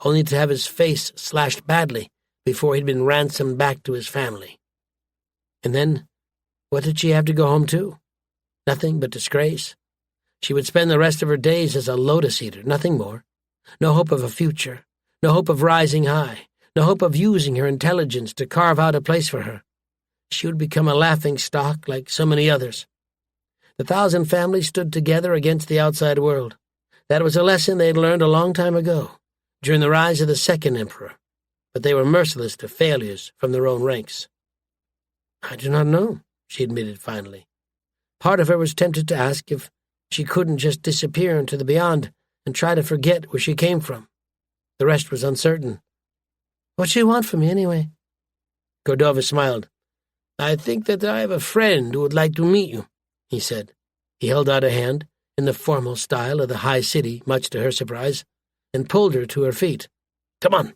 only to have his face slashed badly before he'd been ransomed back to his family. And then, what did she have to go home to? Nothing but disgrace. She would spend the rest of her days as a lotus eater, nothing more. No hope of a future, no hope of rising high, no hope of using her intelligence to carve out a place for her. She would become a laughing-stock like so many others. The 1,000 families stood together against the outside world. That was a lesson they had learned a long time ago, during the rise of the second emperor, but they were merciless to failures from their own ranks. "I do not know," she admitted finally. Part of her was tempted to ask if she couldn't just disappear into the beyond and try to forget where she came from. The rest was uncertain. "What do you want from me, anyway?" Cordova smiled. "I think that I have a friend who would like to meet you," he said. He held out a hand, in the formal style of the high city, much to her surprise, and pulled her to her feet. "Come on."